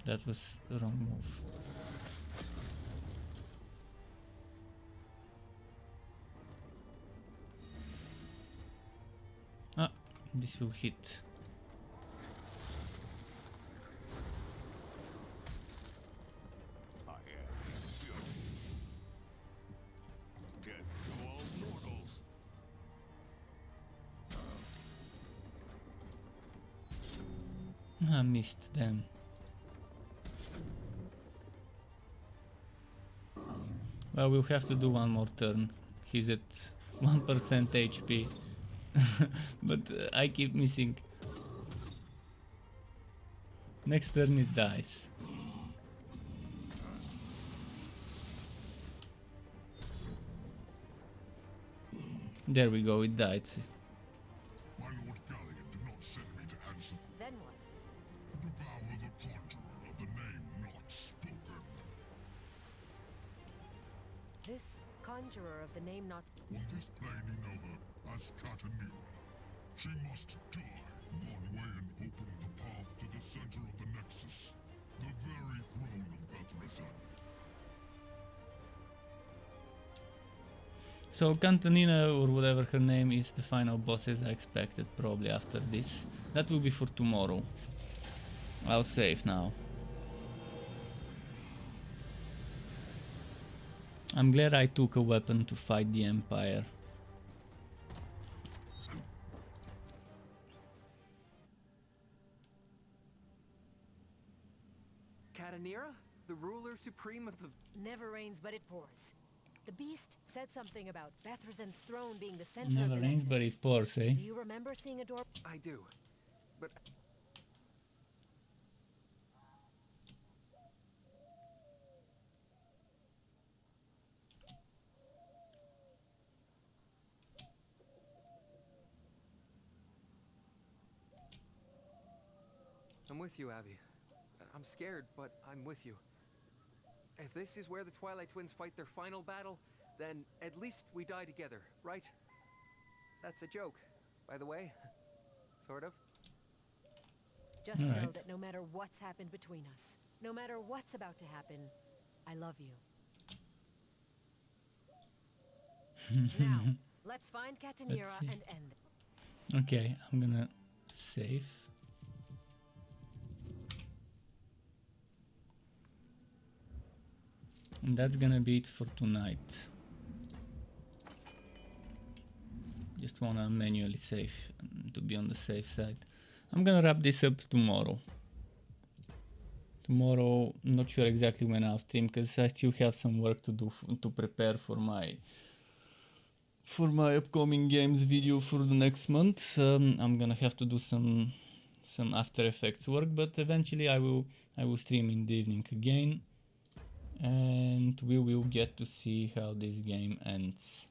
That was the wrong move. Ah, this will hit. I am his fury. Death to all mortals. I missed them. Well, we'll have to do one more turn. He's at 1% HP. But I keep missing. Next turn it dies. There we go, it died. My Lord Galleon did not send me to answer. Then what? Devour the conjurer of the name not spoken. This conjurer of the name not... On this plane you know her as Catanera. She must die. One way and open the path to the center of the Nexus. The very throne of Bethlehem. So Cantonina, or whatever her name is, the final boss as I expected, probably after this. That will be for tomorrow. I'll save now. I'm glad I took a weapon to fight the Empire. Catanera? The ruler supreme of the... Never rains but it pours. The beast said something about Bethrazen's throne being the center Never of the rains but Nexus. it pours, eh? Do you remember seeing a door? I do. But... I'm with you, Abby. I'm scared, but I'm with you. If this is where the Twilight Twins fight their final battle, then at least we die together, right? That's a joke, by the way. Sort of. Just know that no matter what's happened between us, no matter what's about to happen, I love you. Now, let's find Catanera and end it. Okay, I'm gonna save. And that's gonna be it for tonight. Just wanna manually save to be on the safe side. I'm gonna wrap this up tomorrow. Tomorrow, not sure exactly when I'll stream because I still have some work to do to prepare for my upcoming games video for the next month. I'm gonna have to do some After Effects work, but eventually I will stream in the evening again. And we will get to see how this game ends.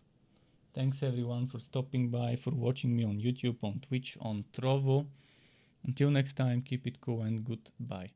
Thanks everyone for stopping by, for watching me on YouTube, on Twitch, on Trovo. Until next time, keep it cool and goodbye.